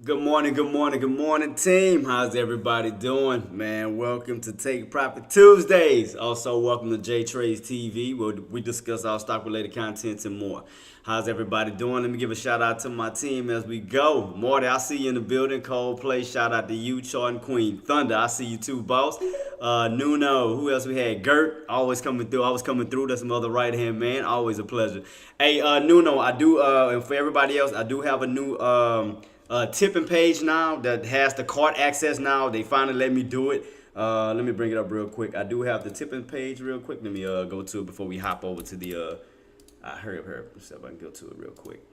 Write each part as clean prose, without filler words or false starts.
Good morning, team. How's everybody doing? Man, welcome to Take Profit Tuesdays. Also, welcome to J Trades TV, where we discuss our stock related contents and more. How's everybody doing? Let me give a shout out to my team as we go. Marty, I see you in the building. Coldplay, shout out to you, Charting Queen. Thunder, I see you too, boss. Nuno, who else we had? Gert, always coming through. Always coming through. That's my other right hand man. Always a pleasure. Hey, Nuno, I do, and for everybody else, I do have a new tipping page now that has the cart access now. They finally let me do it. Let me bring it up real quick. I do have the tipping page real quick. Let me go to it before we hop over to the hurry up. Let's see if I can go to it real quick.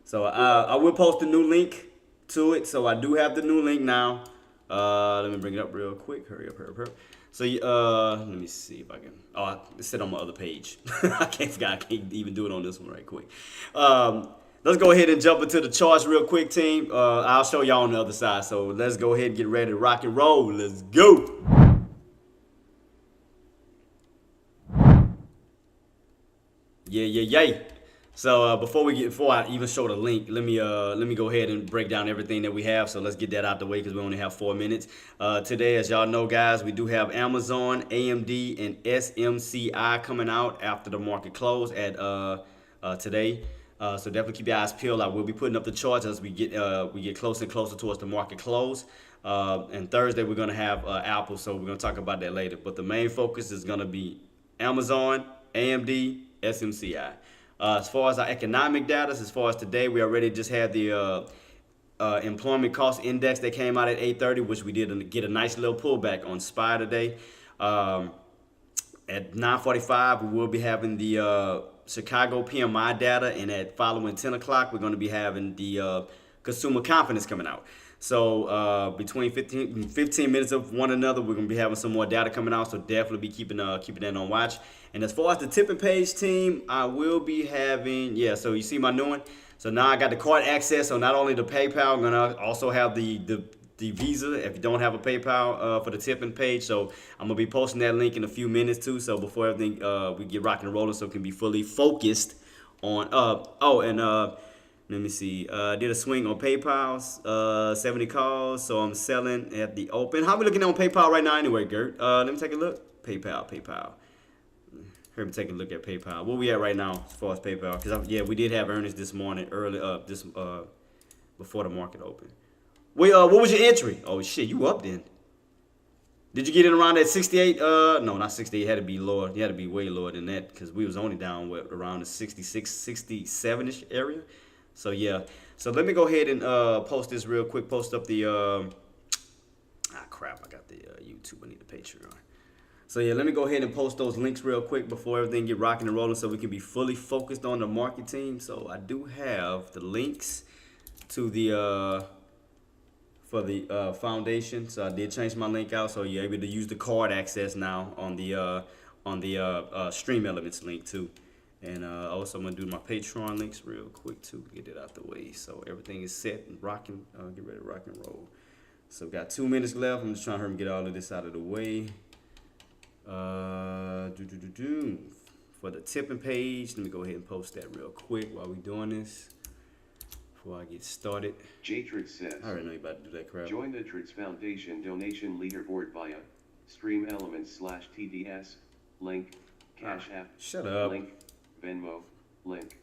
So I will post a new link to it. So I do have the new link now. Let me bring it up real quick. Hurry up. So let me see if I can. Oh, it's set on my other page. I can't even do it on this one right quick. Let's go ahead and jump into the charts real quick, team. I'll show y'all on the other side. So let's go ahead and get ready to rock and roll. Let's go. Yeah. So before I even show the link, let me go ahead and break down everything that we have. So let's get that out the way because we only have 4 minutes. Today, as y'all know, guys, we do have Amazon, AMD, and SMCI coming out after the market close at today. So definitely keep your eyes peeled. I will be putting up the charts as we get closer and closer towards the market close. And Thursday we're gonna have Apple, so we're gonna talk about that later. But the main focus is gonna be Amazon, AMD, SMCI. As far as our economic data, as far as today, we already just had the employment cost index that came out at 8:30, which we did get a nice little pullback on SPY today. At 9:45, we will be having the Chicago PMI data, and at following 10 o'clock, we're going to be having the consumer confidence coming out. So between 15 minutes of one another, we're going to be having some more data coming out. So definitely be keeping that on watch. And as far as the tipping page, team, I will be having, so you see my new one. So now I got the card access. So not only the PayPal, I'm going to also have the Visa if you don't have a PayPal for the tipping page. So I'm gonna be posting that link in a few minutes too. So before everything we get rocking and rolling, so it can be fully focused on. Let me see. Did a swing on PayPal's 70 calls. So I'm selling at the open. How we looking on PayPal right now anyway, Gert? Let me take a look. PayPal. Let me take a look at PayPal. Where we at right now as far as PayPal? Because we did have earnings this morning early before the market opened. Wait, what was your entry? Oh shit, you up then? Did you get in around that 68? No, not 68. It had to be lower. You had to be way lower than that because we was only down around the 66, 67ish area. So yeah. So let me go ahead and post this real quick. Post up the crap. I got the YouTube. I need the Patreon. So yeah, let me go ahead and post those links real quick before everything get rocking and rolling, so we can be fully focused on the market team. So I do have the links to the for the foundation. So I did change my link out, so you're able to use the card access now on the Stream Elements link too. And also I'm gonna do my Patreon links real quick too, get it out the way. So everything is set and rocking. Get ready to rock and roll. So got 2 minutes left. I'm just trying to hurry and get all of this out of the way. For the tipping page, let me go ahead and post that real quick while we doing this. Before I get started. Jtrix says, I already know you about to do that crap. Join the Trix Foundation donation leaderboard via Stream Elements /TDS, link, Cash App, shut up. link, Venmo, link.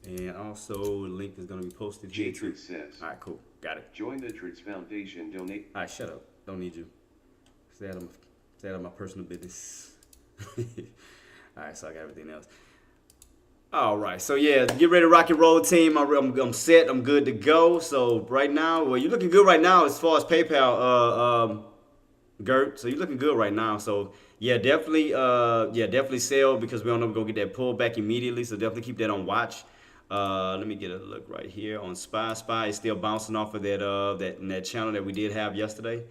And also, the link is going to be posted here. Jtrix says, Alright, cool. Got it. Join the Trix Foundation donate. Alright, shut up. Don't need you. Stay out of my personal business. Alright, so I got everything else. All right, so yeah, get ready to rock and roll, team. I'm set. I'm good to go. So right now, well, you're looking good right now as far as PayPal, Gert. So you're looking good right now. So yeah, definitely sell because we don't know if we're gonna get that pullback immediately. So definitely keep that on watch. Let me get a look right here on SPY. SPY is still bouncing off of that channel that we did have yesterday.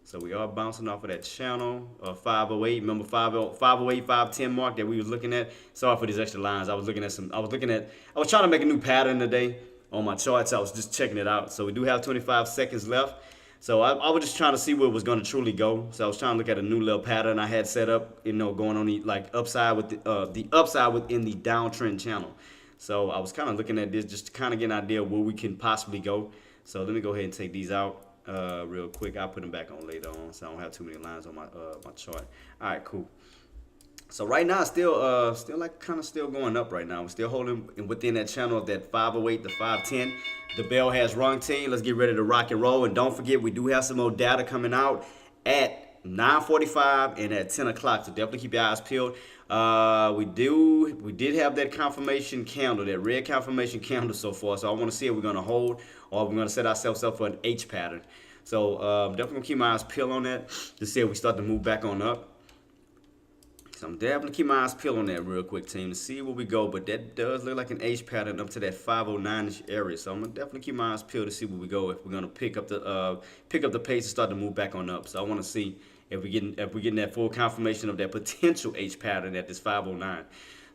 So we are bouncing off of that channel, 508. Remember 508, 510 mark that we was looking at. Sorry for these extra lines. I was trying to make a new pattern today on my charts. I was just checking it out. So we do have 25 seconds left. So I was just trying to see where it was going to truly go. So I was trying to look at a new little pattern I had set up, going on the upside with the upside within the downtrend channel. So I was kind of looking at this just to kind of get an idea where we can possibly go. So let me go ahead and take these out real quick. I'll put them back on later on, so I don't have too many lines on my my chart. All right, cool. So right now, still like kind of still going up right now. We're still holding within that channel of that 508 to 510. The bell has rung, team. Let's get ready to rock and roll. And don't forget, we do have some more data coming out at 9:45 and at 10 o'clock. So definitely keep your eyes peeled. We did have that confirmation candle, that red confirmation candle so far. So I want to see if we're going to hold or we're going to set ourselves up for an H pattern. So definitely going to keep my eyes peeled on that to see if we start to move back on up. So I'm definitely keep my eyes peeled on that real quick, team, to see where we go. But that does look like an H pattern up to that 509-ish area. So I'm gonna definitely keep my eyes peeled to see where we go. If we're gonna pick up the pace and start to move back on up. So I want to see if we're getting that full confirmation of that potential H pattern at this 509.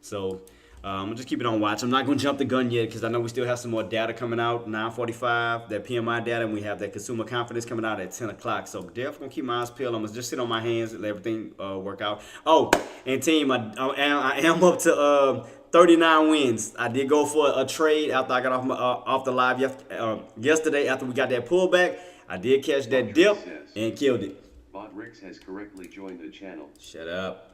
So I'm gonna just keep it on watch. I'm not gonna jump the gun yet because I know we still have some more data coming out. 9:45, that PMI data, and we have that consumer confidence coming out at 10 o'clock. So definitely gonna keep my eyes peeled. I'm gonna just sit on my hands and let everything work out. Oh, and team, I am up to 39 wins. I did go for a trade after I got off the live yesterday after we got that pullback. I did catch that dip and killed it. Bot Rix has correctly joined the channel. Shut up.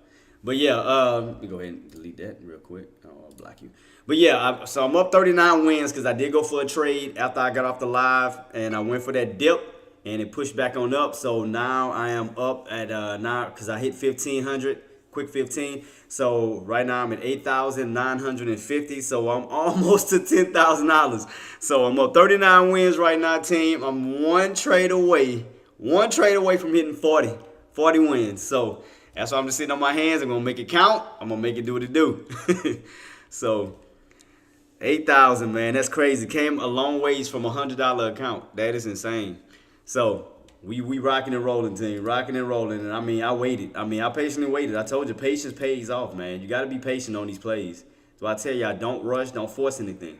But yeah, let me go ahead and delete that real quick. I'll block you. But yeah, so I'm up 39 wins because I did go for a trade after I got off the live, and I went for that dip, and it pushed back on up. So now I am up at now because I hit 1,500, quick 15. So right now I'm at 8,950. So I'm almost to $10,000. So I'm up 39 wins right now, team. I'm one trade away from hitting 40 wins. So that's why I'm just sitting on my hands. I'm going to make it count. I'm going to make it do what it do. So, 8,000, man. That's crazy. Came a long ways from a $100 account. That is insane. So, we rocking and rolling, team. Rocking and rolling. And, I waited. I patiently waited. I told you, patience pays off, man. You got to be patient on these plays. So, I tell y'all, don't rush. Don't force anything.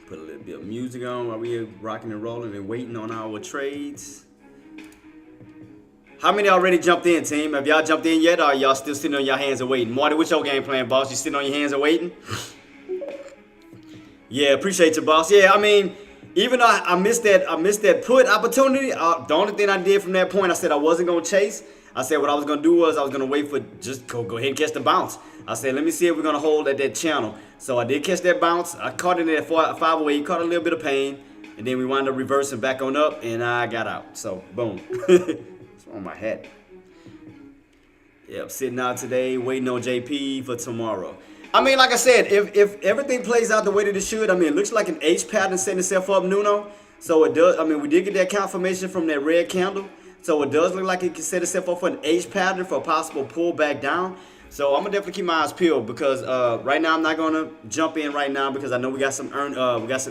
Put a little bit of music on while we're rocking and rolling and waiting on our trades. How many already jumped in, team? Have y'all jumped in yet, or are y'all still sitting on your hands and waiting? Marty, what's your game plan, boss? You sitting on your hands and waiting? Yeah, appreciate you, boss. Yeah, even though I missed that put opportunity, the only thing I did from that point, I said I wasn't gonna chase. I said what I was gonna do was I was gonna wait for just go ahead and catch the bounce. I said let me see if we're gonna hold at that channel. So I did catch that bounce. I caught it at 508, caught a little bit of pain, and then we wound up reversing back on up, and I got out. So boom. On my hat. Yep, sitting out today, waiting on JP for tomorrow. Like I said, if everything plays out the way that it should, it looks like an H pattern setting itself up, Nuno. So it does. We did get that confirmation from that red candle. So it does look like it can set itself up for an H pattern for a possible pullback down. So I'm gonna definitely keep my eyes peeled because right now I'm not gonna jump in right now because I know we got some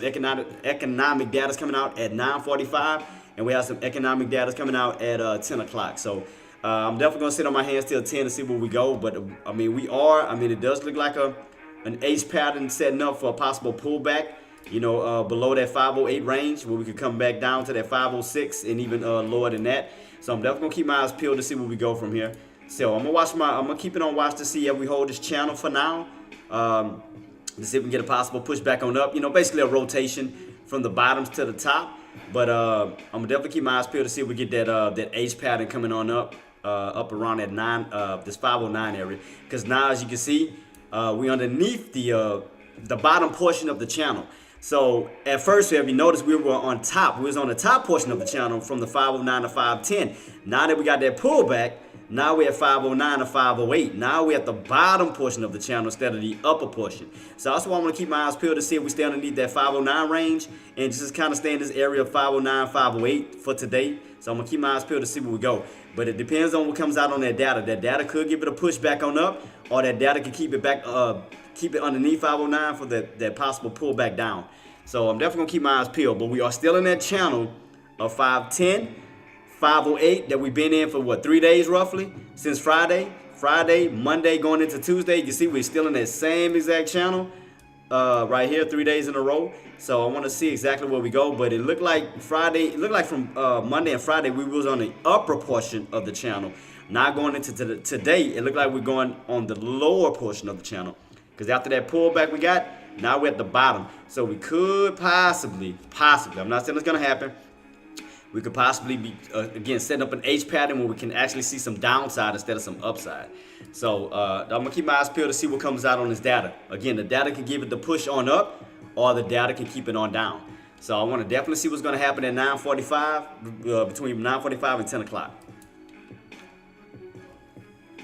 economic data coming out at 9:45. And we have some economic data coming out at 10 o'clock. So I'm definitely going to sit on my hands till 10 to see where we go. But, it does look like an H pattern setting up for a possible pullback, below that 508 range where we could come back down to that 506 and even lower than that. So I'm definitely going to keep my eyes peeled to see where we go from here. So I'm going to keep it on watch to see if we hold this channel for now. To see if we can get a possible pushback on up. Basically a rotation from the bottoms to the top. But I'm gonna definitely keep my eyes peeled to see if we get that H pattern coming on up around that this 509 area. Because now, as you can see, we underneath the bottom portion of the channel. So at first, if you notice, we were on top. We was on the top portion of the channel from the 509 to 510. Now that we got that pullback, now we're at 509 to 508. Now we're at the bottom portion of the channel instead of the upper portion. So that's why I'm going to keep my eyes peeled to see if we stay underneath that 509 range and just kind of stay in this area of 509, 508 for today. So I'm going to keep my eyes peeled to see where we go. But it depends on what comes out on that data. That data could give it a push back on up, or that data could keep it back, keep it underneath 509 for that possible pullback down. So I'm definitely going to keep my eyes peeled. But we are still in that channel of 510. 508 that we've been in for 3 days roughly since Friday, Monday going into Tuesday. You can see we're still in that same exact channel right here 3 days in a row. So I want to see exactly where we go, but it looked like from Monday and Friday we was on the upper portion of the channel Now going into today, it looked like we're going on the lower portion of the channel. Because after that pullback we got, now we're at the bottom. So we could possibly, I'm not saying it's going to happen. We could possibly be, again, setting up an H pattern where we can actually see some downside instead of some upside. So I'm going to keep my eyes peeled to see what comes out on this data. Again, the data can give it the push on up, or the data can keep it on down. So I want to definitely see what's going to happen at 9:45, between 9:45 and 10 o'clock.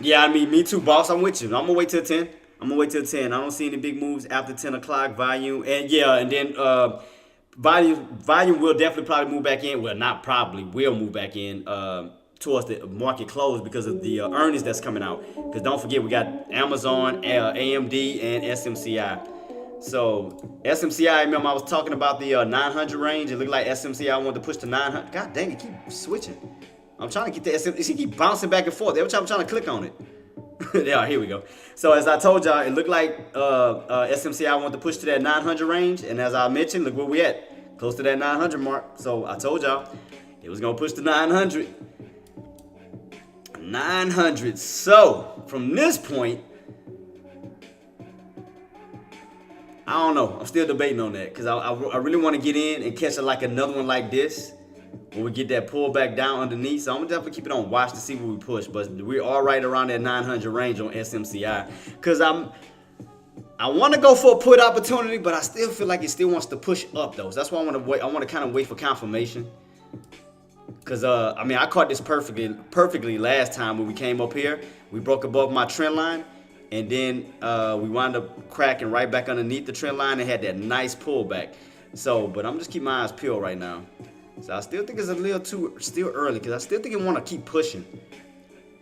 Yeah, I mean, me too, boss. I'm with you. I'm going to wait till 10. I'm going to wait till 10. I don't see any big moves after 10 o'clock. Volume. And yeah, and then volume will definitely probably move back in. Well, not probably. Will move back in towards the market close because of the earnings that's coming out. Because don't forget, we got Amazon, AMD, and SMCI. So SMCI, remember I was talking about the 900 range. It looked like SMCI wanted to push to 900. God dang it, keep switching. I'm trying to get the SMCI. Keep bouncing back and forth. Every time I'm trying to click on it. Yeah, here we go. So as I told y'all, it looked like SMCI wanted to push to that 900 range. And as I mentioned, look where we at. Close to that 900 mark. So I told y'all it was going to push to 900. 900. So from this point, I don't know. I'm still debating on that because I really want to get in and catch like another one like this when we get that pullback down underneath. So I'm going to definitely keep it on watch to see where we push. But we're all right around that 900 range on SMCI because I want to go for a put opportunity, but I still feel like it still wants to push up though. So that's why I want to wait. I want to kind of wait for confirmation because I mean I caught this perfectly last time when we came up here. We broke above my trend line. And then we wound up cracking right back underneath the trend line and had that nice pullback. So, but I'm just keeping my eyes peeled right now. So I still think it's a little still early because I still think it want to keep pushing.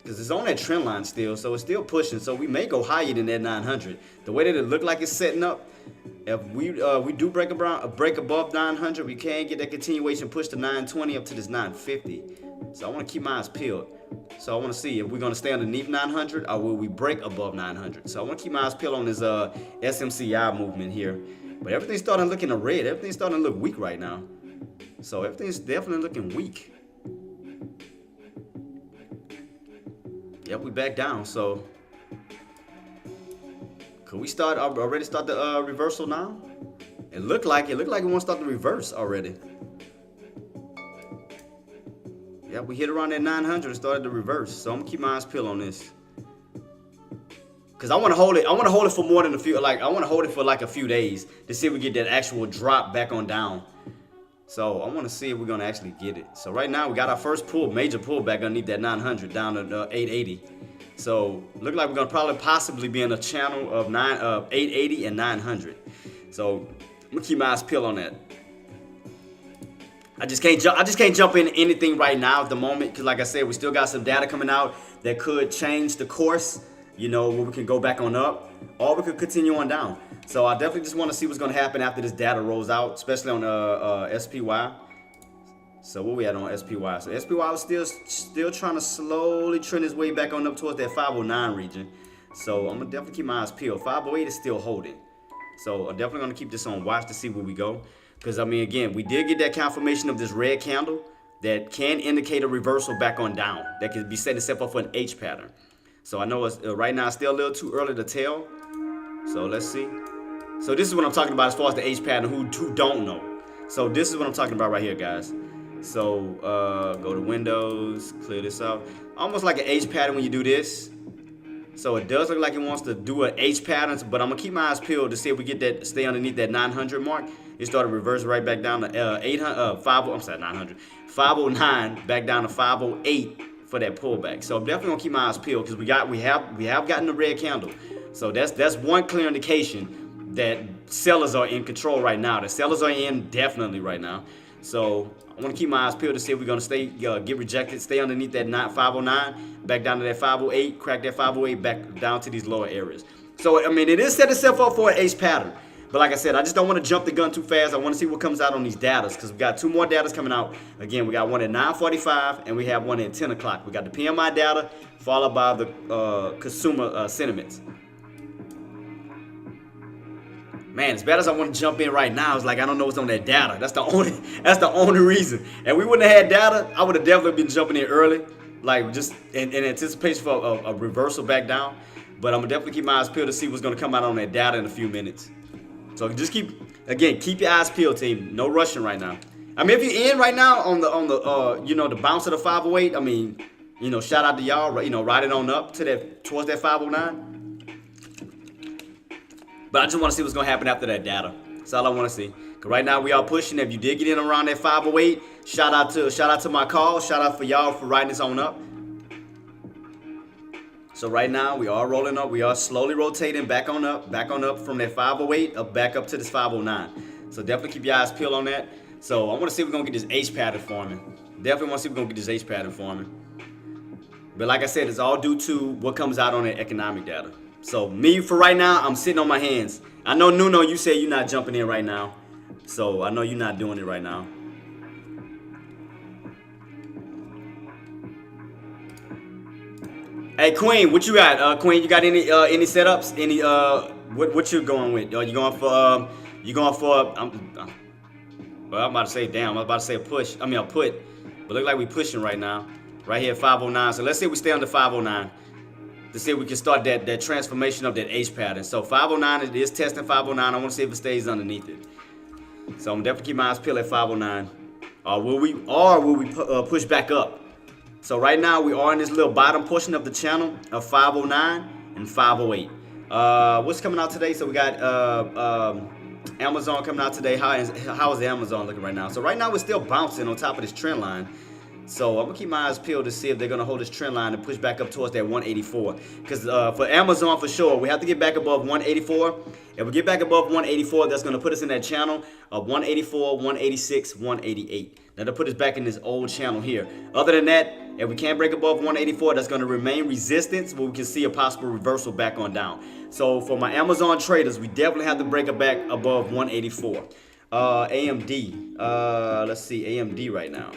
Because it's on that trend line still, so it's still pushing. So we may go higher than that 900. The way that it looked like it's setting up, if we do break above 900, we can get that continuation push to 920 up to this 950. So I want to keep my eyes peeled. So I want to see if we're going to stay underneath 900 or will we break above 900. So I want to keep my eyes peeled on this SMCI movement here. But everything's starting looking red. Everything's starting to look weak right now. So everything's definitely looking weak. Yep, we back down. So could we already start the reversal now? It looked like it wants to start the reverse already. Yeah, we hit around that 900 and started the reverse. So I'm gonna keep my eyes peeled on this. Cause I want to hold it. I want to hold it for more than a few. Like I want to hold it for like a few days to see if we get that actual drop back on down. So I want to see if we're gonna actually get it. So right now we got our first major pullback underneath that 900 down to 880. So look like we're gonna probably possibly be in a channel of 880 and 900. So I'm gonna keep my eyes peeled on that. I just can't jump into anything right now at the moment because, like I said, we still got some data coming out that could change the course. You know, where we can go back on up, or we could continue on down. So I definitely just want to see what's going to happen after this data rolls out, especially on SPY. So where we at on SPY? So SPY was still trying to slowly trend his way back on up towards that 509 region. So I'm gonna definitely keep my eyes peeled. 508 is still holding. So I'm definitely gonna keep this on watch to see where we go. Because I mean, again, we did get that confirmation of this red candle that can indicate a reversal back on down. That could be setting itself up for an H pattern. So I know it's right now it's still a little too early to tell. So let's see. So this is what I'm talking about as far as the H pattern who don't know. So this is what I'm talking about right here, guys. So go to Windows, clear this out. Almost like an H pattern when you do this. So it does look like it wants to do an H pattern, but I'm gonna keep my eyes peeled to see if we get that, stay underneath that 900 mark. It started reverse right back down to 509, back down to 508 for that pullback. So I'm definitely gonna keep my eyes peeled because we have gotten the red candle. So that's one clear indication that sellers are in control right now. The sellers are in definitely right now. So I want to keep my eyes peeled to see if we're going to stay, get rejected, stay underneath that 509, back down to that 508, crack that 508, back down to these lower areas. So, I mean, it is set itself up for an H pattern. But like I said, I just don't want to jump the gun too fast. I want to see what comes out on these datas because we got two more datas coming out. Again, we got one at 9:45 and we have one at 10 o'clock. We got the PMI data followed by the consumer sentiments. Man, as bad as I want to jump in right now, it's like I don't know what's on that data. That's the only reason. And we wouldn't have had data, I would have definitely been jumping in early. like just in anticipation for a reversal back down. But I'm gonna definitely keep my eyes peeled to see what's gonna come out on that data in a few minutes. So just keep your eyes peeled, team. No rushing right now. I mean, if you're in right now on the the bounce of the 508, I mean, shout out to y'all. Ride it on up to that towards that 509. But I just want to see what's gonna happen after that data. That's all I want to see. Cause right now we are pushing. If you did get in around that 508, shout out to my call. Shout out for y'all for riding this on up. So right now we are rolling up. We are slowly rotating back on up from that 508 up back up to this 509. So definitely keep your eyes peeled on that. So I want to see if we're gonna get this H pattern forming. Definitely want to see if we're gonna get this H pattern forming. But like I said, it's all due to what comes out on that economic data. So me, for right now, I'm sitting on my hands. I know, Nuno, you say you're not jumping in right now. So I know you're not doing it right now. Hey, Queen, what you got? Queen, you got any setups? Any what you going with? You going for well, I'm about to say damn. I'm about to say a push. I mean a put. But look like we pushing right now. Right here at 509. So let's see if we stay under 509. To see if we can start that transformation of that H pattern. So 509, it is testing 509. I want to see if it stays underneath it. So I'm definitely keep my eyes peeled at 509. Will we push back up? So right now we are in this little bottom portion of the channel of 509 and 508. What's coming out today? So we got Amazon coming out today. How is the Amazon looking right now? So right now we're still bouncing on top of this trend line. So I'm gonna keep my eyes peeled to see if they're gonna hold this trend line and push back up towards that 184. Because for Amazon, for sure, we have to get back above 184. If we get back above 184, that's gonna put us in that channel of 184, 186, 188. That'll put us back in this old channel here. Other than that, if we can't break above 184, that's gonna remain resistance where we can see a possible reversal back on down. So for my Amazon traders, we definitely have to break it back above 184. AMD, let's see, AMD right now.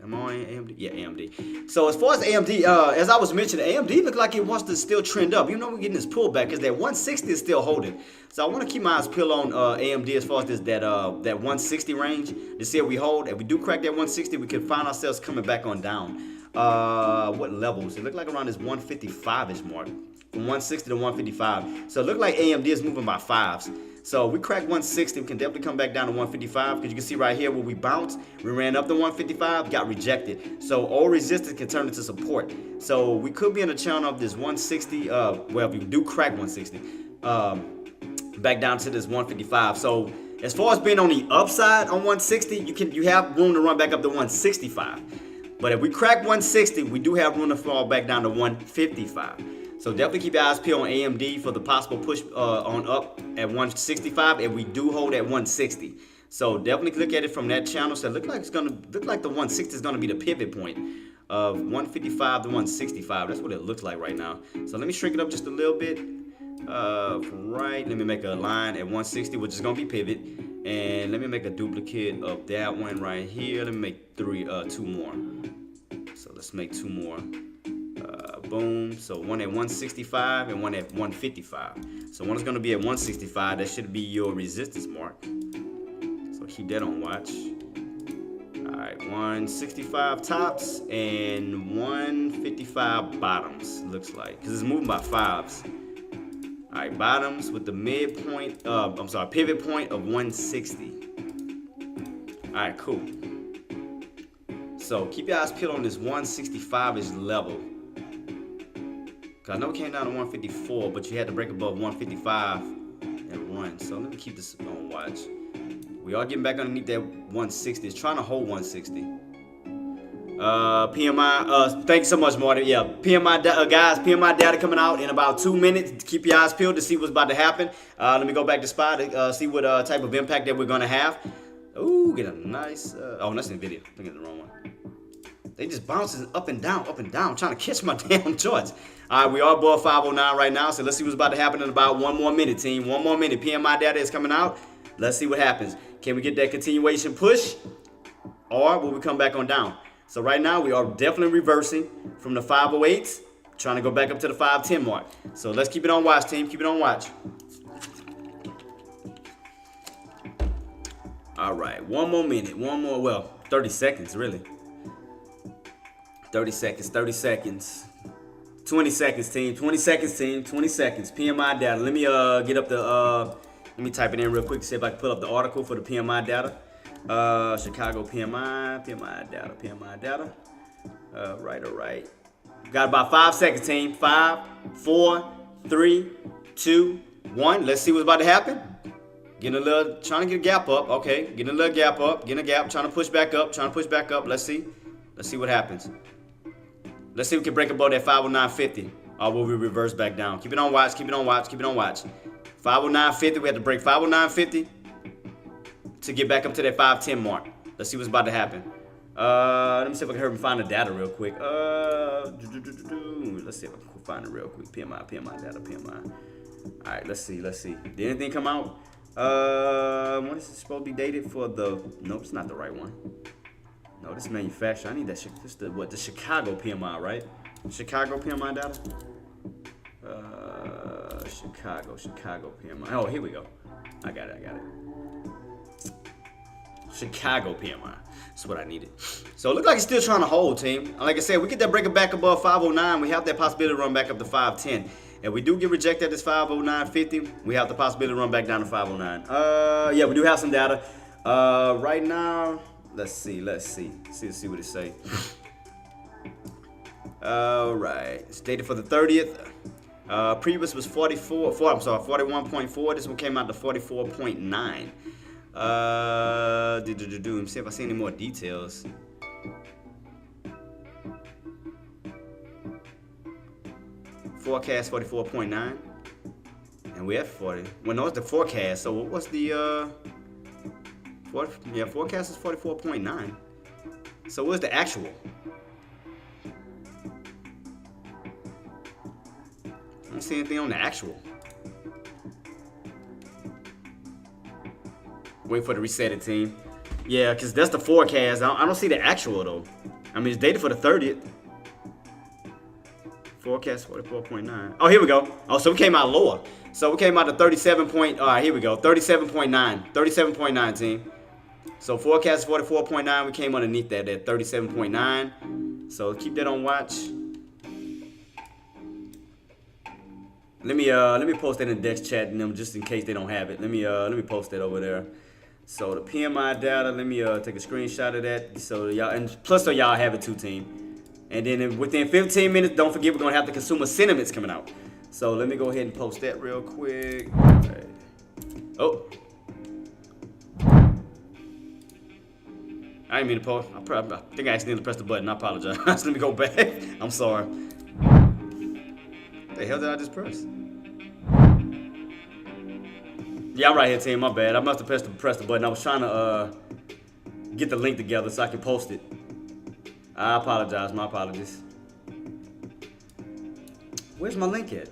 Am I on AMD? Yeah, AMD. So as far as AMD, as I was mentioning, AMD look like it wants to still trend up. You know we're getting this pullback because that 160 is still holding. So I want to keep my eyes peeled on AMD as far as that 160 range to see if we hold. If we do crack that 160, we can find ourselves coming back on down. What levels? It look like around this 155-ish mark. From 160 to 155. So it look like AMD is moving by fives. So we crack 160, we can definitely come back down to 155 because you can see right here where we bounced, we ran up to 155, got rejected. So all resistance can turn into support. So we could be in a channel of this 160, well, if we do crack 160, back down to this 155. So as far as being on the upside on 160, you have room to run back up to 165. But if we crack 160, we do have room to fall back down to 155. So definitely keep your eyes peeled on AMD for the possible push on up at 165, and we do hold at 160. So definitely look at it from that channel. So it look like the 160 is gonna be the pivot point of 155 to 165. That's what it looks like right now. So let me shrink it up just a little bit. Let me make a line at 160, which is gonna be pivot, and let me make a duplicate of that one right here. Let me make two more. So let's make two more. Boom. So one at 165 and one at 155. So one is going to be at 165. That should be your resistance mark. So keep that on watch. All right, 165 tops and 155 bottoms, looks like. Because it's moving by fives. All right, bottoms with the midpoint, pivot point of 160. All right, cool. So keep your eyes peeled on this 165-ish level. I know it came down to 154, but you had to break above 155 and run. So let me keep this on watch. We are getting back underneath that 160. It's trying to hold 160. PMI, thank you so much, Marty. Yeah, PMI, guys, PMI data coming out in about 2 minutes. Keep your eyes peeled to see what's about to happen. Let me go back to SPY to see what type of impact that we're going to have. Ooh, get a nice, oh, that's in video. Look at the wrong one. They just bouncing up and down, I'm trying to catch my damn charts. All right, we are above 509 right now, so let's see what's about to happen in about 1 more minute, team. 1 more minute. PMI data is coming out. Let's see what happens. Can we get that continuation push, or will we come back on down? So right now, we are definitely reversing from the 508s, trying to go back up to the 510 mark. So let's keep it on watch, team. Keep it on watch. All right, 1 more minute. 30 seconds, really. 30 seconds, 30 seconds. 20 seconds, team. 20 seconds, team. 20 seconds. PMI data. Let me get up the let me type it in real quick to see if I can pull up the article for the PMI data. Chicago PMI data. All right. Got about 5 seconds, team. 5, 4, 3, 2, 1. Let's see what's about to happen. Getting a little, trying to get a gap up. Okay, getting a little gap up. Getting a gap, trying to push back up. Let's see what happens. Let's see if we can break above that 509.50. Or will we reverse back down? Keep it on watch. 509.50. We have to break 509.50 to get back up to that 510 mark. Let's see what's about to happen. Let me see if I can hurry and find the data real quick. Let's see if I can find it real quick. PMI data. All right, let's see. Did anything come out? When is it supposed to be dated for the? Nope, it's not the right one. No, this is manufacturer. I need that. This is the Chicago PMI, right? Chicago PMI data. Chicago PMI. Oh, here we go. I got it. Chicago PMI. That's what I needed. So it looks like it's still trying to hold, team. Like I said, we get that breaker back above 509. We have that possibility to run back up to 510. If we do get rejected at this 509.50, we have the possibility to run back down to 509. Yeah, we do have some data. Right now, let's see what it say. All right, it's dated for the 30th. Previous was 41.4. This one came out to 44.9. Let me see if I see any more details. Forecast 44.9, and we're at 40. Well, no, it's the forecast. So what's the forecast is 44.9. So what's the actual? I don't see anything on the actual. Wait for the reset team. Yeah, because that's the forecast. I don't see the actual though. I mean, it's dated for the 30th. Forecast 44.9. Oh, here we go. Oh, so we came out lower. So we came out to 37 point. All right, here we go. 37.9. 37.9, team. So forecast is 44.9. We came underneath that at 37.9. So keep that on watch. Let me post that in the Dex chat and them just in case they don't have it. Let me post that over there. So the PMI data. Let me take a screenshot of that. So y'all, and plus so y'all have it too, team. And then within 15 minutes, don't forget we're going to have the consumer sentiments coming out. So let me go ahead and post that real quick. All right. Oh. I didn't mean to post. I think I accidentally pressed the button. I apologize. Let me go back. I'm sorry. The hell did I just press? Yeah, I'm right here, team. My bad. I must have pressed the button. I was trying to get the link together so I can post it. I apologize. My apologies. Where's my link at?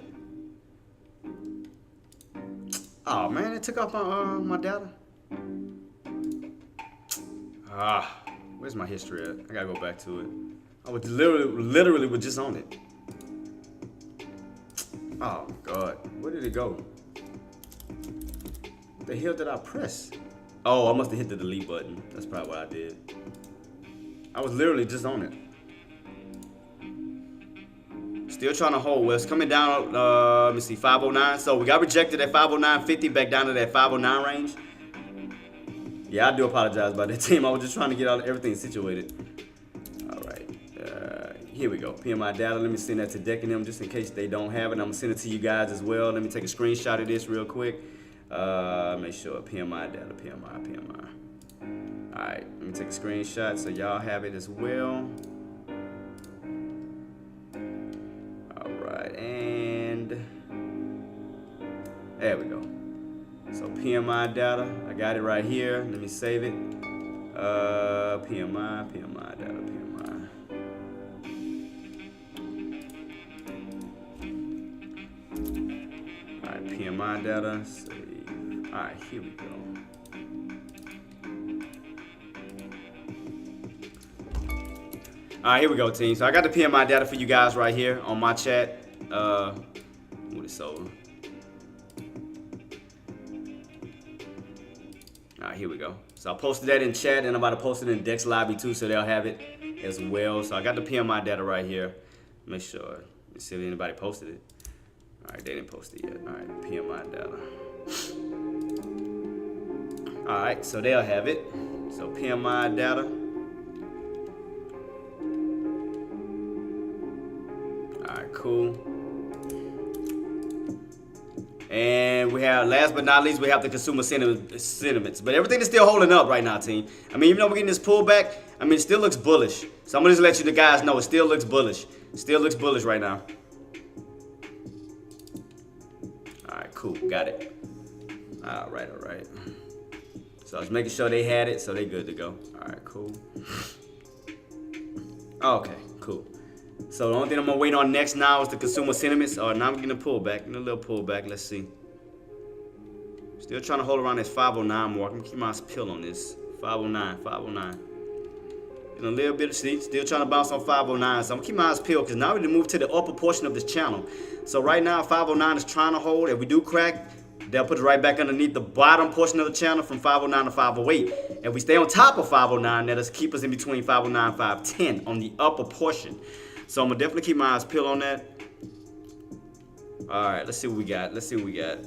Oh man, it took off my data. Where's my history at? I gotta go back to it. I was literally was just on it. Oh God, where did it go? What the hell did I press? Oh, I must have hit the delete button. That's probably what I did. I was literally just on it. Still trying to hold. Well, it's coming down, let me see, 509. So we got rejected at 509.50, back down to that 509 range. Yeah, I do apologize about that, team. I was just trying to get everything situated. All right. Here we go. PMI data. Let me send that to Deck and them just in case they don't have it. I'm going to send it to you guys as well. Let me take a screenshot of this real quick. Make sure PMI data, PMI. Alright, let me take a screenshot so y'all have it as well. Alright, and there we go. So PMI data, I got it right here. Let me save it. PMI data, PMI. Alright, PMI data, save. Alright, here we go. All right, here we go, team. So I got the PMI data for you guys right here on my chat. What is over? All right, here we go. So I posted that in chat, and I'm about to post it in Dex Lobby too, so they'll have it as well. So I got the PMI data right here. Make sure. Let's see if anybody posted it. All right, they didn't post it yet. All right, PMI data. All right, so they'll have it. So PMI data. All right, cool. And we have, last but not least, we have the consumer sentiments. But everything is still holding up right now, team. I mean, even though we're getting this pullback, I mean, it still looks bullish. So I'm going to just let you the guys know it still looks bullish. Still looks bullish right now. All right, cool. Got it. All right, all right. So I was making sure they had it, so they good to go. All right, cool. Okay, cool. So the only thing I'm gonna wait on next now is the consumer sentiments. Now I'm getting a pullback, getting a little pullback. Let's see. Still trying to hold around this 509 mark. I'm gonna keep my eyes peeled on this. 509, 509. Getting a little bit of see, still trying to bounce on 509. So I'm gonna keep my eyes peeled because now we need to move to the upper portion of this channel. So right now 509 is trying to hold. If we do crack, they'll put it right back underneath the bottom portion of the channel from 509 to 508. If we stay on top of 509, that'll keep us in between 509 and 510 on the upper portion. So I'm gonna definitely keep my eyes peeled on that. All right, let's see what we got. Let's see what we got.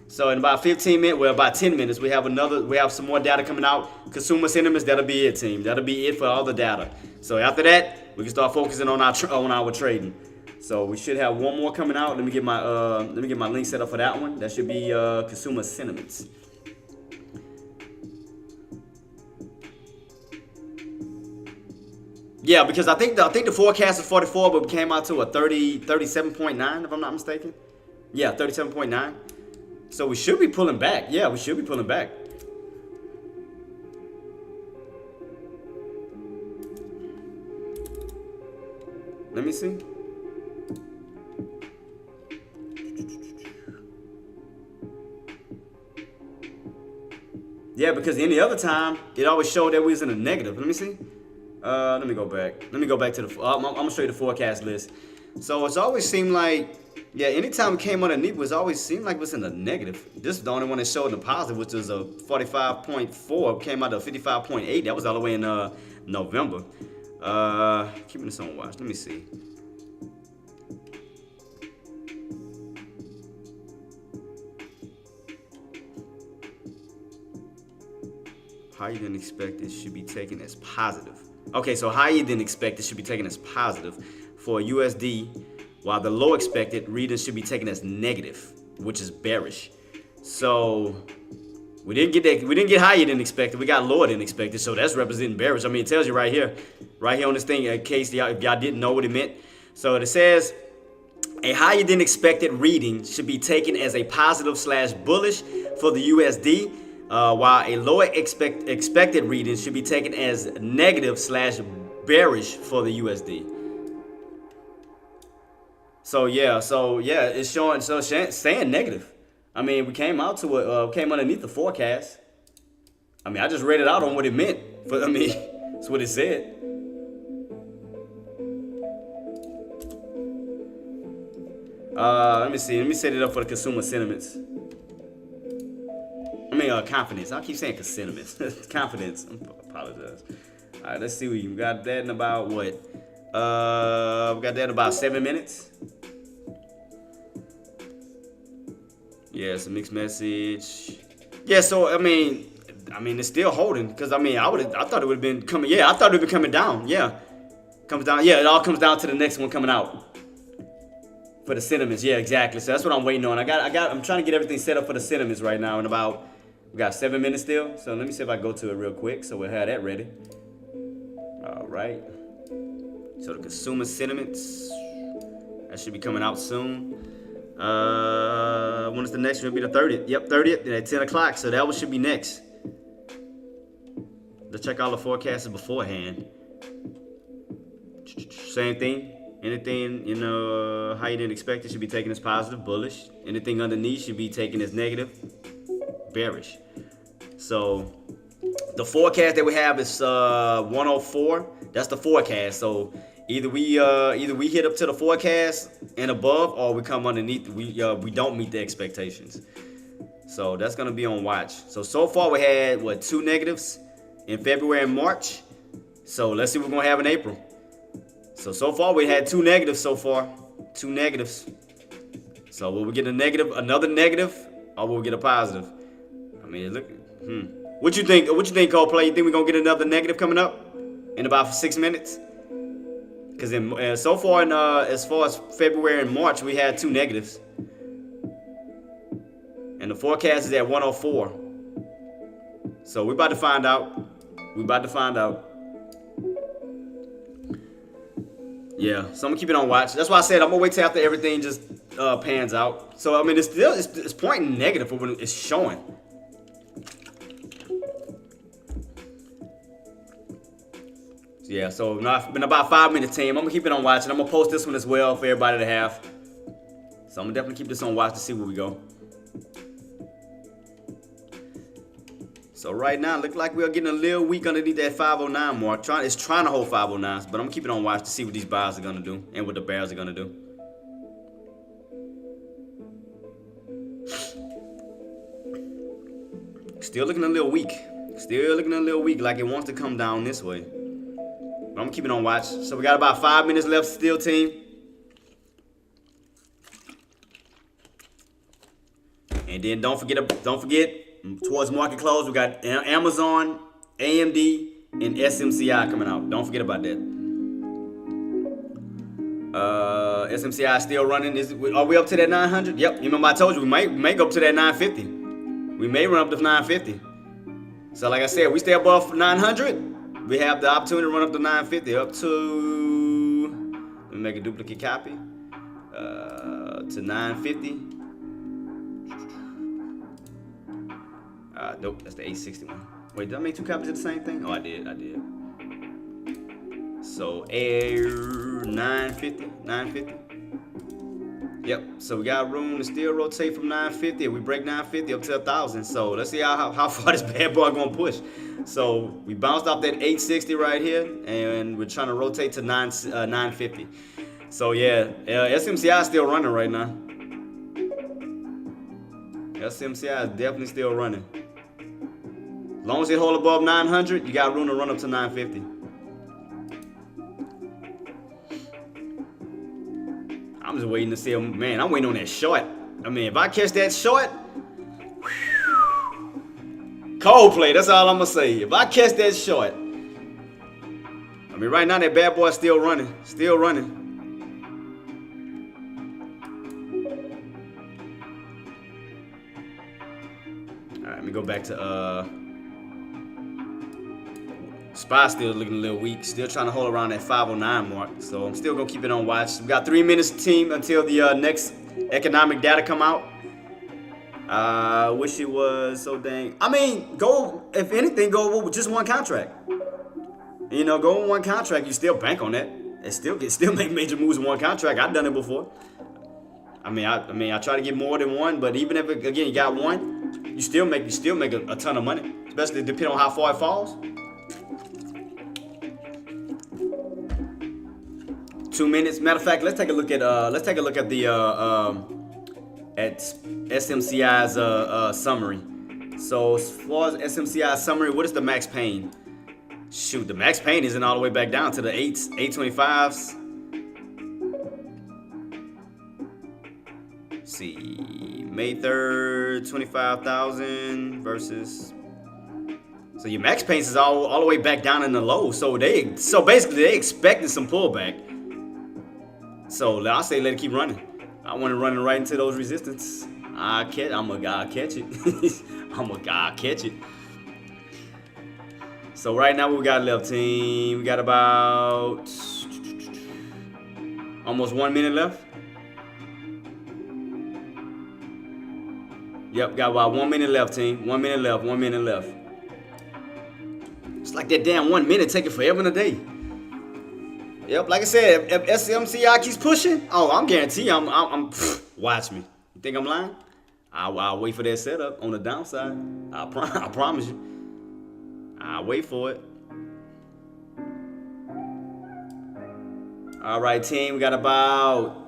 So in about 15 minutes, well, about 10 minutes, we have some more data coming out. Consumer sentiments, that'll be it, team. That'll be it for all the data. So after that, we can start focusing on our trading. So we should have one more coming out. Let me get my link set up for that one. That should be consumer sentiments. Yeah, because I think the forecast is 44, but we came out to a 37.9 if I'm not mistaken. Yeah, 37.9. So we should be pulling back. Yeah, we should be pulling back. Let me see. Yeah, because any other time, it always showed that we was in a negative. Let me see. Let me go back. Let me go back to the. I'm gonna show you the forecast list. So it's always seemed like, yeah, anytime it came underneath, it always seemed like it was in the negative. This is the only one that showed the positive, which was a 45.4. Came out to 55.8. That was all the way in November. Keeping this on watch. Let me see. Higher than expected should be taken as positive. Okay, so higher than expected should be taken as positive for USD, while the low expected reading should be taken as negative, which is bearish. So we didn't get higher than expected. We got lower than expected. So that's representing bearish. I mean, it tells you right here on this thing, in case if y'all didn't know what it meant. So it says a higher than expected reading should be taken as a positive / bullish for the USD. While a lower expected reading should be taken as negative / bearish for the USD. So yeah, it's showing, saying negative. I mean, we came out to it, came underneath the forecast. I mean, I just read it out on what it meant. But I mean, that's what it said. Let me see. Let me set it up for the consumer sentiments. I mean, confidence. I keep saying sentiments. Confidence. I apologize. All right, let's see. We got that in about what? We got that in about 7 minutes. Yeah, it's a mixed message. Yeah, so I mean, it's still holding because I thought it would have been coming. Yeah, I thought it would be coming down. Yeah, comes down. Yeah, it all comes down to the next one coming out for the sentiments. Yeah, exactly. So that's what I'm waiting on. I'm trying to get everything set up for the sentiments right now. And we got 7 minutes still. So let me see if I go to it real quick. So we'll have that ready. All right. So the consumer sentiments, that should be coming out soon. When is the next one? It'll be the 30th. Yep, 30th at 10 o'clock. So that one should be next. Let's check all the forecasts beforehand. Same thing. Anything, higher than expected should be taken as positive, bullish. Anything underneath should be taken as negative, bearish. So the forecast that we have is 104. That's the forecast. So either we hit up to the forecast and above, or we come underneath. We don't meet the expectations. So that's gonna be on watch. So far we had what, 2 negatives in February and March. So let's see what we're gonna have in April. So far we had 2 negatives so far. 2 negatives. So will we get a negative, another negative, or will we get a positive? I mean, look. What you think? What you think, Coldplay? You think we're gonna get another negative coming up in about 6 minutes? Because so far in as far as February and March, we had 2 negatives, and the forecast is at 104. So we're about to find out. We're about to find out. Yeah, so I'm gonna keep it on watch. That's why I said I'm gonna wait till after everything just pans out. So I mean, it's still it's pointing negative for when it's showing. Yeah, so it's been about 5 minutes, team. I'm gonna keep it on watch, and I'm gonna post this one as well for everybody to have. So I'm gonna definitely keep this on watch to see where we go. So right now, it looks like we're getting a little weak underneath that 509 mark. It's trying to hold 509s, but I'm gonna keep it on watch to see what these buys are gonna do and what the bears are gonna do. Still looking a little weak. Still looking a little weak, like it wants to come down this way. But I'm gonna keep it on watch. So we got about 5 minutes left still, team. And then don't forget towards market close, we got Amazon, AMD, and SMCI coming out. Don't forget about that. SMCI still running. Are we up to that 900? Yep. You remember I told you we may go up to that 950. We may run up to 950. So like I said, we stay above 900. We have the opportunity to run up to 950. Up to, let me make a duplicate copy. To 950. Nope, that's the 861. Wait, did I make 2 copies of the same thing? Oh, I did. So, 950. Yep, so we got room to still rotate from 950. If we break 950 up to 1,000. So, let's see how far this bad boy gonna push. So, we bounced off that 860 right here, and we're trying to rotate to 950. So, yeah, SMCI is still running right now. SMCI is definitely still running. As long as it hold above 900, you got room to run up to 950. I'm just waiting to see, man, I'm waiting on that short. I mean, if I catch that short, Coldplay, that's all I'm going to say. If I catch that short, I mean, right now that bad boy's still running. Still running. All right, let me go back to, SPY still looking a little weak. Still trying to hold around that 509 mark. So I'm still going to keep it on watch. We got 3 minutes, team, until the next economic data come out. I wish it was so dang. I mean, if anything, go with just one contract. You know, go with one contract. You still bank on that. It still make major moves in one contract. I've done it before. I try to get more than one, but even if, again, you got one, you still make a ton of money. Especially depending on how far it falls. 2 minutes. Matter of fact, let's take a look at the at SMCI's summary. So as far as SMCI summary, what is the max pain? Shoot, the max pain isn't all the way back down to the 825s. Let's see, May 3rd, 25,000 versus. So your max pain is all the way back down in the low. So basically they expected some pullback. So I say let it keep running. I want it running right into those resistance. I'm a guy catch it. I'll catch it. So right now what we got left, team? We got about almost 1 minute left. Yep, got about 1 minute left, team. 1 minute left. It's like that damn 1 minute taking forever and a day. Yep, like I said, if SMCI keeps pushing, I'm guaranteed I'm watch me. You think I'm lying? I'll wait for that setup on the downside. I promise you. I'll wait for it. All right, team, we got about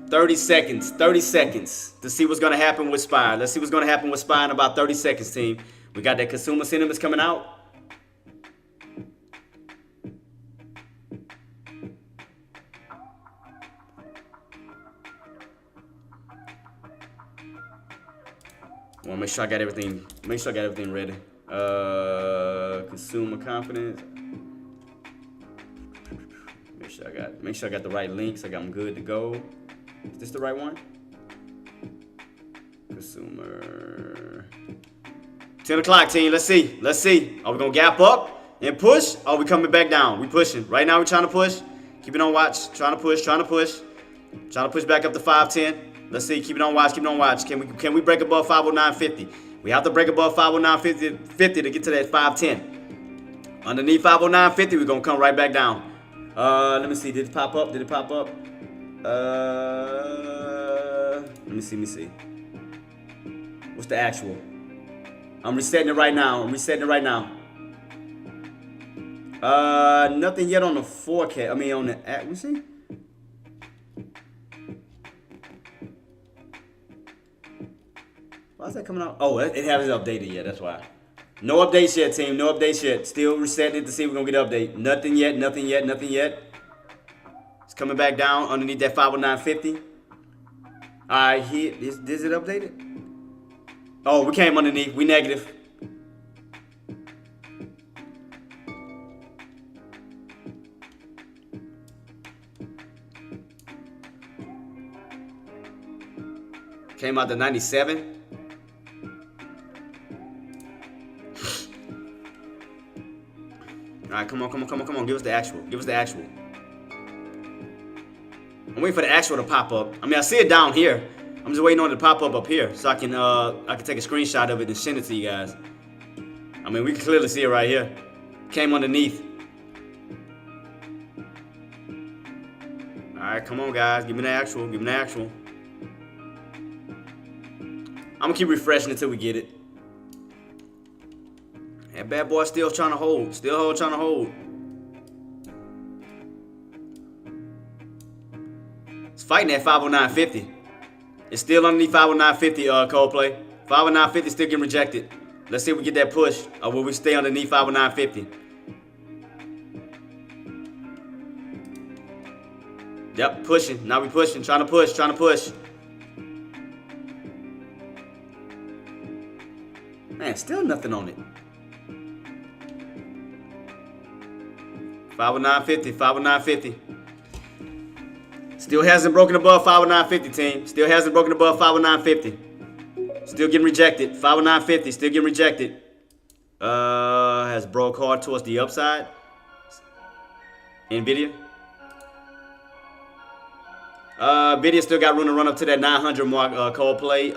30 seconds. 30 seconds to see what's gonna happen with SPY. Let's see what's gonna happen with SPY in about 30 seconds, team. We got that consumer sentiments coming out. I want to make sure I got everything. Make sure I got everything ready. Consumer confidence. Make sure I got the right links. I got them good to go. Is this the right one? Consumer. 10 o'clock, team. Let's see. Let's see. Are we gonna gap up and push? Or are we coming back down? We pushing. Right now we're trying to push. Keep it on watch. Trying to push. Trying to push. Trying to push back up to 510. Let's see. Keep it on watch. Keep it on watch. Can we break above 509.50? We have to break above 509.50 to get to that 510. Underneath 509.50, we're gonna come right back down. Let me see. Did it pop up? Did it pop up? Let me see. What's the actual? I'm resetting it right now. Nothing yet on the forecast. I mean, on the app. We see. Why is that coming out? Oh, it hasn't updated yet. That's why. No updates yet, team. No updates yet. Still resetting it to see if we're gonna get an update. Nothing yet. It's coming back down underneath that 509.50. All right, here. Is it updated? Oh, we came underneath. We negative. Came out to 97. All right, come on. Give us the actual. I'm waiting for the actual to pop up. I mean, I see it down here. I'm just waiting on it to pop up here so I can take a screenshot of it and send it to you guys. I mean, we can clearly see it right here. Came underneath. All right, come on, guys. Give me the actual. I'm gonna keep refreshing until we get it. That bad boy still trying to hold. Trying to hold. It's fighting at 509.50. It's still underneath 509.50, Coldplay. 509.50 still getting rejected. Let's see if we get that push. Or will we stay underneath 509.50? Yep, pushing. Now we pushing. Trying to push. Man, still nothing on it. 509.50. Still hasn't broken above 509.50, team. Still hasn't broken above 509.50. Still getting rejected. 509.50, still getting rejected. Has broke hard towards the upside. Nvidia. Nvidia still got room to run up to that 900 mark, Coldplay.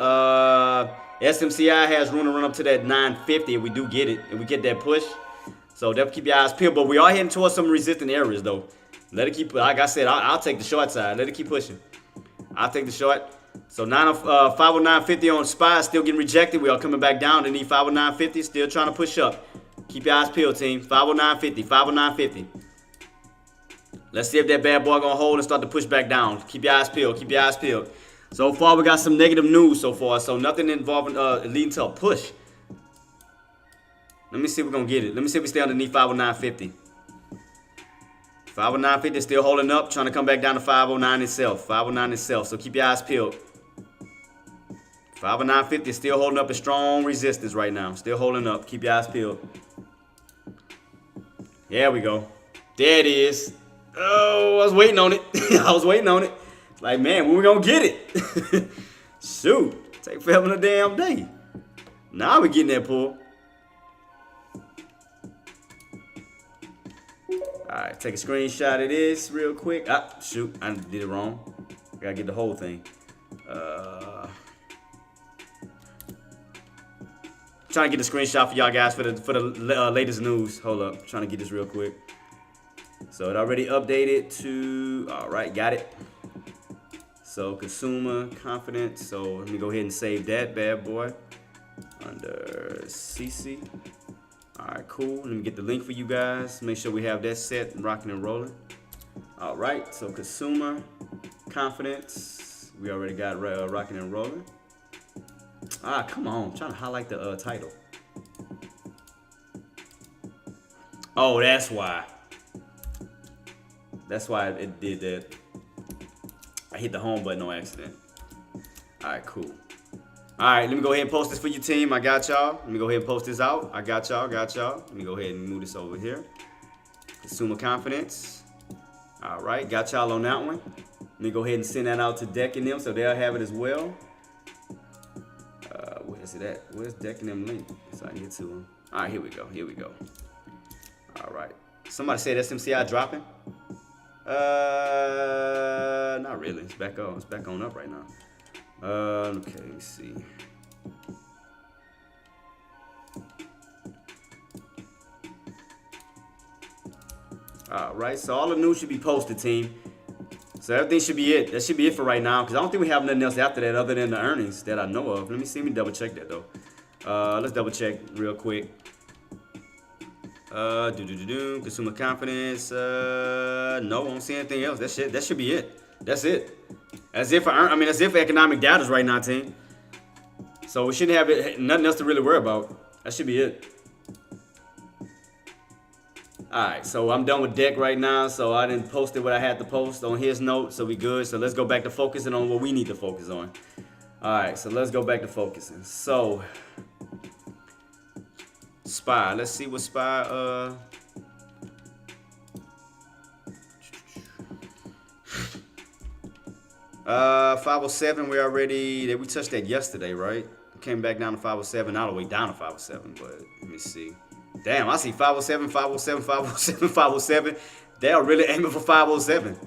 SMCI has room to run up to that 950 if we do get it. If we get that push. So definitely keep your eyes peeled. But we are heading towards some resistant areas, though. Let it keep, like I said, I'll take the short side. Let it keep pushing. I'll take the short. So 509.50 on SPY, still getting rejected. We are coming back down to need 509.50, still trying to push up. Keep your eyes peeled, team. 509.50. Let's see if that bad boy gonna hold and start to push back down. Keep your eyes peeled. So far, we got some negative news so far. So nothing involving leading to a push. Let me see if we're gonna get it. Let me see if we stay underneath 509.50. 509.50 still holding up, trying to come back down to 509 itself. So keep your eyes peeled. 509.50 is still holding up a strong resistance right now. Still holding up. Keep your eyes peeled. There we go. There it is. Oh, I was waiting on it. Like, man, when we gonna get it? Shoot. Take forever a damn day. Now we getting that pull. Alright, take a screenshot of this real quick. Ah, shoot, I did it wrong. Gotta get the whole thing. Trying to get the screenshot for y'all guys for the latest news. Hold up, trying to get this real quick. So it already updated to, alright, got it. So consumer confidence. So let me go ahead and save that bad boy under CC. Alright, cool. Let me get the link for you guys. Make sure we have that set, rocking and rolling. Alright, so consumer confidence. We already got rocking and rolling. Ah, come on. I'm trying to highlight the title. Oh, that's why. That's why it did that. I hit the home button on accident. All right, cool. All right, let me go ahead and post this for your team. I got y'all. Let me go ahead and post this out. I got y'all, Let me go ahead and move this over here. Consumer confidence. All right, got y'all on that one. Let me go ahead and send that out to Deck and them so they'll have it as well. Where is it at? Where's Deck and them link? So I can get to them. All right, here we go. All right. Somebody said SMCI dropping. Not really. It's back on. It's back on up right now. Okay, let me see. All right, so all the news should be posted, team. So everything should be it. That should be it for right now, because I don't think we have nothing else after that other than the earnings that I know of. Let me see. Let me double check that though. Let's double check real quick. Consumer confidence. No, I don't see anything else. That should be it. That's it. As if economic data is right now, team. So we shouldn't have nothing else to really worry about. That should be it. Alright, so I'm done with Deck right now. So I didn't post what I had to post on his note. So we good. So let's go back to focusing on what we need to focus on. Alright, so let's go back to focusing. So SPY. Let's see what SPY 507, we touched that yesterday, right? Came back down to 507, all the way down to 507, but let me see. Damn, I see 507, 507, 507, 507. They are really aiming for 507.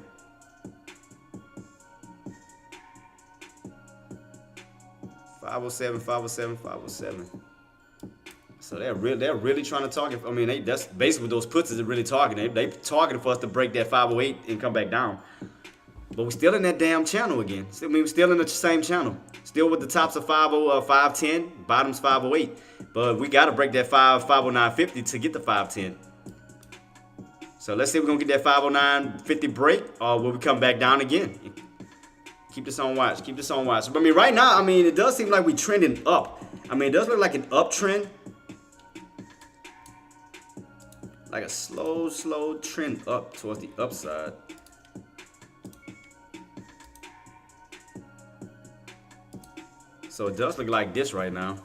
So they're really trying to target. I mean, that's basically what those puts is really targeting. They targeted for us to break that 508 and come back down. But we're still in that damn channel again. We're still in the same channel. Still with the tops of 510, bottoms 508. But we got to break that 509.50 to get the 510. So let's see if we're going to get that 509.50 break, or will we come back down again? Keep this on watch. But I mean, right now, it does seem like we're trending up. It does look like an uptrend. Like a slow trend up towards the upside. So it does look like this right now.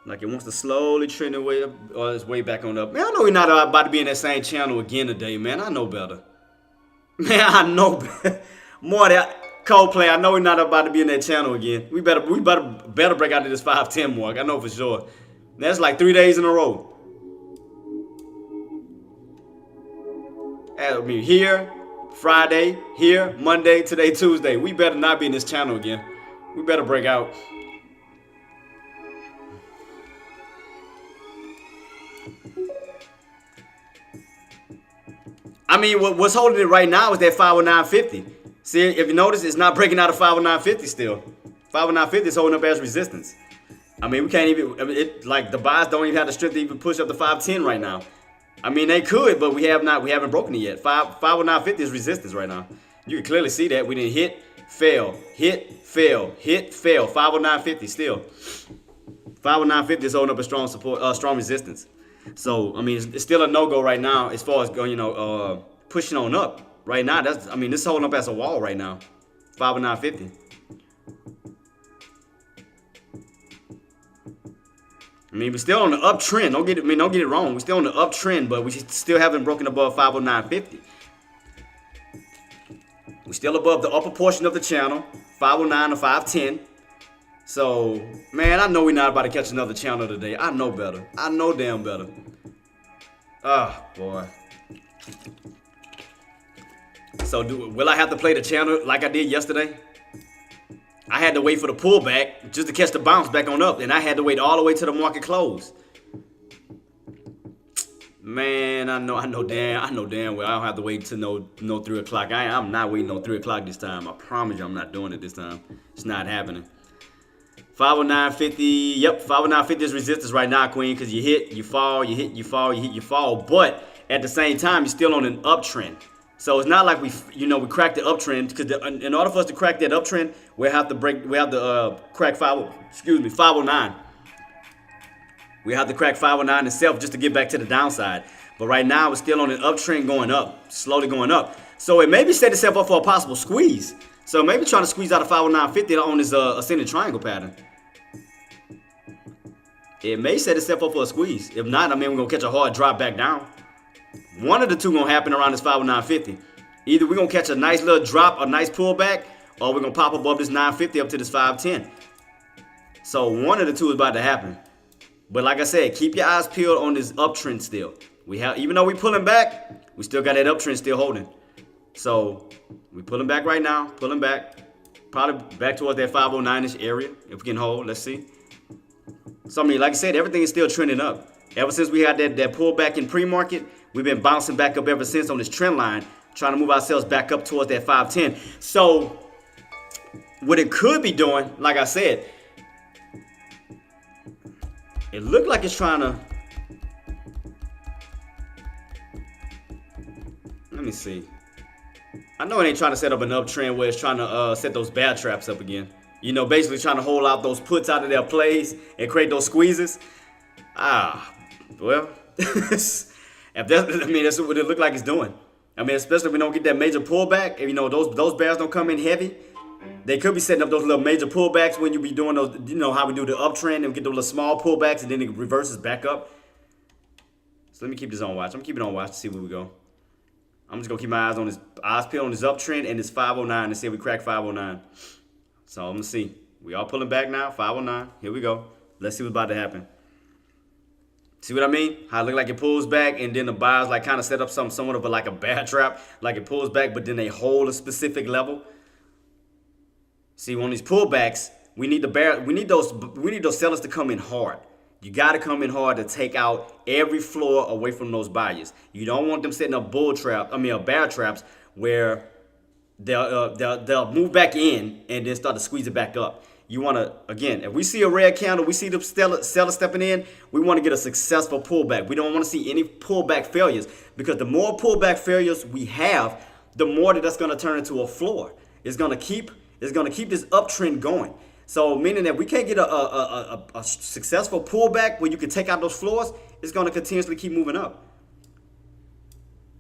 Like it wants to slowly trend away up, or its way back on up. Man, I know we're not about to be in that same channel again today, man. I know better. Man, I know better. More of that Coldplay. I know we're not about to be in that channel again. We better break out to this 510 mark. I know for sure. That's like 3 days in a row. Here, Friday, here, Monday, today, Tuesday. We better not be in this channel again. We better break out. What's holding it right now is that 509.50. See, if you notice, it's not breaking out of 509.50 still. 509.50 is holding up as resistance. We can't even, the buys don't even have the strength to even push up to 510 right now. They could, but we haven't broken it yet. 509.50 is resistance right now. You can clearly see that. We didn't hit, fail, hit, fail, hit, fail. 509.50 still. 509.50 is holding up a strong support, strong resistance. So, it's still a no-go right now as far as going, pushing on up. Right now, this is holding up as a wall right now. 509.50. We're still on the uptrend. Don't get it wrong. We're still on the uptrend, but we still haven't broken above 509.50. We're still above the upper portion of the channel, 509 to 510. So, man, I know we're not about to catch another channel today. I know better. I know damn better. Oh, boy. So, will I have to play the channel like I did yesterday? I had to wait for the pullback just to catch the bounce back on up, and I had to wait all the way to the market close. Man, I know damn well I don't have to wait till no 3 o'clock. I'm not waiting on 3 o'clock this time. I promise you I'm not doing it this time. It's not happening. 509.50. Yep, 509.50 is resistance right now, Queen, because you hit, you fall, you hit, you fall, you hit, you fall. But at the same time, you're still on an uptrend. So it's not like we cracked the uptrend, because in order for us to crack that uptrend, we have to crack 509. We have to crack 509 itself just to get back to the downside. But right now, it's still on an uptrend going up, slowly going up. So it maybe set itself up for a possible squeeze. So maybe trying to squeeze out of 509.50 on this ascending triangle pattern. It may set itself up for a squeeze. If not, I mean, we're going to catch a hard drop back down. One of the two going to happen around this 509.50. Either we're going to catch a nice little drop, a nice pullback, or we're going to pop above this 950 up to this 510. So one of the two is about to happen. But like I said, keep your eyes peeled on this uptrend still. Even though we're pulling back, we still got that uptrend still holding. So we're pulling back right now, pulling back. Probably back towards that 509-ish area. If we can hold, let's see. So I mean, like I said, everything is still trending up. Ever since we had that pullback in pre-market, we've been bouncing back up ever since on this trend line, trying to move ourselves back up towards that 510. So what it could be doing, like I said, it looked like it's trying to, let me see. I know it ain't trying to set up an uptrend where it's trying to set those bear traps up again. You know, basically trying to hold out those puts out of their plays and create those squeezes. Well, if that's what it looked like it's doing. I mean, especially if we don't get that major pullback, if, those bears don't come in heavy, they could be setting up those little major pullbacks when you be doing those, how we do the uptrend and get those little small pullbacks and then it reverses back up. So let me keep this on watch. I'm keeping it on watch to see where we go. I'm just gonna keep my eyes peeled on this uptrend and this 509 and see if we crack 509. So I'm gonna see. We all pulling back now, 509. Here we go. Let's see what's about to happen. See what I mean? How it look like it pulls back and then the buyers like kind of set up somewhat of a bear trap, like it pulls back, but then they hold a specific level. See, on these pullbacks, we need those sellers to come in hard. You got to come in hard to take out every floor away from those buyers. You don't want them setting up bear traps where they'll move back in and then start to squeeze it back up. You want to, again, if we see a red candle, we see the seller stepping in, we want to get a successful pullback. We don't want to see any pullback failures, because the more pullback failures we have, the more that's going to turn into a floor. It's going to keep this uptrend going. So meaning that we can't get a successful pullback where you can take out those floors, it's going to continuously keep moving up.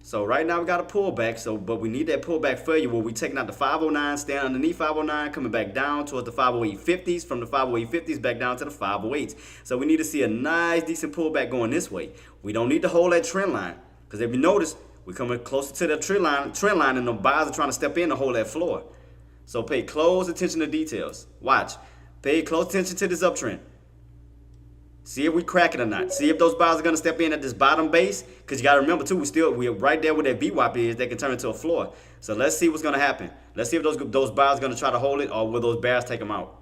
So right now we got a pullback, but we need that pullback failure where we taking out the 509, staying underneath 509, coming back down towards the 508.50s, from the 508.50s back down to the 508s. So we need to see a nice, decent pullback going this way. We don't need to hold that trend line, because if you notice, we're coming closer to the trend line, and the buyers are trying to step in to hold that floor. So pay close attention to details. Watch. Pay close attention to this uptrend. See if we crack it or not. See if those buyers are going to step in at this bottom base. Because you got to remember, too, we're right there where that VWAP is. They can turn into a floor. So let's see what's going to happen. Let's see if those buyers are going to try to hold it, or will those bears take them out.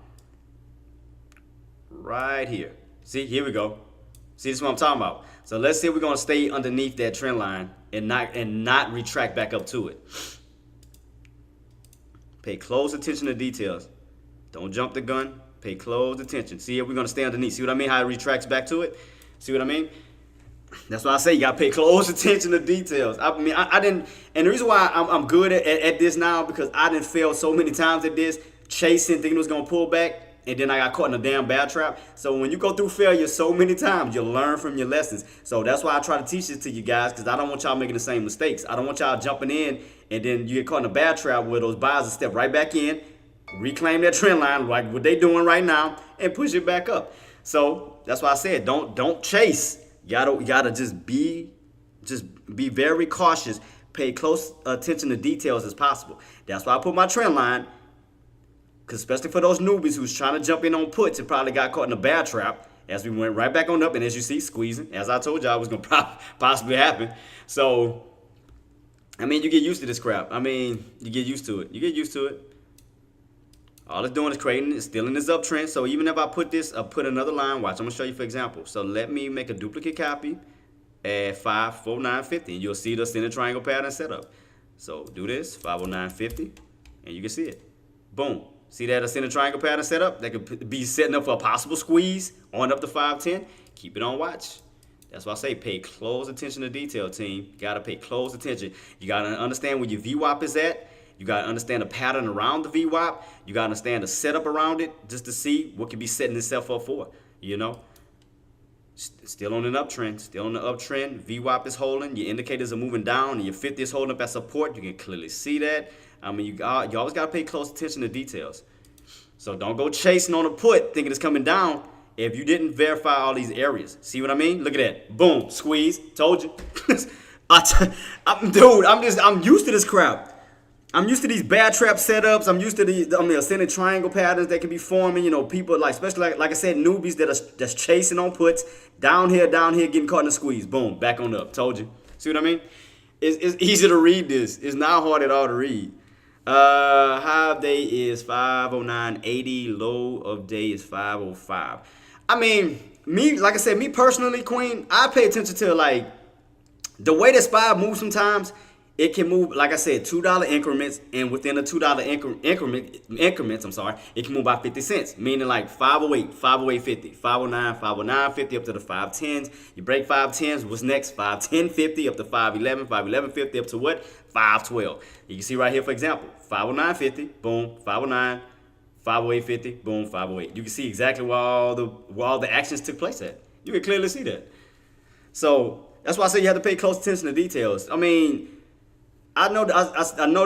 Right here. See, here we go. See, this is what I'm talking about. So let's see if we're going to stay underneath that trend line and not retract back up to it. Pay close attention to details. Don't jump the gun. Pay close attention. See if we're going to stay underneath. See what I mean? How it retracts back to it? See what I mean? That's why I say you got to pay close attention to details. I mean, I didn't, and the reason why I'm good at this now, because I didn't fail so many times at this, chasing, thinking it was going to pull back, and then I got caught in a damn bear trap. So when you go through failure so many times, you learn from your lessons. So that's why I try to teach this to you guys, because I don't want y'all making the same mistakes. I don't want y'all jumping in, and then you get caught in a bear trap where those buyers will step right back in, reclaim that trend line like what they doing right now, and push it back up. So that's why I said don't chase. You gotta just be very cautious. Pay close attention to details as possible. That's why I put my trend line, because especially for those newbies who's trying to jump in on puts and probably got caught in a bear trap as we went right back on up, and as you see, squeezing, as I told y'all was gonna possibly happen. So I mean, you get used to this crap. I mean, you get used to it. All it's doing is still in this uptrend. So even if I put another line, watch, I'm going to show you for example. So let me make a duplicate copy at 549.50, and you'll see the center triangle pattern setup. So do this, 509.50, and you can see it. Boom. See that center triangle pattern setup? That could be setting up for a possible squeeze on up to 510. Keep it on watch. That's why I say pay close attention to detail, team. You gotta pay close attention. You gotta understand where your VWAP is at. You gotta understand the pattern around the VWAP. You gotta understand the setup around it just to see what could be setting itself up for. You know, still on an uptrend. Still on the uptrend. VWAP is holding. Your indicators are moving down, and your 50 is holding up at support. You can clearly see that. I mean, you always gotta pay close attention to details. So don't go chasing on a put thinking it's coming down if you didn't verify all these areas. See what I mean? Look at that. Boom. Squeeze. Told you. I'm used to this crap. I'm used to these bad trap setups. I'm used to the ascending triangle patterns that can be forming. You know, people like, especially like I said, newbies that's chasing on puts. Down here, getting caught in the squeeze. Boom. Back on up. Told you. See what I mean? It's easy to read this. It's not hard at all to read. High of day is 509.80. Low of day is 505. I mean, like I said, me personally, Queen, I pay attention to like the way that SPY moves sometimes. It can move, like I said, $2 increments, and within the $2 increments, it can move by 50 cents, meaning like 508, 508.50, 509, 509.50 up to the 510s. You break 510s, what's next? 510.50 up to 511, 511.50 up to what? 512. You can see right here, for example, 509.50, boom, 509, 508.50, boom, 508. You can see exactly where all the actions took place at. You can clearly see that. So that's why I say you have to pay close attention to details. I mean, I know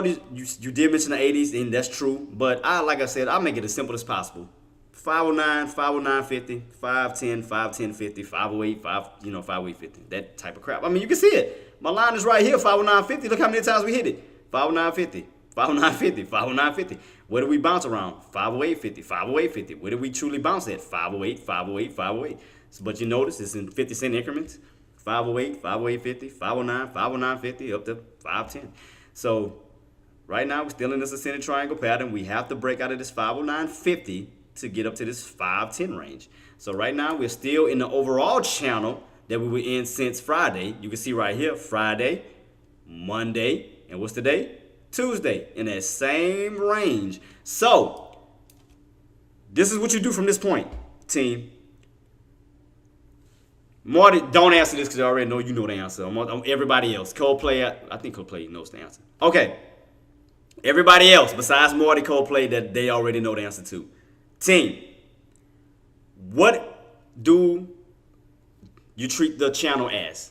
you did mention the 80s, and that's true. But like I said, I make it as simple as possible. 509, 509.50, 510, 510.50, 508, 508.50. That type of crap. I mean, you can see it. My line is right here, 509.50. Look how many times we hit it. 509.50, 509.50, 509.50. Where did we bounce around? 508.50, 508.50. Where did we truly bounce at? 508, 508, 508. But you notice it's in 50-cent increments. 508, 508.50, 509, 509.50, up to 510. So right now we're still in this ascending triangle pattern. We have to break out of this 509.50 to get up to this 510 range. So right now we're still in the overall channel that we were in since Friday. You can see right here, Friday, Monday, and what's the day? Tuesday, in that same range. So this is what you do from this point, team. Marty, don't answer this because I already know you know the answer. I'm everybody else. Coldplay, I think Coldplay knows the answer. Okay. Everybody else besides Marty, Coldplay, that they already know the answer to. Team, what do you treat the channel as?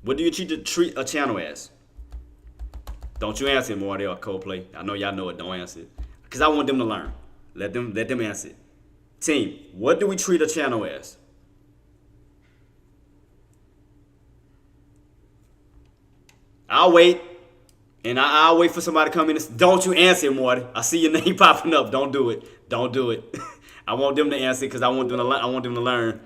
What do you treat a channel as? Don't you answer it, Marty or Coldplay. I know y'all know it. Don't answer it. Because I want them to learn. Let them answer it. Team, what do we treat a channel as? I'll wait, and I'll wait for somebody to come in. Don't you answer, Marty. I see your name popping up. Don't do it. Don't do it. I want them to answer because I want them to learn.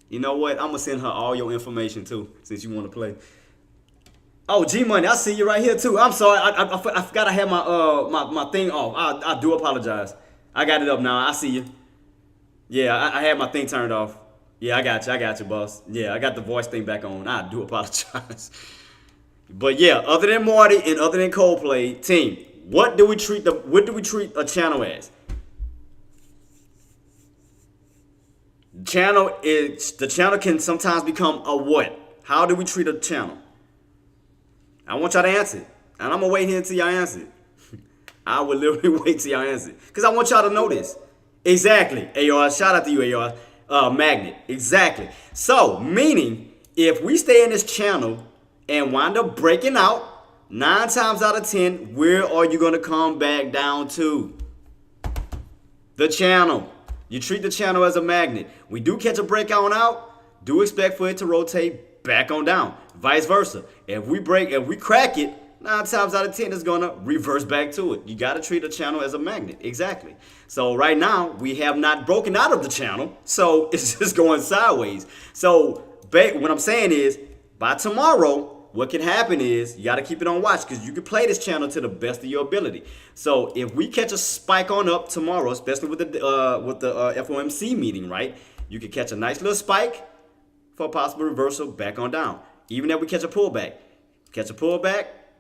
You know what? I'm gonna send her all your information too, since you want to play. Oh, G Money, I see you right here too. I'm sorry, I forgot I had my thing off. I do apologize. I got it up now. I see you. Yeah, I had my thing turned off. Yeah, I got you, boss. Yeah, I got the voice thing back on. I do apologize. But yeah, other than Marty and other than Coldplay, team, what do we treat a channel as? The channel can sometimes become a what? How do we treat a channel? I want y'all to answer it. And I'm gonna wait here until y'all answer it. I will literally wait till y'all answer it. Because I want y'all to know this. Exactly. AR, shout out to you, AR. Magnet. Exactly. So, meaning, if we stay in this channel and wind up breaking out, 9 times out of 10, where are you going to come back down to? The channel. You treat the channel as a magnet. We do catch a breakout out, do expect for it to rotate back on down. Vice versa. If we crack it, 9 times out of 10, it's going to reverse back to it. You got to treat a channel as a magnet. Exactly. So right now, we have not broken out of the channel. So it's just going sideways. So what I'm saying is, by tomorrow, what can happen is you got to keep it on watch because you can play this channel to the best of your ability. So if we catch a spike on up tomorrow, especially with the FOMC meeting, right? You can catch a nice little spike for a possible reversal back on down. Even if we catch a pullback.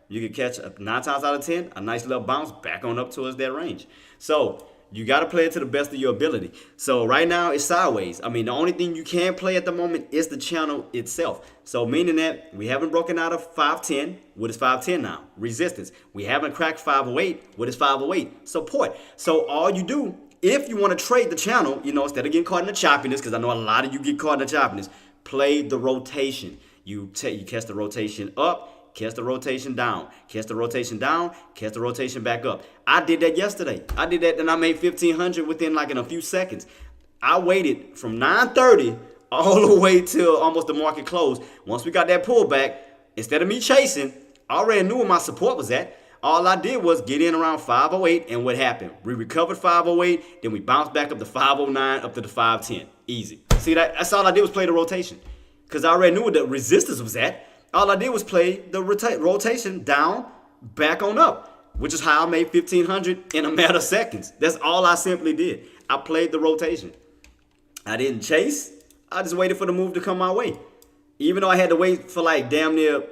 You can catch 9 times out of 10 a nice little bounce back on up towards that range. So You got to play it to the best of your ability. So right now it's sideways. I mean, the only thing you can play at the moment is the channel itself. So meaning that we haven't broken out of 510. What is 510 now? Resistance. We haven't cracked 508. What is 508? Support. So all you do, if you want to trade the channel, instead of getting caught in the choppiness, because I know a lot of you get caught in the choppiness, play the rotation. You catch the rotation up, catch the rotation down, catch the rotation down, catch the rotation back up. I did that yesterday. I did that and I made 1,500 within like in a few seconds. I waited from 9:30 all the way till almost the market closed. Once we got that pullback, instead of me chasing, I already knew where my support was at. All I did was get in around 508, and what happened? We recovered 508, then we bounced back up to 509, up to the 510. Easy. See that? That's all I did was play the rotation. Because I already knew where the resistance was at. All I did was play the rotation down, back on up, which is how I made 1,500 in a matter of seconds. That's all I simply did. I played the rotation. I didn't chase. I just waited for the move to come my way. Even though I had to wait for like damn near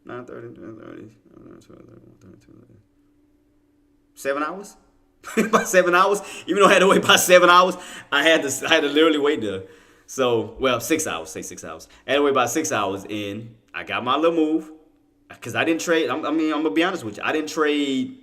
9:30, 10:30, 7 hours. By 7 hours. Even though I had to wait by 7 hours, I had to literally wait there. So, well, 6 hours. Say 6 hours. I had to wait about 6 hours, and I got my little move. Because I didn't trade. I'm gonna be honest with you. I didn't trade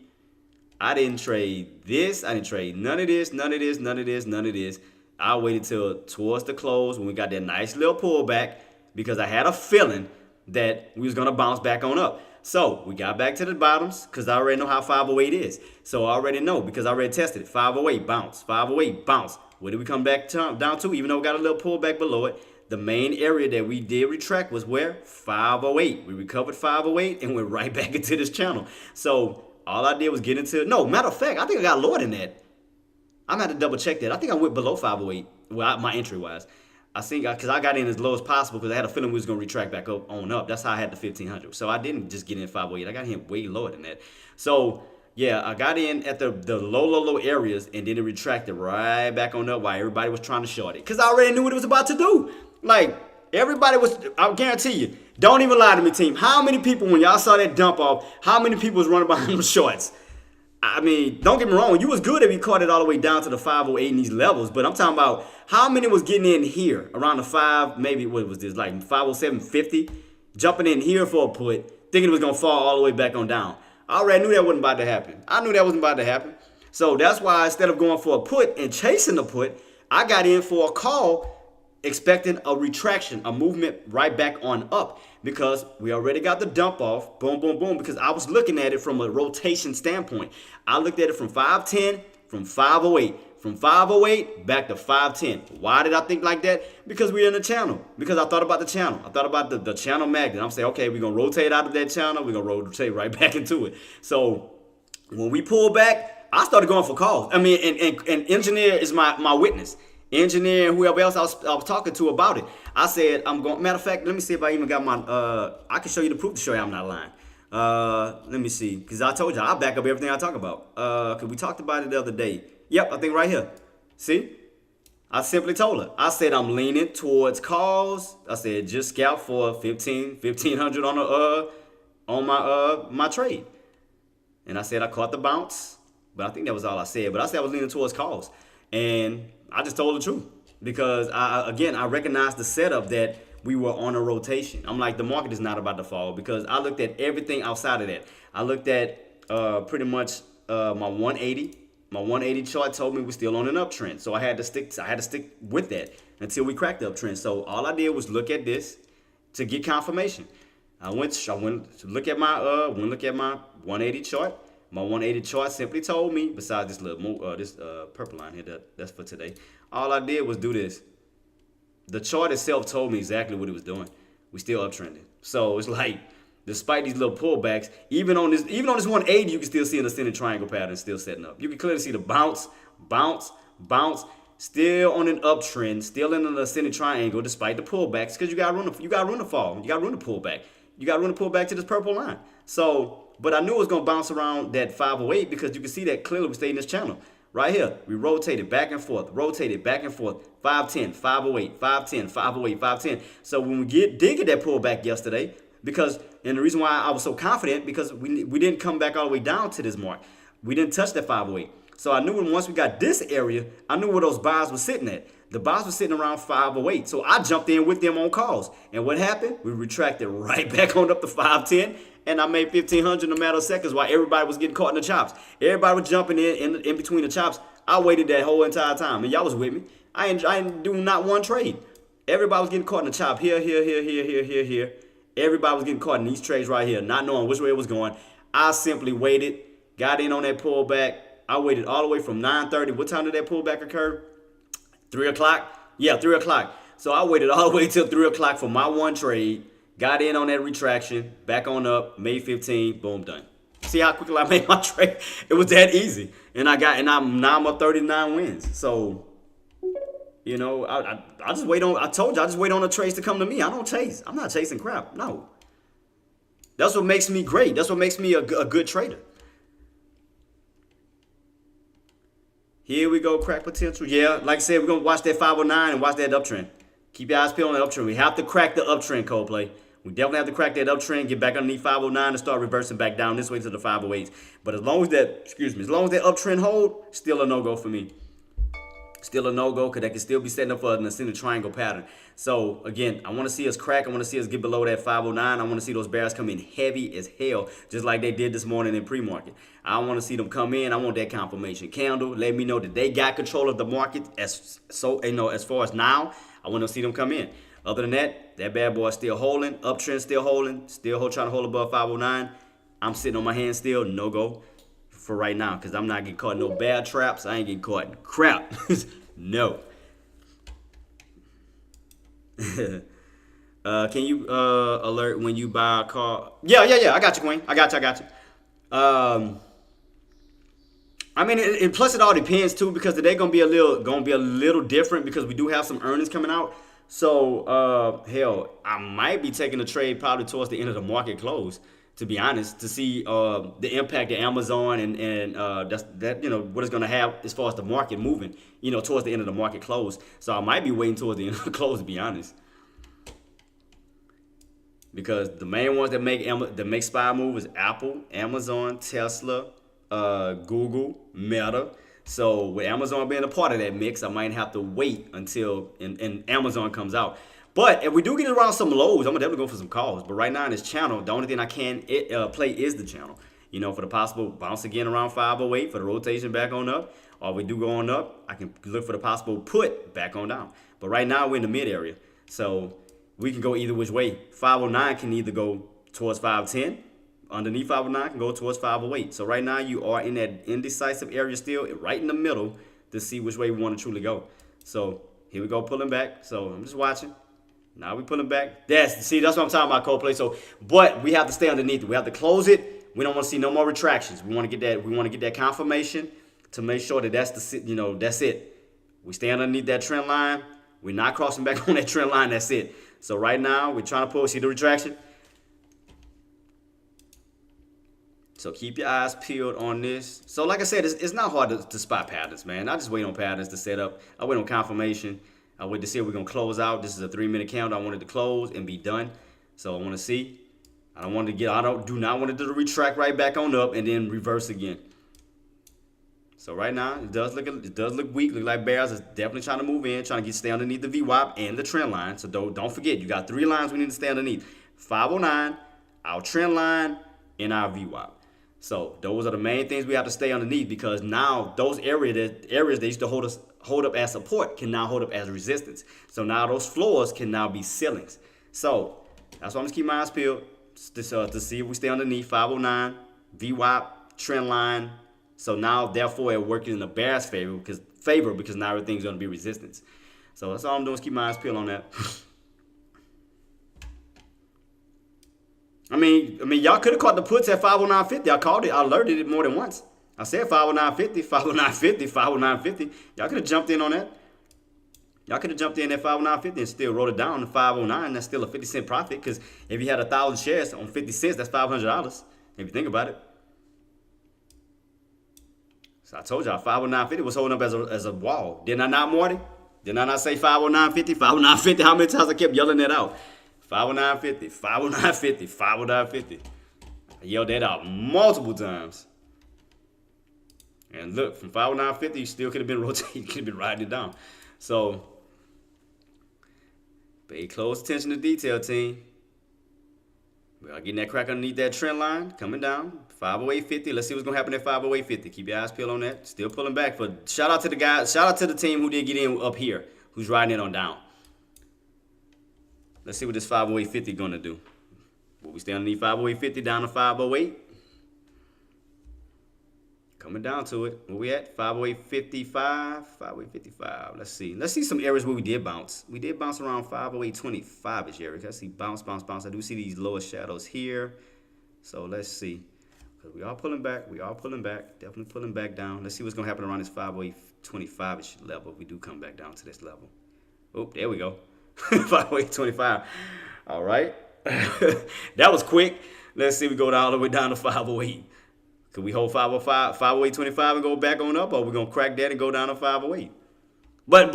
this. I didn't trade none of this, none of this, none of this, none of this. I waited till towards the close when we got that nice little pullback because I had a feeling that we was gonna bounce back on up. So we got back to the bottoms because I already know how 508 is. So I already know because I already tested it. 508 bounce, 508 bounce. Where did we come back down to? Even though we got a little pullback below it, the main area that we did retract was where? 508. We recovered 508 and went right back into this channel. So all I did was get into, no, matter of fact, I think I got lower than that. I'm going to have to double check that. I think I went below 508, well, my entry wise. I think because I got in as low as possible because I had a feeling we was going to retract back up on up. That's how I had the 1,500. So I didn't just get in 508. I got in way lower than that. So yeah, I got in at the low areas and then it retracted right back on up while everybody was trying to short it. Because I already knew what it was about to do. Like, everybody was, I guarantee you, don't even lie to me, team. How many people, when y'all saw that dump off, how many people was running behind them shorts? I mean, don't get me wrong. You was good if you caught it all the way down to the 508 in these levels. But I'm talking about how many was getting in here around the 5, maybe what was this, like 507.50, jumping in here for a put, thinking it was going to fall all the way back on down. I already knew that wasn't about to happen. I knew that wasn't about to happen. So that's why instead of going for a put and chasing the put, I got in for a call expecting a retraction, a movement right back on up because we already got the dump off, boom, boom, boom, because I was looking at it from a rotation standpoint. I looked at it from 510, from 508, from 508 back to 510. Why did I think like that? Because we're in the channel. Because I thought about the channel. I thought about the channel magnet. I'm saying, okay, we're going to rotate out of that channel. We're going to rotate right back into it. So when we pull back, I started going for calls. I mean, and Engineer is my witness. Engineer and whoever else I was talking to about it. I said, I'm going, matter of fact, let me see if I even got my, I can show you the proof to show you I'm not lying. Let me see, because I told you, I'll back up everything I talk about. Because we talked about it the other day. Yep, I think right here. See? I simply told her. I said, I'm leaning towards calls. I said, just scalp for 1,500 on my trade. And I said, I caught the bounce. But I think that was all I said. But I said I was leaning towards calls. And I just told the truth because I recognized the setup that we were on a rotation. I'm like, the market is not about to fall because I looked at everything outside of that. I looked at pretty much my 180. My 180 chart told me we're still on an uptrend. So I had to stick with that until we cracked the uptrend. So all I did was look at this to get confirmation. I went to look at my 180 chart. My 180 chart simply told me, besides this little purple line here, that's for today. All I did was do this. The chart itself told me exactly what it was doing. We still uptrending. So it's like, despite these little pullbacks, even on this 180, you can still see an ascending triangle pattern still setting up. You can clearly see the bounce, still on an uptrend, still in an ascending triangle, despite the pullbacks, because you got room to fall, you got room to pull back, you got room to pull back to this purple line. So. But I knew it was going to bounce around that 508 because you can see that clearly we stayed in this channel. Right here, we rotated back and forth, 510, 508, 510, 508, 510. So when we did get that pullback yesterday, and the reason why I was so confident, because we didn't come back all the way down to this mark. We didn't touch that 508. So I knew once we got this area, I knew where those buys were sitting at. The buys were sitting around 508. So I jumped in with them on calls. And what happened? We retracted right back on up to 510. And I made 1,500 in a matter of seconds while everybody was getting caught in the chops. Everybody was jumping in between the chops. I waited that whole entire time. And y'all was with me. I ain't do not one trade. Everybody was getting caught in the chop here. Everybody was getting caught in these trades right here, not knowing which way it was going. I simply waited, got in on that pullback. I waited all the way from 9:30. What time did that pullback occur? 3 o'clock? Yeah, 3 o'clock. So I waited all the way till 3 o'clock for my one trade, got in on that retraction, back on up, made 15, boom, done. See how quickly I made my trade? It was that easy. And I'm up 39 wins. So, you know, I just wait on, I told you, I just wait on the trades to come to me. I don't chase. I'm not chasing crap. No. That's what makes me great. That's what makes me a good trader. Here we go, crack potential. Yeah, like I said, we're going to watch that 509 and watch that uptrend. Keep your eyes peeled on the uptrend. We have to crack the uptrend, Coldplay. We definitely have to crack that uptrend, get back underneath 509 and start reversing back down this way to the 508s. But as long as that uptrend hold, still a no-go for me. Still a no-go because that can still be setting up for an ascending triangle pattern. So, again, I want to see us crack. I want to see us get below that 509. I want to see those bears come in heavy as hell, just like they did this morning in pre-market. I want to see them come in. I want that confirmation candle. Let me know that they got control of the market as far as now. I want to see them come in. Other than that, that bad boy is still holding. Uptrend still holding. Trying to hold above 509. I'm sitting on my hands still. No-go for right now because I'm not getting caught in no bad traps. I ain't getting caught in crap. No. Can you alert when you buy a car? Yeah. I got you, Queen. I got you. I mean, and plus it all depends too because today gonna be a little different because we do have some earnings coming out. So hell, I might be taking a trade probably towards the end of the market close. To be honest, to see the impact of Amazon and that what it's gonna have as far as the market moving, towards the end of the market close. So I might be waiting towards the end of the close, to be honest, because the main ones that make SPY move is Apple, Amazon, Tesla, Google, Meta. So with Amazon being a part of that mix, I might have to wait until and Amazon comes out. But if we do get around some lows, I'm definitely going for some calls. But right now in this channel, the only thing I can play is the channel. For the possible bounce again around 508 for the rotation back on up. Or if we do go on up, I can look for the possible put back on down. But right now we're in the mid area. So we can go either which way. 509 can either go towards 510. Underneath 509 can go towards 508. So right now you are in that indecisive area still, right in the middle to see which way we want to truly go. So here we go, pulling back. So I'm just watching. Now we pulling back. That's what I'm talking about, Coldplay. So, but we have to stay underneath it. We have to close it. We don't want to see no more retractions. We want to get that. We want to get that confirmation to make sure that that's it. We stay underneath that trend line. We're not crossing back on that trend line. That's it. So right now we're trying to pull. See the retraction. So keep your eyes peeled on this. So like I said, it's not hard to spot patterns, man. I just wait on patterns to set up. I wait on confirmation. I wait to see if we're going to close out. This is a 3-minute count. I wanted to close and be done. So I want to see. I do not want it to retract right back on up and then reverse again. So right now, it does look weak. Look like bears is definitely trying to move in, trying to stay underneath the VWAP and the trend line. So don't forget, you got 3 lines we need to stay underneath. 509, our trend line, and our VWAP. So those are the main things we have to stay underneath because now those areas that used to hold up as support can now hold up as resistance. So now those floors can now be ceilings. So that's why I'm just keep my eyes peeled to see if we stay underneath 509, VWAP, trend line. So now therefore it working in the bear's favor because now everything's going to be resistance. So that's all I'm doing is keep my eyes peeled on that. I mean, y'all could have caught the puts at 509.50. I called it. I alerted it more than once. I said 509.50, 509.50, 509.50. Y'all could have jumped in on that. Y'all could have jumped in at 509.50 and still wrote it down to 509. That's still a 50-cent profit because if you had 1,000 shares on 50 cents, that's $500. If you think about it. So I told y'all 509.50 was holding up as a wall. Didn't I not, Marty? Didn't I not say 509.50, 509.50? How many times I kept yelling that out? 509.50, 509.50, 509.50. I yelled that out multiple times. And look, from 509.50, you still could have been rotating, could have been riding it down. So, pay close attention to detail, team. We are getting that crack underneath that trend line, coming down. 508.50. Let's see what's gonna happen at 508.50. Keep your eyes peeled on that. Still pulling back. For shout out to the guys. Shout out to the team who did get in up here, who's riding it on down. Let's see what this 508.50 gonna do. Will we stay underneath 508.50 down to 508? Coming down to it. Where we at? 508.55. 508.55. Let's see. Let's see some areas where we did bounce. We did bounce around 508.25-ish area. I see bounce, bounce, bounce. I do see these lower shadows here. So let's see. Because we are pulling back. We are pulling back. Definitely pulling back down. Let's see what's going to happen around this 508.25-ish level if we do come back down to this level. Oh, there we go. 508.25. All right. That was quick. Let's see. We go all the way down to 508. Could we hold 505, 508.25 and go back on up, or we're gonna crack that and go down to 508? But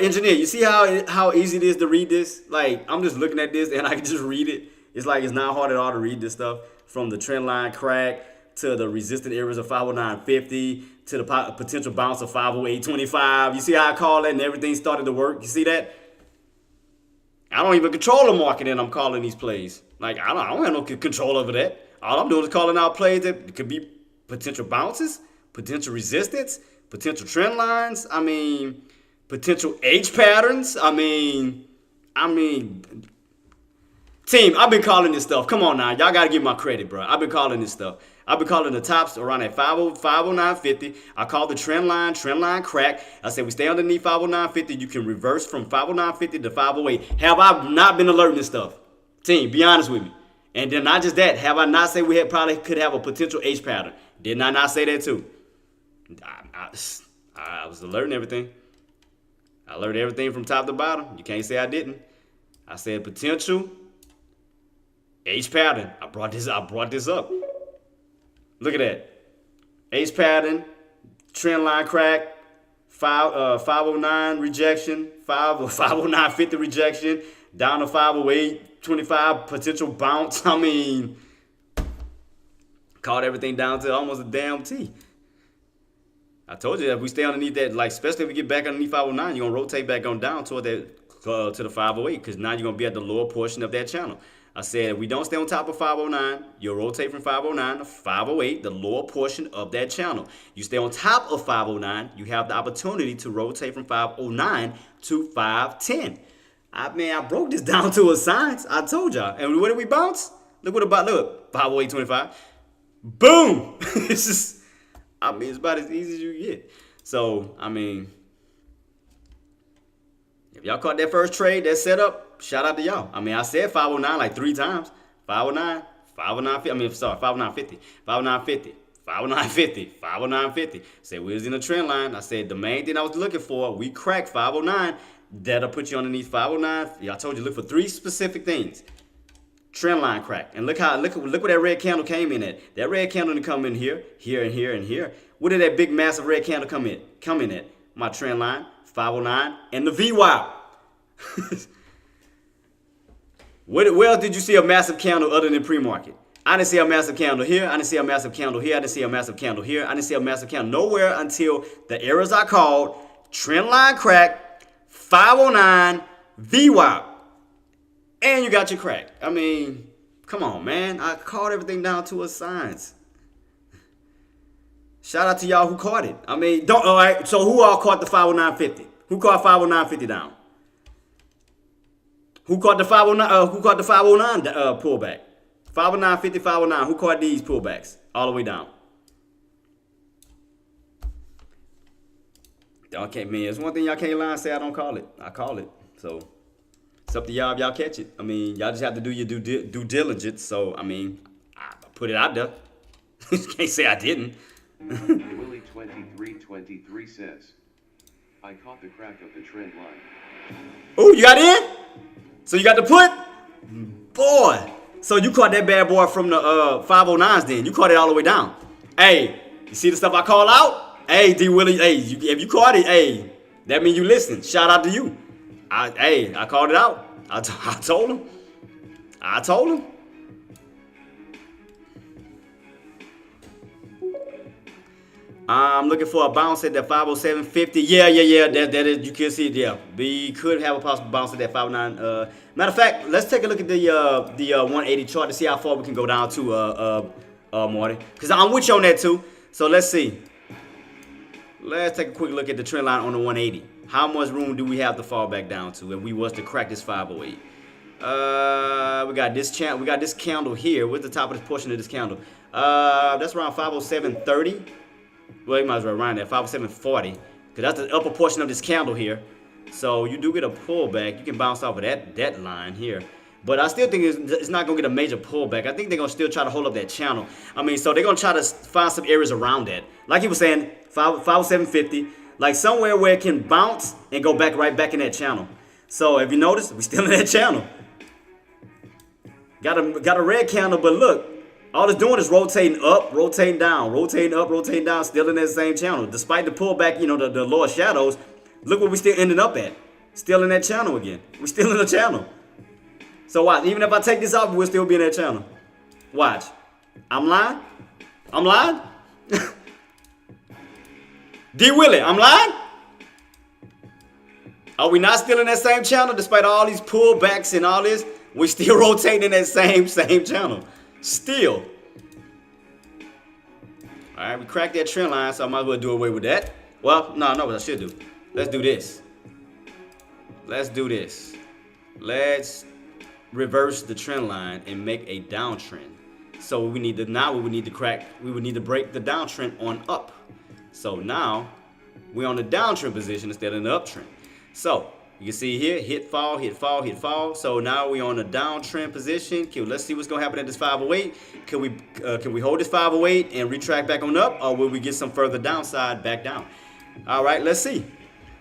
engineer, you see how easy it is to read this? Like, I'm just looking at this and I can just read it. It's like it's not hard at all to read this stuff, from the trend line crack to the resistant areas of 509.50 to the potential bounce of 508.25. You see how I call that and everything started to work? You see that? I don't even control the market and I'm calling these plays. Like, I don't have no control over that. All I'm doing is calling out plays that could be potential bounces, potential resistance, potential trend lines. I mean, potential H patterns. I mean, team, I've been calling this stuff. Come on now. Y'all got to give my credit, bro. I've been calling this stuff. I've been calling the tops around at 509.50. I called the trend line crack. I said we stay underneath 509.50. You can reverse from 509.50 to 508. Have I not been alerting this stuff? Team, be honest with me. And then not just that, have I not said we probably could have a potential H pattern? Didn't I not say that too? I was alerting everything. I alerted everything from top to bottom. You can't say I didn't. I said potential H pattern. I brought this up. Look at that. H pattern, trend line crack, 509 rejection, 509.50 rejection, down to 508.25 potential bounce. I mean, caught everything down to almost a damn T. I told you that if we stay underneath that, like especially if we get back underneath 509, you're gonna rotate back on down toward that to the 508, because now you're gonna be at the lower portion of that channel. I said if we don't stay on top of 509, you'll rotate from 509 to 508, the lower portion of that channel. You stay on top of 509, you have the opportunity to rotate from 509 to 510. I broke this down to a science. I told y'all. And where did we bounce? Look, 508.25. Boom! It's just, it's about as easy as you get. So, if y'all caught that first trade, that setup, shout out to y'all. I said 509 like 3 times. 509, 509.50, 509.50, 509.50, 509.50. Said we was in a trend line. I said the main thing I was looking for, we cracked 509. That'll put you underneath 509. Yeah, I told you look for 3 specific things. Trend line crack. And look where that red candle came in at. That red candle didn't come in here, here, and here, and here. Where did that big massive red candle come in at? My trend line, 509, and the VWAP. Where else did you see a massive candle other than pre-market? I didn't see a massive candle here. I didn't see a massive candle here. I didn't see a massive candle here. I didn't see a massive candle nowhere until the areas I called trend line crack, 509, VWAP. And you got your crack. Come on, man. I called everything down to a science. Shout out to y'all who caught it. All right, so who all caught the 509.50? Who caught 509.50 down? Who caught the 509 pullback? 509.50, 509. Who caught these pullbacks all the way down? Okay, man. There's one thing y'all can't lie and say I don't call it. I call it. So it's up to y'all if y'all catch it. Y'all just have to do your due diligence. So I put it out there. You can't say I didn't. Willie 2323 says, I caught the crack of the trend line. Oh, you got in? So you got the put? Boy. So you caught that bad boy from the 509s then. You caught it all the way down. Hey, you see the stuff I call out? Hey, D. Willie, hey, if you caught it, hey, that means you listen. Shout out to you. I called it out. I told him. I'm looking for a bounce at that 507.50. Yeah. That is, you can see it. Yeah, we could have a possible bounce at that 509. Matter of fact, let's take a look at the 180 chart to see how far we can go down to Marty, because I'm with you on that too. So let's see. Let's take a quick look at the trend line on the 180. How much room do we have to fall back down to if we was to crack this 508? We got this channel. We got this candle here. What's the top of this portion of this candle? That's around 507.30. Well, you might as well around that 507.40, because that's the upper portion of this candle here. So you do get a pullback. You can bounce off of that line here. But I still think it's not going to get a major pullback. I think they're going to still try to hold up that channel. I mean, so they're going to try to find some areas around that. Like he was saying, 507.50. Like somewhere where it can bounce and go back right back in that channel. So if you notice, we're still in that channel. Got a red candle, but look. All it's doing is rotating up, rotating down, rotating up, rotating down, still in that same channel. Despite the pullback, the lower shadows, look what we still ending up at. Still in that channel again. We're still in the channel. So watch, even if I take this off, we'll still be in that channel. Watch. I'm lying? I'm lying? D. Willie, I'm lying? Are we not still in that same channel despite all these pullbacks and all this? We're still rotating in that same channel. Still. Alright, we cracked that trend line, so I might as well do away with that. Well, no, what I should do. Let's do this. Let's Let's reverse the trend line and make a downtrend. So we need to we would need to break the downtrend on up. So now we're on the downtrend position instead of the uptrend. So you can see here, hit fall, hit fall, hit fall. So now we're on a downtrend position. Let's see what's gonna happen at this 508. Can we hold this 508 and retract back on up, or will we get some further downside back down? All right, let's see.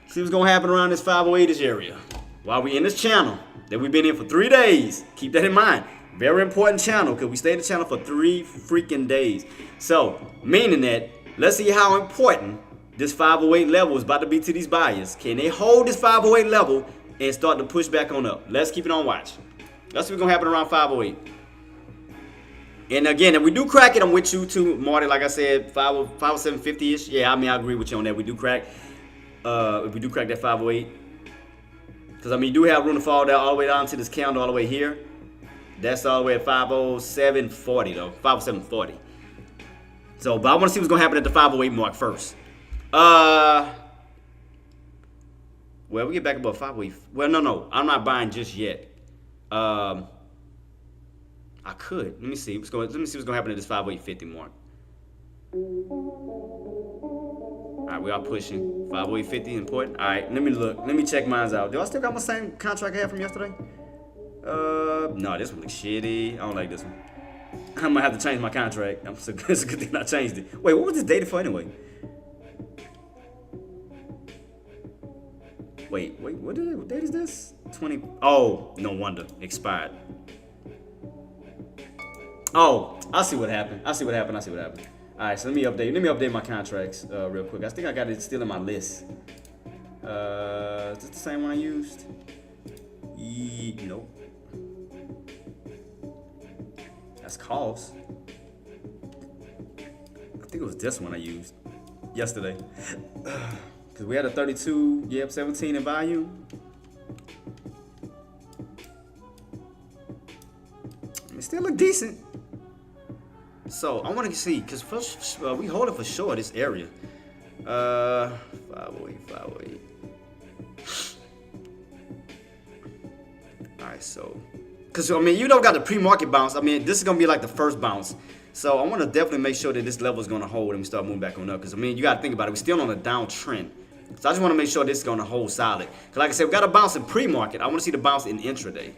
See what's gonna happen around this 508-ish area. While we in this channel that we've been in for 3 days. Keep that in mind. Very important channel, because we stayed in the channel for 3 freaking days. So, meaning that, let's see how important this 508 level is about to be to these buyers. Can they hold this 508 level and start to push back on up? Let's keep it on watch. That's what's going to happen around 508. And again, if we do crack it, I'm with you too, Marty. Like I said, 507.50-ish. Yeah, I mean, I agree with you on that. We do crack. If we do crack that 508. Because, I mean, you do have room to fall down all the way down to this candle all the way here. That's all the way at 507.40 though. 507.40. So, but I want to see what's going to happen at the 508 mark first. Well, we get back above 508. Well, no. I'm not buying just yet. I could. Let me see what's going to happen at this 508.50 mark. All right, we are pushing 508.50 important. All right, let me look. Let me check mine out. Do I still got my same contract I had from yesterday? No, this one looks shitty. I don't like this one. I might have to change my contract. It's a good thing I changed it. Wait, what was this dated for anyway? Wait, what date is this? 20. Oh, no wonder. Expired. Oh, I see what happened. All right, so let me update my contracts real quick. I think I got it still in my list. Is this the same one I used? Nope. That's cost. I think it was this one I used yesterday. Because we had a 32, 17 in volume. It still look decent. So I want to see, because first we hold it for sure this area. 508. All right, so because I mean you don't got the pre-market bounce. I mean this is gonna be like the first bounce. So I want to definitely make sure that this level is gonna hold and we start moving back on up. Because I mean you got to think about it. We're still on a downtrend. So I just want to make sure this is gonna hold solid. Because like I said, we got a bounce in pre-market. I want to see the bounce in intraday.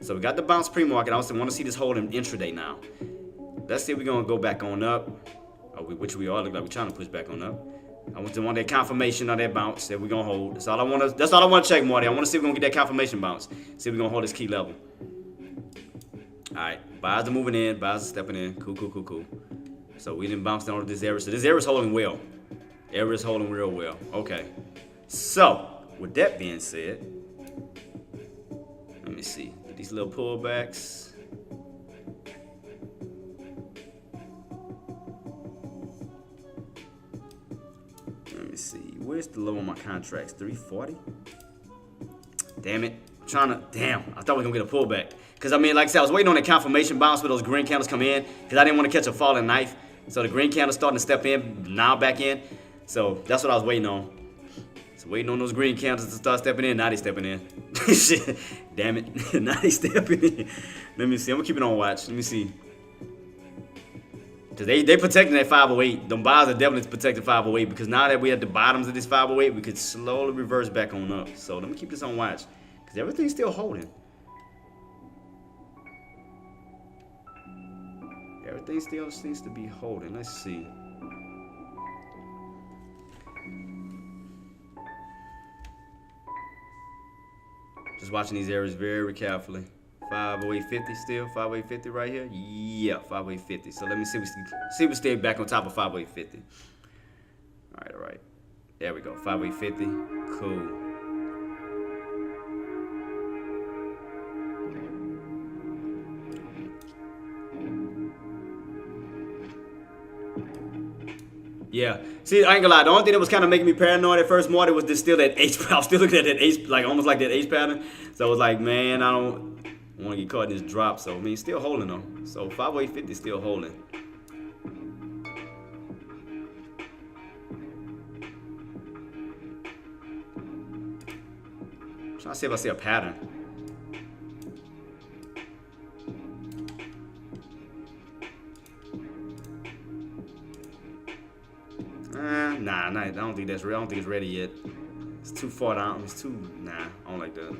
So we got the bounce pre-market. I also want to see this hold in intraday now. Let's see if we're gonna go back on up, which we are. Look like we're trying to push back on up. I want that confirmation on that bounce that we're gonna hold. That's all I want to check, Marty. I want to see if we're gonna get that confirmation bounce. See if we're gonna hold this key level. All right, buyers are moving in, buyers are stepping in. Cool. So we didn't bounce down to this area. So this area is holding well. Area is holding real well. Okay. So with that being said, let me see. Get these little pullbacks. me see. Where's the low on my contracts? 340? Damn it. Damn. I thought we were going to get a pullback. Because, I mean, like I said, I was waiting on the confirmation bounce for those green candles come in. Because I didn't want to catch a falling knife. So the green candle's starting to step in, now back in. So that's what I was waiting on. So waiting on those green candles to start stepping in. Now they stepping in. Shit. Damn it. Now they stepping in. Let me see. I'm going to keep it on watch. Let me see. Because they protecting that 508. Them buyers are definitely protecting 508. Because now that we're at the bottoms of this 508, we could slowly reverse back on up. So let me keep this on watch. Because everything's still holding. Everything still seems to be holding. Let's see. Just watching these areas very carefully. 508.50 still, 508.50 right here. Yeah, 508.50. So let me see if we stay back on top of 508.50. All right. There we go. 508.50. Cool. Yeah. See, I ain't gonna lie. The only thing that was kind of making me paranoid at first, Marty, was still that H. I was still looking at that H, like almost like that H pattern. So I was like, man, I don't want to get caught in this drop. So I mean, still holding though. So 508.50 still holding. I'm trying to see if I see a pattern. Nah, I don't think that's real. I don't think it's ready yet. It's too far down. It's too, nah, I don't like that.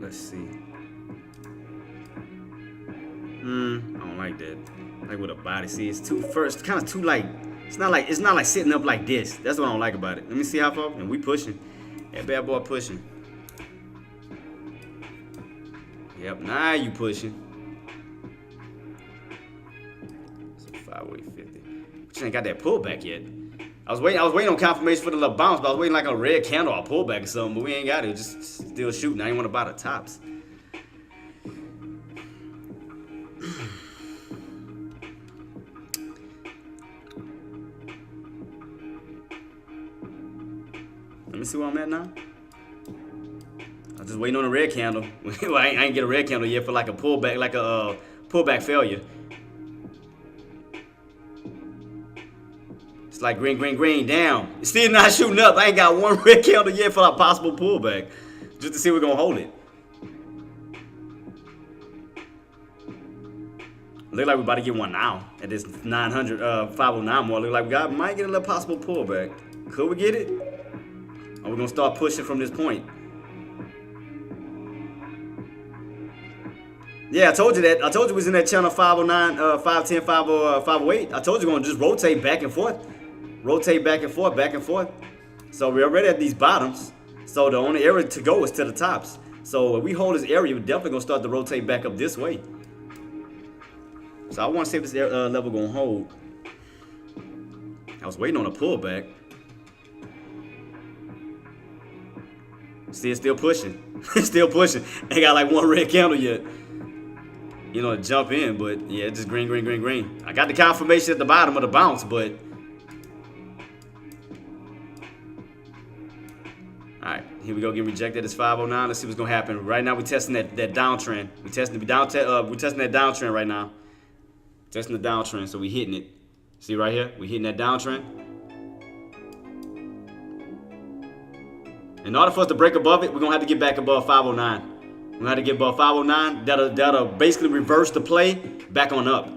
Let's see. I don't like that. Like with a body. See, it's too first, kind of too like, it's not like sitting up like this. That's what I don't like about it. Let me see how far, and we pushing. That bad boy pushing. Yep, now you pushing. So 508.50. But you ain't got that pullback yet. I was waiting on confirmation for the little bounce, but I was waiting like a red candle or pullback or something, but we ain't got it. Just still shooting. I ain't want to buy the tops. Let me see where I'm at now. I'm just waiting on a red candle. Well, I ain't get a red candle yet for like a pullback, like a pullback failure. It's like green, down. It's still not shooting up. I ain't got one red candle yet for a possible pullback. Just to see if we're going to hold it. Look like we're about to get one now. At this 509 more. Look like we might get a little possible pullback. Could we get it? Or we're going to start pushing from this point? Yeah, I told you that. I told you we was in that channel 509, 510, 508. I told you we're going to just rotate back and forth. Rotate back and forth. So we're already at these bottoms. So the only area to go is to the tops. So if we hold this area, we're definitely going to start to rotate back up this way. So I want to see if this level going to hold. I was waiting on a pullback. See, it's still pushing. It's still pushing. Ain't got like one red candle yet. You know, to jump in, but yeah, just green. I got the confirmation at the bottom of the bounce, but all right, here we go. Get rejected. It's 509. Let's see what's gonna happen. Right now, we're testing that downtrend. We're testing that downtrend right now. Testing the downtrend, so we hitting it. See right here, we hitting that downtrend. In order for us to break above it, we're gonna have to get back above 509. We're gonna have to get above 509. That'll basically reverse the play back on up.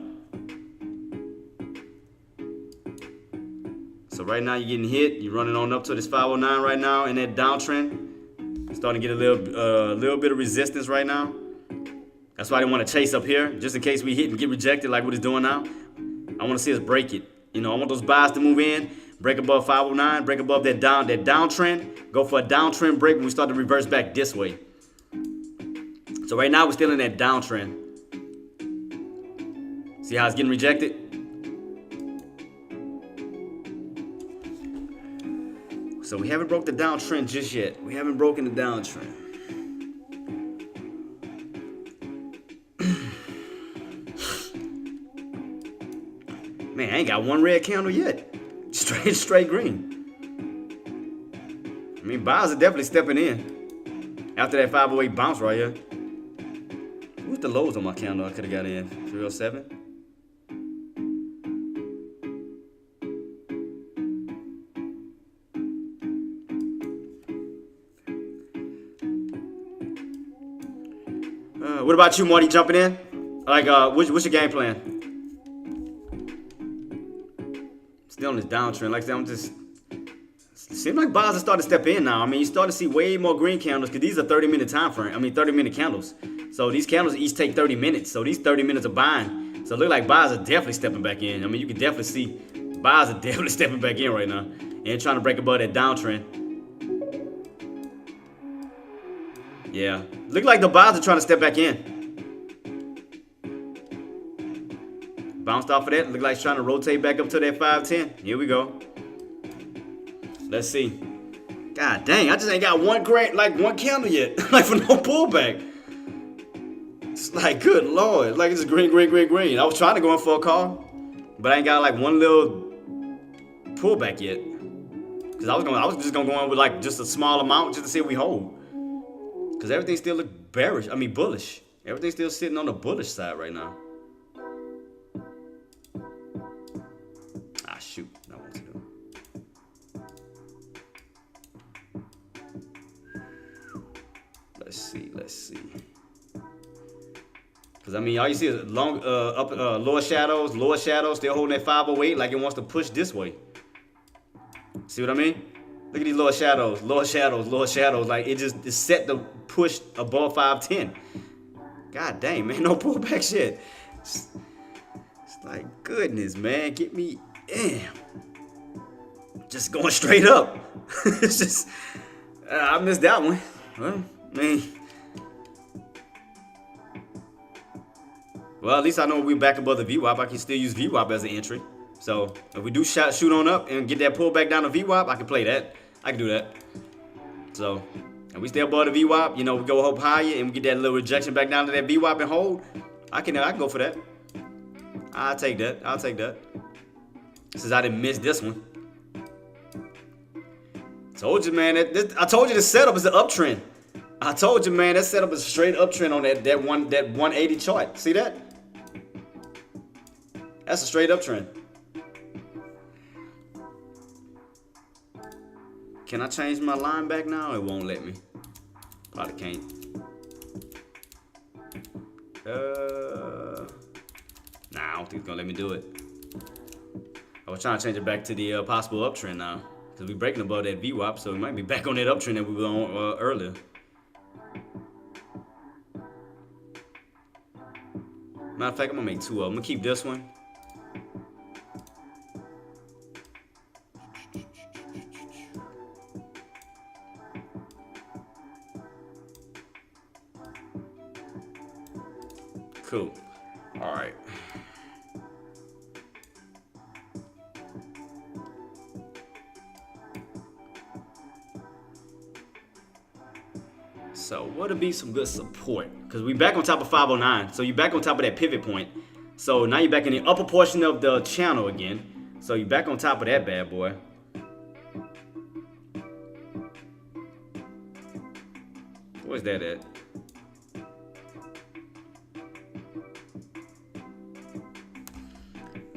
So right now you're getting hit. You're running on up to this 509 right now in that downtrend. Starting to get a little bit of resistance right now. That's why I didn't want to chase up here, just in case we hit and get rejected like what it's doing now. I want to see us break it. You know, I want those buys to move in, break above 509, break above that downtrend, go for a downtrend break when we start to reverse back this way. So right now we're still in that downtrend. See how it's getting rejected? So we haven't broke the downtrend just yet. We haven't broken the downtrend. Man, I ain't got one red candle yet. Straight green. I mean, buyers are definitely stepping in after that 508 bounce right here. What's the lows on my candle I could have got in? 307. What about you, Marty? Jumping in? Like, what's your game plan? Still on this downtrend. Like I said, I'm just. Seems like buyers are starting to step in now. I mean, you start to see way more green candles because these are 30-minute time frame. I mean, 30-minute candles. So these candles each take 30 minutes. So these 30 minutes of buying. So it look like buyers are definitely stepping back in. I mean, you can definitely see buyers are definitely stepping back in right now and trying to break above that downtrend. Yeah, look like the buyers are trying to step back in. Bounced off of that. Look like it's trying to rotate back up to that 510. Here we go. Let's see. God dang, I just ain't got one candle yet. Like for no pullback. It's like, good lord. Like it's just green. I was trying to go in for a call, but I ain't got like one little pullback yet. Cause I was just gonna go in with like just a small amount just to see if we hold. Cause everything still look bearish. I mean bullish. Everything's still sitting on the bullish side right now. Ah shoot. Not what to do. Let's see. Cause I mean, all you see is lower shadows, still holding that 508 like it wants to push this way. See what I mean? Look at these lower shadows. Like it just is set to push above 510. God dang, man, no pullback shit. It's like goodness, man, get me in. Just going straight up. It's just I missed that one. Well, at least I know we're back above the VWAP. I can still use VWAP as an entry. So if we do shoot on up and get that pullback down to VWAP, I can play that. I can do that. So if we stay above the VWAP, you know, we go up higher and we get that little rejection back down to that VWAP and hold. I can go for that. I'll take that. Since I didn't miss this one. Told you, man. I told you the setup is an uptrend. I told you, man, that setup is a straight uptrend on that 180 chart. See that? That's a straight uptrend. Can I change my line back now? It won't let me. Probably can't. Nah, I don't think it's gonna let me do it. I was trying to change it back to the possible uptrend now. Because we're breaking above that VWAP, so we might be back on that uptrend that we were on earlier. Matter of fact, I'm gonna make two of them. I'm gonna keep this one. Cool. All right. So what'll be some good support? Because we back on top of 509. So you're back on top of that pivot point. So now you're back in the upper portion of the channel again. So you're back on top of that bad boy. Where's that at?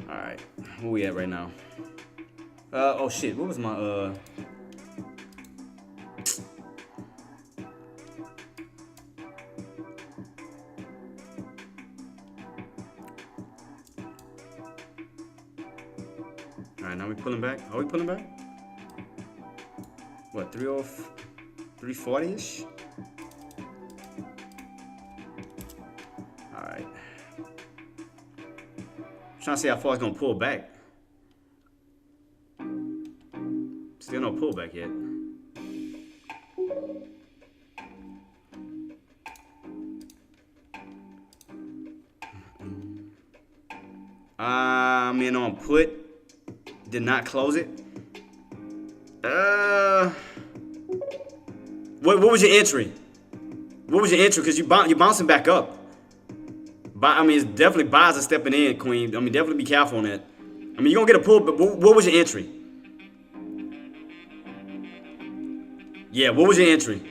Alright. Where we at right now? Oh shit. What was my Alright, now we pulling back. Are we pulling back? What, 340-ish? Alright. Trying to see how far it's gonna pull back. Still no pullback yet. I'm in on put. Did not close it. What was your entry? What was your entry? Because you're bouncing back up. I mean, it's definitely buyers are stepping in, Queen. I mean, definitely be careful on that. I mean, you're gonna get a pull, but what was your entry? Yeah, what was your entry?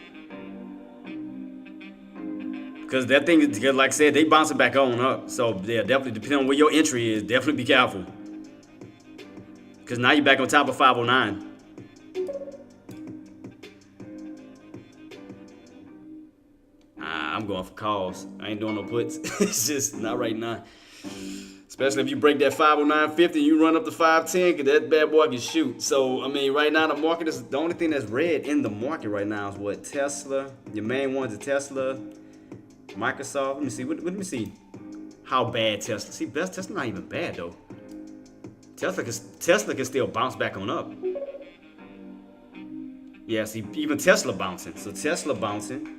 Because that thing, like I said, they bouncing back on up. So yeah, definitely depending on where your entry is, definitely be careful. Because now you're back on top of 509. I'm going for calls. I ain't doing no puts. It's just not right now. Especially if you break that 509.50 and you run up to 510, because that bad boy can shoot. So, I mean, right now the market is the only thing that's red in the market right now is what? Tesla. Your main ones are Tesla, Microsoft. Let me see. Let me see how bad Tesla. See, Tesla not even bad though. Tesla can still bounce back on up. Yeah, see, even Tesla bouncing. So Tesla bouncing.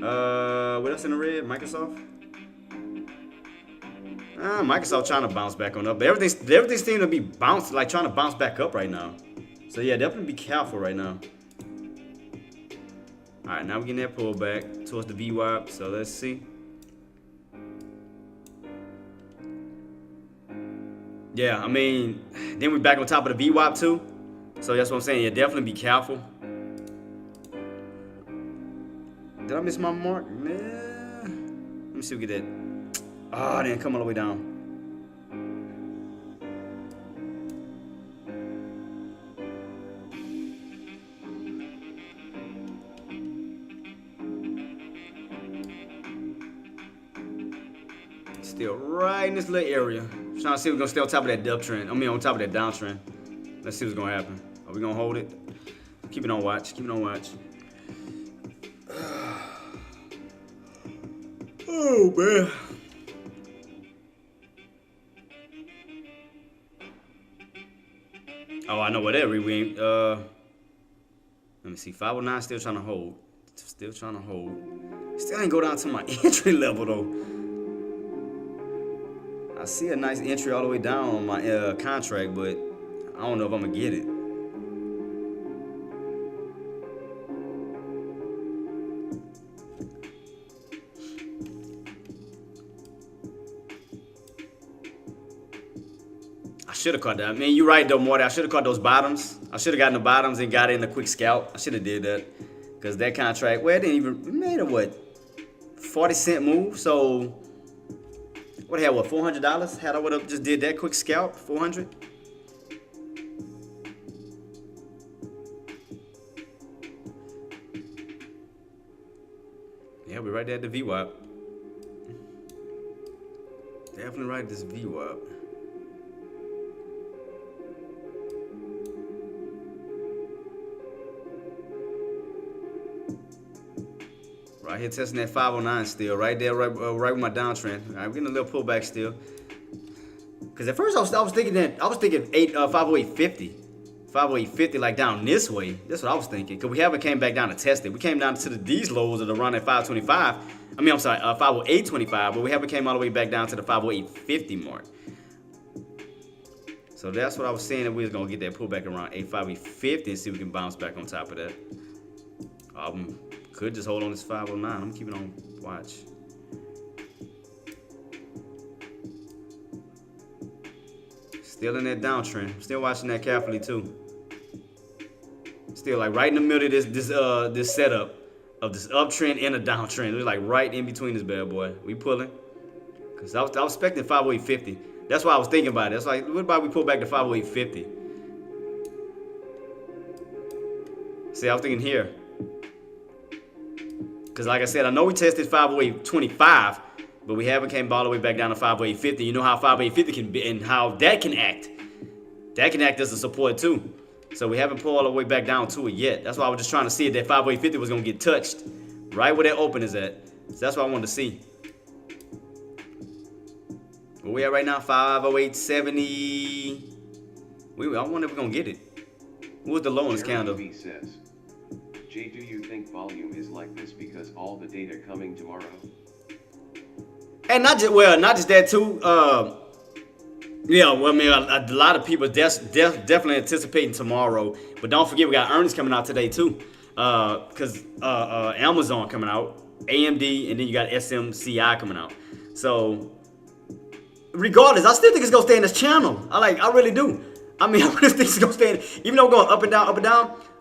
What else in the red? Microsoft. Microsoft trying to bounce back on up. But everything seems to be bouncing, like trying to bounce back up right now. So yeah, definitely be careful right now. All right, now we're getting that pullback towards the VWAP. So let's see. Yeah, I mean, then we're back on top of the VWAP too. So that's what I'm saying. Yeah, definitely be careful. Did I miss my mark? Nah. Let me see if we get that. Oh, it didn't come all the way down. Still right in this little area. Trying to see if we're gonna stay on top of that uptrend. I mean, on top of that downtrend. Let's see what's gonna happen. Are we gonna hold it? Keep it on watch. Keep it on watch. Oh man. Oh, I know what that rewind. Let me see. 509 still trying to hold. Still trying to hold. Still ain't go down to my entry level though. I see a nice entry all the way down on my contract, but I don't know if I'm gonna get it. I should have caught that. I mean, you're right though, Morty. I should have caught those bottoms. I should have gotten the bottoms and got in a quick scalp. I should have did that. Because that contract, well, it didn't even, it made a what? 40-cent move. So, what had what, $400? Had I would have just did that quick scalp, 400? Yeah, we're right there at the VWAP. Definitely right at this VWAP. Right here testing that 509 still, right there, right with my downtrend. All right, we're getting a little pullback still. Cause at first I was thinking 508.50, 508.50 like down this way. That's what I was thinking. Cause we haven't came back down to test it. We came down to these lows of the run at 525. I mean, I'm sorry, 508.25, but we haven't came all the way back down to the 508.50 mark. So that's what I was saying, that we was gonna get that pullback around 508.50 and see if we can bounce back on top of that. Could just hold on this 509. I'm keeping on watch. Still in that downtrend. Still watching that carefully too. Still like right in the middle of this setup of this uptrend and a downtrend. We're like right in between this bad boy. We pulling. Cause I was expecting 508.50. That's why I was thinking about it. That's like, what about we pull back to 508.50? See, I was thinking here. Because like I said, I know we tested 508.25, but we haven't came all the way back down to 508.50. You know how 508.50 can be and how that can act. That can act as a support too. So we haven't pulled all the way back down to it yet. That's why I was just trying to see if that 508.50 was going to get touched. Right where that open is at. So that's what I wanted to see. Where we at right now? 508.70. I wonder if we're going to get it. What was the low on this candle? Says, Jay, do you think volume is like this because all the data coming tomorrow? And not just that too. Yeah, well, I mean, a lot of people definitely anticipating tomorrow. But don't forget, we got earnings coming out today too. Because Amazon coming out, AMD, and then you got SMCI coming out. So regardless, I still think it's gonna stay in this channel. I really do. I mean, I really think it's gonna stay in, even though going up and down,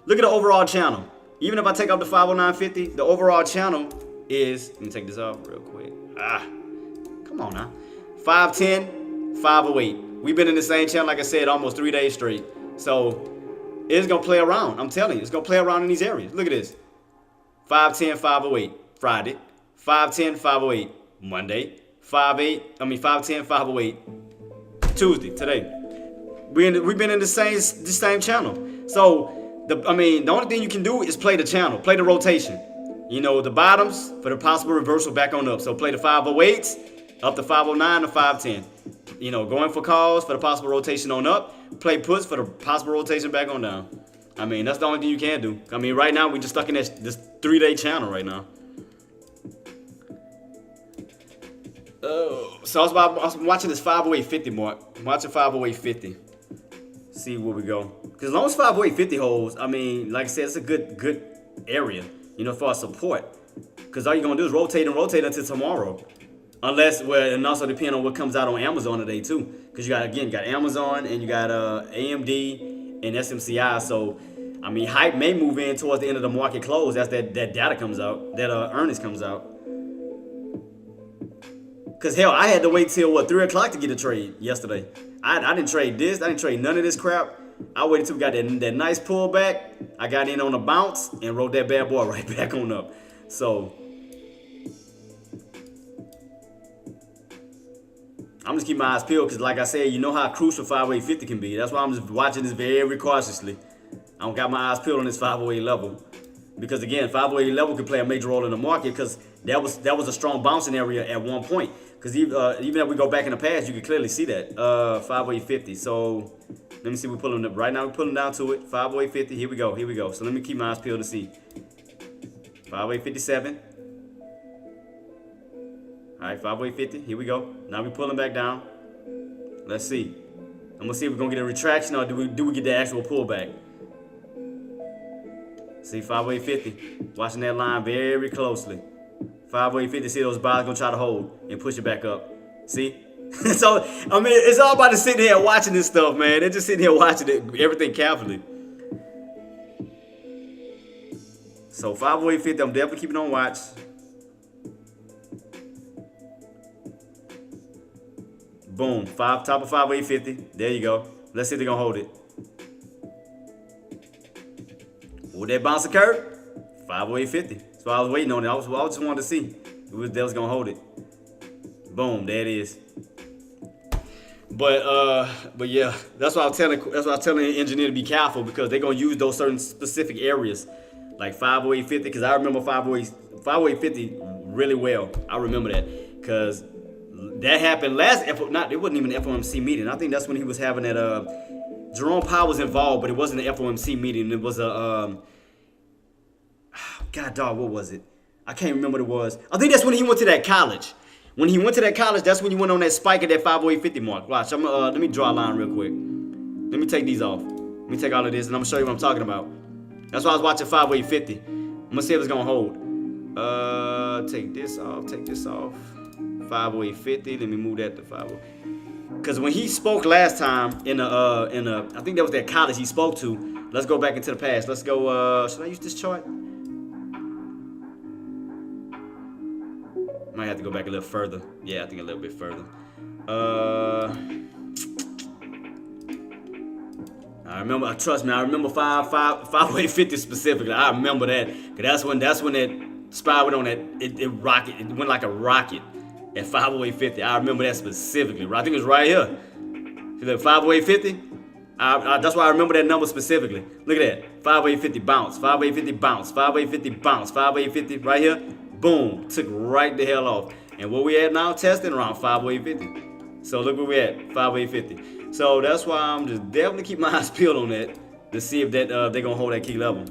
look at the overall channel. Even if I take off the 509.50, the overall channel is, let me take this off real quick. Come on now. 510, 508. We've been in the same channel, like I said, almost 3 days straight. So it's gonna play around. I'm telling you, it's gonna play around in these areas. Look at this. 510, 508 Friday. 510, 508 Monday. 510, 508 Tuesday, today. We've been in the same channel. So the only thing you can do is play the channel, play the rotation. You know, the bottoms for the possible reversal back on up. So play the 508s up to 509 to 510. You know, going for calls for the possible rotation on up. Play puts for the possible rotation back on down. I mean, that's the only thing you can do. I mean, right now we just stuck in this 3-day channel right now. So I was watching this 508.50 mark. I'm watching 508.50. See where we go. Because as long as 508.50 holds, I mean, like I said, it's a good area, you know, for our support. Because all you're going to do is rotate until tomorrow. Unless, well, and also depending on what comes out on Amazon today, too. Because you got Amazon and you got AMD and SMCI. So, I mean, hype may move in towards the end of the market close. That's that data comes out, that earnings comes out. Because, hell, I had to wait till, 3 o'clock to get a trade yesterday. I didn't trade this. I didn't trade none of this crap. I waited till we got that nice pullback. I got in on a bounce and rode that bad boy right back on up. So, I'm just keeping my eyes peeled because, like I said, you know how crucial 508.50 can be. That's why I'm just watching this very cautiously. I don't got my eyes peeled on this 508 level. Because, again, 508 level can play a major role in the market because that was a strong bouncing area at one point. Because even if we go back in the past, you can clearly see that. 508.50. So let me see. We're pulling up right now. We're pulling down to it. 508.50. Here we go. So let me keep my eyes peeled to see. 508.57. All right, 508.50. Here we go. Now we're pulling back down. Let's see. I'm gonna see if we're gonna get a retraction or do we get the actual pullback. See 508.50. Watching that line very closely. 508.50, see those buyers gonna try to hold and push it back up. See? So, I mean, it's all about just sitting here watching this stuff, man. They're just sitting here watching it, everything carefully. So, 508.50, I'm definitely keeping on watch. Boom. Top of 508.50. There you go. Let's see if they're gonna hold it. Will that bounce occur? 508.50. So I was waiting on it. I just wanted to see if they was gonna hold it. Boom, there it is. But yeah, that's why I'm telling the engineer to be careful because they're gonna use those certain specific areas like 508.50. Because I remember 508.50 really well. I remember that because that happened it wasn't even an FOMC meeting. I think that's when he was having that. Jerome Powell was involved, but it wasn't an FOMC meeting. It was a God dog, what was it? I can't remember what it was. I think that's when he went to that college. When he went to that college, that's when he went on that spike at that 508.50 mark. Watch, let me draw a line real quick. Let me take these off. Let me take all of this, and I'm gonna show you what I'm talking about. That's why I was watching 508.50. I'm gonna see if it's gonna hold. Take this off. 508.50. Let me move that to 50. Because when he spoke last time in I think that was that college he spoke to. Let's go back into the past. Let's go. Should I use this chart? Might have to go back a little further. Yeah, I think a little bit further. I remember. Trust me, I remember 508.50 specifically. I remember that. Cause that's when that spy went on that. It rocket. It went like a rocket at 508.50. I remember that specifically. I think it's right here. See that 508.50? That's why I remember that number specifically. Look at that. 508.50 bounce. 508.50 bounce. 508.50 bounce. 508.50 right here. Boom. Took right the hell off. And where we at now? Testing around 508.50. So look where we at. 508.50. So that's why I'm just definitely keep my eyes peeled on that to see if that they're gonna hold that key level.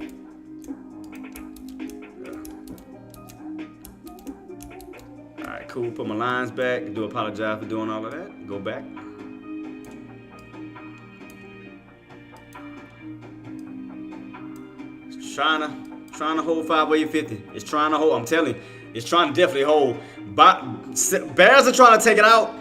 Alright, cool. Put my lines back. I do apologize for doing all of that. Go back. It's trying to hold 508.50. It's trying to hold. I'm telling you, it's trying to definitely hold. Bears are trying to take it out.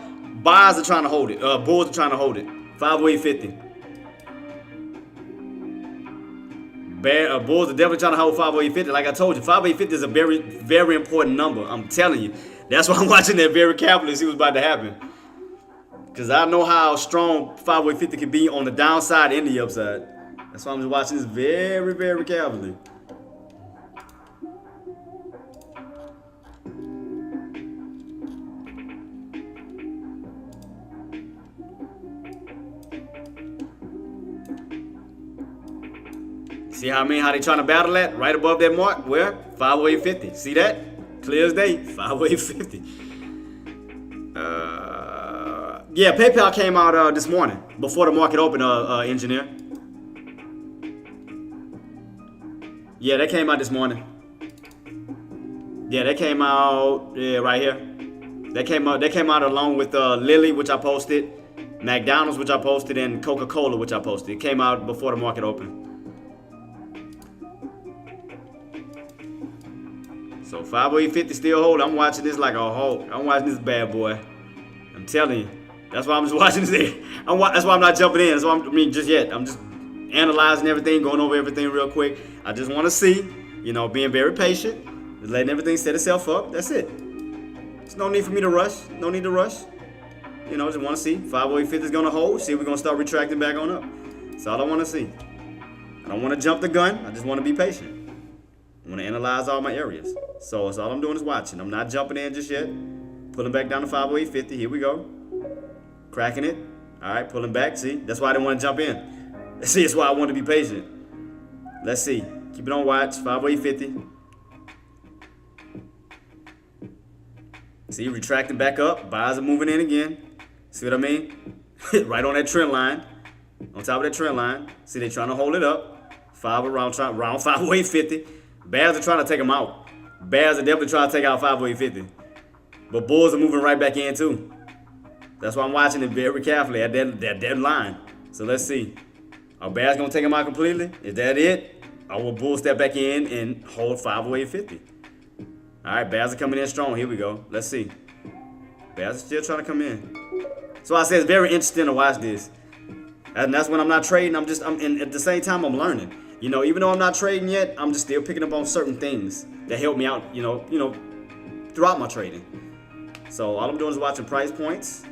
Buys are trying to hold it. Bulls are trying to hold it. 508.50. Bulls are definitely trying to hold 508.50. Like I told you, 508.50 is a very, very important number. I'm telling you. That's why I'm watching that very carefully to see what's about to happen. Because I know how strong 508.50 can be on the downside and the upside. That's why I'm just watching this very, very carefully. See how how they trying to battle that? Right above that mark? Where? 508.50. See that? Clear as day. 508.50. Yeah, PayPal came out this morning before the market opened, engineer. Yeah, that came out this morning. Yeah, that came out right here. That came out along with Lilly, which I posted, McDonald's, which I posted, and Coca-Cola, which I posted. It came out before the market opened. So 508.50 still hold. I'm watching this like a hawk. I'm watching this bad boy. I'm telling you. That's why I'm just watching this. That's why I'm not jumping in. Just yet. I'm just analyzing everything, going over everything real quick. I just want to see, being very patient, letting everything set itself up. That's it. There's no need for me to rush. No need to rush. Just want to see. 508.50 is going to hold. See if we're going to start retracting back on up. That's all I want to see. I don't want to jump the gun. I just want to be patient. I want to analyze all my areas. So that's all I'm doing is watching. I'm not jumping in just yet. Pulling back down to 508.50. Here we go. Cracking it. All right, pulling back. See, that's why I didn't want to jump in. See, that's why I want to be patient. Let's see. Keep it on watch. 508.50. See, retracting back up. Buys are moving in again. See what I mean? Right on that trend line. On top of that trend line. See, they're trying to hold it up. Around 508.50. Bears are trying to take them out. Bears are definitely trying to take out 508.50. But Bulls are moving right back in too. That's why I'm watching it very carefully at that dead line. So let's see. Are Bears going to take them out completely? Is that it? Or will Bulls step back in and hold 508.50? All right, Bears are coming in strong. Here we go. Let's see. Bears are still trying to come in. So I said it's very interesting to watch this. And that's when I'm not trading. And at the same time, I'm learning. Even though I'm not trading yet, I'm just still picking up on certain things that help me out, throughout my trading. So all I'm doing is watching price points.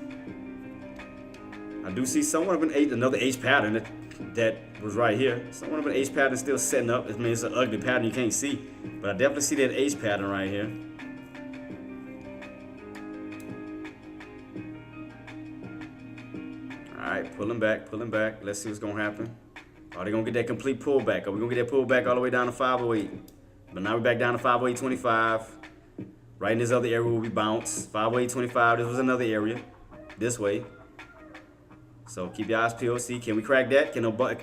I do see somewhat of another H pattern that was right here. Somewhat of an H pattern still setting up. It means it's an ugly pattern you can't see. But I definitely see that H pattern right here. All right, pulling back. Let's see what's going to happen. Are they going to get that complete pullback? Are we going to get that pullback all the way down to 508? But now we're back down to 508.25. Right in this other area where we bounce. 508.25. This was another area. This way. So keep your eyes peeled. See, can we crack that?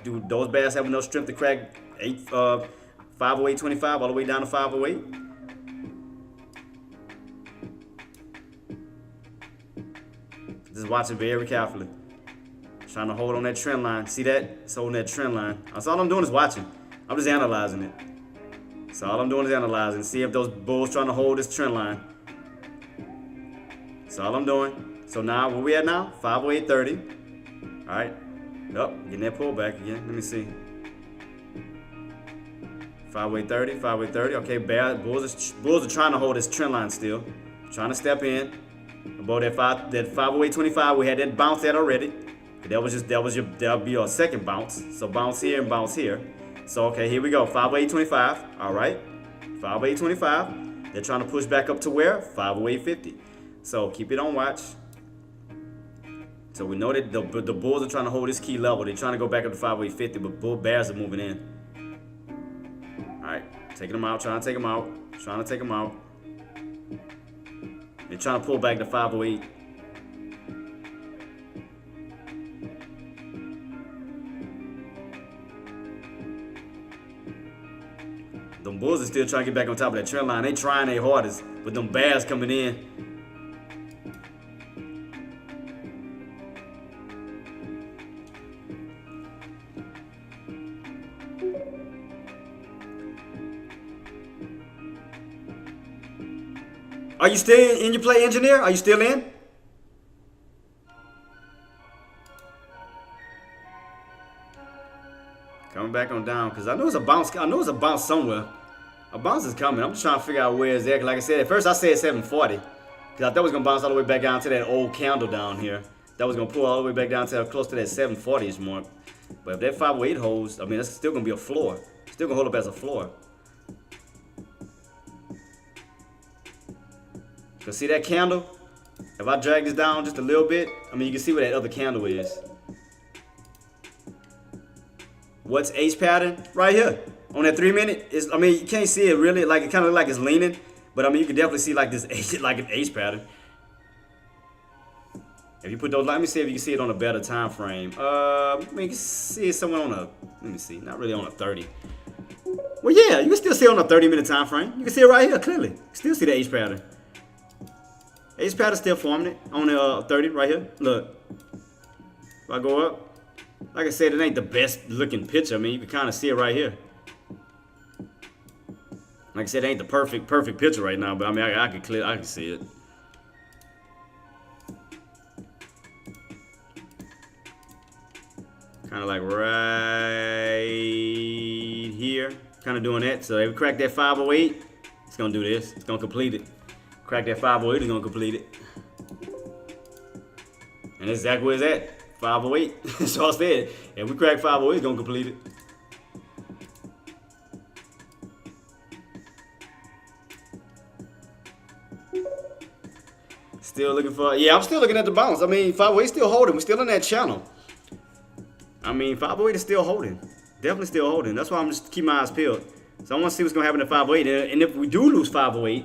Do those bears have enough strength to crack 508.25 all the way down to 508? Just watch it very carefully. Trying to hold on that trend line. See that? It's holding that trend line. That's all I'm doing is watching. I'm just analyzing it. So all I'm doing is analyzing. See if those bulls trying to hold this trend line. That's all I'm doing. So now, where we at now? 508.30. All right. Yup, getting that pullback again. Let me see. 508.30, 508.30. Okay, bulls are trying to hold this trend line still. Trying to step in. Above that 508.25, we had that bounce at already. That'll be your second bounce. So bounce here and bounce here. So okay, here we go. 508.25. All right. 508.25. They're trying to push back up to where? 508.50. So keep it on watch. So we know that the bulls are trying to hold this key level. They're trying to go back up to 508.50, but bears are moving in. All right, taking them out, trying to take them out. They're trying to pull back to 508. Them bulls are still trying to get back on top of that trend line. They trying their hardest, but them bears coming in. Are you still in your play, engineer? Are you still in? back on down because I know it's a bounce. I know it's a bounce somewhere. A bounce is coming. I'm just trying to figure out where it's at. Like I said, at first I said 740 because I thought it was gonna bounce all the way back down to that old candle down here. That was gonna pull all the way back down to close to that 740ish mark. But if that 508 holds, I mean that's still gonna be a floor. Still gonna hold up as a floor. Cause see that candle? If I drag this down just a little bit, I mean you can see where that other candle is. What's H pattern? Right here. On that 3 minute, I mean you can't see it really, like it kinda look like it's leaning, but I mean you can definitely see like this H, like an H pattern. If you put those, let me see if you can see it on a better time frame. I mean you can see it somewhere on a, let me see, not really on a 30. Well yeah, you can still see it on a 30-minute time frame. You can see it right here clearly. You can still see the H pattern. H pattern still forming it on the 30 right here. Look. If I go up, like I said, it ain't the best looking picture. I mean, you can kind of see it right here. Like I said, it ain't the perfect picture right now, but I mean, I can see it. Kind of like right here, kind of doing that. So if we crack that 508, it's gonna do this. It's gonna complete it. Crack that 508, it's gonna complete it. And that's exactly where it's at. 508. So I said, if we crack 508, it's gonna complete it. Still looking for, yeah, I'm still looking at the bounce. I mean, 508 still holding. We're still in that channel. I mean, 508 is still holding. Definitely still holding. That's why I'm just keeping my eyes peeled. So I want to see what's gonna happen at 508. And if we do lose 508,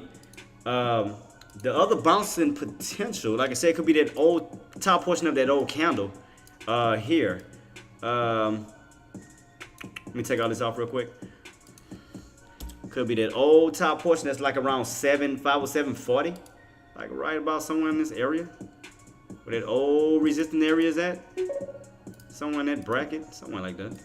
the other bouncing potential, like I said, could be that old top portion of that old candle here. Let me take all this off real quick. Could be that old top portion that's like around 507.40, like right about somewhere in this area, where that old resistant area is at. Somewhere in that bracket, somewhere like that.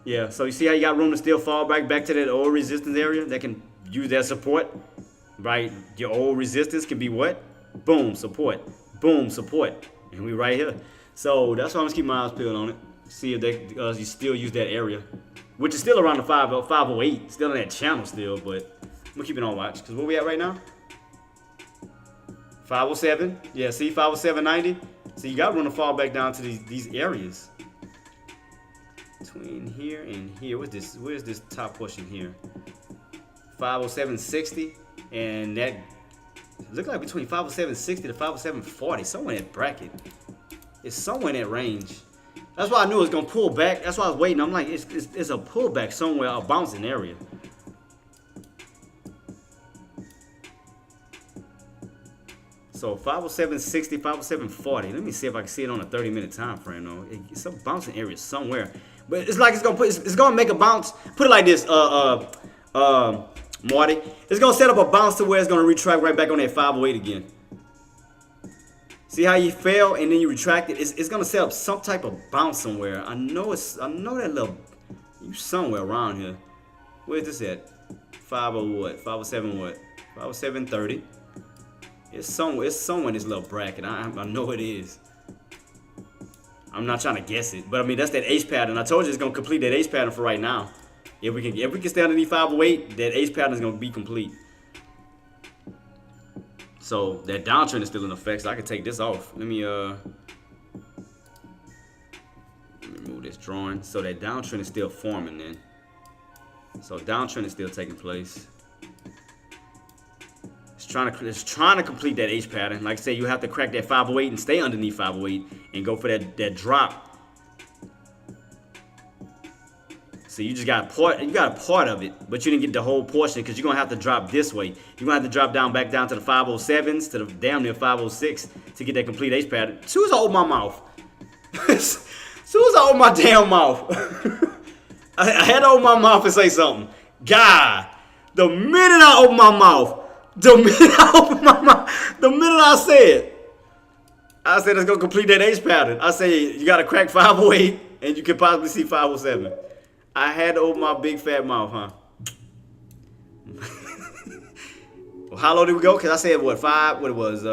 Yeah, so you see how you got room to still fall back to that old resistance area that can use that support, right? Your old resistance can be what? Boom, support. Boom, support. And we right here. So that's why I'm just keeping my eyes peeled on it. See if they you still use that area, which is still around the 508, still in that channel still, but I'm gonna keep it on watch. Because where we at right now? 507. Yeah, see 507.90. So you got room to fall back down to these areas. Between here and here, where's this top portion here? 507.60, and that look like between 507.60 to 507.40, somewhere in that bracket. It's somewhere in that range. That's why I knew it was gonna pull back. That's why I was waiting. I'm like, it's a pullback somewhere, a bouncing area. So 507.60, 507.40. Let me see if I can see it on a 30-minute time frame though. It's a bouncing area somewhere. But it's like it's gonna make a bounce. Put it like this, Marty. It's gonna set up a bounce to where it's gonna retract right back on that 508 again. See how you fell and then you retract it? It's gonna set up some type of bounce somewhere. I know that little, you somewhere around here. Where's this at? 50 what? 507 what? 507.30. It's somewhere in this little bracket. I know it is. I'm not trying to guess it, but I mean that's that H pattern. I told you it's gonna complete that H pattern for right now. If we can stay underneath 508, that H pattern is gonna be complete. So that downtrend is still in effect. So I can take this off. Let me move this drawing. So that downtrend is still forming then. So downtrend is still taking place. It's trying to complete that H pattern. Like I said, you have to crack that 508 and stay underneath 508 and go for that drop. So you just got a part of it, but you didn't get the whole portion because you're gonna have to drop this way. You're gonna have to drop back down to the 507s, to the damn near 506 to get that complete H pattern. As soon as I open my mouth, as soon as I open my damn mouth, I had to open my mouth and say something. God, the minute I open my mouth. The minute I said it's gonna complete that H pattern. I say you gotta crack 508 and you can possibly see 507. I had to open my big fat mouth, huh? Well, how low did we go? Cause I said what it was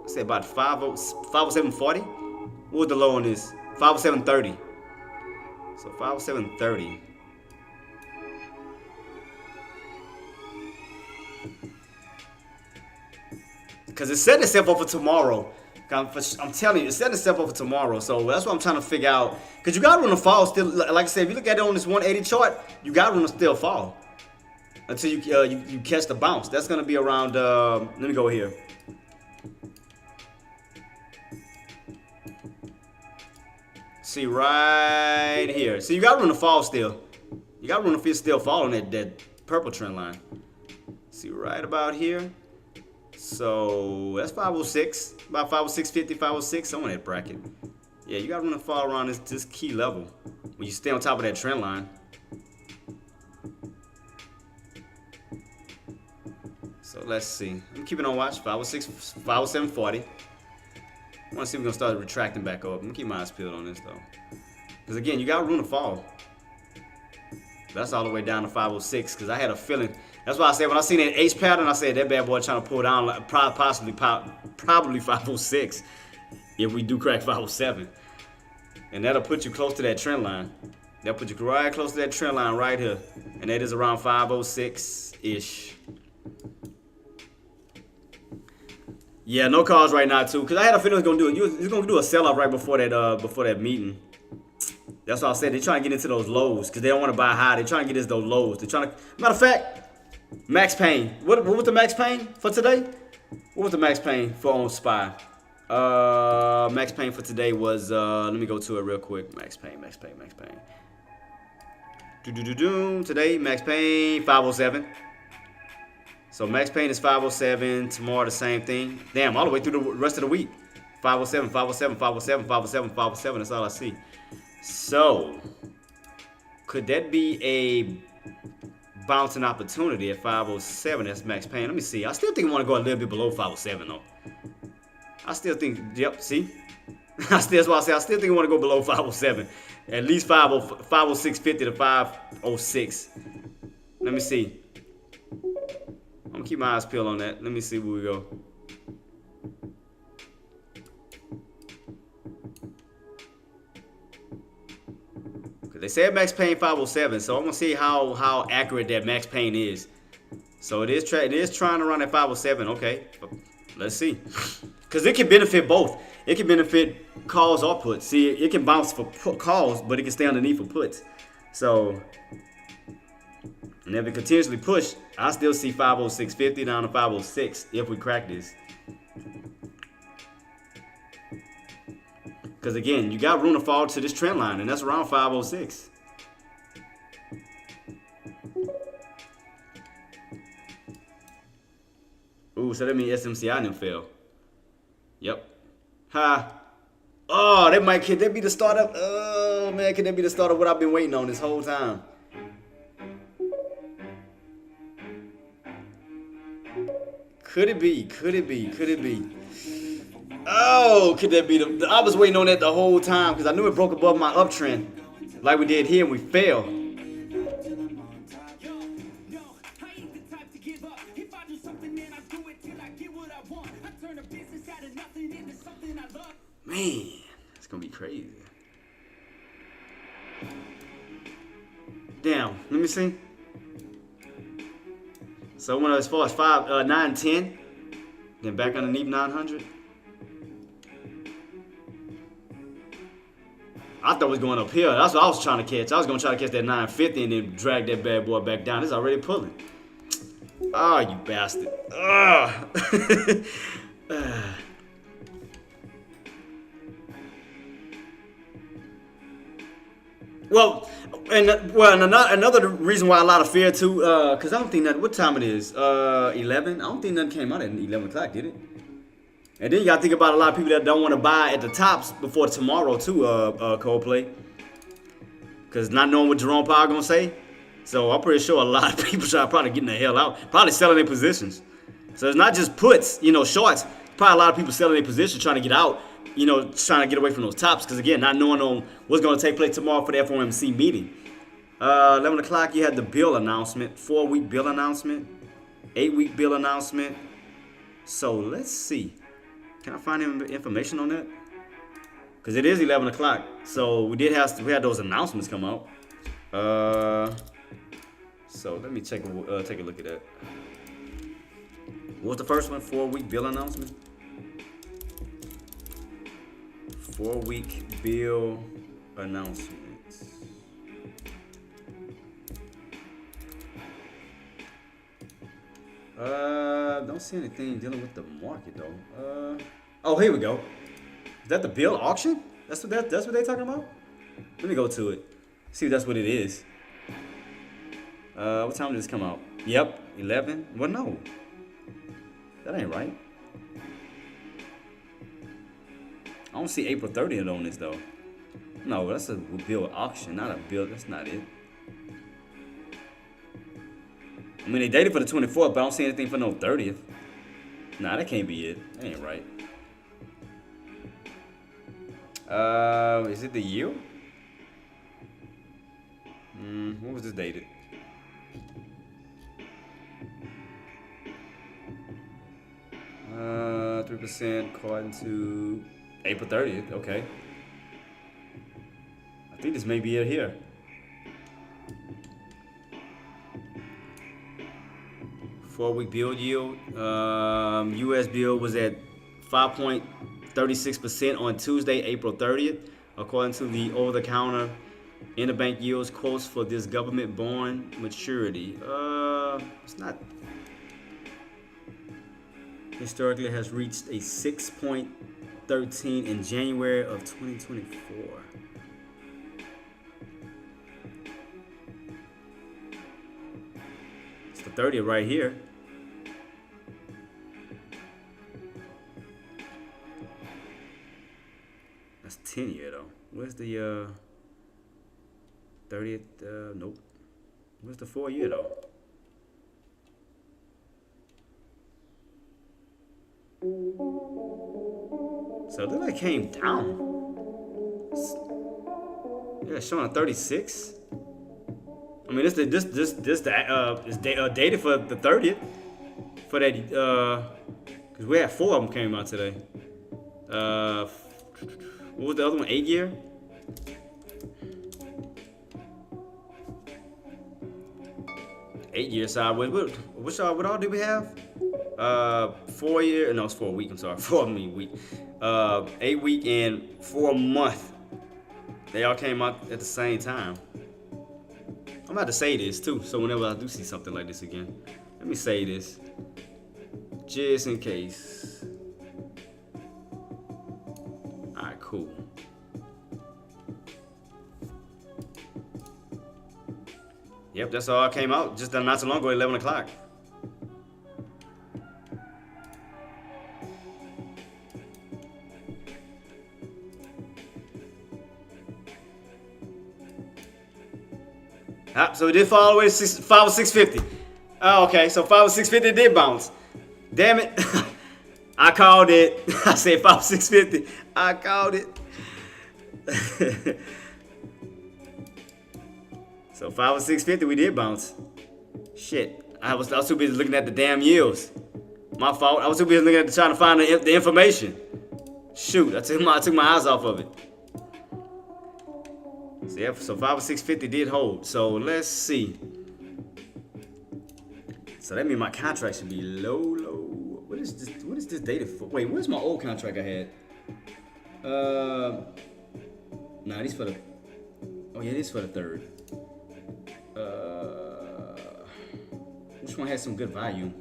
Say about 507.40. What was the low on this? 507.30. So 507.30. Because it set itself up for tomorrow. I'm telling you, it's setting itself up for tomorrow. So that's what I'm trying to figure out. Because you got room to fall still. Like I said, if you look at it on this 180 chart, you got room to still fall until you catch the bounce. That's going to be around, let me go here. See, right here. So you got room to fall still. You got room to still fall on that purple trend line. See, right about here. So that's 506, about 506.50, 506, somewhere in that bracket. Yeah, you got room to fall around this key level when you stay on top of that trend line. So let's see. I'm keeping on watch. 506, 507.40. I want to see if we're going to start retracting back up. I'm going to keep my eyes peeled on this, though. Because, again, you got room to fall. That's all the way down to 506 because I had a feeling. That's why I said when I seen that H pattern, I said that bad boy trying to pull down like probably 506 if we do crack 507. And that'll put you close to that trend line. That'll put you right close to that trend line right here. And that is around 506-ish. Yeah, no calls right now too, because I had a feeling it was gonna do a sell-off right before that meeting. That's why I said they're trying to get into those lows because they don't want to buy high. They're trying to get into those lows. They're trying to. Matter of fact, Max Payne. What was the Max Payne for today? What was the Max Payne for on SPY? Max Payne for today was. Let me go to it real quick. Max Payne. Today, Max Payne 507. So Max Payne is 507. Tomorrow the same thing. Damn, all the way through the rest of the week. 507, 507, 507, 507, 507. That's all I see. So, could that be a bouncing opportunity at 507? That's Max Payne. Let me see. I still think I want to go a little bit below 507 though. I still think. Yep. See. That's why I say I still think I want to go below 507. At least 506.50 to 506. Let me see. I'm gonna keep my eyes peeled on that. Let me see where we go. They said Max Payne 507, so I'm gonna see how accurate that Max Payne is. So it is trying to run at 507. Okay, let's see, because it can benefit both. It can benefit calls or puts. See, it can bounce for calls, but it can stay underneath for puts. So, and if it continuously push, I still see 506.50 down to 506 if we crack this. Because again, you got room to fall to this trend line, and that's around 506. Ooh, so that means SMCI didn't fail. Yep. Ha. Oh, could that be the start of? Oh man, could that be the start of what I've been waiting on this whole time? Could it be? Could it be? Could it be? Oh, could that be the? I was waiting on that the whole time because I knew it broke above my uptrend, like we did here, and we failed. Man, it's gonna be crazy. Damn, let me see. So when as far as 9, 10, then back underneath 900. I thought it was going up here. That's what I was trying to catch. I was going to try to catch that 950 and then drag that bad boy back down. It's already pulling. Oh, you bastard. Another reason why a lot of fear too, because I don't think that, what time it is? 11? I don't think nothing came out at 11 o'clock, did it? And then you got to think about a lot of people that don't want to buy at the tops before tomorrow too, Coldplay. Because not knowing what Jerome Powell going to say. So I'm pretty sure a lot of people are probably getting the hell out. Probably selling their positions. So it's not just puts, shorts. Probably a lot of people selling their positions trying to get out. Trying to get away from those tops. Because again, not knowing on what's going to take place tomorrow for the FOMC meeting. 11 o'clock, you had the bill announcement. 4-week bill announcement. 8-week bill announcement. So let's see. Can I find any information on that? Because it is 11 o'clock. So we had those announcements come out. So let me take a look at that. What was the first one? 4-week bill announcement? 4-week bill announcements. Don't see anything dealing with the market though. Oh, here we go. Is that the bill auction? That's what they're talking about? Let me go to it. See if that's what it is. What time did this come out? Yep, 11. Well, no. That ain't right. I don't see April 30th on this though. No, that's a bill auction, not a bill. That's not it. I mean, they dated for the 24th, but I don't see anything for no 30th. Nah, that can't be it. That ain't right. Is it the year? When was this dated? Uh, 3% according to April 30th. Okay. I think this may be it here. Four-week bill yield. U.S. bill was at 5.36% on Tuesday, April 30th, according to the over-the-counter interbank yields quotes for this government bond maturity. It's not. Historically, has reached a 6.13 in January of 2024. It's the 30th right here. That's 10-year though. Where's the 30th? Nope. Where's the 4-year though? So then that came down. Yeah, showing a 36. I mean, this is dated for the 30th. For that, because we had 4 of them came out today. What was the other one? 8-year. Eight-year sideways. What all did we have? 4-year. No, it's 4-week. I'm sorry, 4-week. 8-week and 4-month. They all came out at the same time. I'm about to say this too, so whenever I do see something like this again, let me say this, just in case. All right, cool. Yep, that's all came out just not so long ago, 11 o'clock. So it did fall all the way to 5 or 650. Oh, okay, so 5 or 650 did bounce. Damn it. I called it. I said 5 or 650. I called it. So 5 or 650 we did bounce. Shit. I was too busy looking at the damn yields. My fault. I was too busy looking at trying to find the information. Shoot, I took my eyes off of it. So yeah, so 5 or 650 did hold. So let's see. So that means my contract should be low. What is this? What is this dated for? Wait, where's my old contract I had? Nah, this for the. Oh yeah, this for the 3rd. Which one had some good value?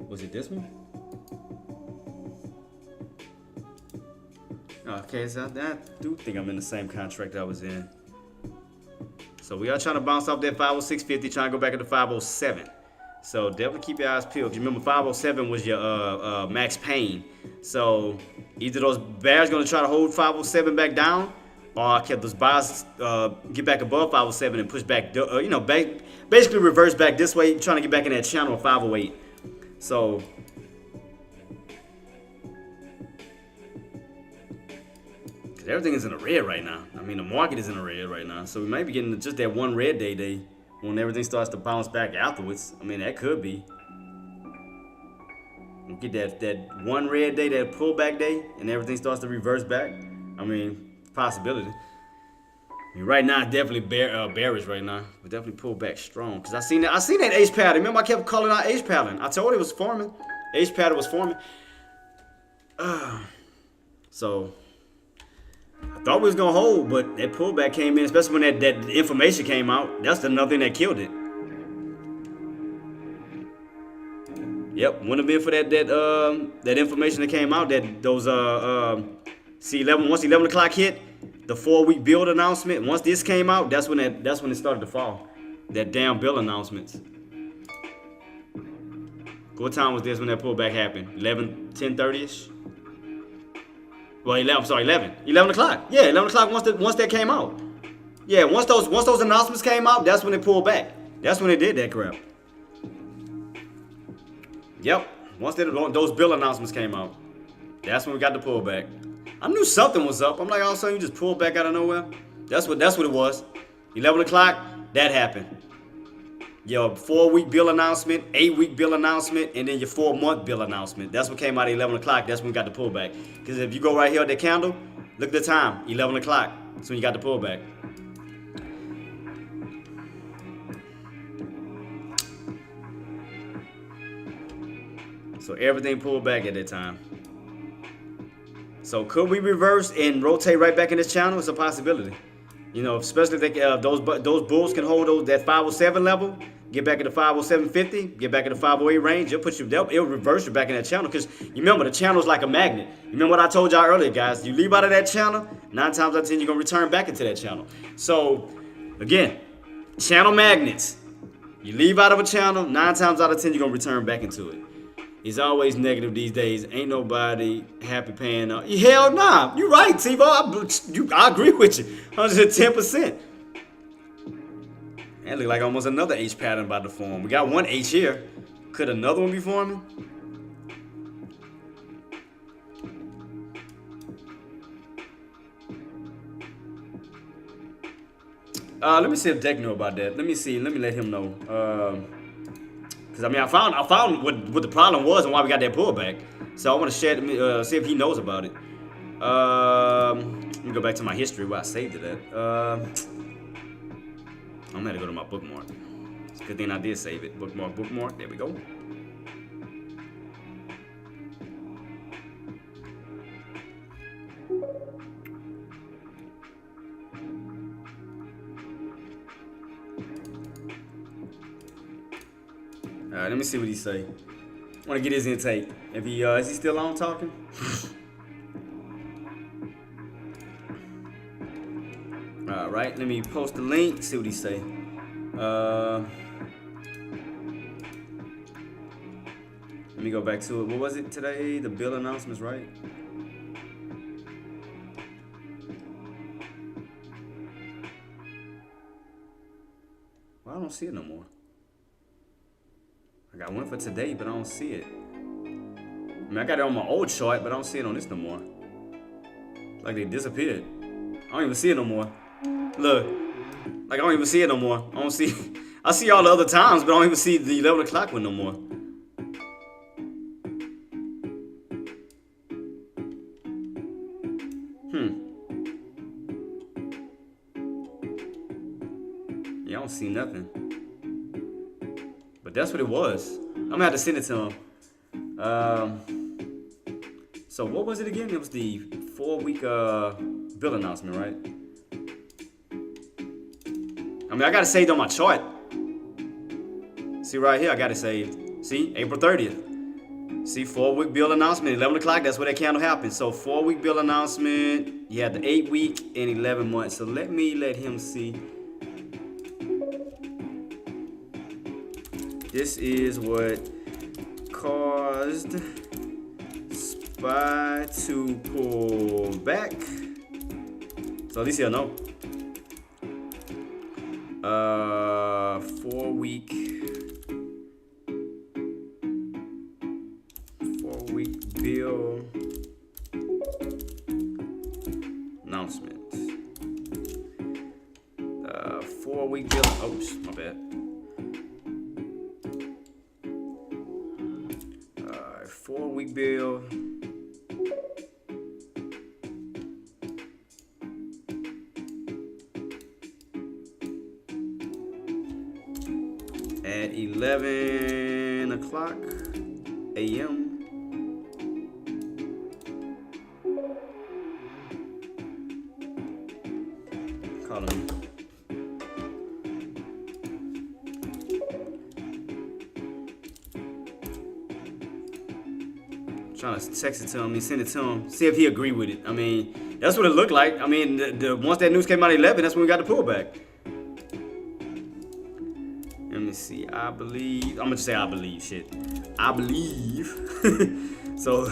Was it this one? Okay, so I do think I'm in the same contract I was in. So we are trying to bounce off that 506.50, trying to go back into 507. So definitely keep your eyes peeled. You remember 507 was your max pain. So either those bears gonna try to hold 507 back down, or kept those buyers get back above 507 and push back, basically reverse back this way, trying to get back in that channel of 508. So everything is in the red right now. I mean, the market is in the red right now. So we might be getting just that one red day when everything starts to bounce back afterwards. I mean, that could be. We get that one red day, that pullback day, and everything starts to reverse back. I mean, possibility. I mean, right now, definitely bearish right now. We definitely pull back strong. Because I seen that H pattern. Remember, I kept calling out H pattern. I told it was forming. H pattern was forming. So I thought we was gonna hold, but that pullback came in, especially when that information came out. That's another thing that killed it. Yep, wouldn't have been for that information that came out, that those see 11 once 11 o'clock hit, the 4-week build announcement. Once this came out, that's when it started to fall. That damn bill announcements. What time was this when that pullback happened? 10:30ish. Well, 11 o'clock. Yeah, 11 o'clock once that came out. Yeah, once those announcements came out, that's when it pulled back. That's when it did that crap. Yep, once those bill announcements came out, that's when we got the pullback. I knew something was up. I'm like, all of a sudden you just pulled back out of nowhere. That's what it was. 11 o'clock, that happened. Your 4-week bill announcement, 8-week bill announcement, and then your 4-month bill announcement. That's what came out at 11 o'clock. That's when we got the pullback. Because if you go right here at the candle, look at the time, 11 o'clock. That's when you got the pullback. So everything pulled back at that time. So could we reverse and rotate right back in this channel? It's a possibility. You know, especially if those bulls can hold that 507 level, get back in the 507.50, get back in the 508 range. It'll reverse you back in that channel. Because you remember, the channel is like a magnet. You remember what I told y'all earlier, guys? You leave out of that channel, 9 times out of 10 you're gonna return back into that channel. So again, channel magnets. You leave out of a channel, 9 times out of 10 you're gonna return back into it. It's always negative these days. Ain't nobody happy paying up. Hell nah. You right, TiVo. I agree with you. 110%. That look like almost another H pattern about to form. We got one H here. Could another one be forming? Let me see if Deck knew about that. Let me see. Let me let him know. Because I mean, I found what the problem was and why we got that pullback. So I want to share, see if he knows about it. Let me go back to my history where I saved it at. I'm gonna have to go to my bookmark. It's a good thing I did save it. Bookmark. There we go. Alright, let me see what he say. I want to get his intake. If he is he still on talking? Alright, let me post the link, see what he say. Let me go back to it. What was it today? The bill announcements, right? Well, I don't see it no more. I got one for today, but I don't see it. I mean, I got it on my old chart, but I don't see it on this no more. Like they disappeared. I don't even see it no more. Look, like I don't even see it no more. I don't see. I see all the other times, but I don't even see the 11 o'clock one no more. Yeah, I don't see nothing. But that's what it was. I'm gonna have to send it to him. So what was it again? It was the 4-week bill announcement, right? I mean, I got it saved on my chart. See right here, I got it saved. See, April 30th. See, 4-week bill announcement, 11 o'clock, that's where that candle happened. So 4-week bill announcement, you had the 8-week and 11 months. So let him see. This is what caused SPY to pull back. So at least he'll know. 4-week bill announcement. 4-week bill. Oops, my bad. 4-week bill. At 11 o'clock a.m. Call him. Trying to text it to him, send it to him, see if he agree with it. I mean, that's what it looked like. I mean, once that news came out at 11, that's when we got the pullback. Let me see. I believe. I'm gonna just say I believe. Shit. I believe. So,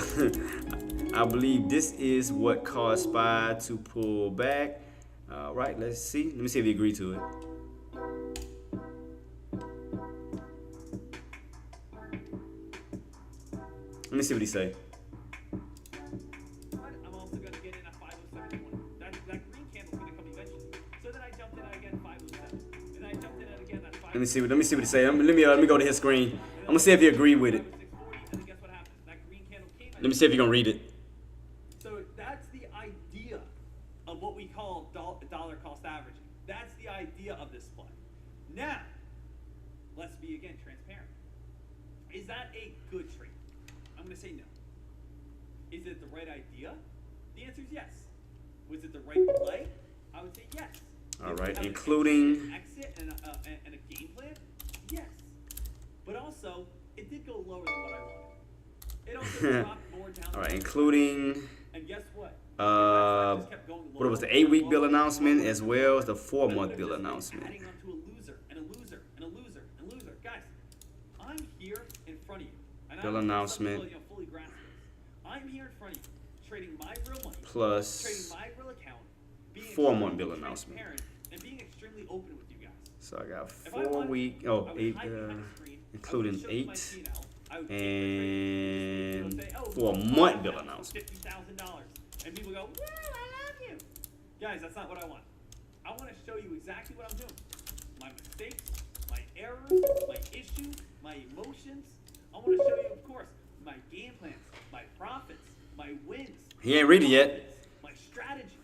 I believe this is what caused SPY to pull back. All right. Let's see. Let me see if he agreed to it. Let me see what he say. I'm also going to get in at 507.20. That green candle's going to come eventually. So then I jumped in at again 507. And I jumped in at again at 507. Let me see what he say. Let me go to his screen. I'm gonna see if he agreed with it. And then guess what happened? That green candle came. Let me see if he gonna read it. So that's the idea of what we call dollar cost averaging. That's the idea of this play. Now, let's be again transparent. Is that a good trade? I'm going to say no. Is it the right idea? The answer is yes. Was it the right play? I would say yes. All right, including exit and a game plan? Yes. But also, it did go lower than what I wanted. It also dropped more down. all right, including and guess what? what was the 8-week bill announcement as well as the 4-month bill announcement. Adding on to a loser and a loser and a loser and a loser. Guys, I'm here in front of you. Bill announcement. Fully grasp this. I'm here in front of you, trading my real money, Plus trading my real account, being 4-month bill announcement. and being extremely open with you guys. So I got 4-week, including 8 and 4-month bill announcement. $50,000, and people go, "Yeah, I love you." Guys, that's not what I want. I want to show you exactly what I'm doing. My mistakes, my errors, my issues, my emotions. I want to show you, of course, my game plans, my profits, my wins. He ain't read it yet. My strategy.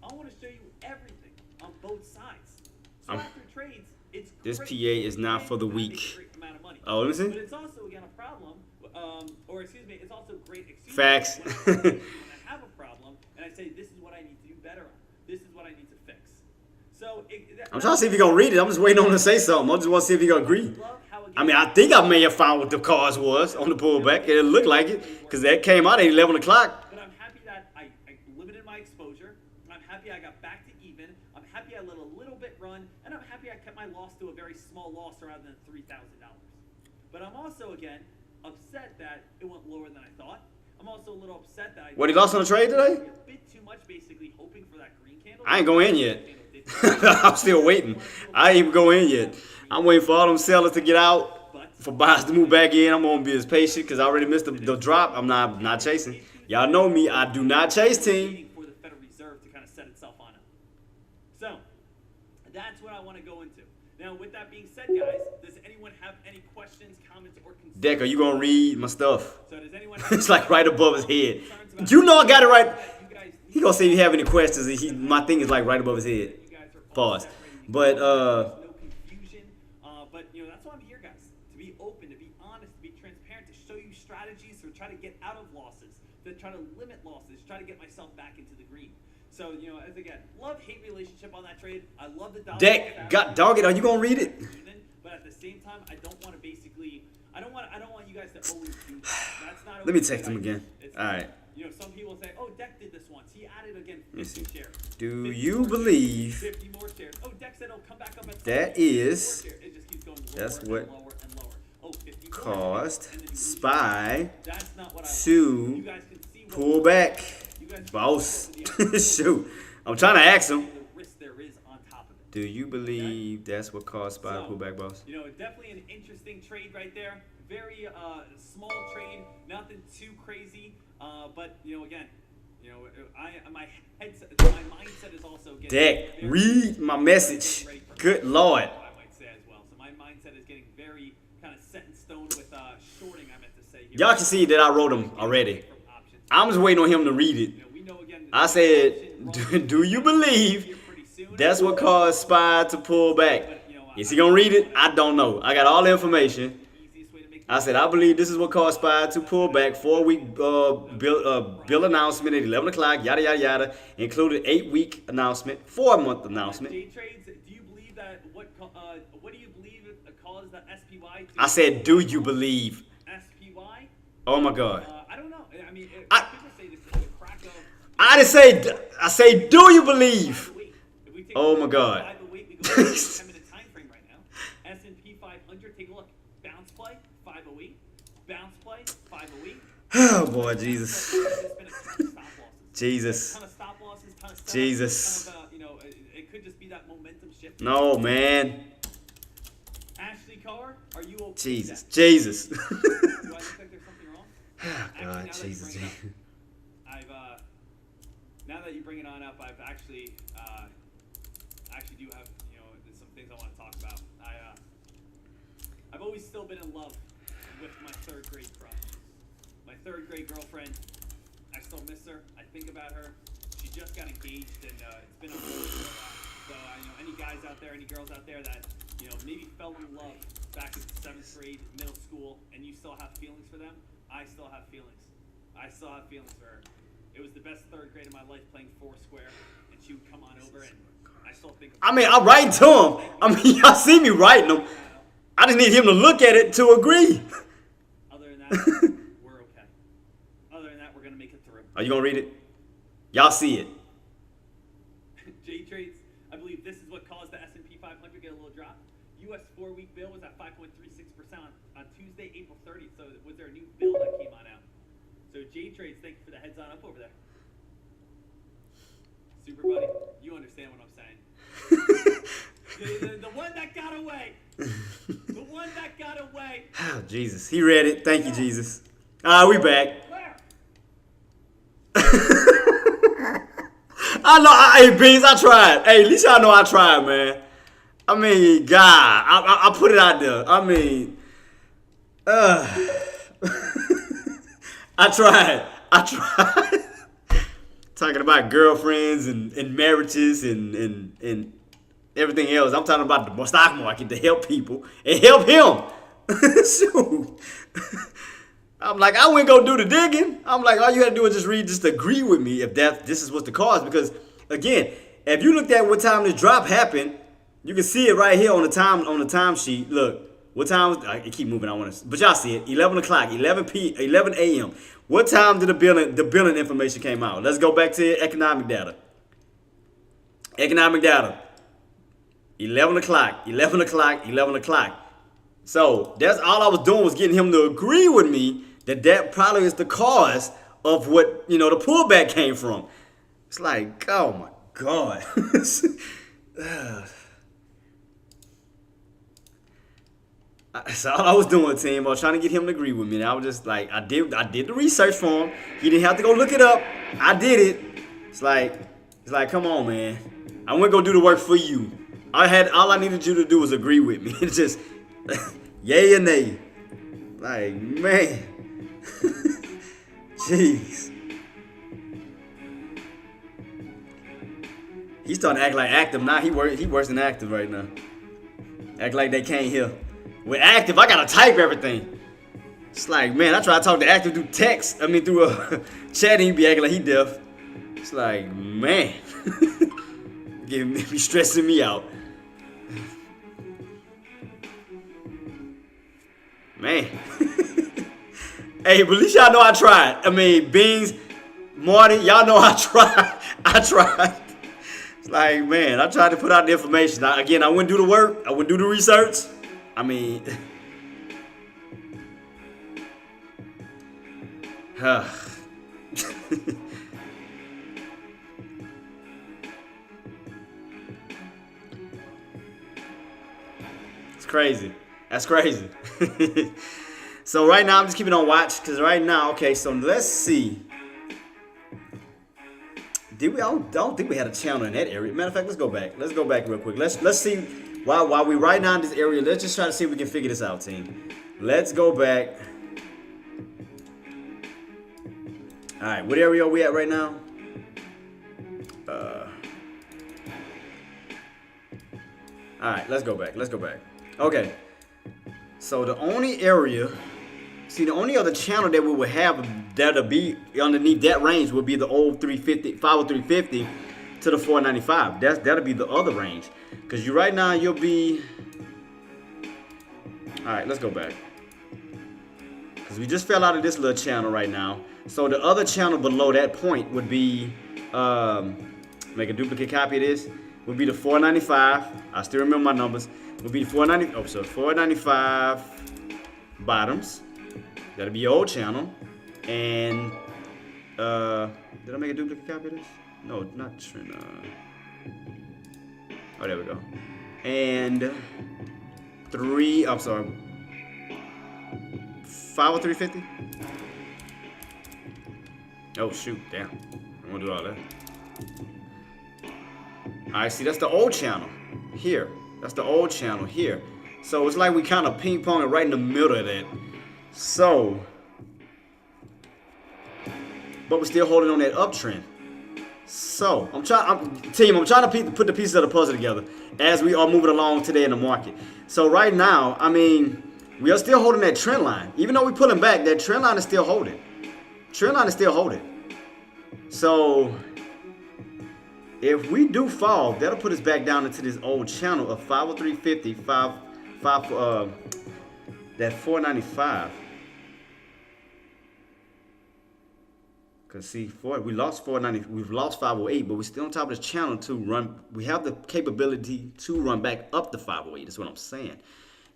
I want to show you everything on both sides. So after trades, it's This great. PA is not for the weak. Oh, let me see. But it's also again a problem, or excuse me, it's also great excuse. Facts. When I have a problem and I say this is what I need to do better on. This is what I need to fix. So I'm trying to see if he gonna read it. I'm just waiting on him to say something. I just want to see if he gonna agree. I mean, I think I may have found what the cause was on the pullback. It looked like it because that came out at 11 o'clock. But I'm happy that I limited my exposure. I'm happy I got back to even. I'm happy I let a little bit run, and I'm happy I kept my loss to a very small loss rather than $3,000. But I'm also again upset that it went lower than I thought. I'm also a little upset that What, he lost on the trade today? A bit too much, basically hoping for that green candle. I ain't go in yet. I'm still waiting. I ain't even go in yet. I'm waiting for all them sellers to get out, for buyers to move back in. I'm gonna be as patient because I already missed the drop. I'm not chasing. Y'all know me. I do not chase team. For the Federal Reserve to kind of set itself on up. So that's what I want to go into. Now, with that being said, guys, does anyone have any questions, comments, or concerns? Deck, are you gonna read my stuff? So does anyone have It's like right above his head. You know I got it right. He gonna say if you have any questions. My thing is like right above his head. Pause. But no confusion. But you know that's why I'm here, guys. To be open, to be honest, to be transparent, to show you strategies to try to get out of losses, to try to limit losses, try to get myself back into the green. So you know, as again, love-hate relationship on that trade. I love the dollar. Deck, dog it. Are you gonna read it? But at the same time, I don't want to basically. I don't want you guys to always do that. That's not. Let me text him again. All right. You know, some people say, "Oh, Deck did this once. He added again 50 shares." Do you believe 50 more shares? Oh, Deck said it'll come back up at that 70 is? more shares. It just keeps going lower That's and what lower and lower. Oh, 50 more caused shares, and then you lose SPY That's not what I to you guys can see what pull back. you guys can Boss. see what the Shoot. I'm trying to ask him. the risk there is on top of it. Do you believe that's what caused SPY to So, pull back, boss? You know, definitely an interesting trade right there. Very small trade, nothing too crazy. But you know, again, you know, my mindset is also getting Deck, read my message. Good Lord. I might say as well. So my mindset is getting very kind of set in stone with shorting. I meant to say here. Y'all can see that I wrote them already. I'm just waiting on him to read it. You know, we know again. I said, do you believe that's what caused SPY to pull back? Is he gonna read it? I don't know. I got all the information. I said, I believe this is what caused SPY to pull back. 4-week bill announcement at 11 o'clock, yada, yada, yada. Included 8-week announcement, 4-month announcement. Day trades, do you believe that, what do you believe caused the SPY to... I said, do you believe? SPY? Oh, my God. I don't know. I mean, people say this is the crack of... I didn't say, I say, do you believe? Oh, my God. We go to a 10-minute time frame right now. S&P 500, take a look. Bounce play, 5 a week. Bounce play, 5 a week. Oh, boy, Jesus. There's been a ton of stop losses. Jesus. A ton of stop losses, ton of setups, Jesus. ton of, it could just be that momentum shift. No, man. Ashley Carr, are you okay? Jesus. Jesus. Do I look like there's something wrong? God, Actually, Jesus. now that you bring it on up, I've actually do have some things I want to talk about. I've always still been in love with my 3rd grade crush, my 3rd grade girlfriend. I still miss her. I think about her. She just got engaged, and it's been on hold for a while. So any guys out there, any girls out there that maybe fell in love back in 7th grade, middle school, and you still have feelings for them, I still have feelings. I still have feelings for her. It was the best 3rd grade of my life playing Foursquare, and she would come on over, and I still think of her. I mean, I'm writing to him. I mean, y'all see me writing them. I just need him to look at it to agree. Other than that, we're okay. Other than that, we're going to make it through. Are you going to read it? Y'all see it. J Trades, I believe this is what caused the S&P 500 to get a little drop. U.S. 4-week bill was at 5.36% on Tuesday, April 30th. So was there a new bill that came on out? So J Trades, thank you for the heads on up over there. Super buddy, you understand what I'm saying. the one that got away. The one that got away. Oh, Jesus. He read it. Thank you, Jesus. All right, we back. Where? I know. Hey, Beans, I tried. Hey, at least y'all know I tried, man. I mean, God, I put it out there. I mean, I tried. Talking about girlfriends and marriages and everything else. I'm talking about the stock market to help people and help him. Shoot. I'm like, I wouldn't go do the digging. I'm like, all you had to do is just agree with me if this is what's the cause. Because again, if you looked at what time this drop happened, you can see it right here on the time sheet. Look, what time? I keep moving. But y'all see it. 11 o'clock, 11 a.m. What time did the billing information came out? Let's go back to economic data. 11 o'clock. So that's all I was doing was getting him to agree with me that probably is the cause of what, the pullback came from. It's like, oh my God. That's all I was doing, team. I was trying to get him to agree with me. And I was just like, I did the research for him. He didn't have to go look it up. I did it. It's like, come on, man. I wouldn't go do the work for you. All I needed you to do was agree with me. It's just yay or nay. Like, man. Jeez. He's starting to act like active now. He worse than active right now. Act like they can't hear. With active, I gotta type everything. It's like, man, I try to talk to active through text. Through a chat, and he be acting like he deaf. It's like, man. Be stressing me out. Man. Hey, but at least y'all know I tried. Beans, Marty, y'all know I tried. It's like, man, I tried to put out the information. I wouldn't do the work. I wouldn't do the research. It's crazy. That's crazy. So right now, I'm just keeping on watch because right now, okay, so let's see. I don't think we had a channel in that area. Matter of fact, let's go back. Let's go back real quick. Let's see While we right now in this area, let's just try to see if we can figure this out, team. Let's go back. All right, what area are we at right now? All right, let's go back. Let's go back. Okay. So the only area, see, the only other channel that we would have that'll be underneath that range would be the old 350, 50350 to the 495. That'll be the other range. Cause you right now you'll be. All right, let's go back. Cause we just fell out of this little channel right now. So the other channel below that point would be, make a duplicate copy of this. Would be the 495. I still remember my numbers. Would be the 490. Oh, so 495 bottoms. That'll be your old channel. And did I make a duplicate copy of this? No, not trend. Oh, there we go. And 50350. Oh shoot, damn. I'm gonna do all that. Alright, see, that's the old channel here. That's the old channel here. So it's like we kind of ping-pong it right in the middle of that. So, but we're still holding on that uptrend. So, I'm trying to put the pieces of the puzzle together as we are moving along today in the market. So right now, I mean, we are still holding that trend line. Even though we're pulling back, that trend line is still holding. Trend line is still holding. So, if we do fall, that'll put us back down into this old channel of 50350, that 495. Cause see, we lost 490, we've lost 508, but we're still on top of this channel to run. We have the capability to run back up to 508. That's what I'm saying.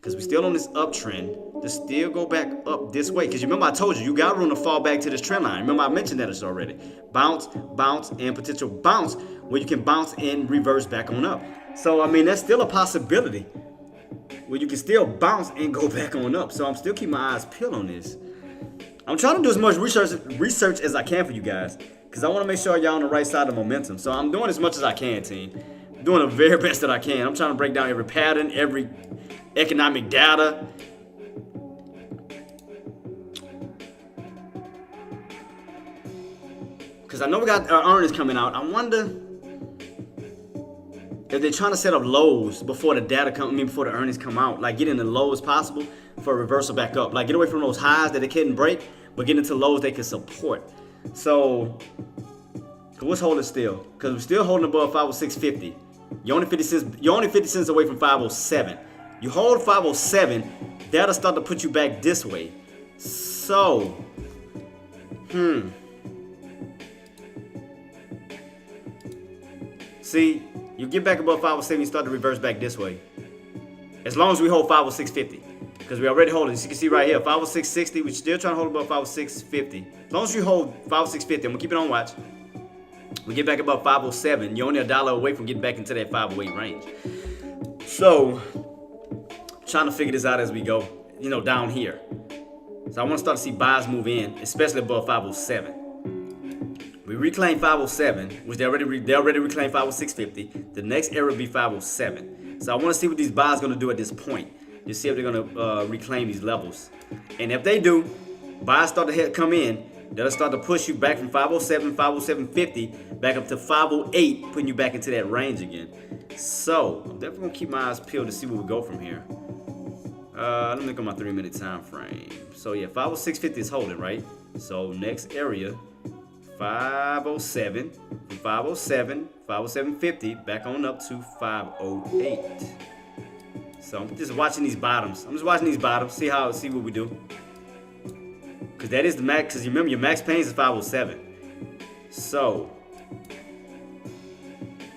Cause we're still on this uptrend to still go back up this way. Cause you remember I told you got room to fall back to this trend line. Remember I mentioned that already. Bounce, bounce, and potential bounce where you can bounce and reverse back on up. So I mean that's still a possibility where you can still bounce and go back on up. So I'm still keeping my eyes peeled on this. I'm trying to do as much research as I can for you guys, because I want to make sure y'all on the right side of momentum. So I'm doing as much as I can, team. I'm doing the very best that I can. I'm trying to break down every pattern, every economic data. Because I know we got our earnings coming out. I wonder if they're trying to set up lows before the before the earnings come out. Like get in the low as possible for a reversal back up. Like get away from those highs that they couldn't break, but get into lows they can support. So, what's holding still? Because we're still holding above 506.50. You're only 50 cents away from 507. You hold 507, that'll start to put you back this way. So, see, you get back above 507, you start to reverse back this way. As long as we hold 506.50. Because we already hold it. As you can see right here, 506.60. We're still trying to hold above 506.50. As long as you hold 506.50, I'm going to keep it on watch. We get back above 507. You're only $1 away from getting back into that 508 range. So, trying to figure this out as we go, down here. So I want to start to see buys move in, especially above 507. We reclaim 507, which they already reclaimed 506.50. The next area will be 507. So I want to see what these buys are going to do at this point. To see if they're going to reclaim these levels. And if they do, buys start to come in, that'll start to push you back from 507, 507.50, back up to 508, putting you back into that range again. So, I'm definitely going to keep my eyes peeled to see where we go from here. Let me look at my 3-minute time frame. So, yeah, 506.50 is holding, right? So, next area, 507, from 507, 507.50, back on up to 508. So I'm just watching these bottoms. See what we do. Because that is the max, because you remember your max pains is 507. So,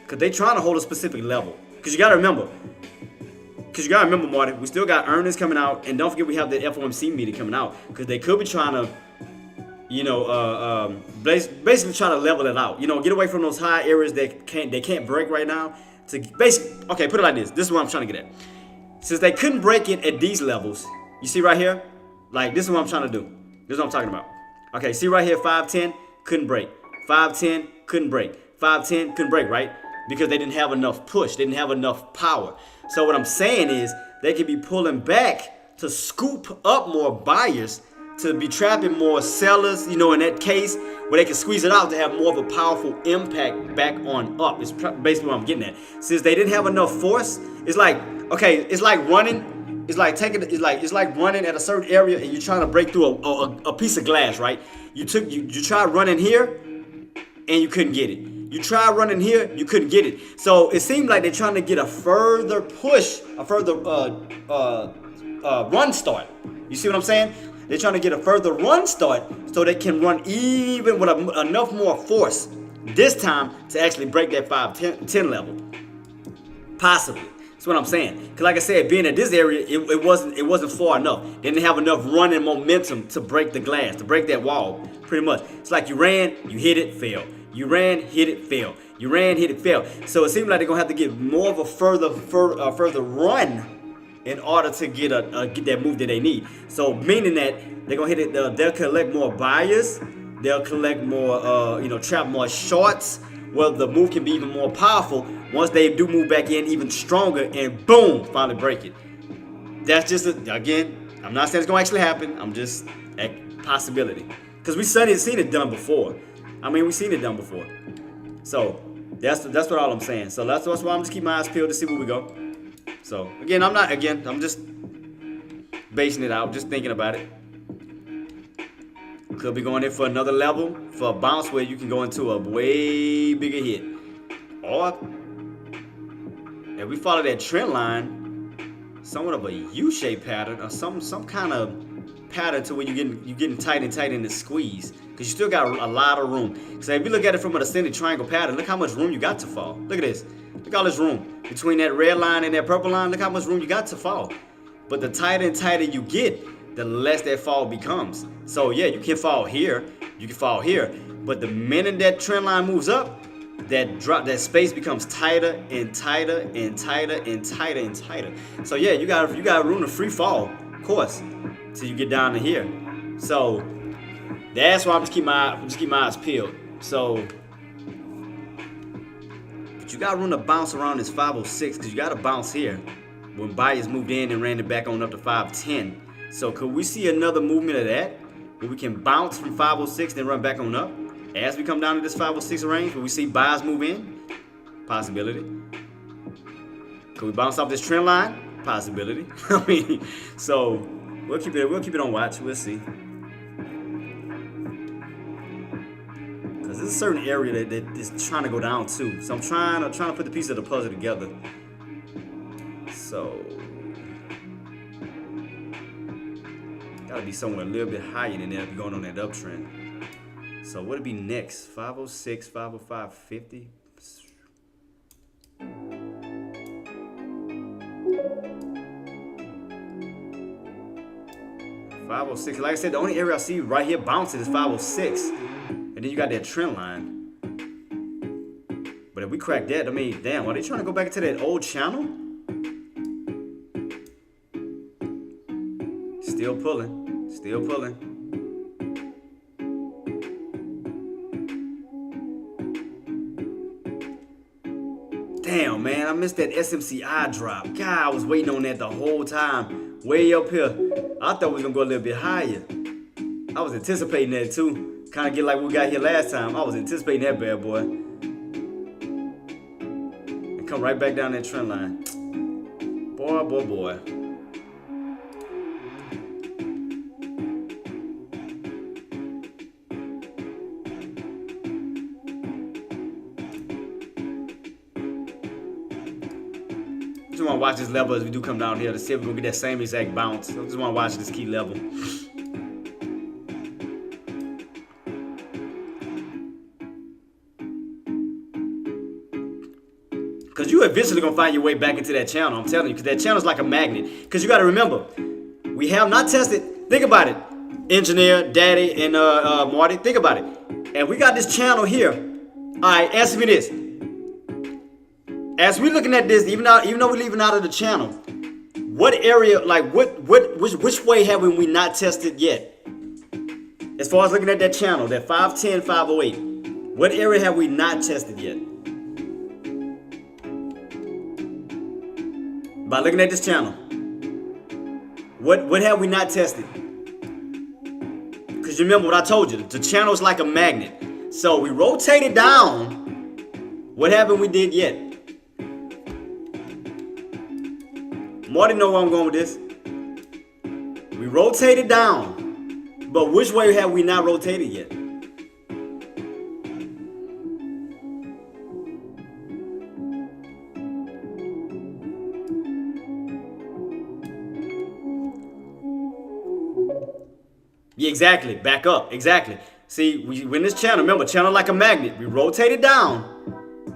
because they trying to hold a specific level. Because you got to remember, Marty, we still got earnings coming out. And don't forget we have the FOMC meeting coming out. Because they could be trying to, basically trying to level it out. Get away from those high areas that they can't break right now. To basically, okay, put it like this. This is what I'm trying to get at. Since they couldn't break it at these levels, you see right here? Like, this is what I'm trying to do. This is what I'm talking about. Okay, see right here, 510, couldn't break. 510, couldn't break. 510, couldn't break, right? Because they didn't have enough push. They didn't have enough power. So what I'm saying is they could be pulling back to scoop up more buyers, to be trapping more sellers, you know, in that case, where they can squeeze it out to have more of a powerful impact back on up. It's basically what I'm getting at. Since they didn't have enough force, it's like, okay, it's like running. It's like running at a certain area and you're trying to break through a piece of glass, right? You tried running here and you couldn't get it. You tried running here, you couldn't get it. So it seemed like they're trying to get a further push, a further run start. You see what I'm saying? They're trying to get a further run start so they can run even with enough more force this time to actually break that 5-10 level. Possibly. That's what I'm saying. Because like I said, being in this area, it wasn't far enough. They didn't have enough running momentum to break the glass, to break that wall, pretty much. It's like you ran, you hit it, fail. You ran, hit it, fail. You ran, hit it, fail. So it seems like they're going to have to get more of a further run in order to get that move that they need. So meaning that they're gonna hit it. They'll collect more buyers. They'll collect more, trap more shorts. Well, the move can be even more powerful once they do move back in even stronger and boom, finally break it. That's just again. I'm not saying it's gonna actually happen. I'm just a possibility because we've seen it done before. I mean, we've seen it done before. So that's what all I'm saying. So that's why I'm just keeping my eyes peeled to see where we go. So again, I'm just basing it out, just thinking about it. Could be going in for another level, for a bounce where you can go into a way bigger hit. Or if we follow that trend line, somewhat of a U-shaped pattern or some kind of pattern to where you're getting tight and tight in the squeeze. Because you still got a lot of room. So if you look at it from an ascending triangle pattern, look how much room you got to fall. Look at this. Look at all this room. Between that red line and that purple line, look how much room you got to fall. But the tighter and tighter you get, the less that fall becomes. So yeah, you can fall here, you can fall here. But the minute that trend line moves up, that space becomes tighter and tighter and tighter and tighter and tighter. So yeah, you got room to free fall, of course, till you get down to here. So that's why I'm just keep my eyes peeled. So you got room to bounce around this 506 because you got to bounce here when buyers moved in and ran it back on up to 510. So could we see another movement of that where we can bounce from 506 then run back on up as we come down to this 506 range where we see buyers move in? Possibility. Could we bounce off this trend line? Possibility. I mean, so we'll keep it on watch. We'll see. There's a certain area that is trying to go down too. So I'm trying to put the pieces of the puzzle together. So gotta be somewhere a little bit higher than that if you're going on that uptrend. So what'd it be next? 506, 505, 50. 506. Like I said, the only area I see right here bouncing is 506. And then you got that trend line. But if we crack that, I mean, damn, are they trying to go back into that old channel? Still pulling. Still pulling. Damn, man, I missed that SMCI drop. God, I was waiting on that the whole time. Way up here. I thought we was going to go a little bit higher. I was anticipating that too. Kind of get like we got here last time. I was anticipating that bad boy. And come right back down that trend line. Boy, boy, boy. Just want to watch this level as we do come down here to see if we're going to get that same exact bounce. I just want to watch this key level. Because you eventually going to find your way back into that channel. I'm telling you, because that channel is like a magnet. Because you got to remember, we have not tested. Think about it. Engineer, Daddy, and Marty, think about it. And we got this channel here. All right, answer me this. As we're looking at this, even though we're leaving out of the channel, what area, like which way have we not tested yet? As far as looking at that channel, that 510, 508, what area have we not tested yet? by looking at this channel. What have we not tested? Because you remember what I told you, the channel is like a magnet. So we rotated down. What haven't we did yet? Marty know where I'm going with this. We rotated down, but which way have we not rotated yet? Yeah, exactly. Back up. Exactly. See, we in this channel, remember, channel like a magnet. We rotated down,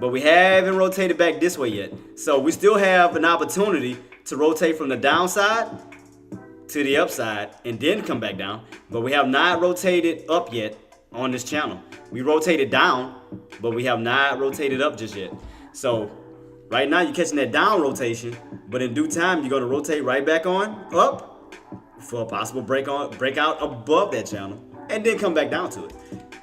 but we haven't rotated back this way yet. So we still have an opportunity to rotate from the downside to the upside and then come back down. But we have not rotated up yet on this channel. We rotated down, but we have not rotated up just yet. So right now you're catching that down rotation, but in due time you're going to rotate right back on up for a possible breakout above that channel and then come back down to it.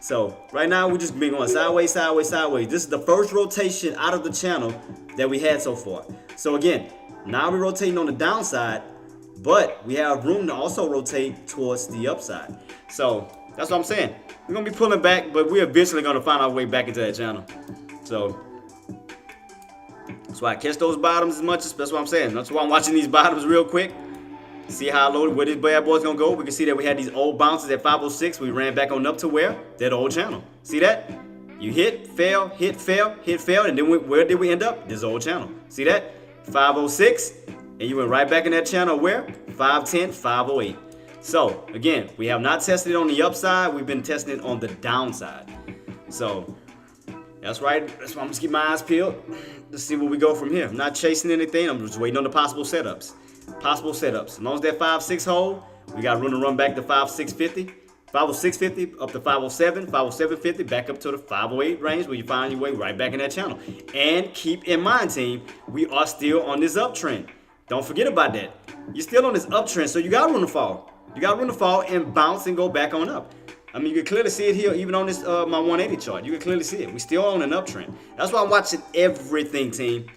So right now we just been going sideways, sideways, sideways. This is the first rotation out of the channel that we had so far. So again, now we're rotating on the downside, but we have room to also rotate towards the upside. So that's what I'm saying. We're gonna be pulling back, but we're eventually gonna find our way back into that channel. So that's why I catch those bottoms as much as, that's what I'm saying. That's why I'm watching these bottoms real quick. See how low, where this bad boy's gonna go. We can see that we had these old bounces at 506. We ran back on up to where? That old channel. See that? You hit, fell, hit, fell, and then where did we end up? This old channel. See that? 506, and you went right back in that channel where? 510, 508. So again, we have not tested it on the upside. We've been testing it on the downside. So that's right. That's why I'm just keeping my eyes peeled to see where we go from here. I'm not chasing anything. I'm just waiting on the possible setups. As long as that 5-6 hold, we got room to run back to 5-650, 506.50 up to 507, 507.50, back up to the 508 range where you find your way right back in that channel. And keep in mind, team, we are still on this uptrend. Don't forget about that. You're still on this uptrend, so you got room to fall. You got room to fall and bounce and go back on up. I mean, you can clearly see it here, even on this my 180 chart. You can clearly see it. We're still on an uptrend. That's why I'm watching everything, team.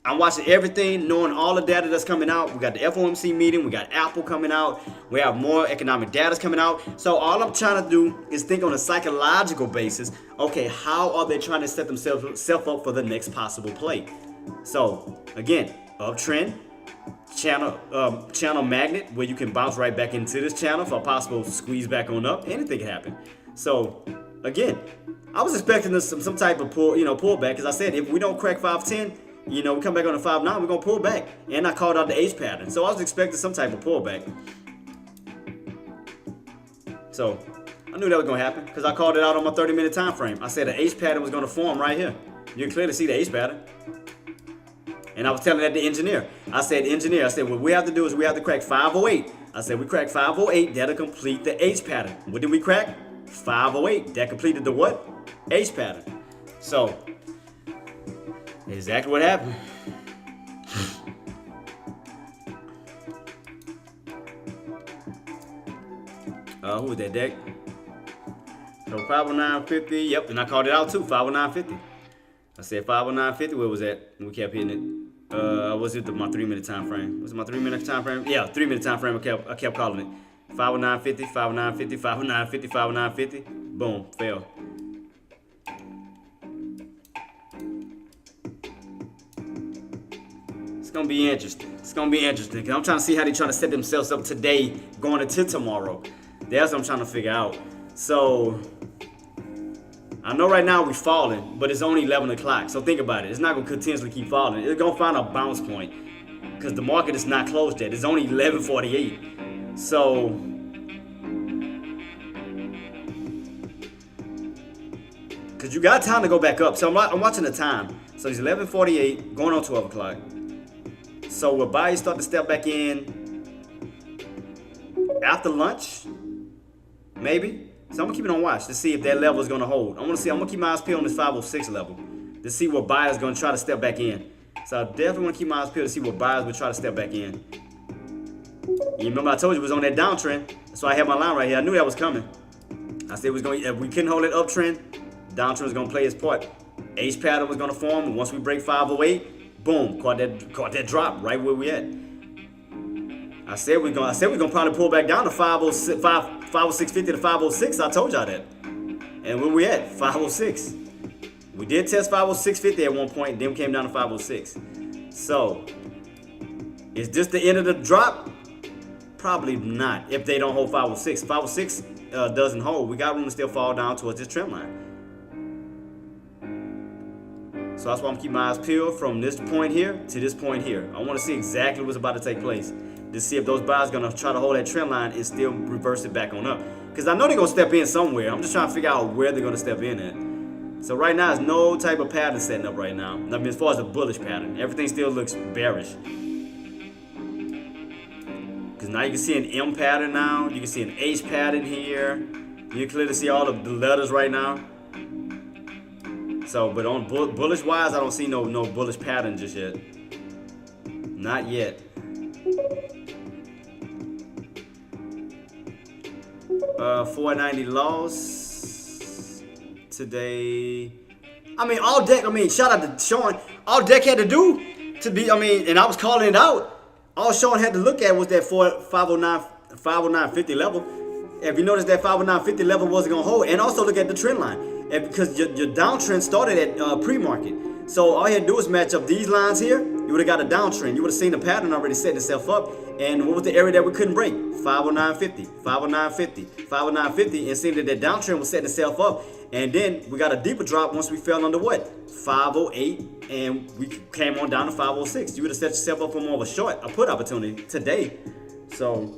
I'm watching everything, knowing all the data that's coming out. We got the FOMC meeting. We got Apple coming out. We have more economic data coming out. So all I'm trying to do is think on a psychological basis. Okay, how are they trying to set themselves up for the next possible play? So again, uptrend, channel magnet, where you can bounce right back into this channel for a possible squeeze back on up. Anything can happen. So again, I was expecting some type of pullback, because I said if we don't crack 510. We come back on the 5-9, we're going to pull back. And I called out the H pattern. So I was expecting some type of pullback. So I knew that was going to happen because I called it out on my 30-minute time frame. I said the H pattern was going to form right here. You can clearly see the H pattern. And I was telling that to engineer. I said, what we have to do is we have to crack 508. I said, we crack 508, that'll complete the H pattern. What did we crack? 508. That completed the what? H pattern. So exactly what happened. Who was that, Deck? So 509.50, yep, and I called it out too, 509.50. I said 509.50, where was that? We kept hitting it. Was it my 3-minute time frame? Was it my 3-minute time frame? Yeah, 3-minute time frame, I kept calling it. 509.50, 509.50, 509.50, 509.50. Boom, fell. It's gonna be interesting. Cause I'm trying to see how they're trying to set themselves up today, going into tomorrow. That's what I'm trying to figure out. So I know right now we're falling, but it's only 11 o'clock. So think about it. It's not gonna continuously keep falling. It's gonna find a bounce point because the market is not closed yet. It's only 11:48. So because you got time to go back up. So I'm watching the time. So it's 11:48, going on 12 o'clock. So will buyers start to step back in after lunch? Maybe. So I'm gonna keep it on watch to see if that level is gonna hold. I'm gonna keep my eyes peeled on this 506 level to see what buyers gonna try to step back in. So I definitely wanna keep my eyes peeled to see what buyers will try to step back in. You remember I told you it was on that downtrend. So I had my line right here. I knew that was coming. I said it was gonna, if we couldn't hold that uptrend, downtrend was gonna play its part. H pattern was gonna form, and once we break 508, Boom, caught that drop right where we at. I said we're gonna probably pull back down to 506.50 to 506. I told y'all that. And where we at? 506. We did test 506.50 at one point, then we came down to 506. So, is this the end of the drop? Probably not. If they don't hold 506. 506 doesn't hold, we got room to still fall down towards this trend line. So that's why I'm keeping my eyes peeled from this point here to this point here. I want to see exactly what's about to take place to see if those buyers are going to try to hold that trend line and still reverse it back on up. Because I know they're going to step in somewhere. I'm just trying to figure out where they're going to step in at. So right now, there's no type of pattern setting up right now. I mean, as far as the bullish pattern, everything still looks bearish. Because now you can see an M pattern now. You can see an H pattern here. You can clearly see all of the letters right now. So, but on bullish wise, I don't see no bullish pattern just yet. Not yet. 490 loss today. I mean, all deck. I mean, shout out to Sean. All deck had to do to be. I mean, and I was calling it out. All Sean had to look at was that 509.50 level. If you notice that 509.50 level wasn't gonna hold, and also look at the trend line. And because your downtrend started at pre-market. So all you had to do was match up these lines here. You would have got a downtrend. You would have seen the pattern already setting itself up. And what was the area that we couldn't break? 509.50, 509.50, 509.50. And seeing that that downtrend was setting itself up. And then we got a deeper drop once we fell under what? 508. And we came on down to 506. You would have set yourself up for more of a put opportunity today. So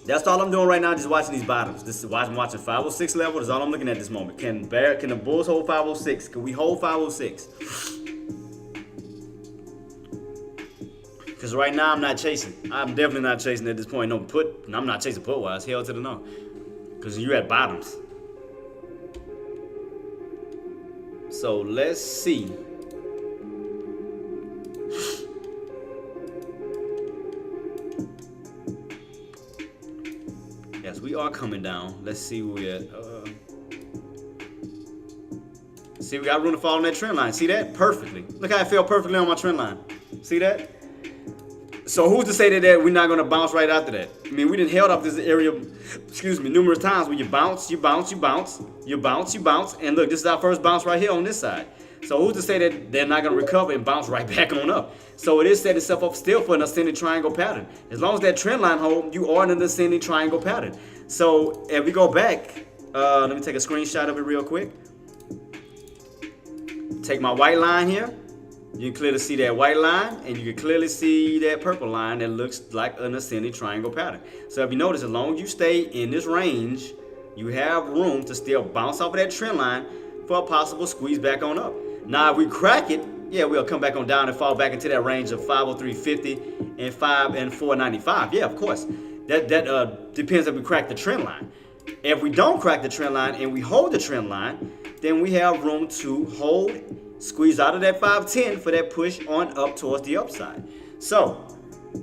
that's all I'm doing right now, just watching these bottoms. I'm watching 506 level. That's all I'm looking at this moment. Can the bulls hold 506? Can we hold 506? Because right now I'm not chasing. I'm definitely not chasing at this point. I'm not chasing put wise. Hell to the no. Because you're at bottoms. So let's see. Yes, we are coming down. Let's see where we're at. See, we got room to fall on that trend line. See that? Perfectly. Look how it fell perfectly on my trend line. See that? So who's to say that we're not going to bounce right after that? I mean, we done held up this area, numerous times where you bounce, you bounce, you bounce, you bounce, you bounce. And look, this is our first bounce right here on this side. So who's to say that they're not going to recover and bounce right back on up? So it is setting itself up still for an ascending triangle pattern. As long as that trend line holds, you are in an ascending triangle pattern. So if we go back, let me take a screenshot of it real quick. Take my white line here. You can clearly see that white line, and you can clearly see that purple line that looks like an ascending triangle pattern. So if you notice, as long as you stay in this range, you have room to still bounce off of that trend line for a possible squeeze back on up. Now, if we crack it, yeah, we'll come back on down and fall back into that range of 503.50 and 495. Yeah, of course. That depends if we crack the trend line. If we don't crack the trend line and we hold the trend line, then we have room to hold, squeeze out of that 510 for that push on up towards the upside. So,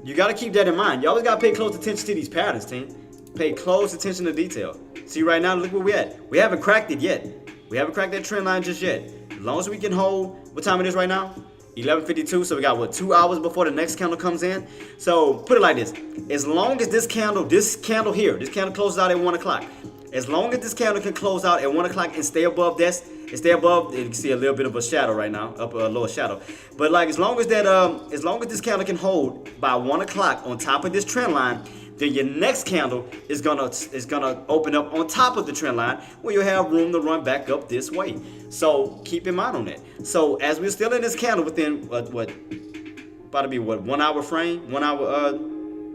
you got to keep that in mind. You always got to pay close attention to these patterns, team. Pay close attention to detail. See, right now, look where we're at. We haven't cracked it yet. We haven't cracked that trend line just yet. As long as we can hold, what time it is right now? 11:52, so we got, 2 hours before the next candle comes in? So, put it like this. As long as this candle closes out at 1 o'clock. As long as this candle can close out at 1 o'clock and stay above this, you can see a little bit of a shadow right now, a lower shadow. But like, as long as this candle can hold by 1 o'clock on top of this trend line, then your next candle is gonna open up on top of the trend line, where you'll have room to run back up this way. So keep in mind on that. So as we're still in this candle within about to be 1 hour frame, 1 hour.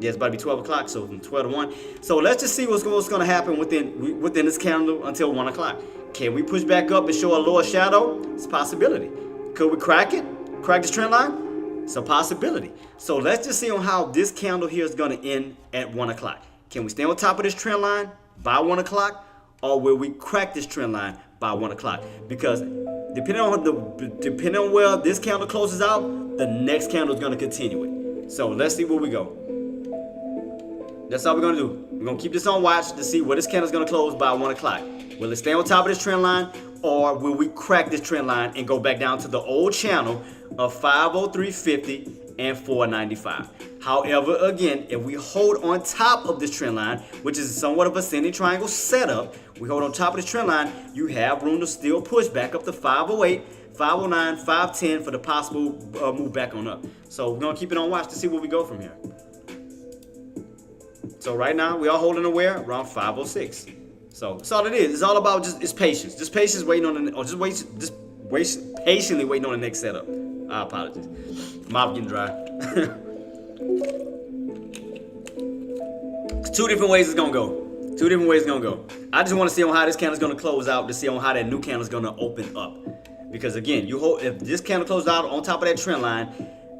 Yeah, it's about to be 12 o'clock, so from 12 to 1. So let's just see what's going to happen within this candle until 1 o'clock. Can we push back up and show a lower shadow? It's a possibility. Could we crack it? Crack this trend line? It's a possibility. So let's just see on how this candle here is going to end at 1 o'clock. Can we stay on top of this trend line by 1 o'clock? Or will we crack this trend line by 1 o'clock? Because depending on where this candle closes out, the next candle is going to continue it. So let's see where we go. That's all we're going to do. We're going to keep this on watch to see where this candle is going to close by 1 o'clock. Will it stay on top of this trend line, or will we crack this trend line and go back down to the old channel of 503.50 and 495. However, again, if we hold on top of this trend line, which is somewhat of a ascending triangle setup, we hold on top of this trend line, you have room to still push back up to 508, 509, 510 for the possible move back on up. So we're gonna keep it on watch to see where we go from here. So right now we are holding aware around 506. So that's all it is. It's all about it's patience. Just patience waiting on the, or just patiently waiting on the next setup. I apologize. Mouth getting dry. Two different ways it's gonna go. Two different ways it's gonna go. I just want to see on how this candle's gonna close out to see on how that new candle's gonna open up. Because again, if this candle closes out on top of that trend line,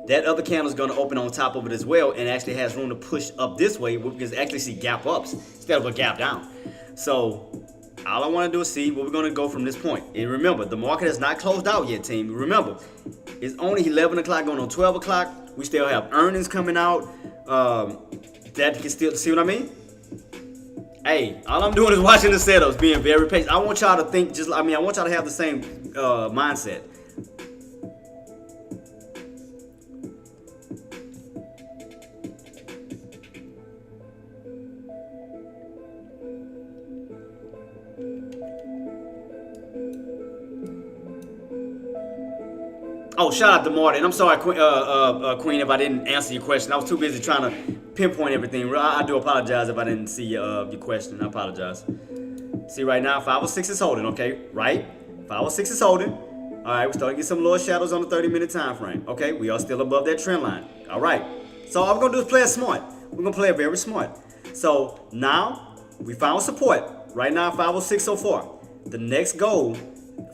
that other candle is going to open on top of it as well, and actually has room to push up this way. We can actually see gap ups instead of a gap down. So all I want to do is see where we're going to go from this point. And remember, the market has not closed out yet, team. Remember, it's only 11 o'clock going on 12 o'clock. We still have earnings coming out. That can still, see what I mean? Hey, all I'm doing is watching the setups, being very patient. I want y'all to think I want y'all to have the same mindset. Oh, shout out to Martin. I'm sorry, Queen, if I didn't answer your question. I was too busy trying to pinpoint everything. I do apologize if I didn't see your question. I apologize. See, right now, 506 is holding, okay? Right? 506 is holding. All right, we're starting to get some lower shadows on the 30-minute time frame. Okay, we are still above that trend line. All right. So all we're going to do is play it smart. We're going to play it very smart. So now we found support. Right now, 506 so far. The next goal,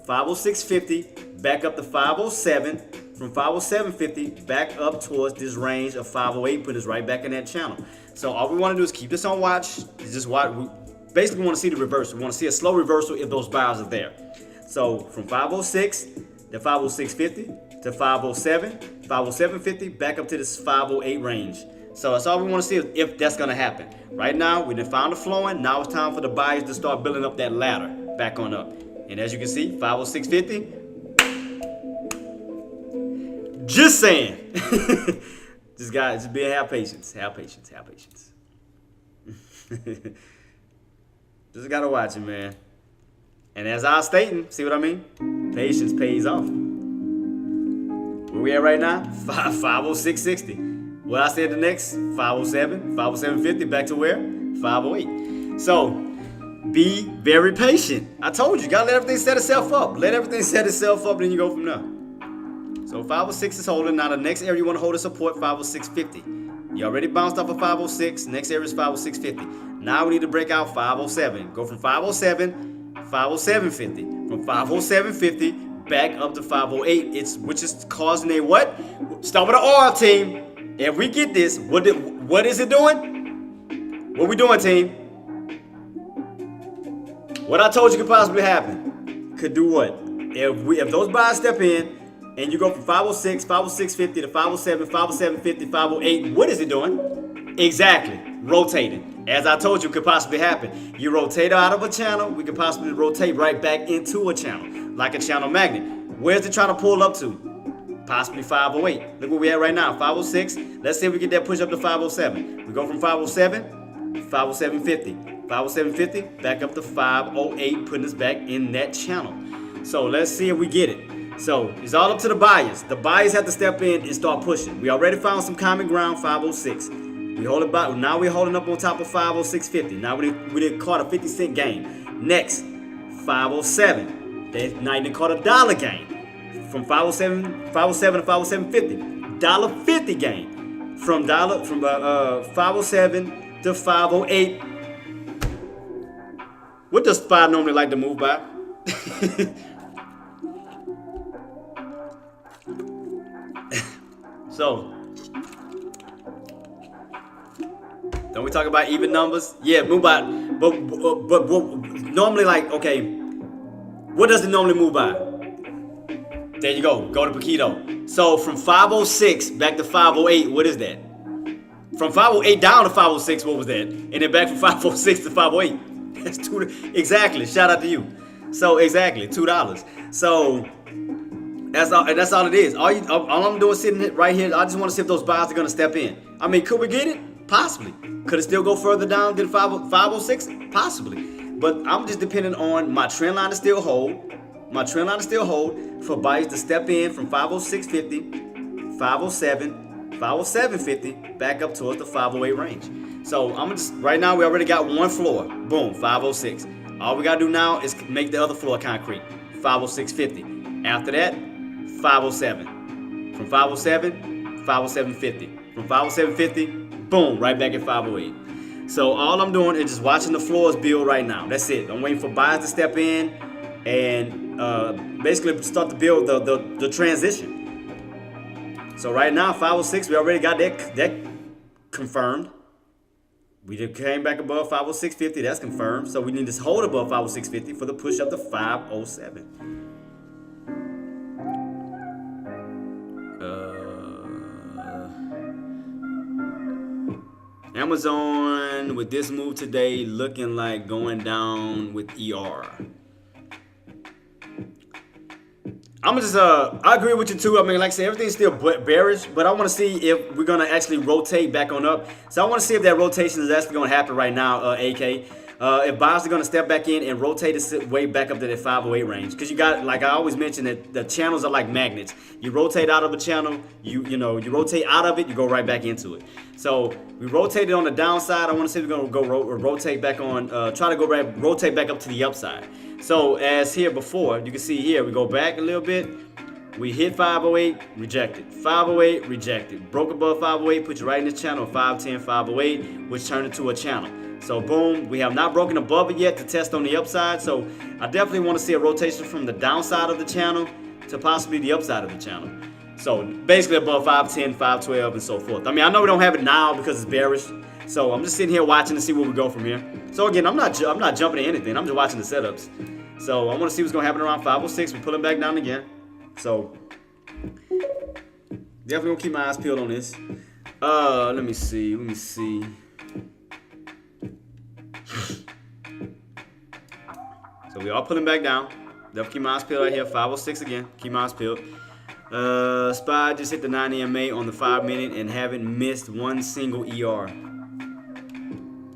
506.50. Back up to 507, from 507.50 back up towards this range of 508, put us right back in that channel. So all we want to do is keep this on watch. It's just watch. We basically want to see the reversal. We want to see a slow reversal if those buyers are there. So from 506 to 506.50 to 507, 507.50 back up to this 508 range. So that's all we want to see if that's going to happen. Right now, we done found the flowing. Now it's time for the buyers to start building up that ladder back on up. And as you can see, 506.50. Just saying. just have patience. Have patience. Have patience. Just gotta watch it, man. And as I was stating, see what I mean? Patience pays off. Where we at right now? 506.60. What I said the next? 507, 507.50, back to where? 508. So be very patient. I told you, gotta let everything set itself up. Let everything set itself up, then you go from there. So 506 is holding. Now the next area you want to hold is support 506.50. You already bounced off of 506. Next area is 506.50. Now we need to break out 507. Go from 507, 507.50. From 507.50 back up to 508. Which is causing a what? Start with an R, team. If we get this, what is it doing? What we doing, team? What I told you could possibly happen. Could do what? If those buyers step in, and you go from 506, 506.50 to 507, 507.50, 508. What is it doing? Exactly. Rotating. As I told you, could possibly happen. You rotate out of a channel, we could possibly rotate right back into a channel, like a channel magnet. Where's it trying to pull up to? Possibly 508. Look where we at right now, 506. Let's see if we get that push up to 507. We go from 507, 507.50. 507.50, back up to 508, putting us back in that channel. So let's see if we get it. So it's all up to the buyers. The buyers have to step in and start pushing. We already found some common ground, 506. We hold it back. Now we're holding up on top of 506.50. Now we did caught a 50-cent gain. Next, 507. Now you did caught a dollar gain. From 507 to 507.50. $1.50 gain. From 507 to 508. What does 5 normally like to move by? So, don't we talk about even numbers? Yeah, move by. But normally, like, okay, what does it normally move by? There you go. Go to Paquito. So from 506 back to 508, what is that? From 508 down to 506, what was that? And then back from 506 to 508. That's $2. Exactly. Shout out to you. So exactly $2. So That's all it is. All I'm doing is sitting right here. I just want to see if those buys are gonna step in. I mean, could we get it? Possibly. Could it still go further down than 506? Possibly. But I'm just depending on my trend line to still hold. My trend line to still hold for buyers to step in from 506.50, 507, 507.50 back up towards the 508 range. So I'm just right now we already got one floor. Boom, 506. All we gotta do now is make the other floor concrete. 506.50. After that, 507. From 507, 507.50. From 507.50, boom, right back at 508. So all I'm doing is just watching the floors build right now. That's it. I'm waiting for buyers to step in and basically start to build the transition. So right now, 506, we already got that confirmed. We just came back above 506.50. That's confirmed. So we need to hold above 506.50 for the push up to 507. Amazon with this move today looking like going down with ER. I'm just I agree with you too. I mean, like I said, everything's still bearish, but I want to see if we're gonna actually rotate back on up. So I want to see if that rotation is actually gonna happen right now, AK. If buyers are gonna step back in and rotate its way back up to that 508 range, because you got, like I always mention, that the channels are like magnets. You rotate out of a channel, you rotate out of it, you go right back into it. So we rotated on the downside. I want to see if we're gonna go rotate back on, try to rotate back up to the upside. So as here before, you can see here, we go back a little bit. We hit 508, rejected. 508, rejected. Broke above 508, put you right in this channel, 510, 508, which turned into a channel. So boom, we have not broken above it yet to test on the upside. So I definitely want to see a rotation from the downside of the channel to possibly the upside of the channel. So basically above 510, 512, and so forth. I mean, I know we don't have it now because it's bearish. So I'm just sitting here watching to see where we go from here. So again, I'm not jumping to anything. I'm just watching the setups. So I want to see what's going to happen around 506. We're pulling back down again. So definitely going to keep my eyes peeled on this. Let me see. So we are pulling back down. Definitely keep my eyes peeled right here. 506 again. Keep my eyes peeled. SPY just hit the 9 EMA on the 5 minute and haven't missed one single ER.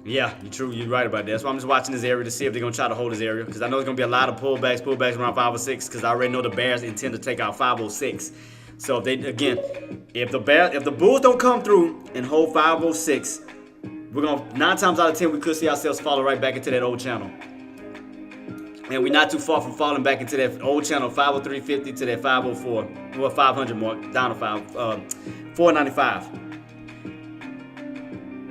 Yeah, you're right about that. That's why I'm just watching this area to see if they're gonna try to hold this area, because I know there's gonna be a lot of pullbacks around 506, because I already know the bears intend to take out 506. So if the bulls don't come through and hold 506, we're gonna 9 times out of 10 we could see ourselves fall right back into that old channel. And we're not too far from falling back into that old channel, 503.50 to that 504, well 500 mark, down to 495.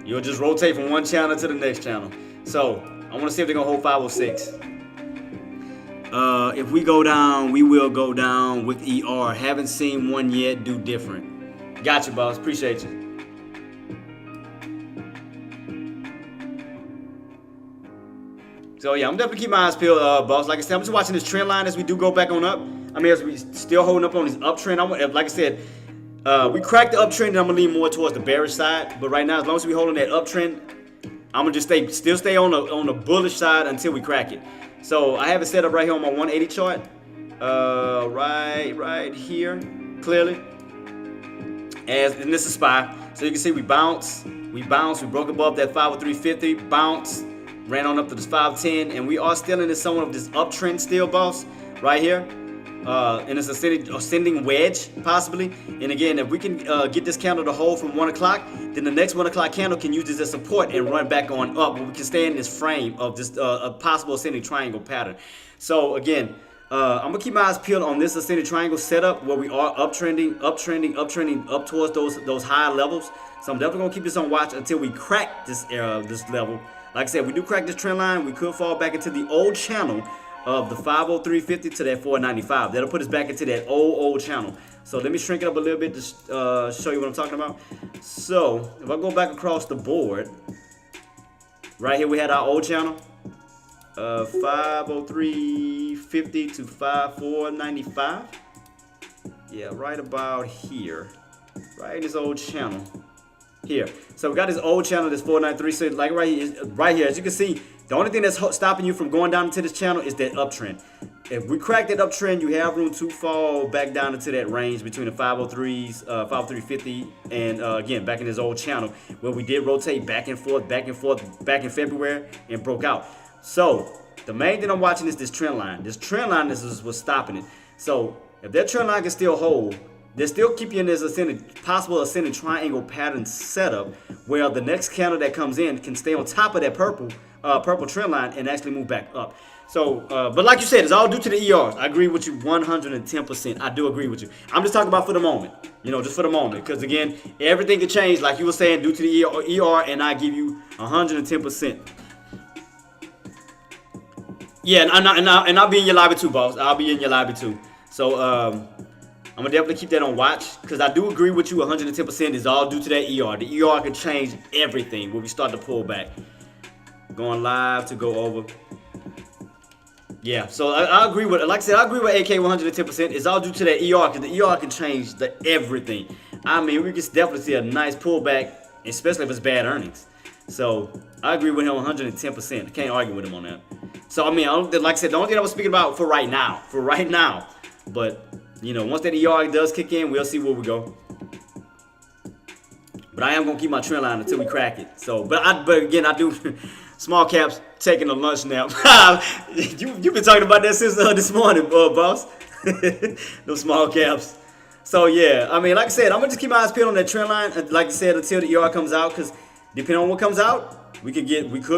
You'll just rotate from one channel to the next channel. So I want to see if they're gonna hold 506. If we go down, we will go down with ER. Haven't seen one yet do different. Gotcha, boss. Appreciate you. So yeah, I'm definitely keeping my eyes peeled, boss. Like I said, I'm just watching this trend line as we do go back on up. I mean, as we still holding up on this uptrend. Like I said, we cracked the uptrend, and I'm gonna lean more towards the bearish side. But right now, as long as we holding that uptrend, I'm gonna just still stay on the bullish side until we crack it. So I have it set up right here on my 180 chart, right here, clearly. And this is SPY. So you can see we bounce, we broke above that 503.50, bounce, ran on up to this 510, and we are still in this somewhat of this uptrend still, boss, right here. And it's ascending wedge, possibly. And again, if we can get this candle to hold from 1 o'clock, then the next 1 o'clock candle can use this as support and run back on up. But we can stay in this frame of this a possible ascending triangle pattern. So again, I'm gonna keep my eyes peeled on this ascending triangle setup where we are uptrending up towards those high levels. So I'm definitely gonna keep this on watch until we crack this level. Like I said, if we do crack this trend line, we could fall back into the old channel of the 503.50 to that 495. That'll put us back into that old channel. So let me shrink it up a little bit to show you what I'm talking about. So if I go back across the board, right here we had our old channel, 503.50 to 495. Yeah, right about here, right in this old channel here. So we got this old channel, this 493. So like right here, as you can see, the only thing that's stopping you from going down into this channel is that uptrend. if we crack that uptrend, you have room to fall back down into that range between the 503s, 503.50, and again, back in this old channel where we did rotate back and forth back in February and broke out. So the main thing I'm watching is this trend line. This trend line is what's stopping it. So if that trend line can still hold, they still keep you in this possible ascending triangle pattern setup where the next candle that comes in can stay on top of that purple trend line and actually move back up. So, but like you said, it's all due to the ERs. I agree with you 110%. I do agree with you. I'm just talking about for the moment, just for the moment. Because again, everything can change, like you were saying, due to the ER, and I give you 110%. Yeah, and I'll be in your lobby too, boss. I'll be in your lobby too. So, I'm gonna definitely keep that on watch because I do agree with you 110%. Is all due to that ER. The ER can change everything when we start to pull back. Going live to go over. Yeah, so I agree with, like I said, I agree with AK 110%. It's all due to that ER because the ER can change everything. I mean, we can definitely see a nice pullback, especially if it's bad earnings. So I agree with him 110%. I can't argue with him on that. So I mean, like I said, the only thing I was speaking about for right now, but once that ER does kick in, we'll see where we go. But I am gonna keep my trend line until we crack it. So, but again, I do. Small caps taking a lunch nap. You've been talking about that since this morning, boss. Those small caps. So yeah, I mean, like I said, I'm gonna just keep my eyes peeled on that trend line. Like I said, until the ER comes out, because depending on what comes out, we could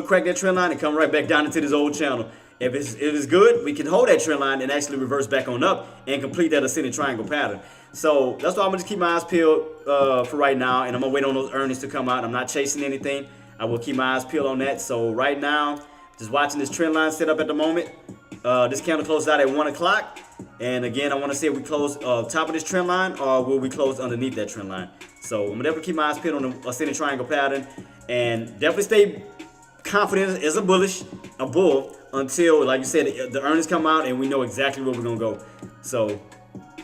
crack that trend line and come right back down into this old channel. If it's good, we can hold that trend line and actually reverse back on up and complete that ascending triangle pattern. So that's why I'm gonna just keep my eyes peeled for right now, and I'm gonna wait on those earnings to come out. I'm not chasing anything. I will keep my eyes peeled on that. So right now, just watching this trend line set up at the moment. This candle closed out at 1 o'clock. And again, I want to see if we close top of this trend line or will we close underneath that trend line. So I'm going to definitely keep my eyes peeled on the ascending triangle pattern. And definitely stay confident as a bull, until, like you said, the earnings come out and we know exactly where we're going to go. So,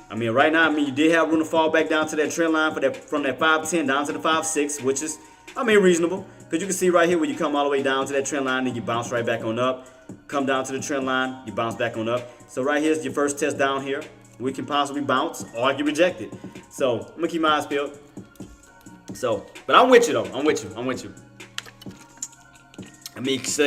I mean, right now, you did have room to fall back down to that trend line from that 510 down to the 5.6, which is, reasonable. Because you can see right here where you come all the way down to that trend line and you bounce right back on up. Come down to the trend line, you bounce back on up. So right here's your first test down here. We can possibly bounce or get rejected. So I'm going to keep my eyes peeled. So, but I'm with you though. I'm with you. I mean, cause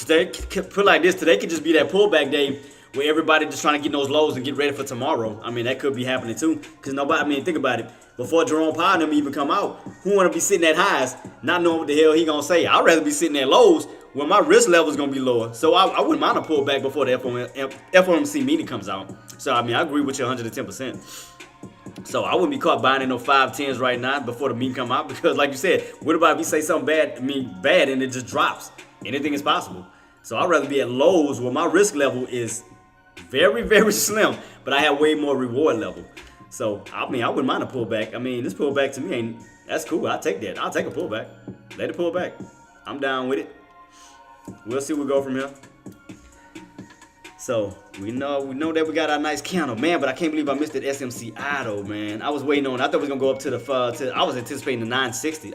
they put like this, today could just be that pullback day where everybody just trying to get those lows and get ready for tomorrow. I mean, that could be happening too. Because nobody, think about it. Before Jerome Powell and them even come out, who want to be sitting at highs, not knowing what the hell he going to say? I'd rather be sitting at lows where my risk level is going to be lower. So I wouldn't mind a pullback before the FOMC meeting comes out. So, I agree with you 110%. So I wouldn't be caught buying in no 510s right now before the meeting come out because, like you said, what about if we say something bad and it just drops? Anything is possible. So I'd rather be at lows where my risk level is very, very slim, but I have way more reward level. So, I wouldn't mind a pullback. This pullback to me that's cool. I'll take that. I'll take a pullback. Let it pull back. I'm down with it. We'll see where we go from here. So, we know that we got our nice candle. Man, but I can't believe I missed that SMCI though, man. I was waiting on, I thought we was going to go up to I was anticipating the 950.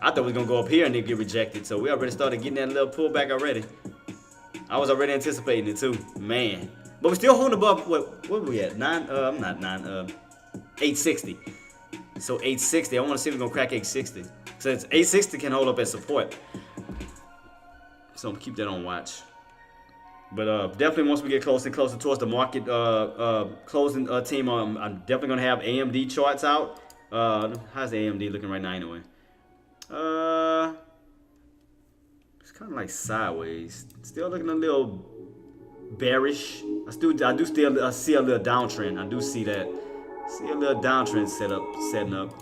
I thought we was going to go up here and then get rejected. So, we already started getting that little pullback already. I was already anticipating it too. Man. But we're still holding above, what were we at? 860. So 860, I want to see if we're going to crack 860. Since 860 can hold up as support. So I'm going to keep that on watch. But definitely once we get closer and closer towards the market closing team, I'm definitely going to have AMD charts out. How's AMD looking right now anyway? It's kind of like sideways. Still looking a little bearish. I do still see a little downtrend. I do see that. See a little downtrend setting up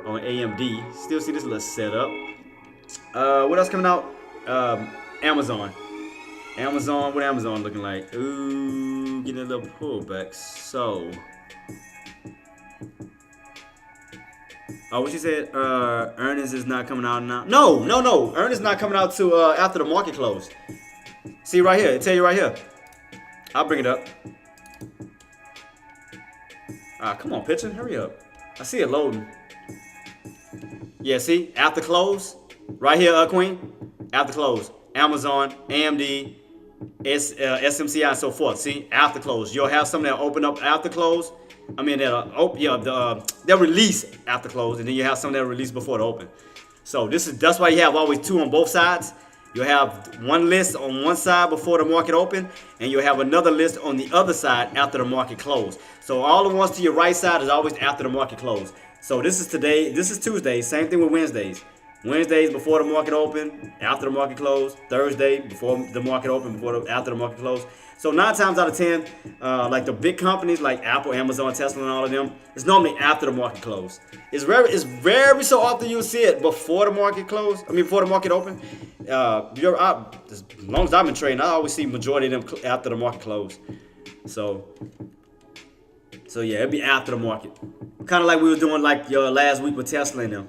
on AMD. Still see this little setup. What else coming out? Amazon. What Amazon looking like? Ooh, getting a little pullback. So, what you said? Earnings is not coming out now. No. Earnings not coming out to after the market close. See right here. It tell you right here. I'll bring it up. Come on, pitcher. Hurry up. I see it loading. Yeah, see? After close. Right here, Queen. After close. Amazon, AMD, SMCI and so forth. See, after close, you'll have some that open up after close. I mean, they'll release after close, and then you have some that release before the open. So that's why you have always two on both sides. You'll have one list on one side before the market open, and you'll have another list on the other side after the market close. So all the ones to your right side is always after the market close. So this is today. This is Tuesday. Same thing with Wednesdays. Wednesdays before the market open, after the market close. Thursday before the market open, after the market close. So 9 times out of 10, like the big companies like Apple, Amazon, Tesla, and all of them, it's normally after the market close. It's very so often you'll see it before the market close. I mean before the market open. As long as I've been trading, I always see majority of them after the market close. So yeah, it'd be after the market. Kind of like we were doing like last week with Tesla and them,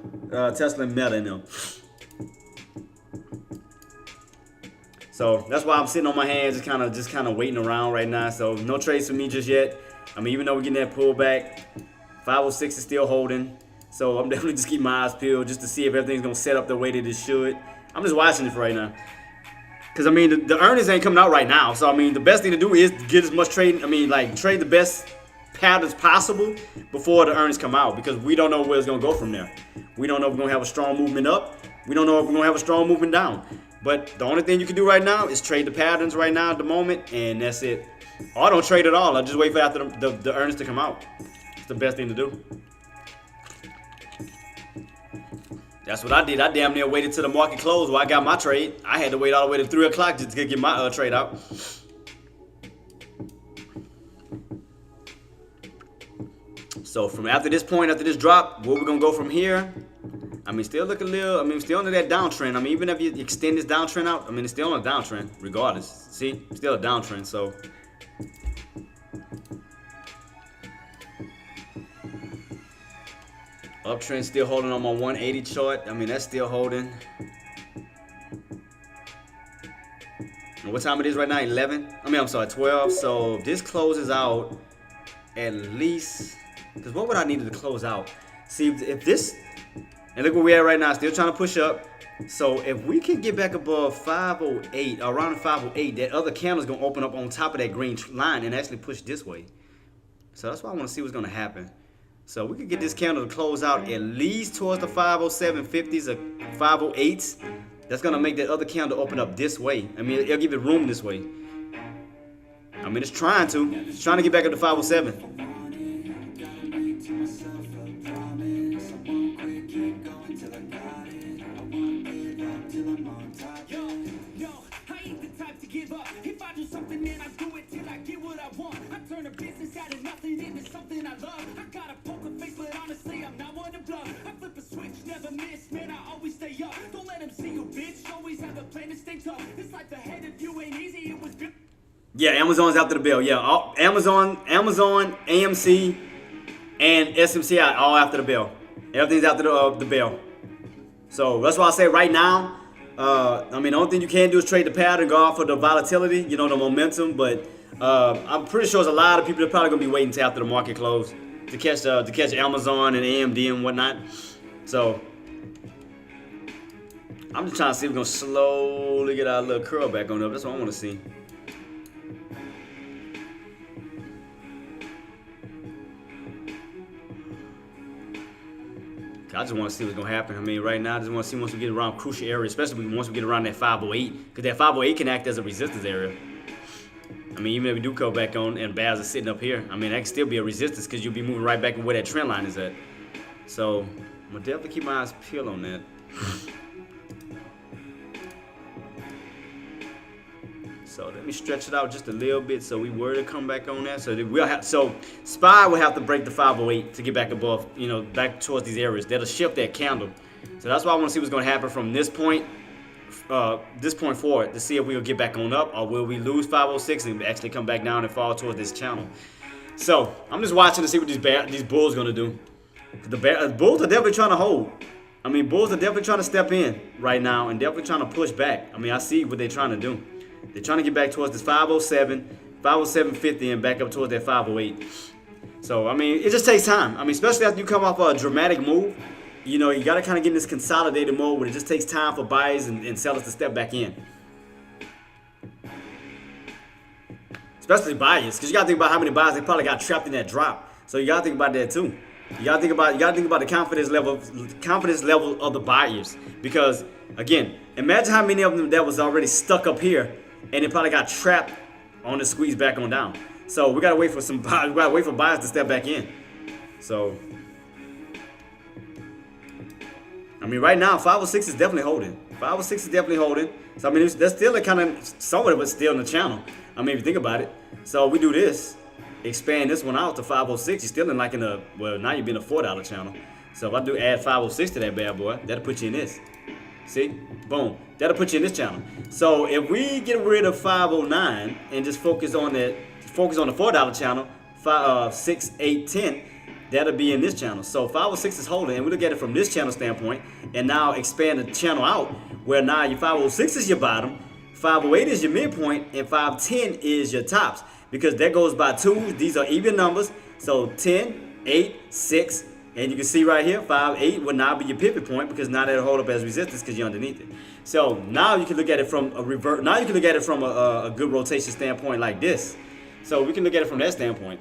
Tesla and Meta and them. So that's why I'm sitting on my hands, just kind of waiting around right now. So no trades for me just yet. I mean, even though we're getting that pullback, 506 is still holding. So I'm definitely just keeping my eyes peeled just to see if everything's gonna set up the way that it should. I'm just watching it for right now. Cause I mean the earnings ain't coming out right now. So I mean the best thing to do is get as much trading. I mean like trade the best patterns possible before the earnings come out, because we don't know where it's gonna go from there. We don't know if we're gonna have a strong movement up. We don't know if we're gonna have a strong movement down. But the only thing you can do right now is trade the patterns right now at the moment, and that's it. Or don't trade at all. I just wait for after the earnings to come out. It's the best thing to do. That's what I did. I damn near waited till the market closed while I got my trade. I had to wait all the way to 3 o'clock just to get my trade out. So from after this point, after this drop, where we're gonna go from here? I mean, still looking still under that downtrend. I mean, even if you extend this downtrend out, I mean, it's still on a downtrend, regardless. See, still a downtrend. So uptrend still holding on my 180 chart. I mean, that's still holding. And what time it is right now? 11. I mean, I'm sorry, 12. So this closes out at least. Because what would I need to close out? See, if this, and look where we're at right now, still trying to push up. So if we can get back above 508, around 508, that other candle's going to open up on top of that green line and actually push this way. So that's why I want to see what's going to happen. So we could get this candle to close out at least towards the 507.50s or 508s. That's going to make that other candle open up this way. I mean, it'll give it room this way. I mean, it's trying to. It's trying to get back up to 507. Yeah, Amazon's after the bell. Yeah, Amazon, AMC, and SMCI all after the bell. Everything's after the bell. So that's why I say right now, I mean, the only thing you can do is trade the pattern, go off of the volatility, the momentum. But I'm pretty sure there's a lot of people that are probably gonna be waiting till after the market close to catch Amazon and AMD and whatnot. So I'm just trying to see if we're gonna slowly get our little curl back on up. That's what I want to see. I just want to see what's going to happen. I mean, right now, I just want to see once we get around crucial areas, especially once we get around that 508, because that 508 can act as a resistance area. I mean, even if we do go back on and BAS is sitting up here, I mean, that can still be a resistance because you'll be moving right back in where that trend line is at. So I'm going to definitely keep my eyes peeled on that. So let me stretch it out just a little bit so we were to come back on that. So SPY will have to break the 508 to get back above, back towards these areas. That'll shift that candle. So that's why I want to see what's going to happen from this point forward to see if we'll get back on up or will we lose 506 and actually come back down and fall towards this channel. So I'm just watching to see what these bulls are going to do. The bulls are definitely trying to hold. I mean, bulls are definitely trying to step in right now and definitely trying to push back. I mean, I see what they're trying to do. They're trying to get back towards this 507, 507.50 and back up towards that 508. So, I mean, it just takes time. I mean, especially after you come off a dramatic move, you got to kind of get in this consolidated mode where it just takes time for buyers and sellers to step back in. especially buyers, because you gotta think about how many buyers they probably got trapped in that drop. So you gotta think about that too. You gotta think about the confidence level of the buyers, because again, imagine how many of them that was already stuck up here and they probably got trapped on the squeeze back on down. So we gotta wait for some buyers. We gotta wait for buyers to step back in. So I mean, right now 506 is definitely holding. 506 is definitely holding. So I mean, there's still a kind of some of it still in the channel. I mean, if you think about it. So we do this, expand this one out to 506. You're still in like in a, well, now you're in a $4 channel. So if I do add 506 to that bad boy, that'll put you in this. See? Boom. That'll put you in this channel. So if we get rid of 509 and just focus on the $4 channel, 5, 6, 8, 10, that'll be in this channel. So 506 is holding, and we look at it from this channel standpoint, and now expand the channel out, where now your 506 is your bottom, 508 is your midpoint, and 510 is your tops. Because that goes by twos. These are even numbers. So 10, 8, 6, and you can see right here, 5, 8 will now be your pivot point, because now that'll hold up as resistance because you're underneath it. So now you can look at it from a revert. Now you can look at it from a good rotation standpoint like this. So we can look at it from that standpoint.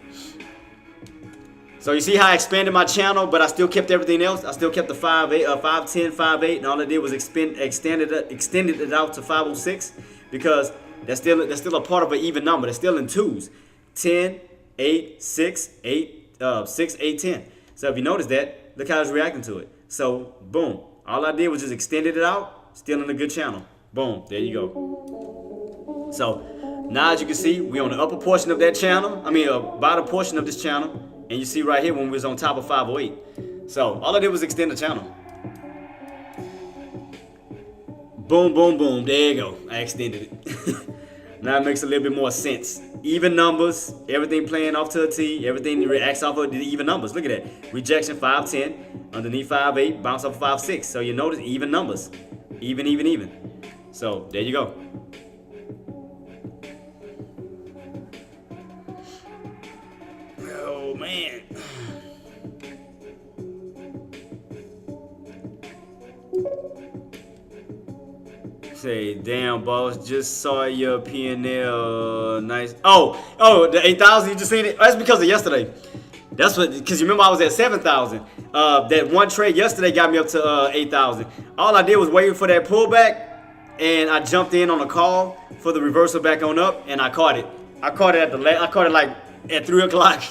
So you see how I expanded my channel, but I still kept everything else. I still kept the 5, 8, 5, 10, 5, 8, and all I did was extended it out to 506, because that's still a part of an even number. That's still in twos. 10, 8, 6, 8, 6, 8, 10. So if you notice that, look how it's reacting to it. So boom. All I did was just extended it out, still in a good channel. Boom. There you go. So now as you can see, we're on the upper portion of that channel. I mean, bottom portion of this channel. And you see right here when we was on top of 508. So all I did was extend the channel. Boom, boom, boom. There you go. I extended it. Now it makes a little bit more sense. Even numbers, everything playing off to a T, everything reacts off of the even numbers. Look at that. Rejection 510, underneath 58, bounce off of 56. So you notice even numbers. Even. So there you go. Oh man. Say, damn, boss, just saw your P&L, nice. Oh, the 8,000, you just seen it? That's because of yesterday. That's what, because you remember I was at 7,000. That one trade yesterday got me up to 8,000. All I did was wait for that pullback, and I jumped in on a call for the reversal back on up, and I caught it. I caught it like at 3 o'clock,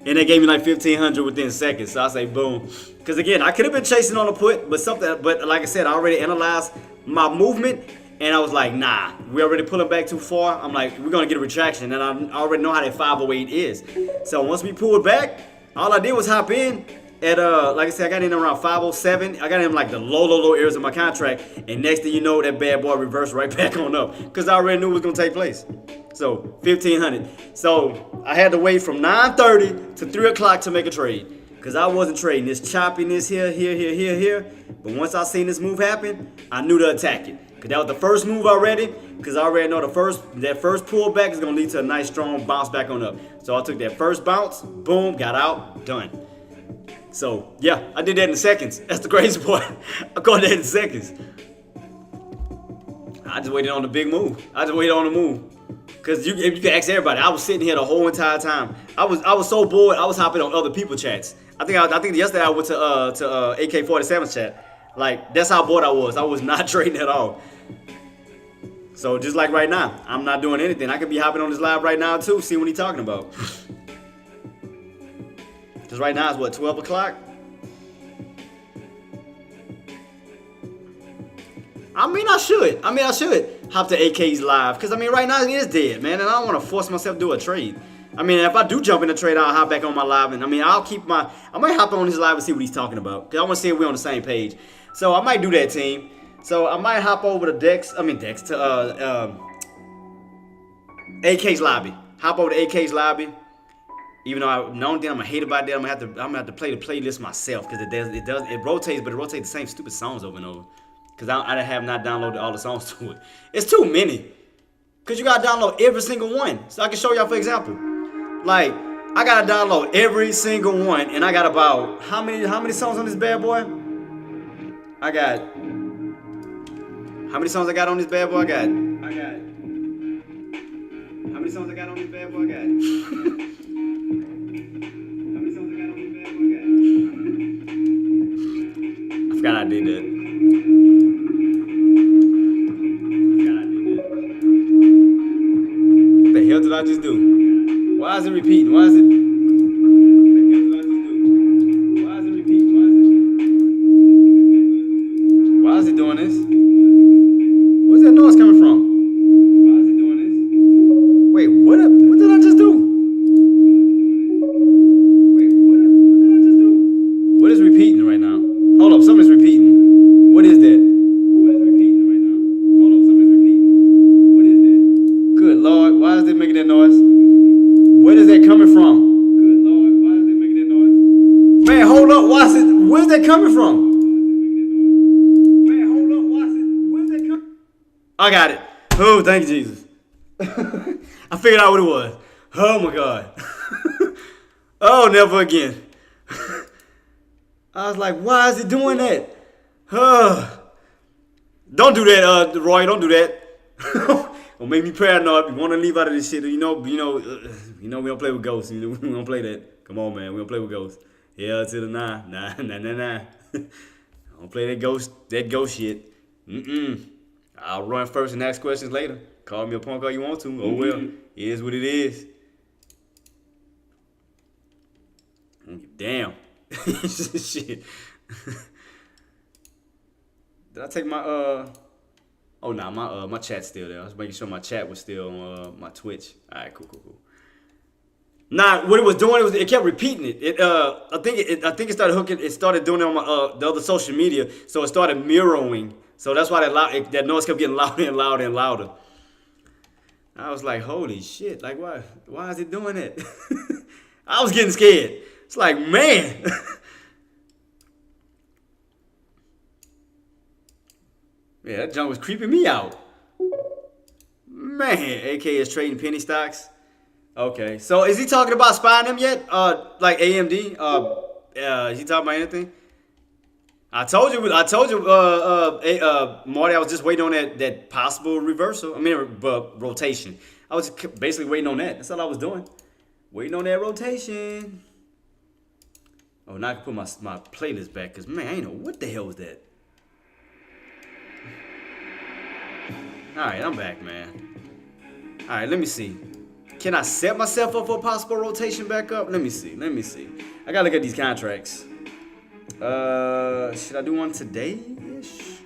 and they gave me like 1,500 within seconds. So I say, boom. Because again, I could have been chasing on the put, but like I said, I already analyzed my movement, and I was like, nah, we already pulling back too far. I'm like, we're gonna get a retraction, and I already know how that 508 is. So once we pulled back, all I did was hop in at like I said, I got in around 507. I got in like the low areas of my contract, and next thing you know, that bad boy reversed right back on up, because I already knew it was gonna take place. So 1,500. So I had to wait from 9:30 to 3 o'clock to make a trade, because I wasn't trading this choppiness here. But once I seen this move happen, I knew to attack it. Because that was the first move already. Because I already know that first pullback is going to lead to a nice strong bounce back on up. So I took that first bounce, boom, got out, done. So yeah, I did that in seconds. That's the crazy part. I caught that in seconds. I just waited on the big move. I just waited on the move. Because you can ask everybody. I was sitting here the whole entire time. I was so bored, I was hopping on other people's chats. I think yesterday I went to AK-47 chat. Like, that's how bored I was. I was not trading at all. So just like right now, I'm not doing anything. I could be hopping on this live right now too, see what he's talking about. Because right now it's what, 12 o'clock? I mean, I should hop to AK's live. Because, I mean, right now it is dead, man. And I don't want to force myself to do a trade. I mean, if I do jump in a trade, I'll hop back on my live. And, I mean, I might hop on his live and see what he's talking about. Because I want to see if we're on the same page. So, I might do that, team. So, I might hop over to AK's lobby. Hop over to AK's lobby. Even though the only thing I'm going to hate about that, I'm going to have to play the playlist myself. Because it rotates, but it rotates the same stupid songs over and over. Because I have not downloaded all the songs to it. It's too many. Because you got to download every single one. So I can show y'all for example. Like, I got to download every single one. And I got about, how many songs on this bad boy? I got, how many songs I got on this bad boy? I got, how many songs I got on this bad boy? I got. How many songs I got on this bad boy? I forgot I did that. What the hell did I just do? Why is it repeating? Why is it? What the hell did I just do? Why is it repeating? Why is it doing this? Where's that noise coming from? Why is it doing this? Wait, what did I just do? Wait, what did I just do? What is repeating right now? Hold up, something's repeating. What is that? What is repeating right now? Hold up, something's repeating. What is that? Good Lord, why is it making that noise? Where is that coming from? Good Lord, why is it making that noise? Man, hold up, where's that coming from? Man, hold up, where's that coming from? I got it. Oh, thank you, Jesus. I figured out what it was. Oh my God. Oh, never again. I was like, why is it doing that? Don't do that, Roy. Don't do that. Don't make me paranoid. We want to leave out of this shit. You know, we don't play with ghosts. We don't play that. Come on, man. We don't play with ghosts. Hell to the nah. Don't play that ghost shit. I'll run first and ask questions later. Call me a punk all you want to. Oh well, it is what it is. Damn. Shit. Did I take my Oh nah, my chat's still there. I was making sure my chat was still on my Twitch. All right, cool. Nah, what it was doing, it kept repeating it. I think it started hooking. It started doing it on my the other social media, so it started mirroring. So that's why that noise kept getting louder and louder and louder. I was like, holy shit! Like, why is it doing it? I was getting scared. It's like, man. Yeah, that junk was creeping me out. Man, AK is trading penny stocks. Okay, so is he talking about spying them yet? Like AMD? Is he talking about anything? I told you, Marty, I was just waiting on that possible reversal. Rotation. I was basically waiting on that. That's all I was doing. Waiting on that rotation. Oh, now I can put my playlist back, because, man, I ain't know what the hell was that. Alright, I'm back, man. Alright, let me see. Can I set myself up for a possible rotation back up? Let me see. I gotta look at these contracts. Should I do one today-ish?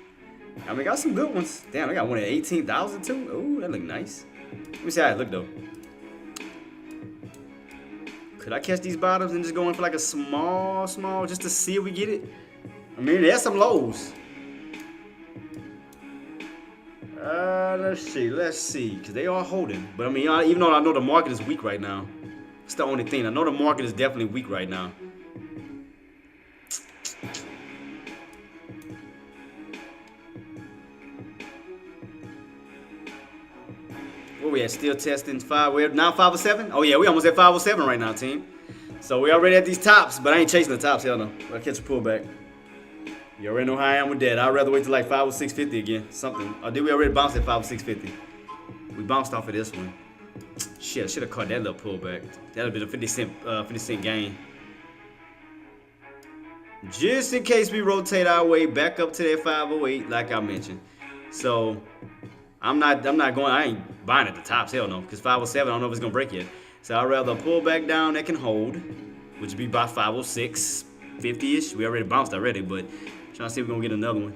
I mean, I got some good ones. Damn, I got one at 18,000 too. Ooh, that look nice. Let me see how it look though. Could I catch these bottoms and just go in for like a small, just to see if we get it? I mean, there's some lows. Let's see, because they are holding. But I mean, even though I know the market is weak right now, it's the only thing. I know the market is definitely weak right now. Where we at? Still testing 5. We're now 507? Oh yeah, we almost at 507 right now, team. So we already at these tops, but I ain't chasing the tops. Hell no. I'll catch a pullback. You already know how I am with that. I'd rather wait till like 506.50 again. Something. Or did we already bounce at 506.50? We bounced off of this one. Shit, I should have caught that little pullback. That would have been a 50 cent gain. Just in case we rotate our way back up to that 508, like I mentioned. So I ain't buying at the tops, hell no. Because 507, I don't know if it's gonna break yet. So I'd rather pull back down that can hold, which would be by 506, 50-ish. We already bounced already, but trying to see if we're gonna get another one.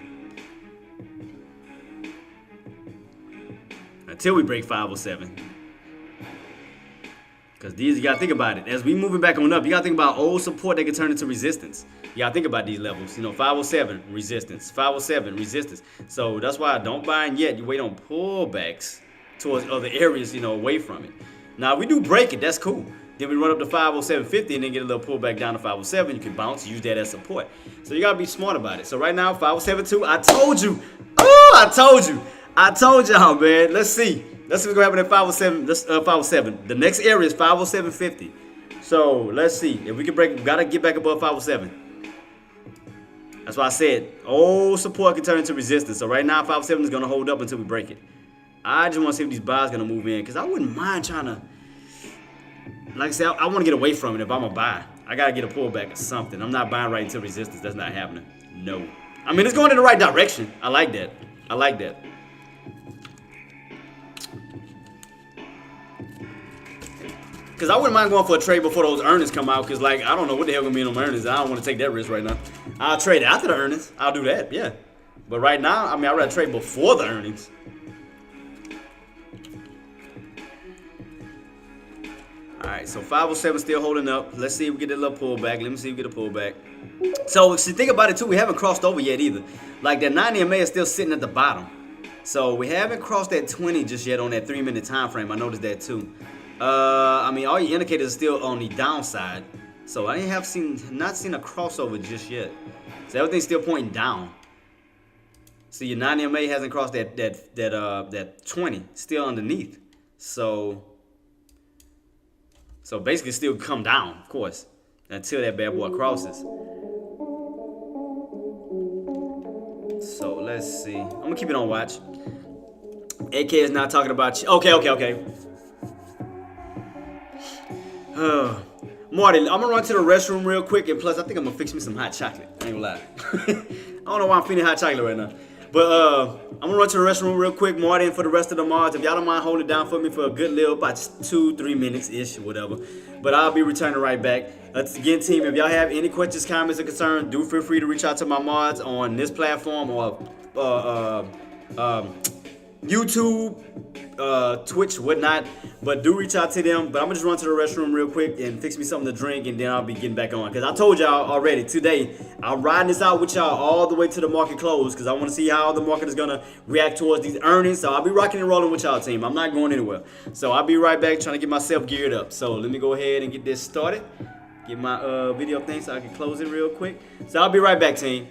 Until we break 507. Because these, you gotta think about it. As we moving back on up, you gotta think about old support that can turn into resistance. You gotta think about these levels. 507, resistance. 507, resistance. So that's why I don't buy in yet. You wait on pullbacks towards other areas, away from it. Now, if we do break it, that's cool. Then we run up to 507.50 and then get a little pullback down to 507. You can bounce, use that as support. So you gotta be smart about it. So right now, 507.2, I told you. Oh, I told y'all, man. Let's see. Let's see what's gonna happen at 507. 507. The next area is 507.50. So let's see if we can break. We gotta get back above 507. That's why I said, support can turn into resistance. So right now, 507 is gonna hold up until we break it. I just want to see if these buys gonna move in, because I wouldn't mind trying to, like I said, I want to get away from it. If I'm gonna buy, I gotta get a pullback or something. I'm not buying right into resistance. That's not happening. No. I mean, it's going in the right direction. I like that. I like that. Because I wouldn't mind going for a trade before those earnings come out. Because, like, I don't know what the hell gonna be in them earnings. I don't want to take that risk right now. I'll trade after the earnings. I'll do that, yeah. But right now, I mean, I'd rather trade before the earnings. All right, so 507 still holding up. Let's see if we get a little pullback. Let me see if we get a pullback. So, see, think about it, too. We haven't crossed over yet, either. Like, that 90 MA is still sitting at the bottom. So, we haven't crossed that 20 just yet on that 3-minute time frame. I noticed that, too. I mean, all your indicators are still on the downside. So, I have not seen a crossover just yet. So, everything's still pointing down. See, your 90 MA hasn't crossed that 20. Still underneath. So basically still come down, of course, until that bad boy crosses. So let's see. I'm gonna keep it on watch. AK is not talking about you. Okay. Marty, I'm gonna run to the restroom real quick, and plus I think I'm gonna fix me some hot chocolate. I ain't gonna lie. I don't know why I'm feeling hot chocolate right now. But I'm gonna run to the restroom real quick, Marty, and for the rest of the mods, if y'all don't mind holding it down for me for a good little, about 2-3 minutes-ish, whatever. But I'll be returning right back. Again, team, if y'all have any questions, comments, or concerns, do feel free to reach out to my mods on this platform or YouTube, Twitch, whatnot. But do reach out to them. But I'm gonna just run to the restroom real quick and fix me something to drink, and then I'll be getting back on. Because I told y'all already today, I'm riding this out with y'all all the way to the market close, because I want to see how the market is gonna react towards these earnings. So I'll be rocking and rolling with y'all, team. I'm not going anywhere. So I'll be right back trying to get myself geared up. So let me go ahead and get this started. Get my video thing so I can close it real quick. So I'll be right back, team.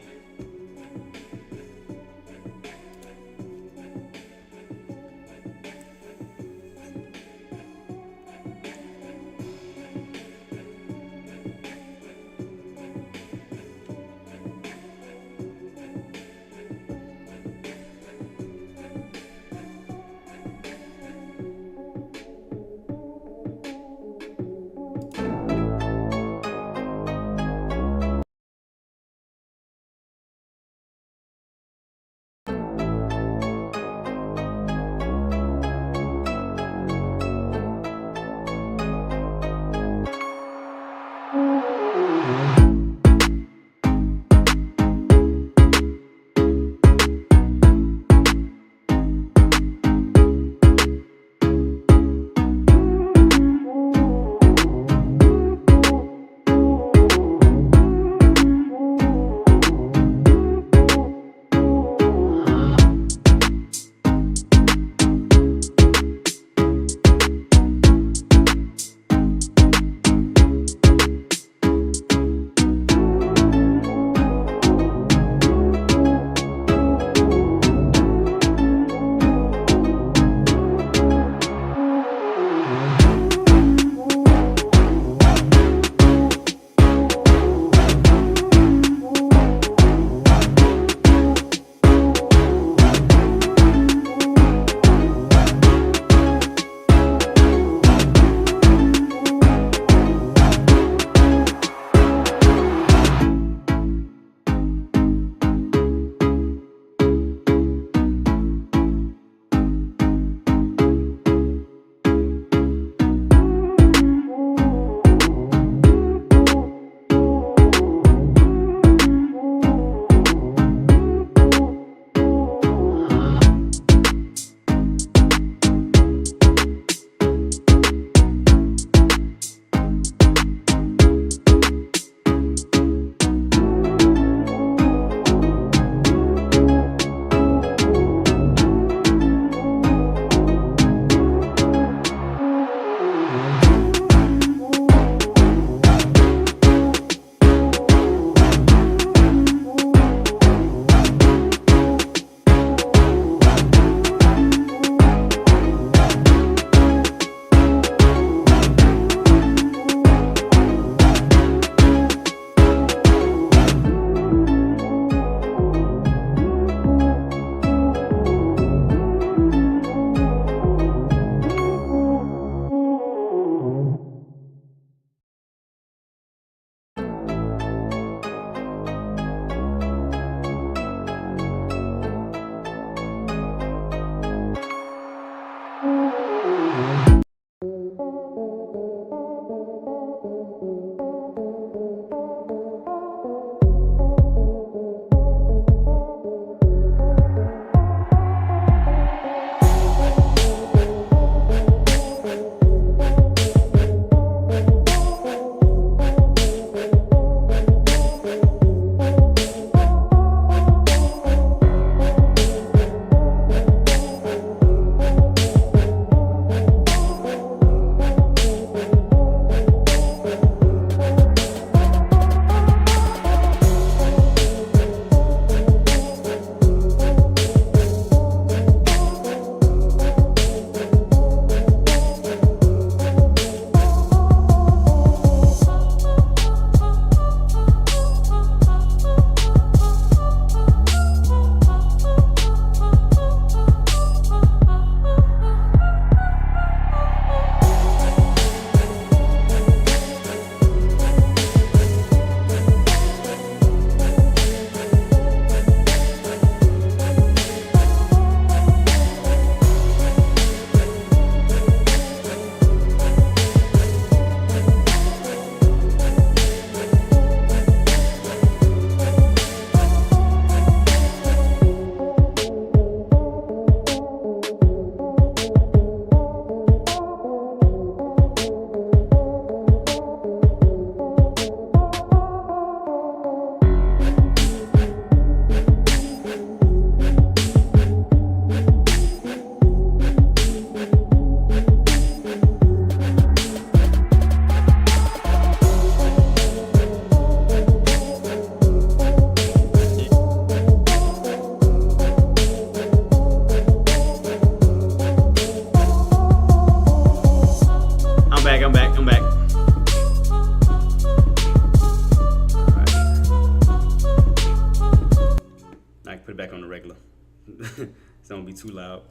dog.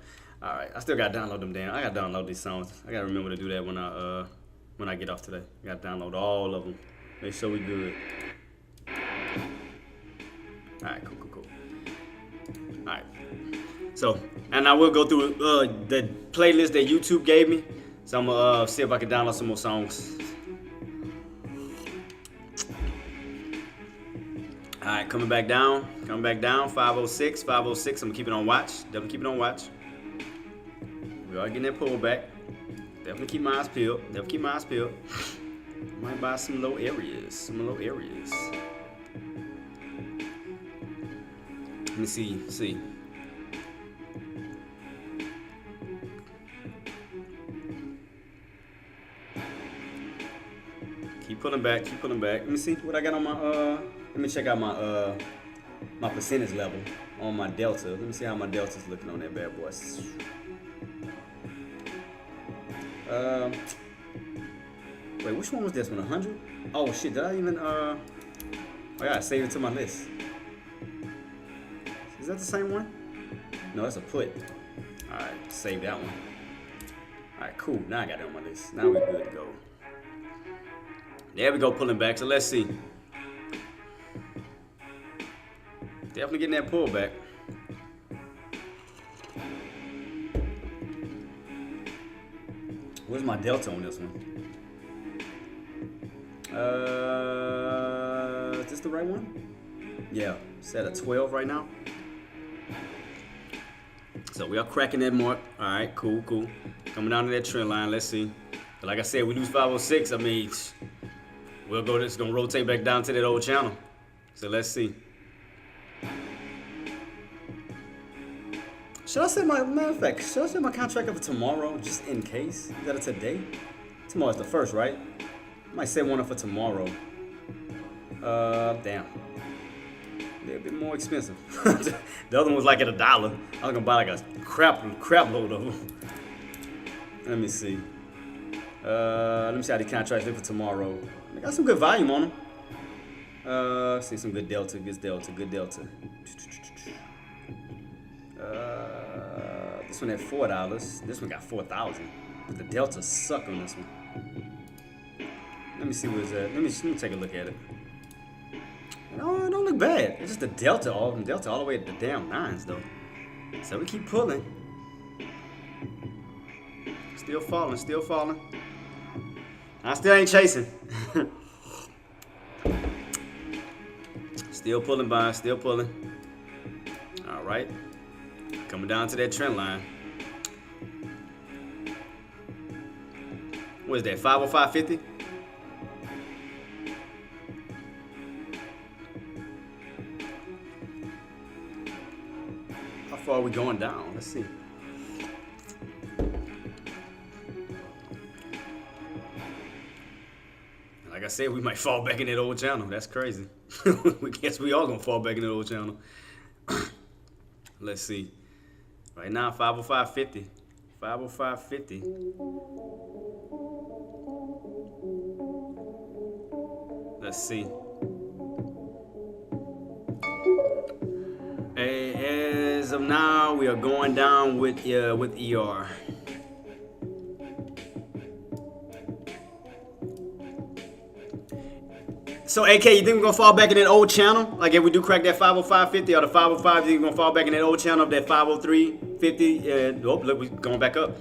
All right, I still gotta download them. Damn, I gotta download these songs. I gotta remember to do that when I get off today. I gotta download all of them. Make sure we good. All right, cool. All right. So, and I will go through the playlist that YouTube gave me. So I'm gonna see if I can download some more songs. All right, coming back down. 506. I'm gonna keep it on watch. Definitely keep it on watch. We are getting that pullback. Definitely keep my eyes peeled. Might buy some low areas. Let me see. Keep pulling back. Let me see what I got on my let me check out my my percentage level on my delta. Let me see how my delta's looking on that bad boy. Wait, which one was this one? 100? Oh shit, did I even I gotta save it to my list. Is that the same one? No, that's a put. Alright, save that one. Alright, cool. Now I got it on my list. Now we're good to go. There we go, pulling back. So let's see. Definitely getting that pullback. Where's my delta on this one? Is this the right one? Yeah, it's at a 12 right now. So we are cracking that mark. All right, cool. Coming down to that trend line. Let's see. But like I said, we lose 506. I mean, we'll go. It's gonna rotate back down to that old channel. So let's see. Should I set my contract up for tomorrow, just in case? Is that a today? Tomorrow's the 1st, right? I might set one up for tomorrow. Damn. A little bit more expensive. The other one was like at $1. I was gonna buy like a crap load of them. Let me see. Let me see how the contracts look for tomorrow. I got some good volume on them. See some good delta. This one at $4. This one got 4,000. But the delta suck on this one. Let me see what it's at. Let me take a look at it. No, it don't look bad. It's just the delta all the way at the damn 9s though. So we keep pulling. Still falling. I still ain't chasing. Still pulling. All right. Coming down to that trend line. What is that, 505.50? How far are we going down? Let's see. Like I said, we might fall back in that old channel. That's crazy. We guess we all gonna fall back in that old channel. Let's see. Right now, 505.50. 505.50. Let's see. As of now, we are going down with ER. So, AK, you think we're gonna fall back in that old channel? Like if we do crack that 505.50 or the 505, you think we're gonna fall back in that old channel of that 503.50? Oh, look, we're going back up.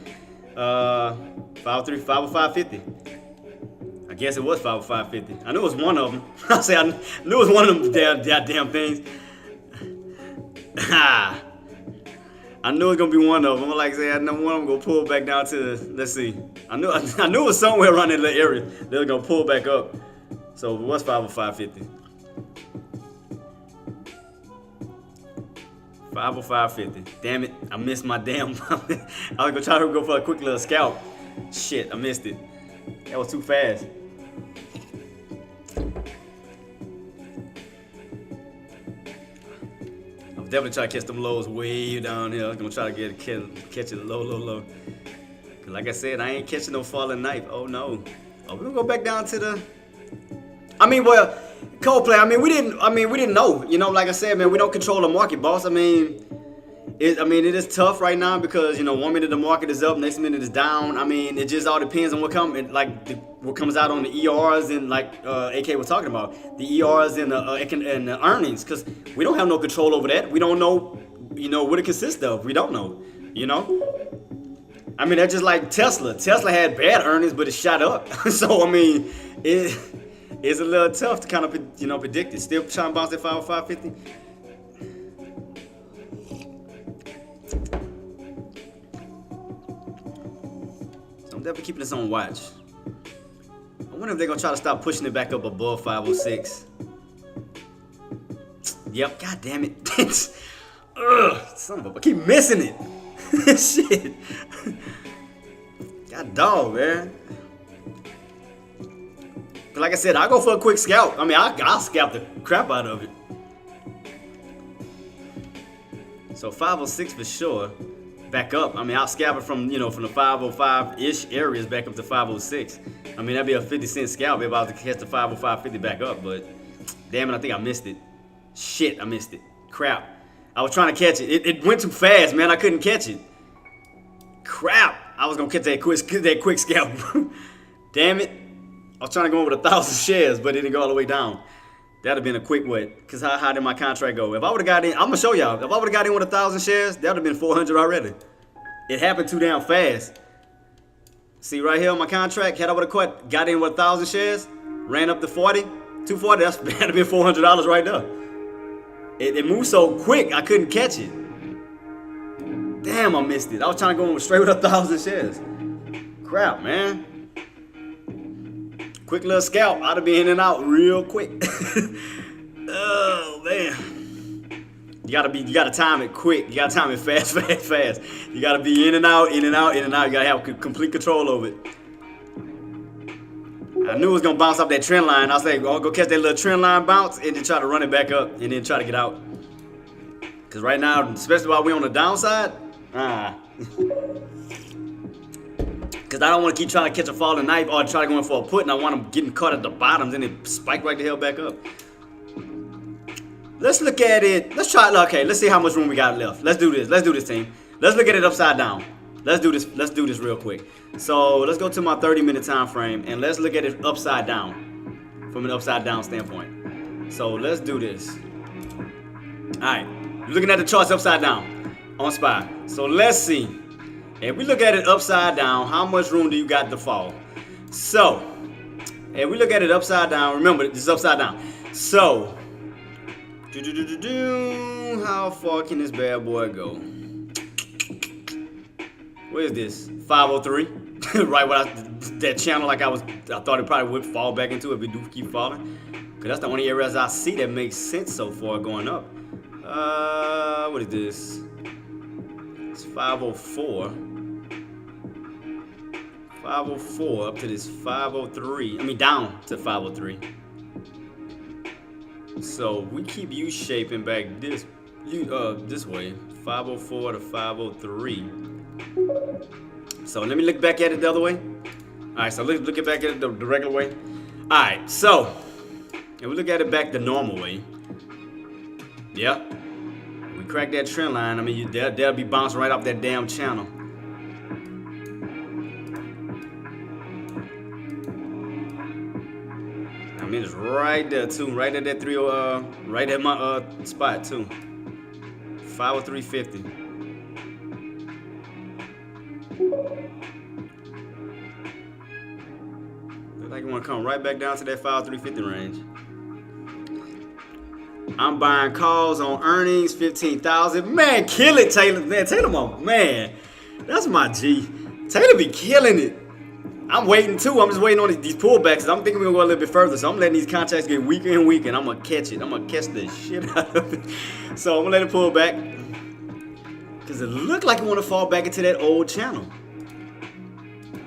505.50. I guess it was 505.50. I knew it was one of them. I knew it was one of them damn things. I knew it was gonna be one of them. Like I said, I know one of them gonna pull back down to. Let's see. I knew it was somewhere around that little area. They were gonna pull back up. So what's 505.50? 505.50. Damn it! I missed my damn. I was gonna try to go for a quick little scalp. Shit, I missed it. That was too fast. I'm definitely trying to catch them lows way down here. I'm gonna try to catch it low. Cause like I said, I ain't catching no falling knife. Oh no. Oh, we're gonna go back down to the. I mean, well, Coldplay. We didn't know. You know, like I said, man, we don't control the market, boss. I mean, I mean, it is tough right now because, you know, 1 minute the market is up, next minute is down. I mean, it just all depends on what comes out on the ERs and like AK was talking about, the ERs and the earnings, because we don't have no control over that. We don't know, you know, what it consists of. We don't know, you know. I mean, that's just like Tesla. Tesla had bad earnings, but it shot up. So I mean, it's a little tough to kind of, you know, predict it. Still trying to bounce at 505.50. I'm definitely keeping this on watch. I wonder if they're gonna try to stop pushing it back up above 506. Yep, god damn it. Ugh, son of a, I keep missing it. Shit. God dog, man. But like I said, I'll go for a quick scalp. I mean, I'll scalp the crap out of it. So 506 for sure. Back up. I mean, I'll scalp it from, you know, from the 505-ish areas back up to 506. I mean, that'd be a 50-cent scalp if I was to catch the 505.50 back up, but damn it, I think I missed it. Shit, I missed it. Crap. I was trying to catch it. It went too fast, man. I couldn't catch it. Crap. I was gonna catch that quick scalp. Damn it. I was trying to go over 1,000 shares, but it didn't go all the way down. That'd have been a quick way. Because how did my contract go? If I would have got in, I'm going to show y'all. If I would have got in with 1,000 shares, that would have been 400 already. It happened too damn fast. See right here on my contract, had I would have got in with 1,000 shares, ran up to 40, 240, that'd have been $400 right there. It moved so quick, I couldn't catch it. Damn, I missed it. I was trying to go straight with 1,000 shares. Crap, man. Quick little scalp. I'd have been in and out real quick. Oh man. You gotta time it quick. You gotta time it fast. You gotta be in and out. You gotta have complete control over it. I knew it was gonna bounce off that trend line. I was like, I'll go catch that little trend line bounce and then try to run it back up and then try to get out. Cause right now, especially while we're on the downside, because I don't want to keep trying to catch a falling knife or try to go in for a put, and I want them getting caught at the bottoms and it spike right the hell back up. Let's look at it. Let's try. Okay, let's see how much room we got left. Let's do this. Let's do this, team. Let's look at it upside down. Let's do this. Let's do this real quick. So let's go to my 30-minute time frame and let's look at it upside down, from an upside down standpoint. So let's do this. All right, you're looking at the charts upside down on SPY. So let's see. If we look at it upside down, how much room do you got to fall? So, if we look at it upside down, remember, this is upside down. So, how far can this bad boy go? Where is this? 503? Right when that channel, like I thought it probably would fall back into it if it do keep falling. Because that's the only areas I see that makes sense so far going up. What is this? It's 504. 504 up to this 503. I mean down to 503. So we keep U-shaping back this way. 504 to 503. So let me look back at it the other way. Alright, so let's look back at it the regular way. Alright, so if we look at it back the normal way. Yep. We crack that trend line. I mean, they'll be bouncing right off that damn channel. I mean, it's right there too, right at that right at my spot too. 503.50. Looks like you want to come right back down to that 503.50 range. I'm buying calls on earnings, 15,000. Man, kill it, Taylor. Man, Taylor, man, that's my G. Taylor be killing it. I'm waiting too. I'm just waiting on these pullbacks. I'm thinking we're gonna go a little bit further. So I'm letting these contracts get weaker and weaker, and I'm gonna catch it. I'm gonna catch the shit out of it. So I'm gonna let it pull back because it looked like it want to fall back into that old channel.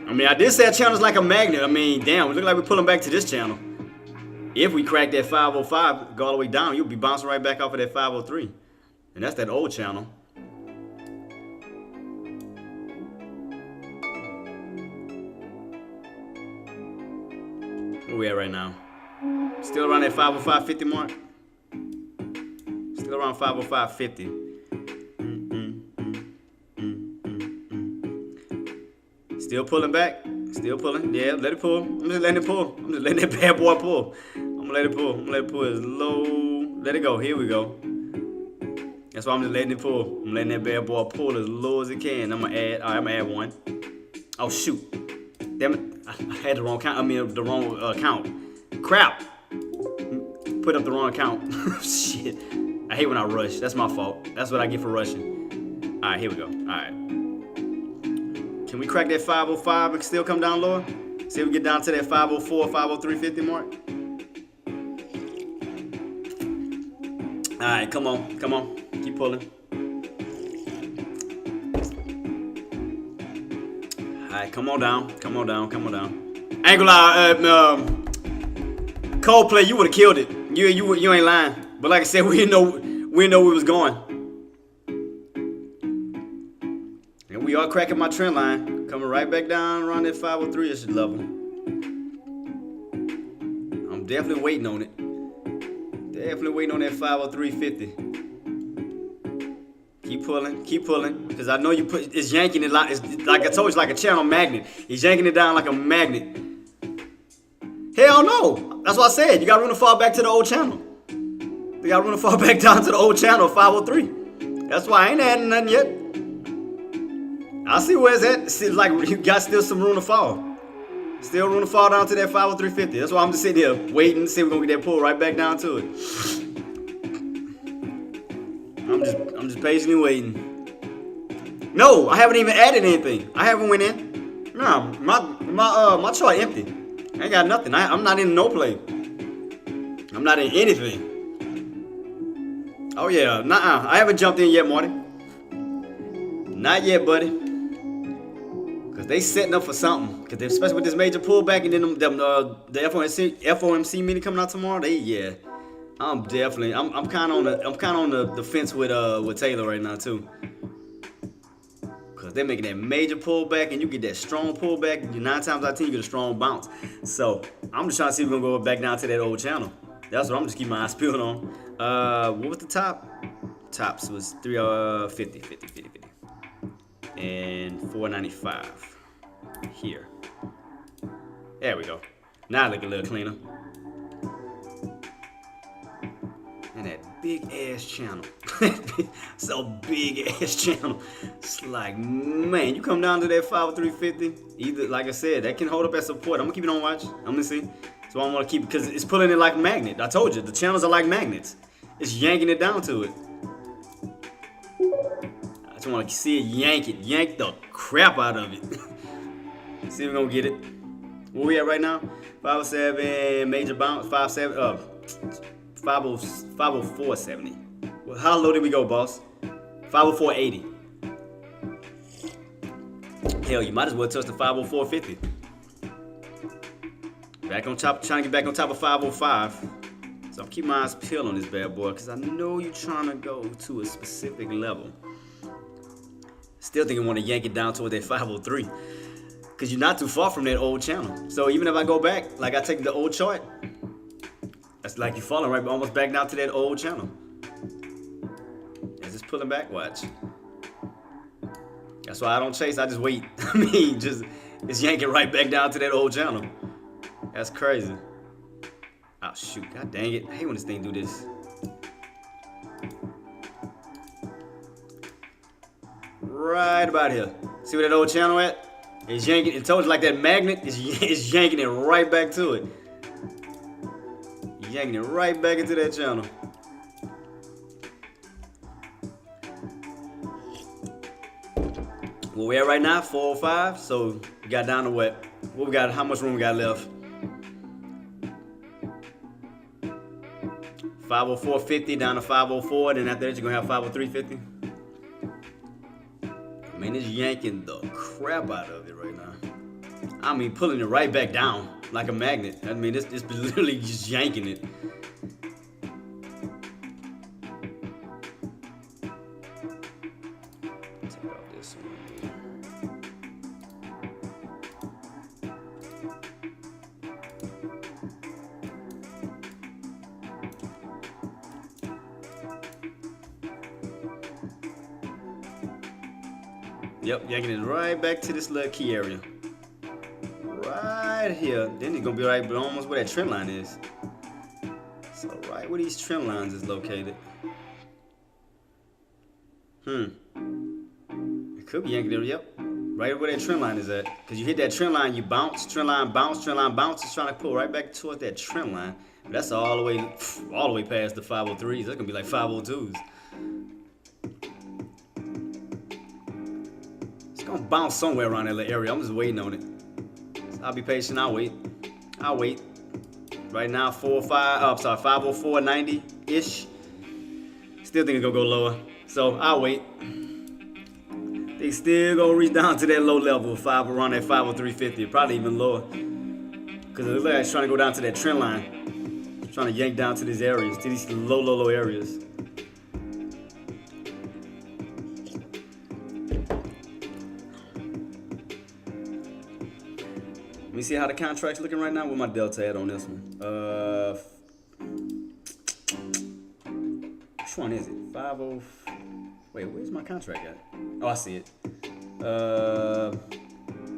I mean, I did say that channel's like a magnet. I mean, damn, it look like we're pulling back to this channel. If we crack that 505, go all the way down, you'll be bouncing right back off of that 503. And that's that old channel. Where we at right now? Still around that 505.50 mark? Still around 505.50. Still pulling back. Still pulling. Yeah, let it pull. I'm just letting it pull. I'm just letting that bad boy pull. I'm gonna let it pull. I'm gonna let it pull as low. Let it go. Here we go. That's why I'm just letting it pull. I'm letting that bad boy pull as low as it can. I'm gonna add. All right, I'm gonna add one. Oh shoot! Damn it! I had the wrong count. I mean the wrong count. Crap! Put up the wrong count. Shit! I hate when I rush. That's my fault. That's what I get for rushing. All right, here we go. All right. Can we crack that 505 and still come down lower? See if we get down to that 504, 503.50 mark. All right, come on, come on, keep pulling. All right, come on down, come on down, come on down. I ain't gonna lie, Coldplay, you would have killed it. You ain't lying. But like I said, we didn't know where it was going. And we are cracking my trend line, coming right back down around that 503-ish level. I'm definitely waiting on it. Definitely waiting on that 503.50. Keep pulling, because I know it's yanking it like I told you, it's like a channel magnet. He's yanking it down like a magnet. Hell no! That's what I said. You got room to fall back to the old channel. You got room to fall back down to the old channel, 503. That's why I ain't adding nothing yet. I see where it's at. It seems like you got still some room to fall. Still room to fall down to that 503.50. That's why I'm just sitting here waiting to see if we're gonna get that pull right back down to it. I'm just patiently waiting. No, I haven't even added anything. I haven't went in. No, my chart empty. I ain't got nothing. I'm not in no play. I'm not in anything. Oh yeah, nuh-uh. I haven't jumped in yet, Marty. Not yet, buddy. Cause they setting up for something. Cause especially with this major pullback and then the FOMC meeting coming out tomorrow. I'm kind of on the fence with Taylor right now too. Cause they're making that major pullback and you get that strong pullback. 9 times out of 10 you get a strong bounce. So I'm just trying to see if we're gonna go back down to that old channel. That's what I'm just keeping my eyes peeled on. What was the top? Tops was 50, and 495 here. There we go. Now look a little cleaner. And that big ass channel. So big ass channel. It's like, man, you come down to that 503.50. Either, like I said, that can hold up as support. I'm gonna keep it on watch. I'm gonna see. So I want to keep it because it's pulling it like a magnet. I told you, the channels are like magnets. It's yanking it down to it. I just want to see it yank the crap out of it. See if we're gonna get it. Where we at right now? 507 major bounce, 504.70. Well, how low did we go, boss? 504.80. Hell, you might as well touch the 504.50. Back on top, trying to get back on top of 505. So I'm keeping my eyes peeled on this bad boy because I know you're trying to go to a specific level. Still think I want to yank it down toward that 503 because you're not too far from that old channel. So even if I go back, like I take the old chart, that's like you're falling right almost back down to that old channel. Is this pulling back? Watch. That's why I don't chase. I just wait. I mean, it's yanking right back down to that old channel. That's crazy. Oh shoot, god dang it. I hate when this thing do this. Right about here. See where that old channel at? It's yanking, it told you like that magnet, it's yanking it right back to it. Yanking it right back into that channel. Where we at right now, 405. So we got down to what? What we got? How much room we got left? 504.50 down to 504. Then after that, you're gonna have 503.50. Man, it's yanking the crap out of it right now. I mean, pulling it right back down like a magnet. I mean, it's literally just yanking it. Take off this one. Yep, yanking it right back to this little key area. right here. Then it's gonna be right almost where that trend line is. So right where these trend lines is located. It could be yanking it, yep. Right where that trend line is at. Because you hit that trend line, you bounce, trend line bounce, trend line bounce. It's trying to pull right back towards that trend line. But that's all the way past the 503s. That's gonna be like 502s. It's gonna bounce somewhere around that little area. I'm just waiting on it. So I'll be patient. I'll wait. Right now, 504.90-ish. Still think it's gonna go lower. So I'll wait. They still gonna reach down to that low level, around that 503.50, probably even lower. Because it looks like it's trying to go down to that trend line. It's trying to yank down to these areas, to these low areas. Let me see how the contract's looking right now. Where my delta at on this one? Which one is it? 50. Wait, where's my contract at? Oh, I see it.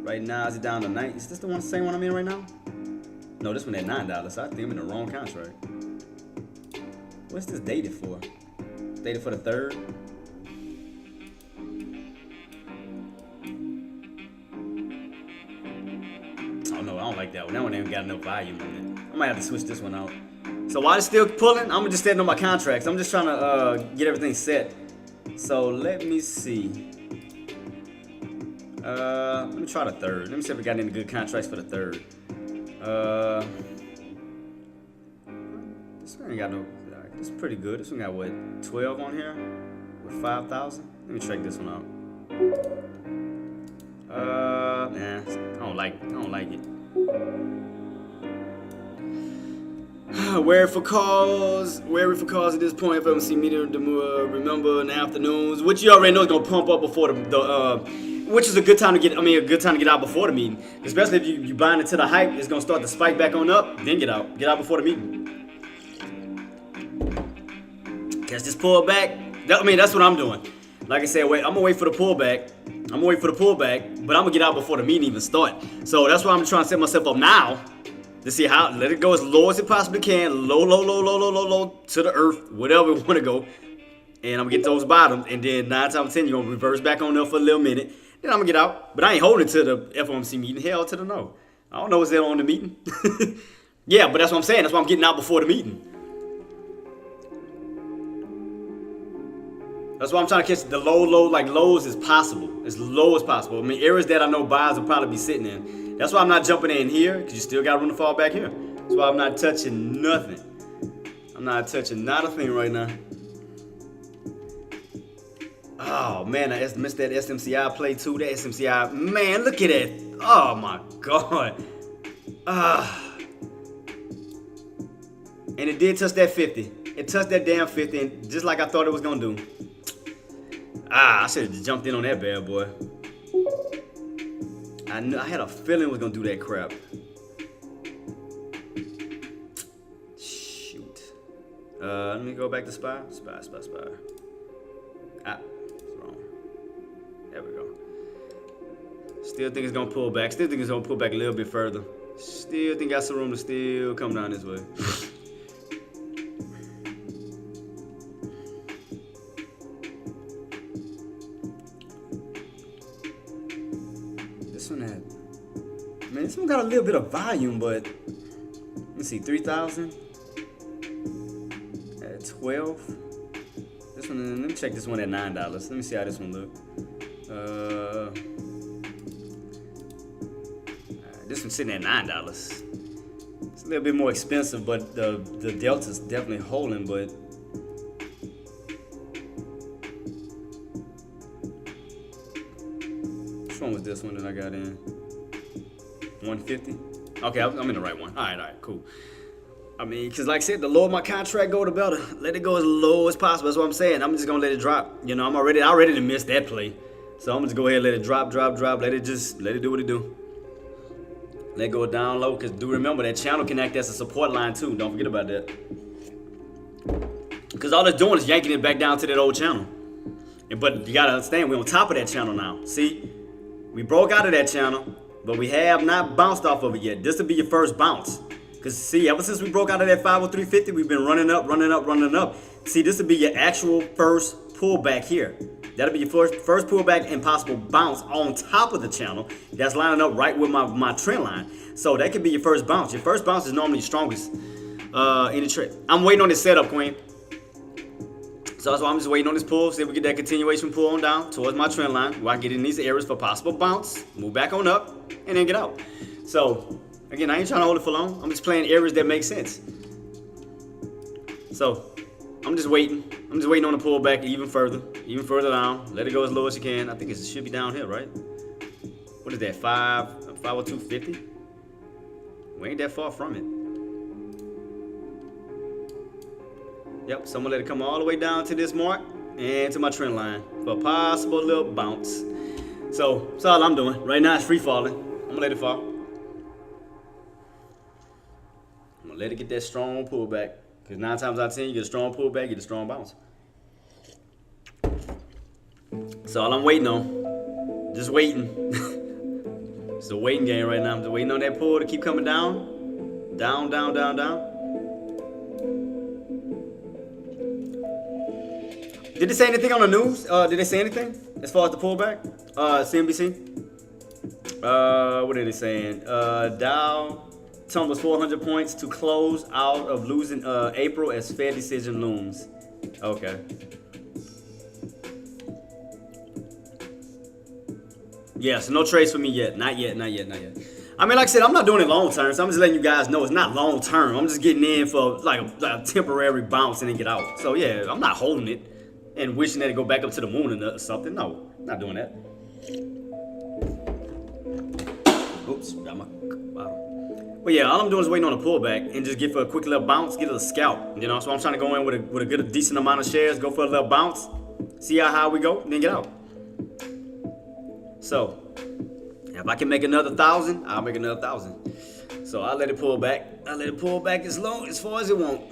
Right now, is it down to 9? Is this the same one I'm in right now? No, this one at $9. So I think I'm in the wrong contract. What's this dated for? Dated for the 3rd? Oh no, I don't like that one. That one ain't got enough volume on it. I might have to switch this one out. So while it's still pulling, I'm just setting on my contracts. I'm just trying to get everything set. So let me see. Let me try the 3rd. Let me see if we got any good contracts for the 3rd. This one ain't got no. This is pretty good. This one got what, 12 on here with 5,000. Let me check this one out. Nah, I don't like it. Wary for calls at this point. If I don't see me remember in the afternoons, which you already know is gonna pump up before the which is a good time to get. A good time to get out before the meeting, especially if you buying into the hype. It's gonna start to spike back on up. Then get out before the meeting. Catch this pullback. That's what I'm doing. Like I said, I'm gonna wait for the pullback. But I'm gonna get out before the meeting even start. So that's why I'm trying to set myself up now. To see how, let it go as low as it possibly can, low to the earth, whatever we want to go. And I'm going to get those bottoms. And then 9 times out of 10, you're going to reverse back on up for a little minute. Then I'm going to get out. But I ain't holding to the FOMC meeting. Hell to the no. I don't know what's there on the meeting. Yeah, but that's what I'm saying. That's why I'm getting out before the meeting. That's why I'm trying to catch the lows as possible. As low as possible. Areas that I know buyers will probably be sitting in. That's why I'm not jumping in here, because you still got room to fall back here. That's why I'm not touching nothing. I'm not touching not a thing right now. Oh, man, I missed that SMCI play, too. That SMCI, man, look at that. Oh, my God. And it did touch that 50. It touched that damn 50, and just like I thought it was going to do. I should have just jumped in on that bad boy. I had a feeling it was gonna do that crap. Shoot. Let me go back to SPY. SPY. It's wrong. There we go. Still think it's gonna pull back. Still think it's gonna pull back a little bit further. Still think got some room to still come down this way. This one got a little bit of volume, but let's see, 3,000 at 12. This one, let me check this one at $9. Let me see how this one look. This one's sitting at $9. It's a little bit more expensive, but the delta's definitely holding. But which one was this one that I got in? 150. Okay, I'm in the right one. All right, cool. Because like I said, the lower my contract go, the better. Let it go as low as possible. That's what I'm saying. I'm just gonna let it drop. I already missed that play, so I'm gonna just go ahead and let it drop. Let it do what it do. Let it go down low. Because do remember that channel can act as a support line too. Don't forget about that. Because all it's doing is yanking it back down to that old channel. But you gotta understand, we're on top of that channel now. See, we broke out of that channel. but we have not bounced off of it yet. This will be your first bounce. Because see, ever since we broke out of that 503.50, we've been running up, running up, running up. See, this will be your actual first pullback here. That'll be your first pullback and possible bounce on top of the channel. That's lining up right with my trend line. So that could be your first bounce. Your first bounce is normally your strongest in the trade. I'm waiting on this setup, Queen. So that's why I'm just waiting on this pull. See if we get that continuation pull on down towards my trend line, where I get in these areas for possible bounce, move back on up, and then get out. So again, I ain't trying to hold it for long. I'm just playing areas that make sense. So I'm just waiting. I'm just waiting on the pullback even further down. Let it go as low as you can. I think it should be down here, right? What is that? 502.50? We ain't that far from it. Yep, so I'm gonna let it come all the way down to this mark and to my trend line for a possible little bounce. So that's all I'm doing. Right now it's free falling. I'm gonna let it fall. I'm gonna let it get that strong pullback. Because 9 times out of 10, you get a strong pullback, you get a strong bounce. So all I'm waiting on, just waiting. It's a waiting game right now. I'm just waiting on that pull to keep coming down. Down, down, down, down. Did they say anything on the news? Did they say anything as far as the pullback? CNBC? What are they saying? Dow tumbles 400 points to close out of losing April as Fed decision looms. Okay. Yeah, so no trades for me yet. Not yet, not yet, not yet. I mean, like I said, I'm not doing it long term, so I'm just letting you guys know it's not long term. I'm just getting in for like a temporary bounce and then get out. So yeah, I'm not holding it and wishing that it go back up to the moon or something. No, not doing that. Oops, got my bottle. But yeah, all I'm doing is waiting on a pullback and just get for a quick little bounce, get a scalp. You know, so I'm trying to go in with a good, decent amount of shares, go for a little bounce, see how high we go, and then get out. So if I can make another 1,000, I'll make another 1,000. So I'll let it pull back. I'll let it pull back as far as it won't.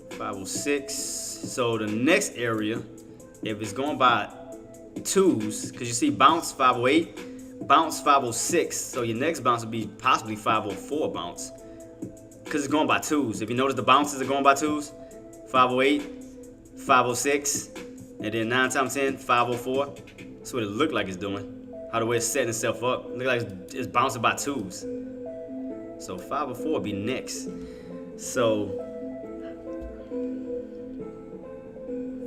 $506. So the next area, if it's going by twos, because you see bounce 508, bounce 506. So your next bounce would be possibly 504 bounce. Because it's going by twos. If you notice the bounces are going by twos, 508, 506, and then 9 times 10, 504. That's what it looked like it's doing. How the way it's setting itself up. It look like it's bouncing by twos. So 504 would be next. So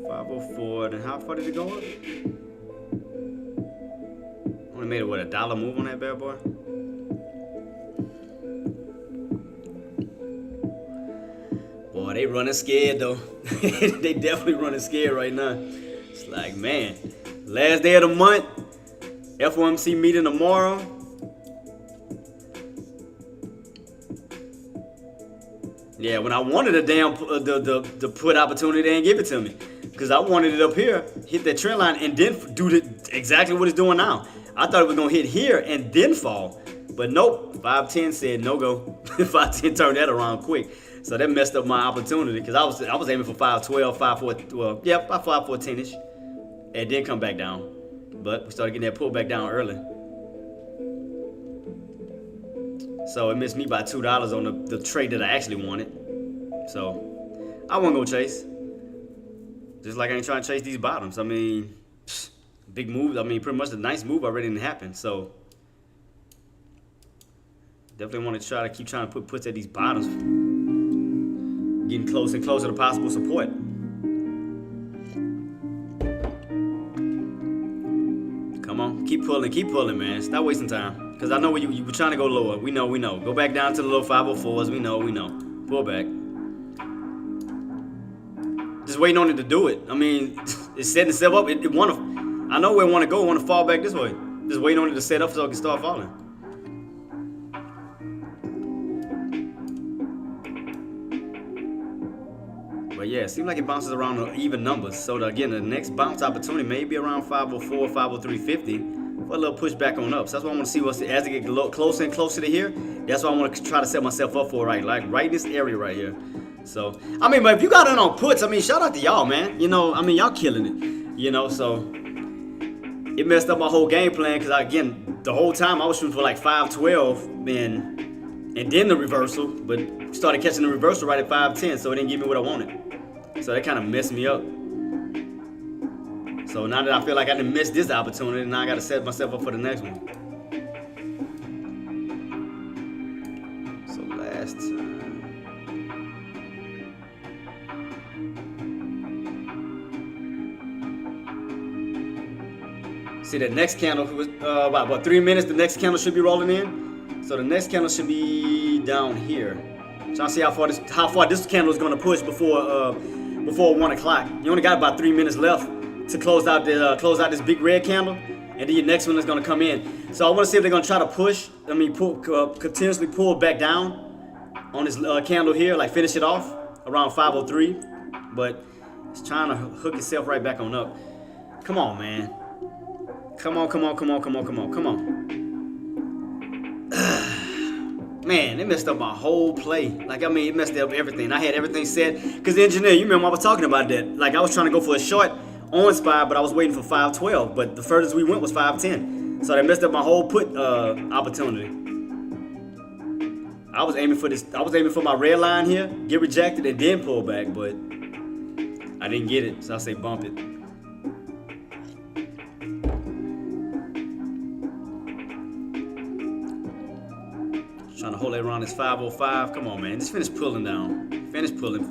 504, then how far did it go up? Only made it, what, $1 move on that bad boy? Boy, they running scared though. They definitely running scared right now. It's like, man, last day of the month, FOMC meeting tomorrow. Yeah, when I wanted a damn the put opportunity, they didn't give it to me. Because I wanted it up here, hit that trend line, and then do exactly what it's doing now. I thought it was going to hit here and then fall. But nope, 510 said no go. 510 turned that around quick. So that messed up my opportunity because I was aiming for 512, 514, well, yeah, about 514-ish. And then come back down. But we started getting that pull back down early. So it missed me by $2 on the trade that I actually wanted. So I wasn't going to chase. Just like I ain't trying to chase these bottoms. I mean, big moves. I mean, pretty much the nice move already didn't happen. So definitely want to try to keep trying to put puts at these bottoms. Getting closer and closer to possible support. Come on, keep pulling, man. Stop wasting time. Because I know you were trying to go lower. We know. Go back down to the low 504s. We know. Pull back. Just waiting on it to do it. I mean, it's setting itself up. It want to. I know where it want to go. It want to fall back this way. Just waiting on it to set up so it can start falling. But yeah, it seems like it bounces around even numbers. So again, the next bounce opportunity may be around 504, 503.50 for a little pushback on up. So that's why I want to see as it get closer and closer to here. That's why I want to try to set myself up for right in this area right here. So, I mean, but if you got in on puts, I mean, shout out to y'all, man. You know, I mean, y'all killing it. You know, so it messed up my whole game plan because, again, the whole time I was shooting for like 512 and then the reversal, but started catching the reversal right at 510, so it didn't give me what I wanted. So that kind of messed me up. So now that I feel like I didn't miss this opportunity, now I got to set myself up for the next one. So last time. See, that next candle was about 3 minutes. The next candle should be rolling in. So the next candle should be down here. Trying to see how far this candle is going to push before 1 o'clock. You only got about 3 minutes left to close out this big red candle, and then your next one is going to come in. So I want to see if they're going to try to push. Continuously pull back down on this candle here, like finish it off around 503. But it's trying to hook itself right back on up. Come on, man. Come on. Man, it messed up my whole play. Like, I mean, it messed up everything. I had everything set. Because the engineer, you remember I was talking about that. Like, I was trying to go for a short on spy, but I was waiting for 512. But the furthest we went was 510. So that messed up my whole put opportunity. I was aiming for my red line here, get rejected, and then pull back. But I didn't get it. So I say bump it. Trying to hold it around this 505. Come on, man. Just finish pulling down. Finish pulling.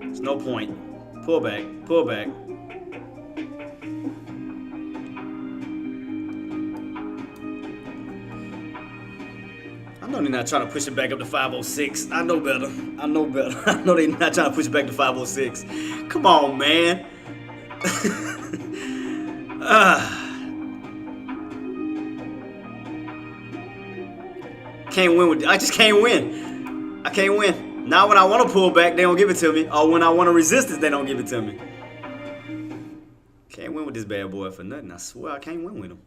There's no point. Pull back. I know they're not trying to push it back up to 506. I know better. I know they're not trying to push it back to 506. Come on, man. Can't win with. I just can't win. I can't win. Now when I want to pull back, they don't give it to me. Or when I want to resist it, they don't give it to me. Can't win with this bad boy for nothing. I swear I can't win with him.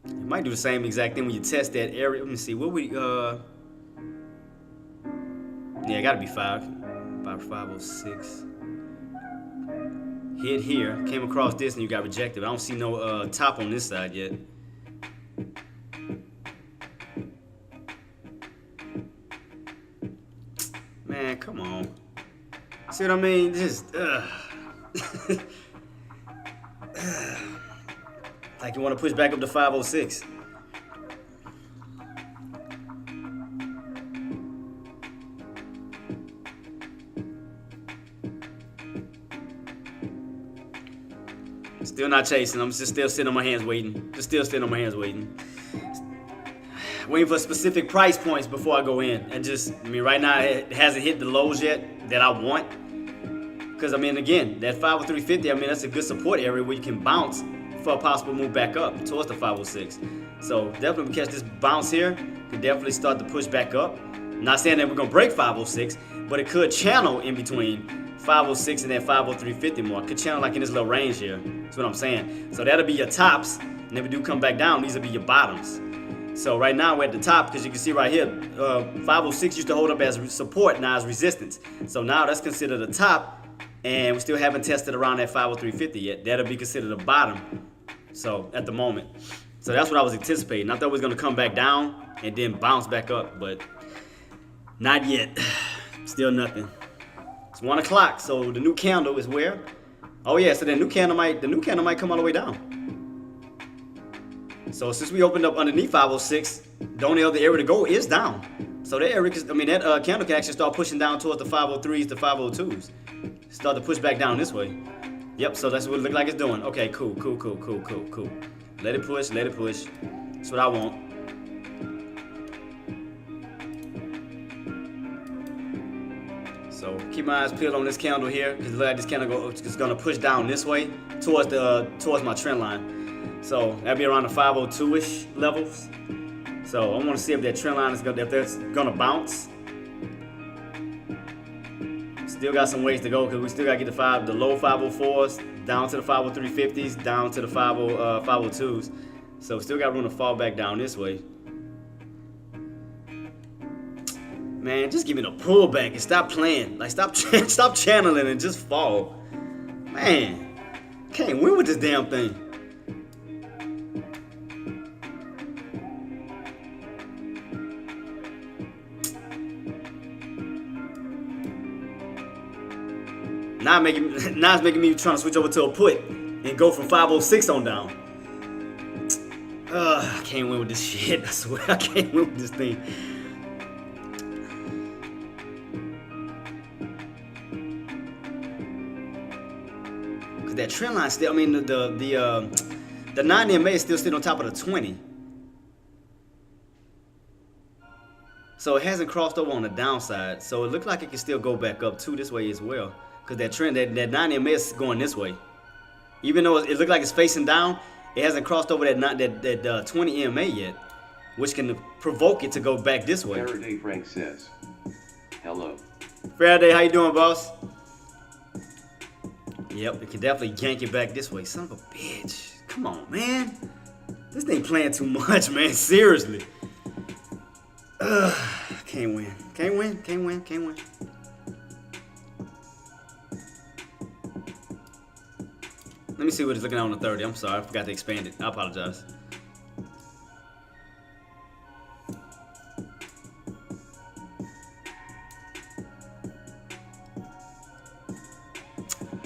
You might do the same exact thing when you test that area. Let me see. What we yeah, it gotta be 506. Hit here, came across this, and you got rejected. I don't see no top on this side yet. Man, come on. See what I mean? Just, like you want to push back up to 506. Still not chasing. I'm just still sitting on my hands waiting. Waiting for specific price points before I go in. And right now it hasn't hit the lows yet that I want. Because, again, that 503.50, that's a good support area where you can bounce for a possible move back up towards the 506. So definitely catch this bounce here. Could definitely start to push back up. I'm not saying that we're going to break 506, but it could channel in between 506 and that 503.50 mark. Could channel like in this little range here. That's what I'm saying. So that'll be your tops. And if we do come back down, these will be your bottoms. So right now we're at the top because you can see right here, 506 used to hold up as support, now as resistance. So now that's considered a top, and we still haven't tested around that 503.50 yet. That'll be considered a bottom. So at the moment. So that's what I was anticipating. I thought it was going to come back down and then bounce back up, but not yet. Still nothing. It's 1 o'clock, so the new candle is where? Oh yeah, so the new candle might come all the way down. So since we opened up underneath 506, the only other area to go is down. So that area, that candle can actually start pushing down towards the 503s, the 502s. Start to push back down this way. Yep, so that's what it looks like it's doing. Okay, cool. Let it push. That's what I want. So keep my eyes peeled on this candle here, because it looks like this candle is going to push down this way towards my trend line. So that'll be around the 502-ish levels. So I want to see if that trend line is gonna bounce. Still got some ways to go because we still gotta get the low 504s down to the 503.50s, down to the 502s. So still got room to fall back down this way. Man, just give me the pullback and stop playing. Like, stop channeling and just fall. Man, can't win with this damn thing. Now it's making me trying to switch over to a put and go from 506 on down. I can't win with this shit. I swear I can't win with this thing. Cause that trend line still, I mean the 9 MA is still sitting on top of the 20. So it hasn't crossed over on the downside. So it looks like it can still go back up too this way as well. Cause that trend, that 9 MA is going this way. Even though it looks like it's facing down, it hasn't crossed over that 20 MA yet, which can provoke it to go back this way. Faraday Frank says, hello. Faraday, how you doing, boss? Yep, it can definitely yank it back this way. Son of a bitch. Come on, man. This thing playing too much, man. Seriously. Can't win. Can't win. Can't win. Can't win. Let me see what it's looking at on the 30. I'm sorry, I forgot to expand it. I apologize.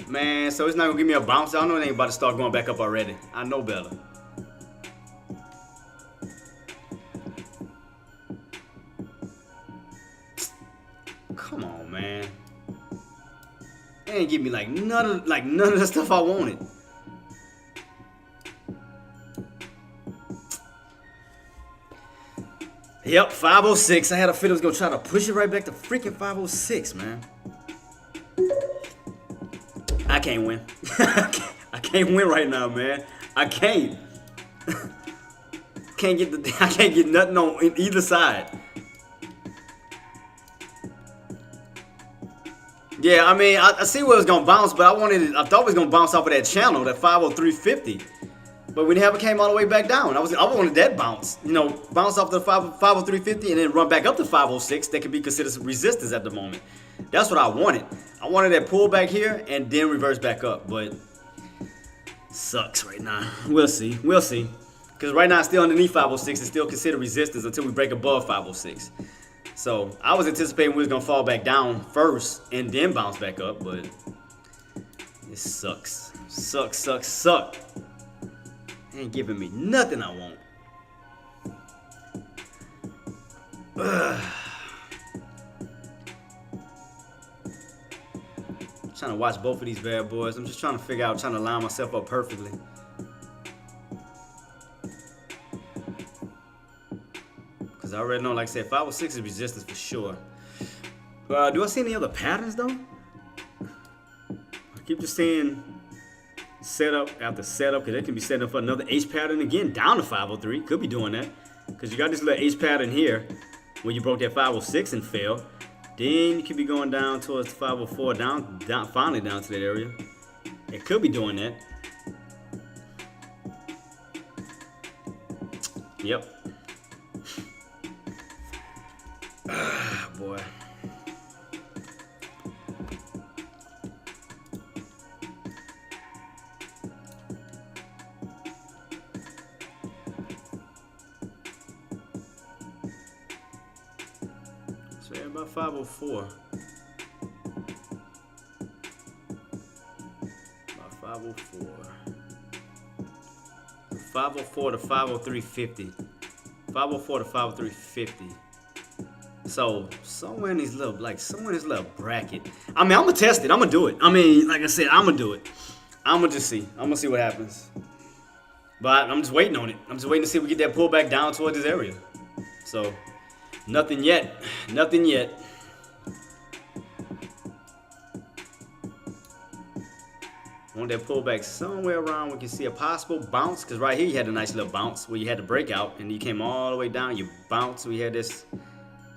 Man, so it's not gonna give me a bounce. I know it ain't about to start going back up already. I know better. Come on, man. It ain't give me like none of the stuff I wanted. Yep, 506. I had a feeling it was gonna try to push it right back to freaking 506, man. I can't win. I can't win right now, man. I can't. I can't get nothing on either side. Yeah, I mean, I see where it was gonna bounce, but I thought it was gonna bounce off of that channel, that 503.50. But we never came all the way back down. I wanted that bounce. You know, bounce off the 503.50 and then run back up to 506. That could be considered resistance at the moment. That's what I wanted. I wanted that pull back here and then reverse back up, but sucks right now. We'll see. We'll see. Because right now it's still underneath 506. It's still considered resistance until we break above 506. So I was anticipating we was gonna fall back down first and then bounce back up, but it sucks. Suck. Ain't giving me nothing I want. Trying to watch both of these bad boys. I'm just trying to figure out, trying to line myself up perfectly. Because I already know, like I said, 506 is resistance for sure. Do I see any other patterns though? I keep just seeing setup after setup, because it can be set up for another H pattern again down to 503. Could be doing that because you got this little H pattern here where you broke that 506 and fell. Then you could be going down towards 504, down finally down to that area. It could be doing that. Yep. Boy. So yeah, about 504. About 504. 504 to 503.50. 504 to 503.50. So somewhere in these little, bracket. I mean, I'm gonna test it. I'm gonna do it. I mean, like I said, I'm gonna do it. I'm gonna just see. I'm gonna see what happens. But I'm just waiting on it. I'm just waiting to see if we get that pullback down towards this area. So nothing yet. Nothing yet. Want that pullback somewhere around we can see a possible bounce, because right here you had a nice little bounce where you had the breakout and you came all the way down, you bounced, we had this.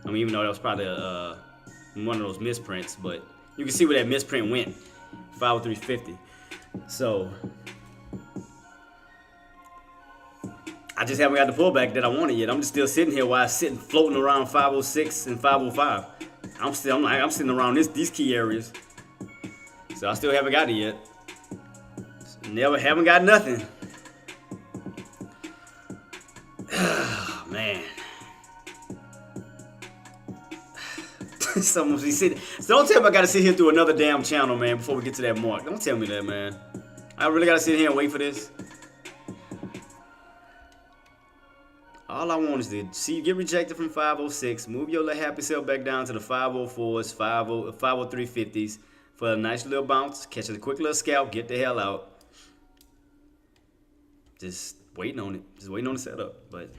I mean, even though that was probably one of those misprints, but you can see where that misprint went, 503.50. So I just haven't got the pullback that I wanted yet. I'm just still sitting here while I'm sitting floating around 506 and 505. I'm sitting around these key areas. So I still haven't got it yet. Haven't got nothing. Oh, man. So don't tell me I gotta sit here through another damn channel, man, before we get to that mark. Don't tell me that, man. I really gotta sit here and wait for this. All I want is to see you get rejected from 506, move your little happy self back down to the 504s, 50350s for a nice little bounce, catch a quick little scalp, get the hell out. Just waiting on it. Just waiting on the setup, but.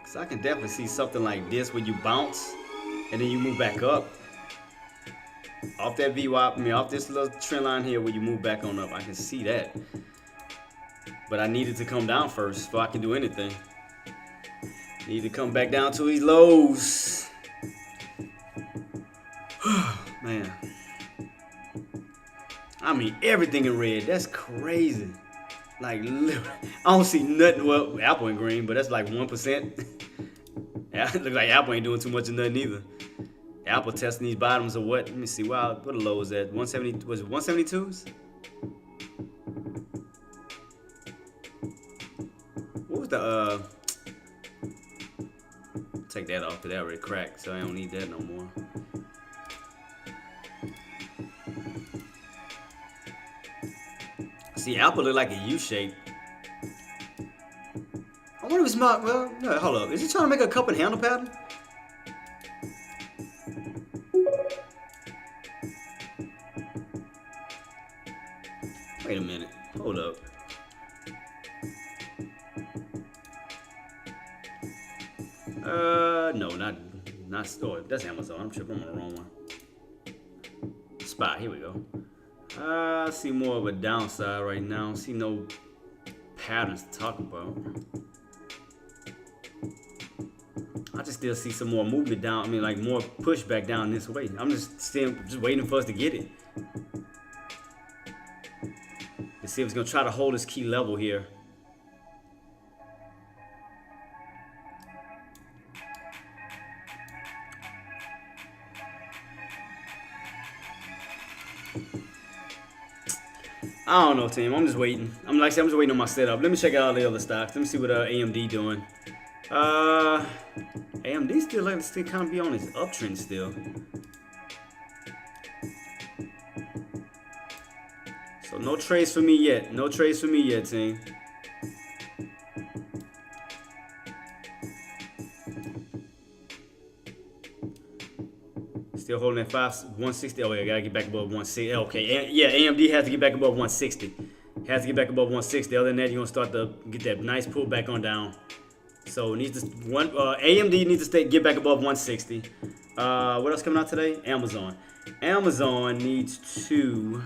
So I can definitely see something like this where you bounce and then you move back up. Off that VWAP, off this little trend line here where you move back on up. I can see that. But I needed to come down first before I can do anything. Need to come back down to these lows. Man. I mean, everything in red. That's crazy. Like, I don't see nothing. Well, Apple in green, but that's like 1%. It looks like Apple ain't doing too much of nothing either. Apple testing these bottoms or what? Let me see. Wow, what are the lows at? 170? Was it 172s? What was the take that off because that already cracked, so I don't need that no more. See, Apple look like a U shape. I wonder if it's not. Well, no, hold up. Is he trying to make a cup and handle pattern? Wait a minute. Hold up. No, not store. That's Amazon. I'm tripping on the wrong one. Spot. Here we go. I see more of a downside right now. I don't see no patterns to talk about. I just still see some more movement down. I mean, like more pushback down this way. I'm just waiting for us to get it. Let's see if it's gonna try to hold this key level here. I don't know, team. I'm just waiting. I'm just waiting on my setup. Let me check out all the other stocks. Let me see what AMD doing. AMD still kind of be on its uptrend still. So no trades for me yet. No trades for me yet, team. Still holding at 160. Oh, yeah, gotta get back above 160. Okay, yeah, AMD has to get back above 160. Has to get back above 160. Other than that, you're gonna start to get that nice pullback on down. So it needs to AMD needs to get back above 160. What else coming out today? Amazon. Amazon needs to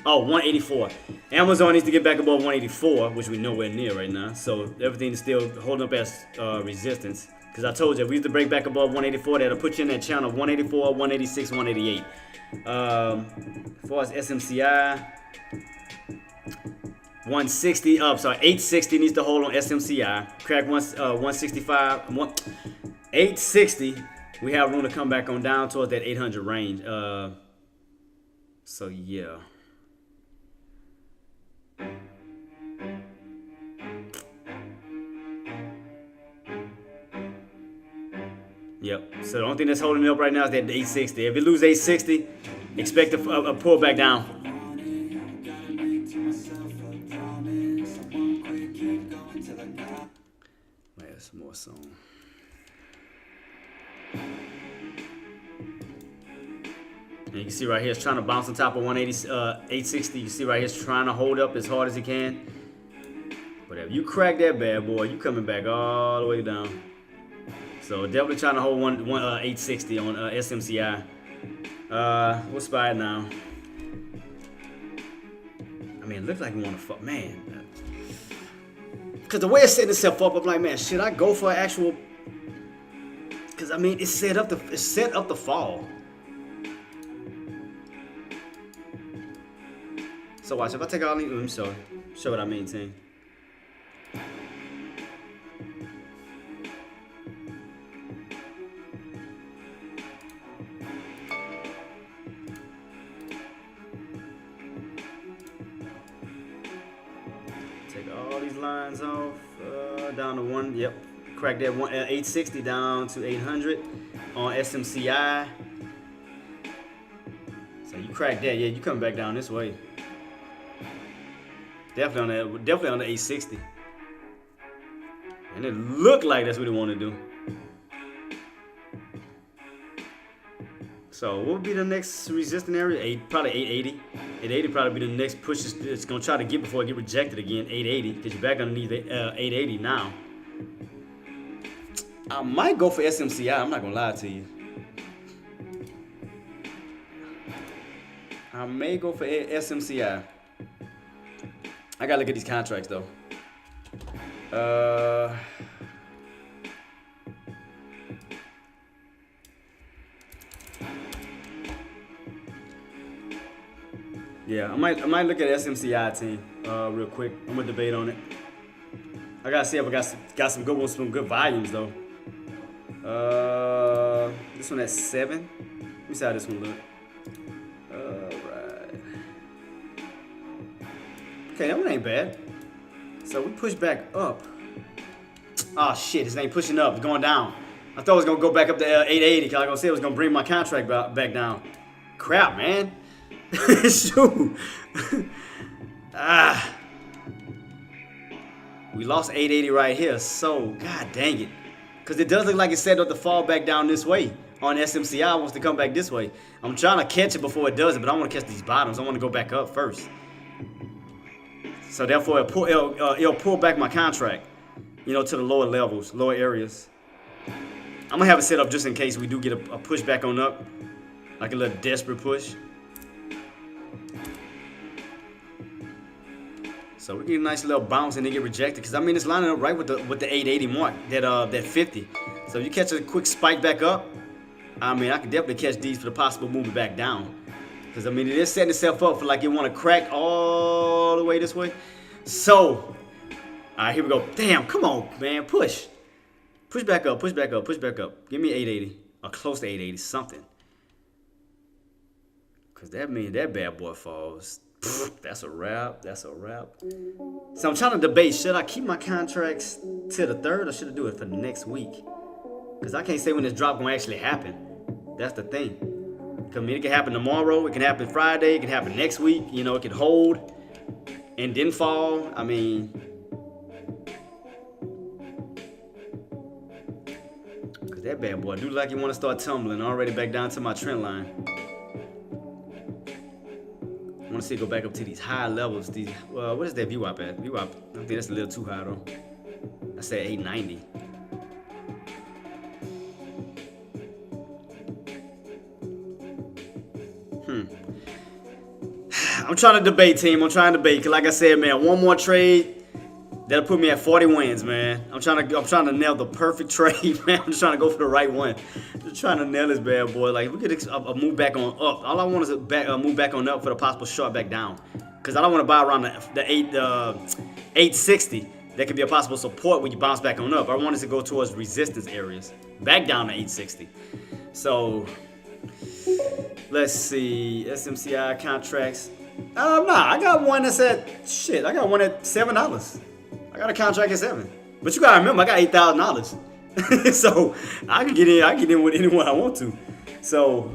184. Amazon needs to get back above 184, which we're nowhere near right now. So everything is still holding up as resistance. Because I told you, if we used to break back above 184, that'll put you in that channel of 184, 186, 188. As far as SMCI, 160 up. Sorry, 860 needs to hold on SMCI. Crack 165. 860. We have room to come back on down towards that 800 range. So yeah. Yep. So the only thing that's holding it up right now is that 860. If it loses 860, expect a pullback down. Where's more song? And you can see right here, it's trying to bounce on top of 860. You can see right here, it's trying to hold up as hard as it can. But if you crack that bad boy, you coming back all the way down. So definitely trying to hold 860 on SMCI. We'll spy it now. I mean, it looks like we want to fuck, man. Because the way it's setting itself up, I'm like, man, should I go for an actual Cause I mean, it's set up to fall. So watch, if I take all these, let me show what I mean, team. Take all these lines off, down to one. Yep, crack that 860 down to 800 on SMCI. So you crack that, yeah, you come back down this way. Definitely on the 860. And it looked like that's what they want to do. So what would be the next resistant area? Probably 880. 880 probably be the next push it's gonna try to get before it get rejected again. 880, because you're back underneath 880 now. I might go for SMCI. I'm not gonna lie to you. I may go for SMCI. I gotta look at these contracts though. Yeah, I might look at SMCI team real quick. I'm gonna debate on it. I gotta see if I got some good ones, some good volumes though. This one at 7. Let me see how this one look. Alright. Okay, that one ain't bad. So we push back up. Oh shit, this ain't pushing up, it's going down. I thought it was gonna go back up to 880, cause I was gonna say it was gonna bring my contract back down. Crap, man. Shoot. We lost 880 right here, so god dang it. Cause it does look like it's set up to fall back down this way. On SMCI wants to come back this way. I'm trying to catch it before it does it, but I want to catch these bottoms. I want to go back up first. So therefore it'll pull back my contract, you know, to the lower levels, lower areas. I'm gonna have it set up just in case we do get a push back on up, like a little desperate push. So we get a nice little bounce and then get rejected, because I mean it's lining up right with the 880 mark, that 50. So if you catch a quick spike back up, I mean I can definitely catch these for the possible movement back down. Because I mean it is setting itself up for like you want to crack all the way this way. So, alright, here we go. Damn, come on, man, push. Push back up, push back up, push back up. Give me 880, or close to 880, something. Because that means that bad boy falls. That's a wrap. That's a wrap. So I'm trying to debate, should I keep my contracts to the 3rd or should I do it for the next week? Because I can't say when this drop going to actually happen. That's the thing. Because I mean, it can happen tomorrow. It can happen Friday. It can happen next week. You know, it can hold and then fall. I mean, because that bad boy do like you want to start tumbling already back down to my trend line. I want to see it go back up to these high levels. These, what is that VWAP at? VWAP, I think that's a little too high though. I said 890. I'm trying to debate, team. I'm trying to debate. Because like I said, man, one more trade, that'll put me at 40 wins, man. I'm trying to nail the perfect trade, man. I'm just trying to go for the right one. Just trying to nail this bad boy. Like, if we could move back on up. All I want is a move back on up for the possible short back down. Because I don't want to buy around the 860. That could be a possible support when you bounce back on up. I want it to go towards resistance areas. Back down to 860. So, let's see. SMCI contracts. Nah, I got one that's at, shit, I got one at $7. I got a contract at 7. But you gotta remember, I got $8,000. So I can get in with anyone I want to. So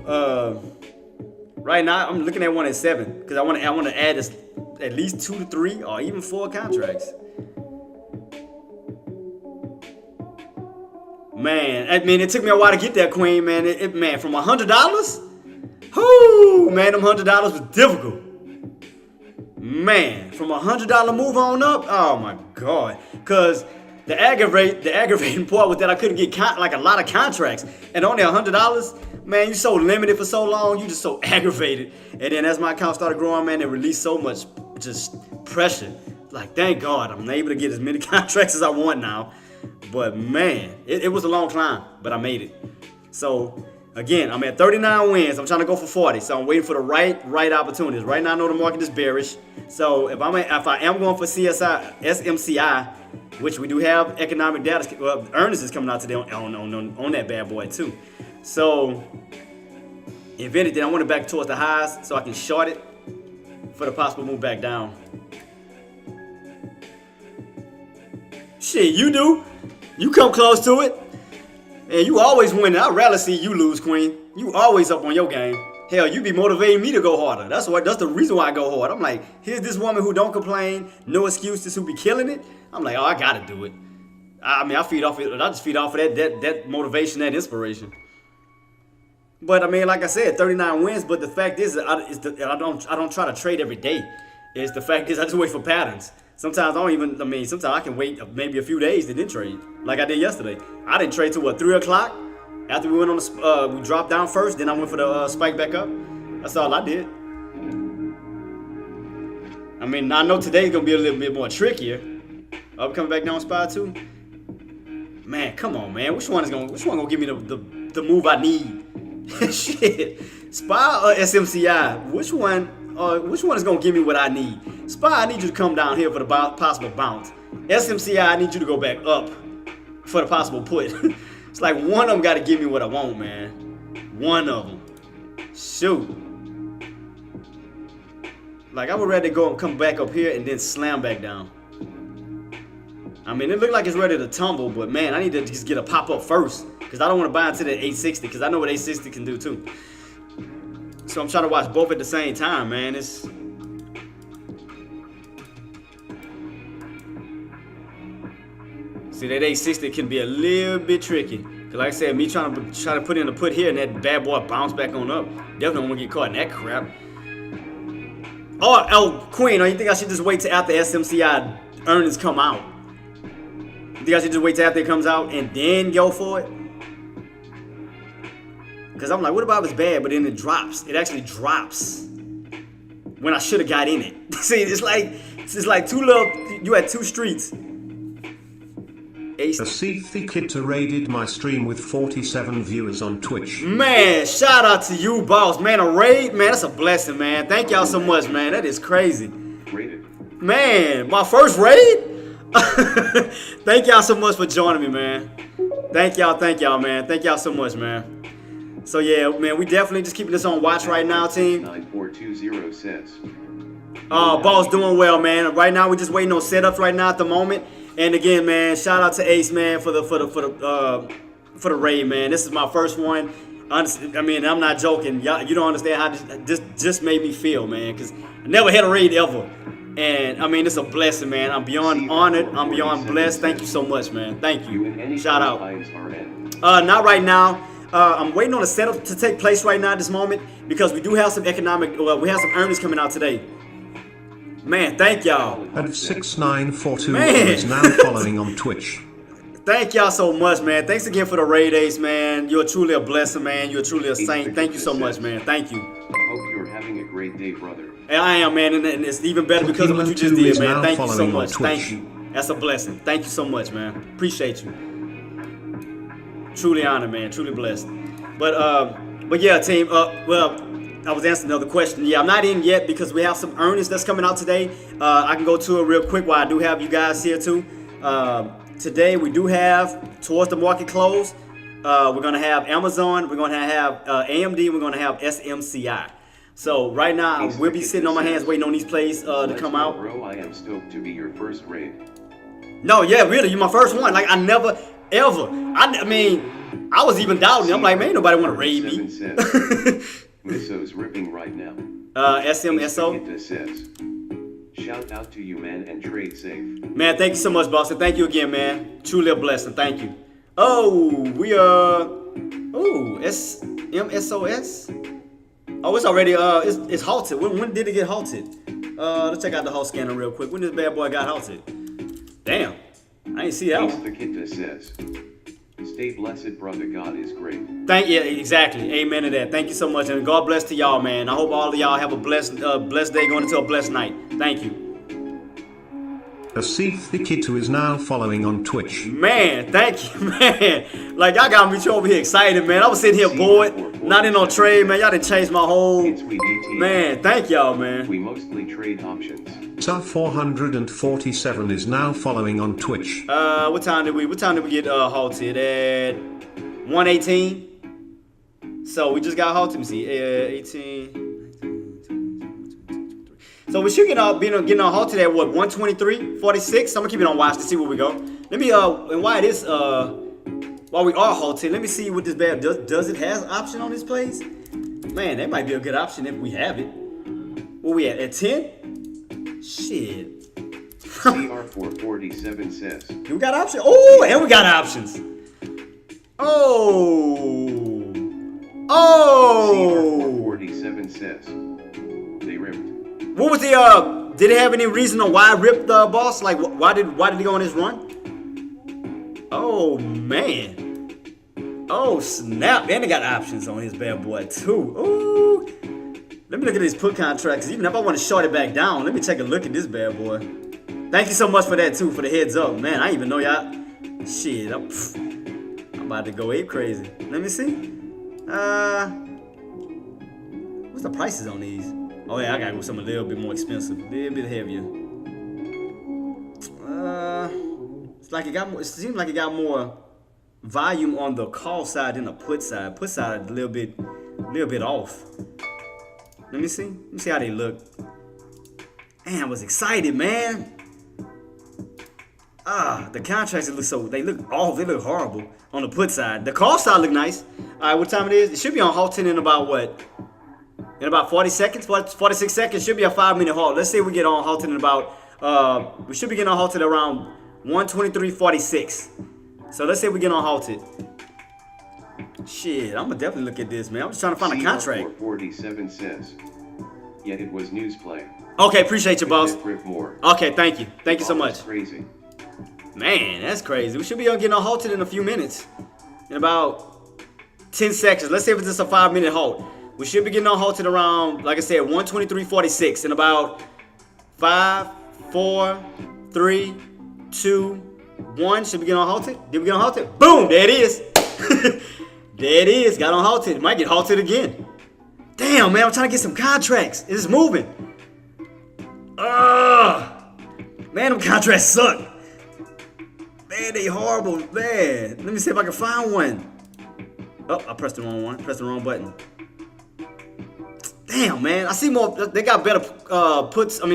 right now I'm looking at one at 7 because I want to add this, at least 2 to 3 or even 4 contracts. Man, I mean it took me a while to get that, Queen. Man, man, from $100. Whoo, man, them $100 was difficult. Man, from $100 move on up, oh my God. Cause the aggravating part was that I couldn't get like a lot of contracts, and only $100. Man, you so limited for so long, you just so aggravated. And then as my account started growing, man, it released so much just pressure. Like, thank God, I'm able to get as many contracts as I want now. But man, it was a long climb, but I made it. So again, I'm at 39 wins. I'm trying to go for 40. So I'm waiting for the right opportunities. Right now I know the market is bearish. So if I am going for SMCI, which we do have economic data, earnings is coming out today on that bad boy too. So if anything, I want it back towards the highs so I can short it for the possible move back down. Shit, you do. You come close to it. And you always win. I'd rather see you lose, Queen. You always up on your game. Hell, you be motivating me to go harder. That's the reason why I go hard. I'm like, here's this woman who don't complain, no excuses, who be killing it. I'm like, oh, I gotta do it. I mean, I just feed off of that motivation, that inspiration. But I mean, like I said, 39 wins. But the fact is, I don't try to trade every day. It's the fact is, I just wait for patterns. Sometimes sometimes I can wait maybe a few days to then trade, like I did yesterday. I didn't trade till 3 o'clock. After we went on we dropped down first, then I went for the spike back up. That's all I did. I mean, I know today's gonna be a little bit more trickier. Are we coming back down spot too? Man, come on, man. Which one gonna give me the move I need? Shit, SPY or SMCI? Which one is gonna give me what I need? SPY, I need you to come down here for the possible bounce. SMCI, I need you to go back up for the possible put. It's like one of them got to give me what I want, man. One of them. Shoot. Like, I would rather go and come back up here and then slam back down. I mean, it looked like it's ready to tumble, but man, I need to just get a pop up first, because I don't want to buy into that 860, because I know what 860 can do too. So I'm trying to watch both at the same time, man. See, that 860 can be a little bit tricky. Cause like I said, me trying to put in a put here and that bad boy bounce back on up. Definitely don't want to get caught in that crap. Oh, Queen, you think I should just wait till after SMCI earnings come out? You think I should just wait till after it comes out and then go for it? Because I'm like, what about if it's bad, but then it drops? It actually drops when I should have got in it. See, it's like you had two streets. Asithi Kid raided my stream with 47 viewers on Twitch. Man, shout out to you, boss. Man, a raid, man, that's a blessing, man. Thank y'all so much, man. That is crazy. Rated. Man, my first raid? Thank y'all so much for joining me, man. Thank y'all, man. Thank y'all so much, man. So yeah, man, we definitely just keeping this on watch right now, team. 9420 says. Boss doing well, man. Right now we're just waiting on setups right now at the moment. And again, man, shout out to Ace, man, for the raid, man. This is my first one. Honestly, I mean, I'm not joking. Y'all, you don't understand how this just made me feel, man, because I never had a raid ever. And I mean, it's a blessing, man. I'm beyond honored. I'm beyond blessed. Thank you so much, man. Thank you. Shout out. Not right now. I'm waiting on a setup to take place right now at this moment, because we do have some we have some earnings coming out today. Man, thank y'all. And 6942 Man. is now following on Twitch. Thank y'all so much, man. Thanks again for the raid, Ace, man. You're truly a blessing, man. You're truly a saint. Thank you so much, man. Thank you. Hope you're having a great day, brother. And I am, man, and it's even better because of what you just did, man. Thank you so much. Thank you. That's a blessing. Thank you so much, man. Appreciate you. Truly honored, man. Truly blessed. But yeah, team. Well, I was answering another question. Yeah, I'm not in yet because we have some earnings that's coming out today. I can go to it real quick while I do have you guys here too. Today we do have, towards the market close, we're going to have Amazon, we're going to have AMD, we're going to have SMCI. So right now, I will be sitting on my hands waiting on these plays to come out. Bro, I am stoked to be your first raid. No, yeah, really, you're my first one. Like, I never, ever. I mean, I was even doubting. I'm like, man, ain't nobody want to raid me. Misso's ripping right now. SMSO. Says, shout out to you, man, and trade safe. Man, thank you so much, boss. And thank you again, man. Truly a blessing. Thank you. Oh, we SMSOS. Oh, it's already it's halted. When did it get halted? Let's check out the halt scanner real quick. When this bad boy got halted? Damn, I didn't see that one. The kid says, stay blessed, brother. God is great. Yeah, exactly. Amen to that. Thank you so much, and God bless to y'all, man. I hope all of y'all have a blessed day going into a blessed night. Thank you. Asif the Kid who is now following on Twitch. Man, thank you, man. Like, y'all got me over here excited, man. I was sitting here bored, not in on trade, man. Y'all done changed my whole... Man, thank y'all, man. We mostly trade options. Sir 447 is now following on Twitch. What time did we get halted? At 1:18. So we just got halted. Let me see. 18. So we should getting on halted at what, 123.46. I'm gonna keep it on watch to see where we go. Let me and while we are halted, let me see what this bad does. It has option on this place? Man, that might be a good option if we have it. Where we at 10? Shit. CR447 says. We got options. Oh, and we got options. Oh. CR447 says. They ripped. What was the did it have any reason on why it ripped the boss? Like why did he go on his run? Oh man. Oh snap. And they got options on his bad boy too. Ooh. Let me look at his put contracts. Even if I want to short it back down, let me take a look at this bad boy. Thank you so much for that too, for the heads up. Man, I didn't even know y'all. Shit, I'm about to go ape crazy. Let me see. What's the prices on these? Oh yeah, I gotta go with something a little bit more expensive, a little bit heavier. It's like it got more. It seems like it got more volume on the call side than the put side. Put side a little bit off. Let me see. Let me see how they look. Man, I was excited, man. The contracts they look horrible on the put side. The call side look nice. All right, what time it is? It should be on halting in about what? In about 40 seconds, 46 seconds. Should be a 5-minute halt. Let's say we get on halted in about, we should be getting on halted around 1:23.46. So let's say we get on halted. Shit, I'm gonna definitely look at this, man. I'm just trying to find a contract. 47 says. Yet it was news play. Okay, appreciate you, boss. Rip more. Okay, thank you. Thank you so much. Crazy. Man, that's crazy. We should be getting on halted in a few minutes. In about 10 seconds. Let's say if it's just a 5-minute halt. We should be getting on halted around, like I said, 1:23.46 in about 5, 4, 3, 2, 1. Should we get on halted? Did we get on halted? Boom! There it is. There it is. Got on halted. Might get halted again. Damn, man. I'm trying to get some contracts. It's moving. Man, them contracts suck. Man, they horrible. Man. Let me see if I can find one. Oh, I pressed the wrong one. Pressed the wrong button. Damn, man. I see more. They got better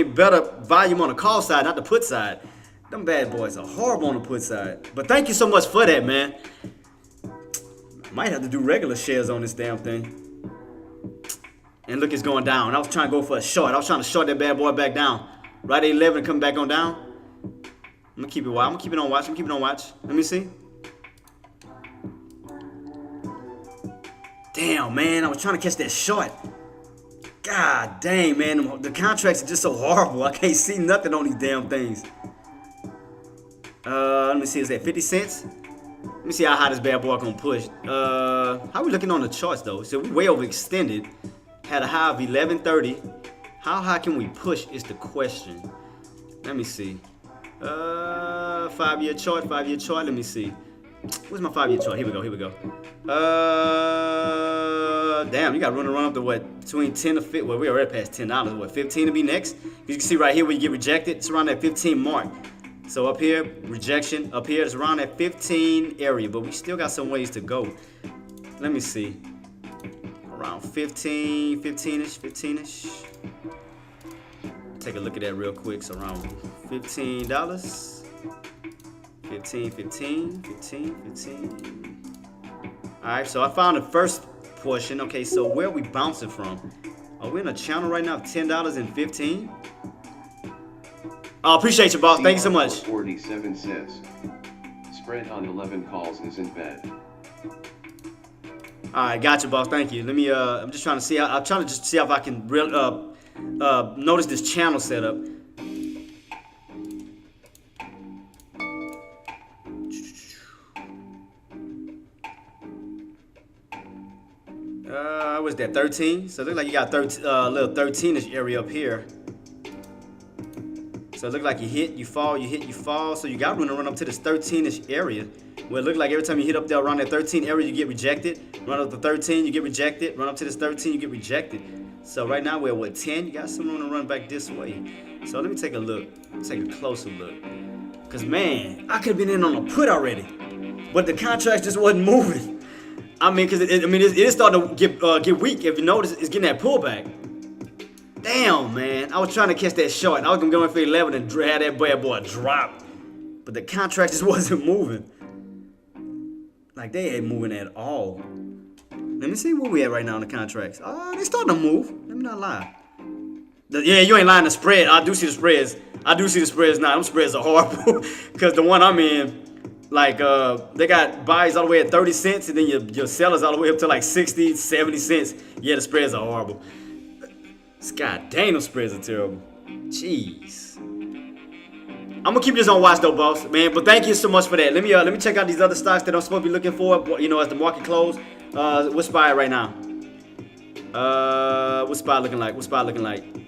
better volume on the call side, not the put side. Them bad boys are horrible on the put side. But thank you so much for that, man. Might have to do regular shares on this damn thing. And look, it's going down. I was trying to go for a short. I was trying to short that bad boy back down. Right at 11 and come back on down. I'm gonna keep it wild. I'm gonna keep it on watch. I'm keeping on watch. Let me see. Damn, man. I was trying to catch that short. God dang, man. The contracts are just so horrible. I can't see nothing on these damn things. Let me see. Is that 50 cents? Let me see how high this bad boy gonna push. How we looking on the charts though? So we way overextended. Had a high of 1130. How high can we push is the question. Let me see. 5-year chart, 5-year chart. Let me see. Where's my 5-year chart? Here we go. Damn, you got to run up to what? Between 10 to 15. Well, we already passed $10. What, 15 to be next? You can see right here where you get rejected. It's around that 15 mark. So up here, rejection. Up here, it's around that 15 area. But we still got some ways to go. Let me see. Around 15-ish. Take a look at that real quick. So around $15. 15. Alright, so I found the first portion. Okay, so where are we bouncing from? Are we in a channel right now of $10.15? Oh, appreciate you, boss. Thank you so much. 47 says, spread on 11 calls isn't bad. Alright, gotcha, boss. Thank you. Let me, I'm just trying to see, I'm trying to just see if I can notice this channel setup. What's that, 13? So it looks like you got little 13-ish area up here. So it looked like you hit, you fall, you hit, you fall. So you got room to run up to this 13-ish area. Where it looked like every time you hit up there around that 13 area, you get rejected. Run up to 13, you get rejected. Run up to this 13, you get rejected. So right now we're at what, 10? You got some room to run back this way. So let me take a look. Take a closer look. Cause man, I could have been in on a put already, but the contract just wasn't moving. I mean, cause it is starting to get weak. If you notice, it's getting that pullback. Damn, man, I was trying to catch that short. I was gonna go in for 11 and have that bad boy drop, but the contract just wasn't moving. Like they ain't moving at all. Let me see where we at right now in the contracts. They starting to move. Let me not lie. Yeah, you ain't lying. The spread. I do see the spreads. I do see the spreads now. Them spreads are horrible. Cause the one I'm in, like they got buys all the way at 30 cents, and then your sellers all the way up to like 60, 70 cents. Yeah, the spreads are horrible. God dang, those spreads are terrible. Jeez. I'm gonna keep this on watch though, boss, man. But thank you so much for that. Let me check out these other stocks that I'm supposed to be looking for. You know, as the market close. What's SPY right now? What's SPY looking like?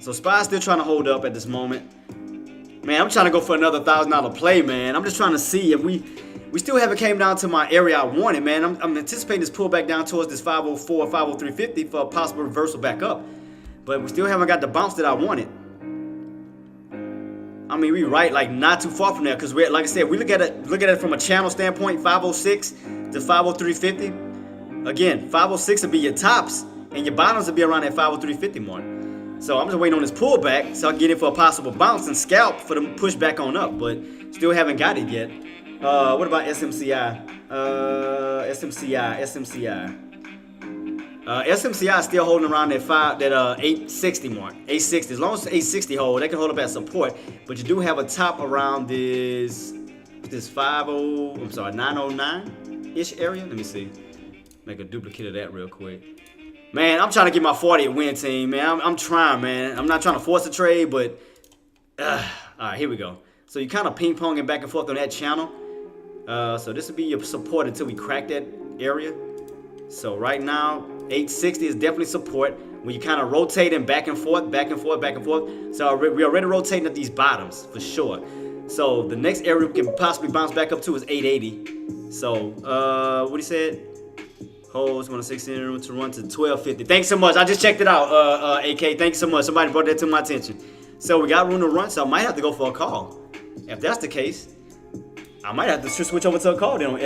So SPY's still trying to hold up at this moment. Man, I'm trying to go for another $1,000 play, man. I'm just trying to see if we still haven't came down to my area I wanted, man. I'm anticipating this pullback down towards this 504, 503.50 for a possible reversal back up. But we still haven't got the bounce that I wanted. I mean, we right like not too far from there, because we're, like I said, we look at it from a channel standpoint, 506 to 503.50. Again, 506 will be your tops, and your bottoms will be around that 503.50 mark. So I'm just waiting on this pullback so I can get in for a possible bounce and scalp for the push back on up, but still haven't got it yet. What about SMCI? SMCI is still holding around that 860 mark. 860. As long as 860 hold, they can hold up at support. But you do have a top around this 909-ish area. Let me see. Make a duplicate of that real quick. Man, I'm trying to get my 40th win team, man. I'm trying, man. I'm not trying to force a trade, but all right, here we go. So you kind of ping-ponging back and forth on that channel. So this will be your support until we crack that area. So right now, 860 is definitely support. When you kind of rotating back and forth, back and forth, back and forth. So we're already rotating at these bottoms for sure. So the next area we can possibly bounce back up to is 880. So what he said? Holds 116 to run to 1250. Thanks so much. I just checked it out, AK. Thanks so much. Somebody brought that to my attention. So we got room to run, so I might have to go for a call. If that's the case, I might have to switch over to a call then on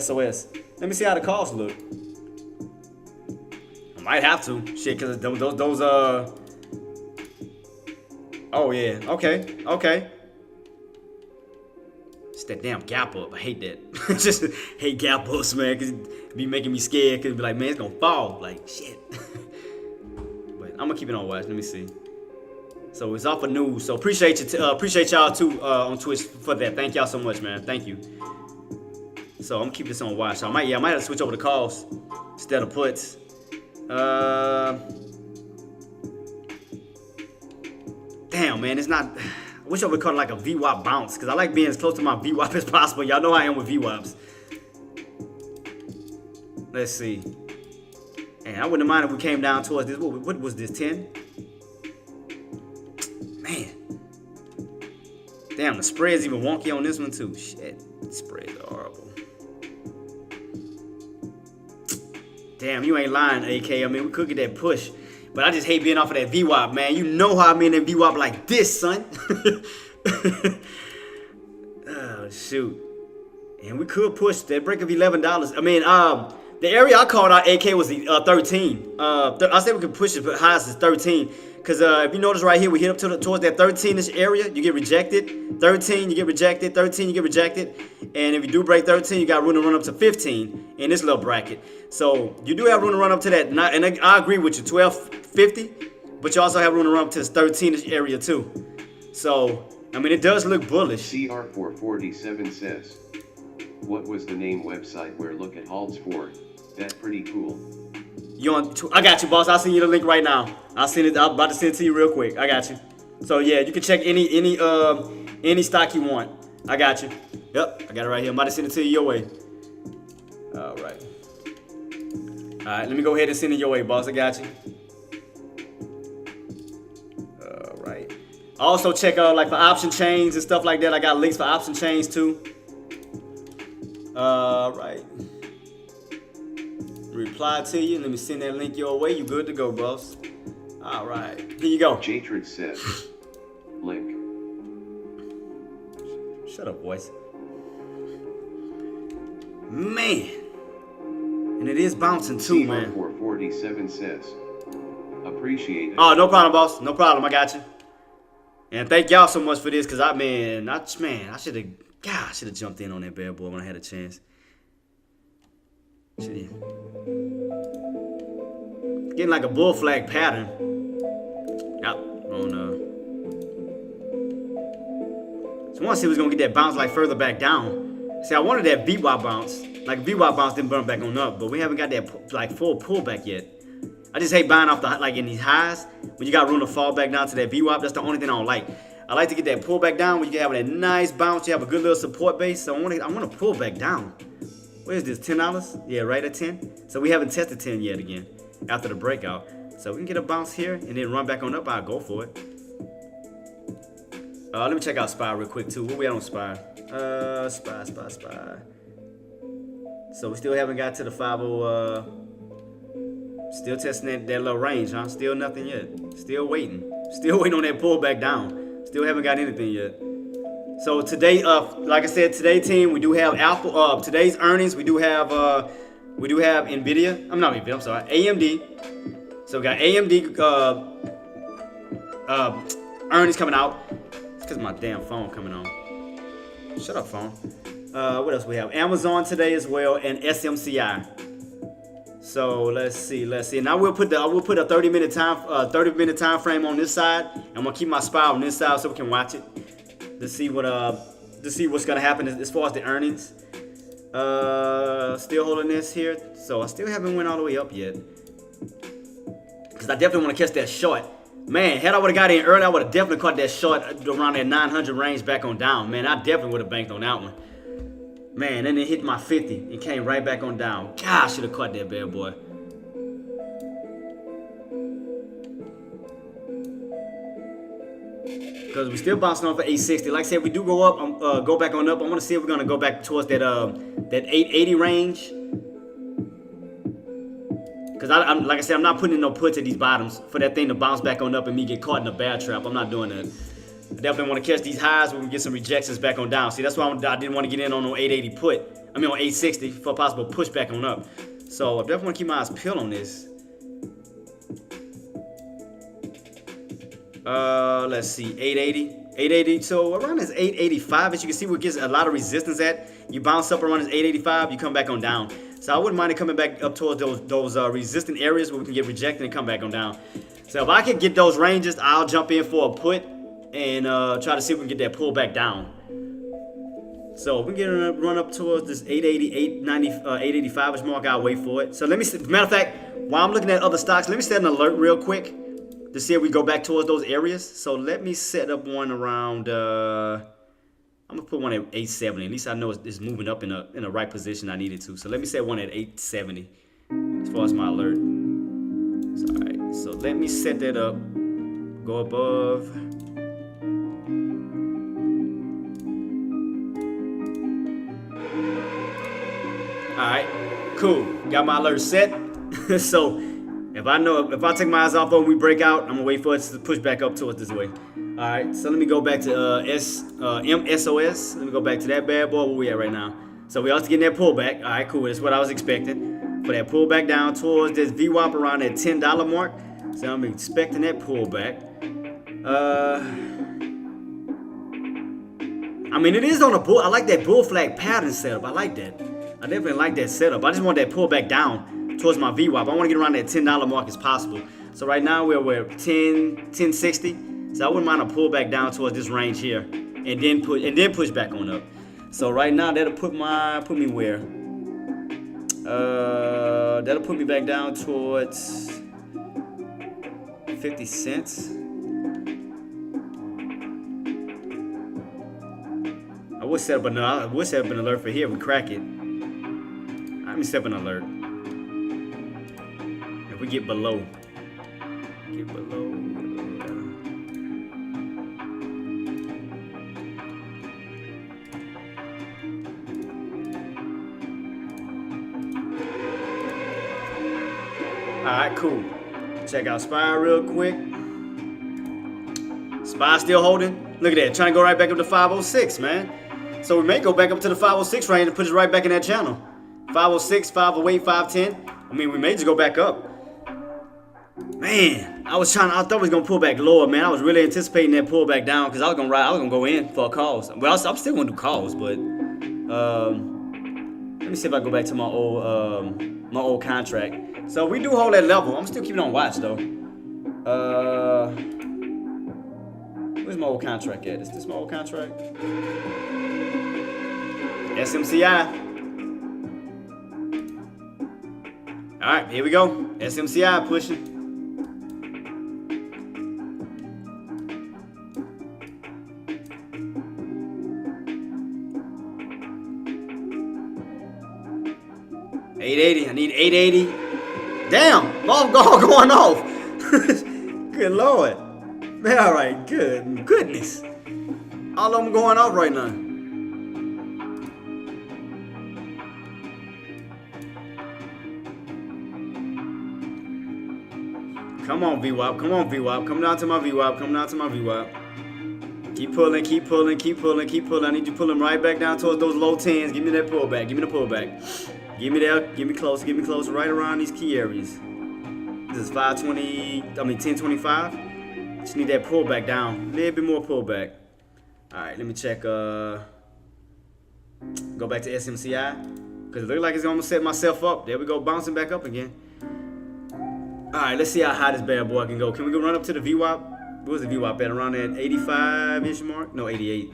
SOS. Let me see how the calls look. I might have to. Shit, because those oh, yeah. Okay. It's that damn gap up. I hate that. Just hate gap ups, man, because it be making me scared. Because it be like, man, it's going to fall. Like, shit. But I'm going to keep it on watch. Let me see. So it's off of news. So appreciate y'all too on Twitch for that. Thank y'all so much, man. Thank you. So I'm gonna keep this on watch. So I might have to switch over to calls instead of puts. Damn, man, it's not. I wish I would call it like a VWAP bounce, because I like being as close to my VWAP as possible. Y'all know how I am with VWAPs. Let's see. And I wouldn't mind if we came down towards this. What was this, 10? Man. Damn, the spread's even wonky on this one too. Shit, the spreads are horrible. Damn, you ain't lying, AK. I mean, we could get that push. But I just hate being off of that VWAP, man. You know how I'm in that VWAP like this, son. Oh, shoot. And we could push that break of $11. I mean, the area I called out AK was the 13. I said we could push it as high as 13. Because if you notice right here, we hit up towards that 13-ish area, you get rejected. 13, you get rejected. 13, you get rejected. And if you do break 13, you got room to run up to 15 in this little bracket. So you do have room to run up to that. And I agree with you, 1250. But you also have room to run up to this 13-ish area too. So, I mean, it does look bullish. CR447 says, what was the name website where look at halts for? That's pretty cool. I got you, boss. I'll send you the link right now. I'm about to send it to you real quick. I got you. So yeah, you can check any stock you want. I got you. Yep, I got it right here. I'm about to send it to you your way. All right. Let me go ahead and send it your way, boss. I got you. All right. Also check out like for option chains and stuff like that. I got links for option chains too. Right. Reply to you. Let me send that link your way. You good to go, boss. All right. Here you go. Jatrid says. Link. Shut up, boys. Man. And it is bouncing too, man. CR447 says. Appreciate it. Oh, no problem, boss. No problem. I got you. And thank y'all so much for this, cause I should have jumped in on that bad boy when I had a chance. Shit. Getting like a bull flag pattern. Yep. So I want to see who's gonna get that bounce like further back down. See, I wanted that VWAP bounce. Like VWAP bounce didn't burn back on up, but we haven't got that like full pullback yet. I just hate buying off the like in these highs when you got room to fall back down to that VWAP. That's the only thing I don't like. I like to get that pullback down when you have that nice bounce. You have a good little support base. So I want to pull back down. Where is this? $10? Yeah, right at 10. So we haven't tested 10 yet again after the breakout. So we can get a bounce here and then run back on up. I'll go for it. Let me check out SPY real quick too. Where we at on SPY? SPY. So we still haven't got to the 50. Still testing that little range, huh? Still nothing yet. Still waiting. Still waiting on that pullback down. Still haven't got anything yet. So today, like I said, today team, we do have Apple. Today's earnings, we do have Nvidia. I'm not Nvidia. I'm sorry, AMD. So we got AMD earnings coming out. It's because my damn phone coming on. Shut up, phone. What else we have? Amazon today as well, and SMCI. So let's see. And I will put a 30-minute time frame on this side. I'm gonna keep my SPY on this side so we can watch it to see what's gonna happen as far as the earnings. Still holding this here, so I still haven't went all the way up yet. Cause I definitely want to catch that short. Man, had I would have got in early, I would have definitely caught that short around that 900 range back on down. Man, I definitely would have banked on that one. Man, then it hit my 50 and came right back on down. God, I should have caught that bad boy. Because we're still bouncing off of 860. Like I said, we do go up, go back on up. I want to see if we're going to go back towards that 880 range. Because like I said, I'm not putting in no puts at these bottoms for that thing to bounce back on up and me get caught in a bear trap. I'm not doing that. I definitely want to catch these highs when we get some rejections back on down. See, that's why I didn't want to get in on no 880 put. I mean on 860 for a possible pushback on up. So I definitely want to keep my eyes peeled on this. Let's see, 880. So around this 885, as you can see, what gets a lot of resistance at. You bounce up around this 885, you come back on down. So I wouldn't mind it coming back up towards those resistant areas where we can get rejected and come back on down. So if I can get those ranges, I'll jump in for a put and try to see if we can get that pull back down. So we're gonna run up towards this 880, 885ish mark. I'll wait for it. So let me, matter of fact, while I'm looking at other stocks, let me set an alert real quick to see if we go back towards those areas. So let me set up one around, I'm gonna put one at 870. At least I know it's moving up in a right position I needed to. So let me set one at 870 as far as my alert. So, all right, so let me set that up. Go above. Alright, cool. Got my alert set. So if I take my eyes off and we break out, I'm gonna wait for it to push back up towards this way. Alright, so let me go back to MSOS. Let me go back to that bad boy where we at right now. So we also getting that pullback. Alright, cool. That's what I was expecting. For that pullback down towards this VWAP around that $10 mark. So I'm expecting that pullback. I mean, it is on a bull. I like that bull flag pattern setup. I like that. I definitely like that setup. I just want that pullback down towards my VWAP. I want to get around that $10 mark as possible. So right now we're 1060. So I wouldn't mind a pullback down towards this range here, and then push back on up. So right now that'll put me where? That'll put me back down towards 50 cents. I would set up an alert for here if we crack it. Let me set up an alert. If we get below. Alright, cool. Check out SPY real quick. SPY still holding. Look at that. Trying to go right back up to 506, man. So we may go back up to the 506 range and put it right back in that channel. 506, 508, 510. I mean, we may just go back up. Man, I thought we was gonna pull back lower, man. I was really anticipating that pull back down because I was gonna go in for calls. Well, I'm still gonna do calls, but let me see if I go back to my old contract. So we do hold that level. I'm still keeping on watch though. Where's my old contract at? Is this my old contract? SMCI. All right, here we go. SMCI pushing. $880. I need $880. Damn, all going off. Good Lord. Man, all right, goodness. All of them going off right now. Come on, VWAP. Come on, VWAP. Come down to my VWAP. Come down to my VWAP. Keep pulling, keep pulling, keep pulling, keep pulling. I need you to pull them right back down towards those low 10s. Give me that pullback. Give me the pullback. Give me that. Give me close. Give me close. Right around these key areas. This is 1025. Just need that pullback down. A little bit more pullback. All right, let me check. Go back to SMCI. Because it looks like it's going to set myself up. There we go. Bouncing back up again. All right, let's see how high this bad boy can go. Can we go run up to the VWAP? What was the VWAP at? Around that 85-ish mark? No, 88.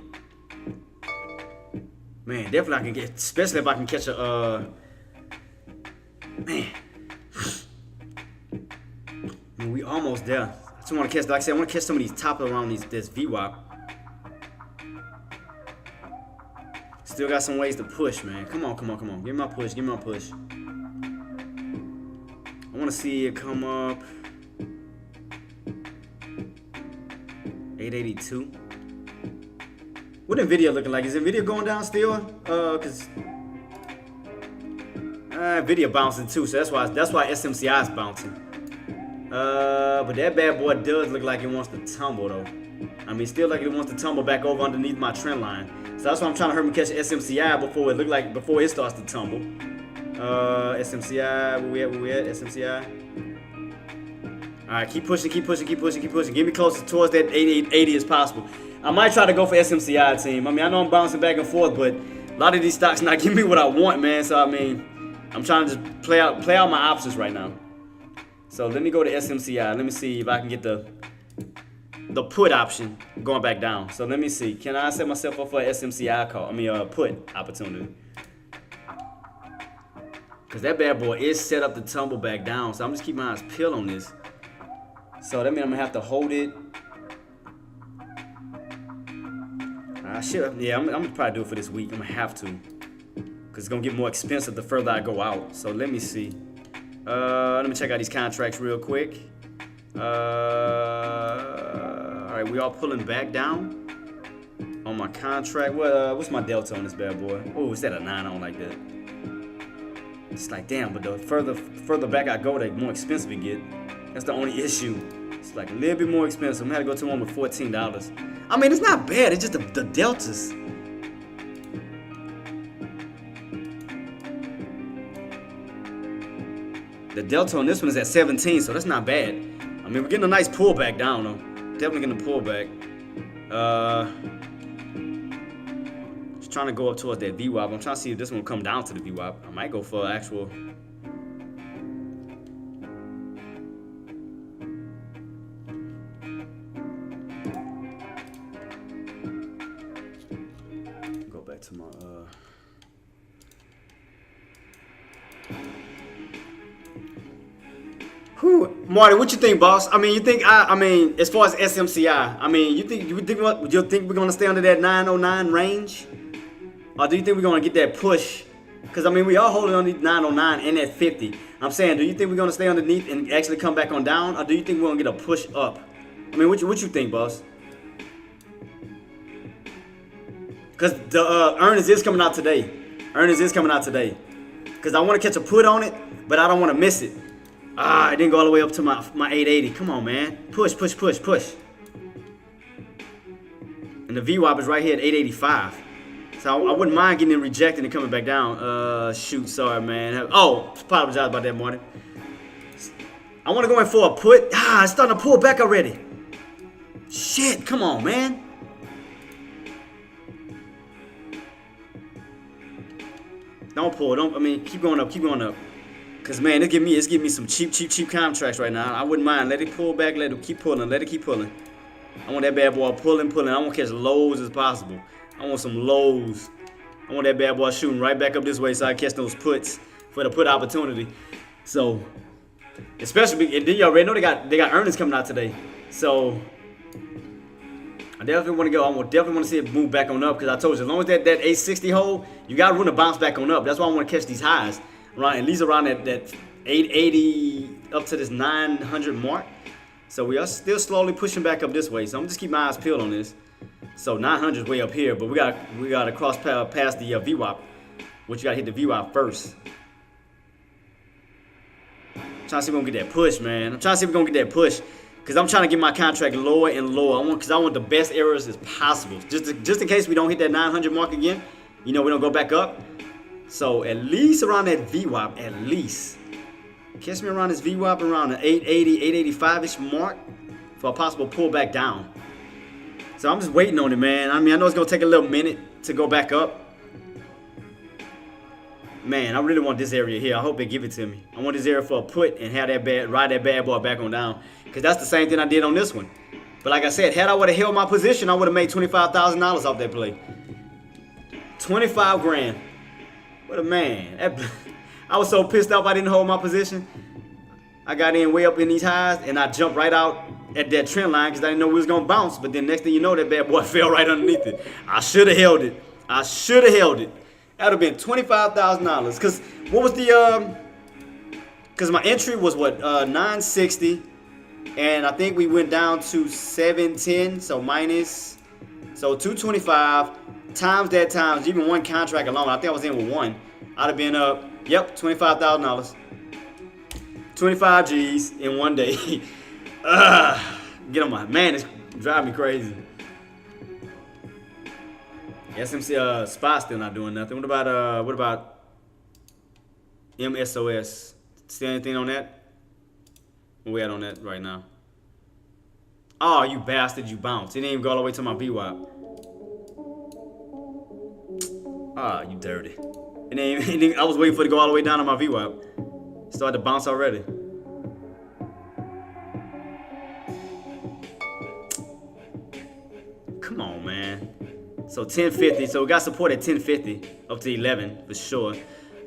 Man, definitely I can get, especially if I can catch a, man. I mean, we almost there. I just want to catch, like I said, I want to catch some of these top around this VWAP. Still got some ways to push, man. Come on, come on, come on. Give me my push, give me my push. I want to see it come up. 882. What NVIDIA looking like? Is NVIDIA going down still? Cause NVIDIA bouncing too, so that's why SMCI is bouncing. But that bad boy does look like it wants to tumble though. I mean, still like it wants to tumble back over underneath my trend line. So that's why I'm trying to hurry and catch SMCI before it starts to tumble. SMCI, where we at? SMCI. All right, keep pushing, keep pushing, keep pushing, keep pushing. Get me closer towards that 80 as possible. I might try to go for SMCI team. I mean, I know I'm bouncing back and forth, but a lot of these stocks not giving me what I want, man. So I mean, I'm trying to just play out my options right now. So let me go to SMCI. Let me see if I can get the put option going back down. So let me see. Can I set myself up for an SMCI call? I mean, put opportunity. Because that bad boy is set up to tumble back down. So I'm just keeping my eyes peeled on this. So that means I'm going to have to hold it. I should. Yeah, I'm going to probably do it for this week. I'm going to have to. Because it's going to get more expensive the further I go out. So let me see. Let me check out these contracts real quick. All right, we all pulling back down on my contract. What's my delta on this bad boy? Oh, is that a 9? I don't like that. It's like, damn, but the further back I go, the more expensive it get. That's the only issue. It's like a little bit more expensive. I'm gonna have to go to one with $14. I mean, it's not bad. It's just the deltas. The delta on this one is at 17, so that's not bad. I mean, we're getting a nice pullback down, though. Definitely getting a pullback. Just trying to go up towards that VWAP. I'm trying to see if this one will come down to the VWAP. I might go for actual. Go back to my Marty, what you think, boss? I mean, you think I mean, as far as SMCI, I mean, you think we're gonna stay under that 909 range, or do you think we're gonna get that push? Because I mean, we are holding on the 909 and that 50. I'm saying, do you think we're gonna stay underneath and actually come back on down, or do you think we're gonna get a push up? I mean, what you think, boss? Because the earnings is coming out today. Earnings is coming out today. Because I want to catch a put on it, but I don't want to miss it. Ah, it didn't go all the way up to my 880. Come on, man. Push, push, push, push. And the VWAP is right here at 885. So I wouldn't mind getting it rejected and coming back down. Shoot, sorry, man. Oh, apologize about that, Martin. I want to go in for a put. Ah, it's starting to pull back already. Shit, come on, man. Don't pull. Keep going up. Keep going up. Cause man, it's giving me some cheap contracts right now. I wouldn't mind. Let it pull back. Let it keep pulling. Let it keep pulling. I want that bad boy pulling. I want to catch lows as possible. I want some lows. I want that bad boy shooting right back up this way so I catch those puts for the put opportunity. So, especially, and then you already know they got earnings coming out today. So, I definitely want to go. Definitely want to see it move back on up because I told you, as long as that 860 hold, you got room to bounce back on up. That's why I want to catch these highs, right? At least around that 880 up to this 900 mark. So we are still slowly pushing back up this way. So I'm just keep my eyes peeled on this. So 900 is way up here, but we got to cross past the VWAP, which you got to hit the VWAP first. I'm trying to see if we're gonna get that push, man. I'm trying to see if we're gonna get that push, cause I'm trying to get my contract lower and lower. Cause I want the best errors as possible, just in case we don't hit that 900 mark again. You know, we don't go back up. So at least around that VWAP, at least. Catch me around this VWAP around the 880, 885-ish mark for a possible pullback down. So I'm just waiting on it, man. I know it's going to take a little minute to go back up. Man, I really want this area here. I hope they give it to me. I want this area for a put and have ride that bad boy back on down. Because that's the same thing I did on this one. But like I said, had I would have held my position, I would have made $25,000 off that play. 25 grand. What a man. I was so pissed off I didn't hold my position. I got in way up in these highs, and I jumped right out at that trend line because I didn't know we was going to bounce. But then next thing you know, that bad boy fell right underneath it. I should have held it. That would have been $25,000. Because what was the, because my entry was what, 960. And I think we went down to 710, so minus, so 225 times that times even one contract alone. I think I was in with one. I'd have been up, yep, $25,000. 25 G's in one day. Get on my, man, it's driving me crazy. SMC spot still not doing nothing. What about MSOS? Still anything on that? Where we at on that right now? Oh, you bastard, you bounced. It didn't even go all the way to my VWAP. Ah, you dirty. I was waiting for it to go all the way down to my VWAP. Started to bounce already. Come on, man. So 1050. So we got support at 1050 up to 11 for sure.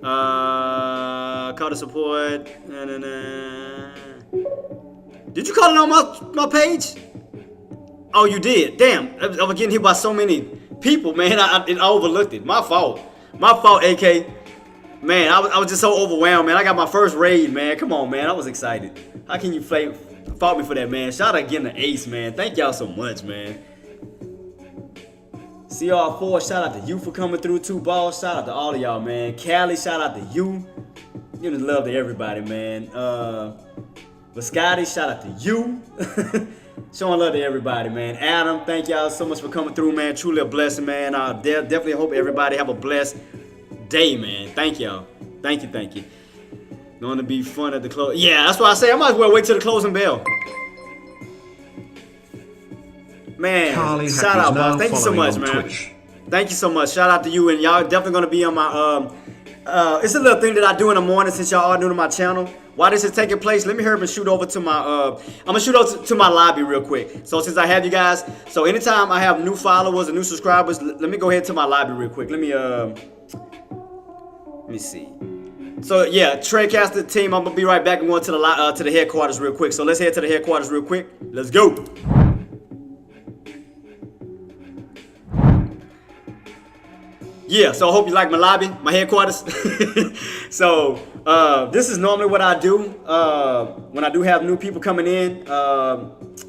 Call the support. Did you call it on my page? Oh, you did. Damn, I was getting hit by so many people, man. I overlooked it. My fault, AK. Man, I was just so overwhelmed, man. I got my first raid, man. Come on, man. I was excited. How can you fault me for that, man? Shout out again to Ace, man. Thank y'all so much, man. CR4, shout out to you for coming through too, boss. Shout out to all of y'all, man. Callie, shout out to you. Giving love to everybody, man. Scotty, shout out to you. Showing love to everybody, man. Adam, thank y'all so much for coming through, man. Truly a blessing, man. I definitely hope everybody have a blessed day, man. Thank y'all. Thank you. Going to be fun at the close. Yeah, that's why I say I might as well wait till the closing bell. Man, Carly shout out, boss. Thank you so much, man. Twitch. Thank you so much. Shout out to you, and y'all definitely gonna be on my it's a little thing that I do in the morning since y'all are new to my channel. While this is taking place, let me hurry up and shoot over to my I'm gonna shoot over to my lobby real quick. So since I have you guys, so anytime I have new followers and new subscribers, let me go ahead to my lobby real quick. Let me see. So yeah, Tradecaster team, I'm gonna be right back. I'm going to the headquarters real quick. So let's head to the headquarters real quick. Let's go. Yeah, so I hope you like my lobby, my headquarters. So this is normally what I do when I do have new people coming in.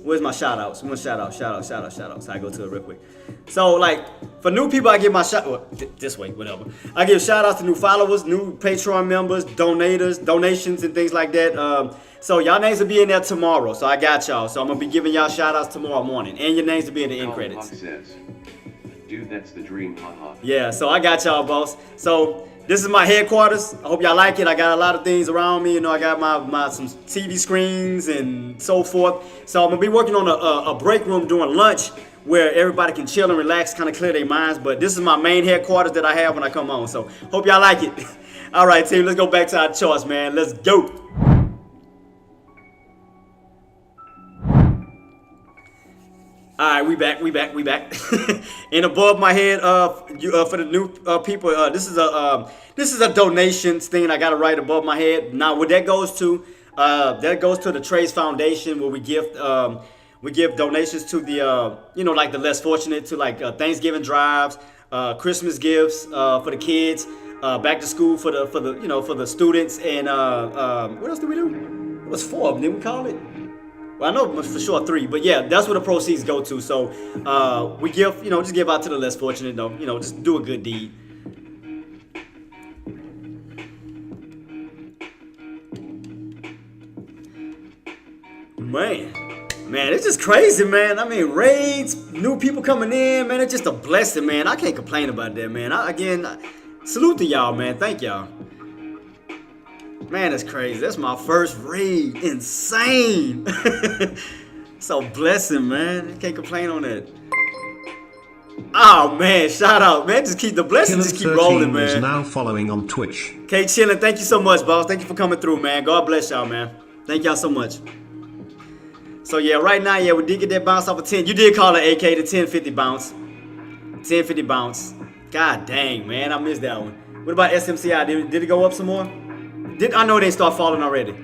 where's my shout outs? I'm gonna shout out. So I go to it real quick. So like for new people, I give my this way, whatever. I give shout outs to new followers, new Patreon members, donations and things like that. So y'all names will be in there tomorrow. So I got y'all. So I'm gonna be giving y'all shout outs tomorrow morning, and your names will be in the end credits. Says, dude, that's the dream, haha. Yeah, so I got y'all, boss. So this is my headquarters. I hope y'all like it. I got a lot of things around me. You know, I got my some TV screens and so forth. So I'm gonna be working on a break room during lunch where everybody can chill and relax, kind of clear their minds. But this is my main headquarters that I have when I come on. So hope y'all like it. All right, team, let's go back to our charts, man. Let's go. All right, we back. And above my head, for the new people, this is a donations thing I gotta write above my head. Now, what that goes to the Trades Foundation, where we give donations to the like the less fortunate, to like Thanksgiving drives, Christmas gifts for the kids, back to school for the students, and what else do we do? It was 4 of them. Didn't we call it? Well, I know for sure 3, but yeah, that's where the proceeds go to. So we give, just give out to the less fortunate, just do a good deed. Man, it's just crazy, man. I mean, raids, new people coming in, man, it's just a blessing, man. I can't complain about that, man. Salute to y'all, man. Thank y'all. Man, that's crazy. That's my first raid. Insane. So blessing, man. Can't complain on that. Oh man, shout out, man. Just keep the blessings, just keep rolling, man. Is now following on Twitch. Okay, chillin'. Thank you so much, boss. Thank you for coming through, man. God bless y'all, man. Thank y'all so much. So yeah, right now, yeah, we did get that bounce off of 10. You did call it AK the 1050 bounce. 1050 bounce. God dang, man, I missed that one. What about SMCI? Did it go up some more? I know they start falling already.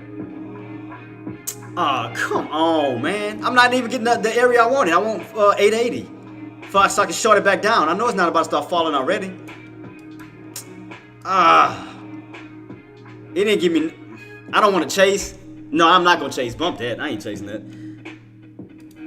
Oh, come on, man. I'm not even getting the area I wanted. I want 880. So I can short it back down. I know it's not about to start falling already. It didn't give me... I don't want to chase. No, I'm not going to chase. Bump that. I ain't chasing that.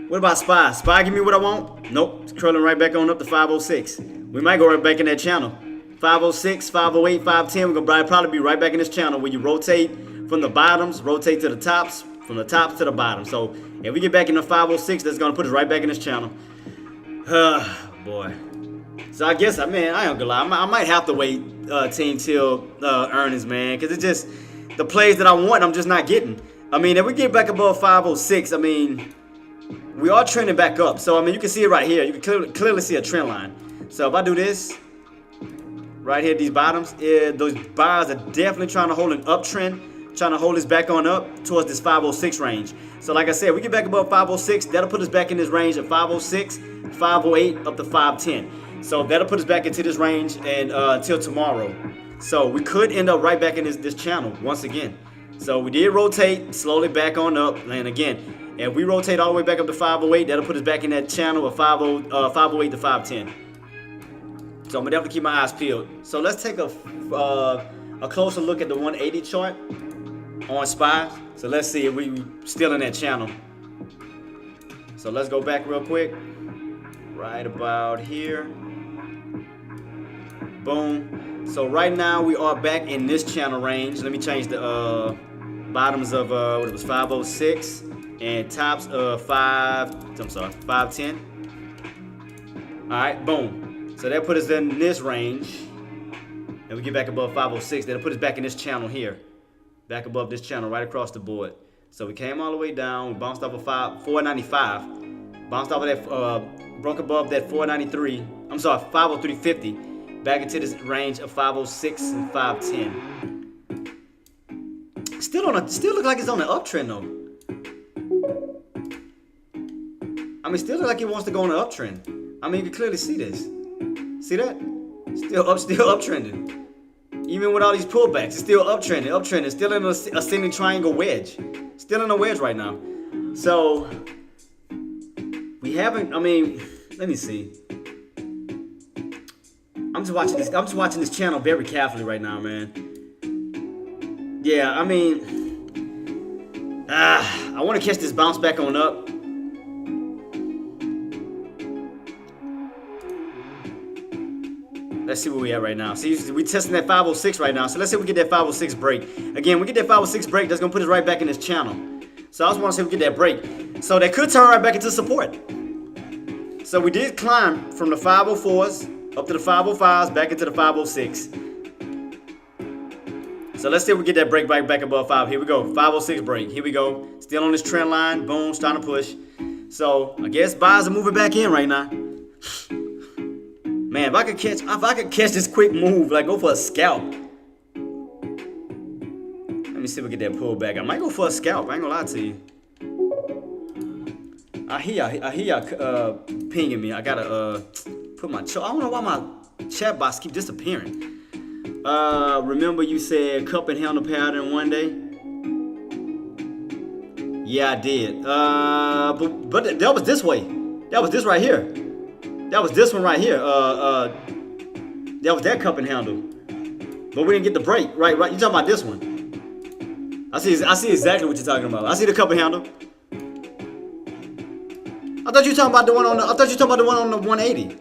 What about SPY? SPY give me what I want? Nope. It's curling right back on up to 506. We might go right back in that channel. 506, 508, 510. We're going to probably be right back in this channel where you rotate from the bottoms, rotate to the tops, from the tops to the bottom. So if we get back in the 506, that's going to put us right back in this channel. Boy. So I guess, man, I ain't gonna lie. I might have to wait team till earnings, man, because it's just the plays that I want, I'm just not getting. I mean, if we get back above 506, I mean, we are trending back up. So, I mean, you can see it right here. You can clearly see a trend line. So if I do this, right here, these bottoms, those bars are definitely trying to hold an uptrend, trying to hold us back on up towards this 506 range. So like I said, we get back above 506, that'll put us back in this range of 506, 508, up to 510. So that'll put us back into this range and till tomorrow. So we could end up right back in this channel once again. So we did rotate slowly back on up, and again, if we rotate all the way back up to 508, that'll put us back in that channel of 508 to 510. So I'm gonna definitely keep my eyes peeled. So let's take a closer look at the 180 chart on SPY. So let's see if we still in that channel. So let's go back real quick. Right about here. Boom. So right now we are back in this channel range. Let me change the bottoms of what it was, 506 and tops of 510. All right, boom. So that put us in this range. And we get back above 506. That'll put us back in this channel here. Back above this channel, right across the board. So we came all the way down. We bounced off of 495. Bounced off of that, broke above that 493. I'm sorry, 503.50. Back into this range of 506 and 510. Still look like it's on the uptrend though. I mean, still look like it wants to go on the uptrend. I mean, you can clearly see this. See that? Still uptrending. Even with all these pullbacks, it's still uptrending. Still in a ascending triangle wedge. Still in a wedge right now. So we haven't. I mean, let me see. I'm just watching this channel very carefully right now, man. Yeah, I mean, I want to catch this bounce back on up. Let's see where we at right now. See, we testing that 506 right now. So let's see if we get that 506 break. Again, we get that 506 break, that's gonna put us right back in this channel. So I just want to see if we get that break. So that could turn right back into support. So we did climb from the 504s up to the 505s, back into the 506. So let's see if we get that break back above 5. Here we go. 506 break. Here we go. Still on this trend line. Boom. Starting to push. So I guess buys are moving back in right now. Man, if I could catch this quick move, like go for a scalp. Let me see if we get that pull back. I might go for a scalp. I ain't gonna lie to you. I hear y'all pinging me. I gotta put my. I don't know why my chat box keep disappearing. Remember you said cup and handle pattern one day? Yeah, I did. But that was this way. That was this right here. That was this one right here. That was that cup and handle. But we didn't get the break. Right. You talking about this one? I see exactly what you're talking about. I see the cup and handle. I thought you were talking about the one on the. I thought you were talking about the one on the 180.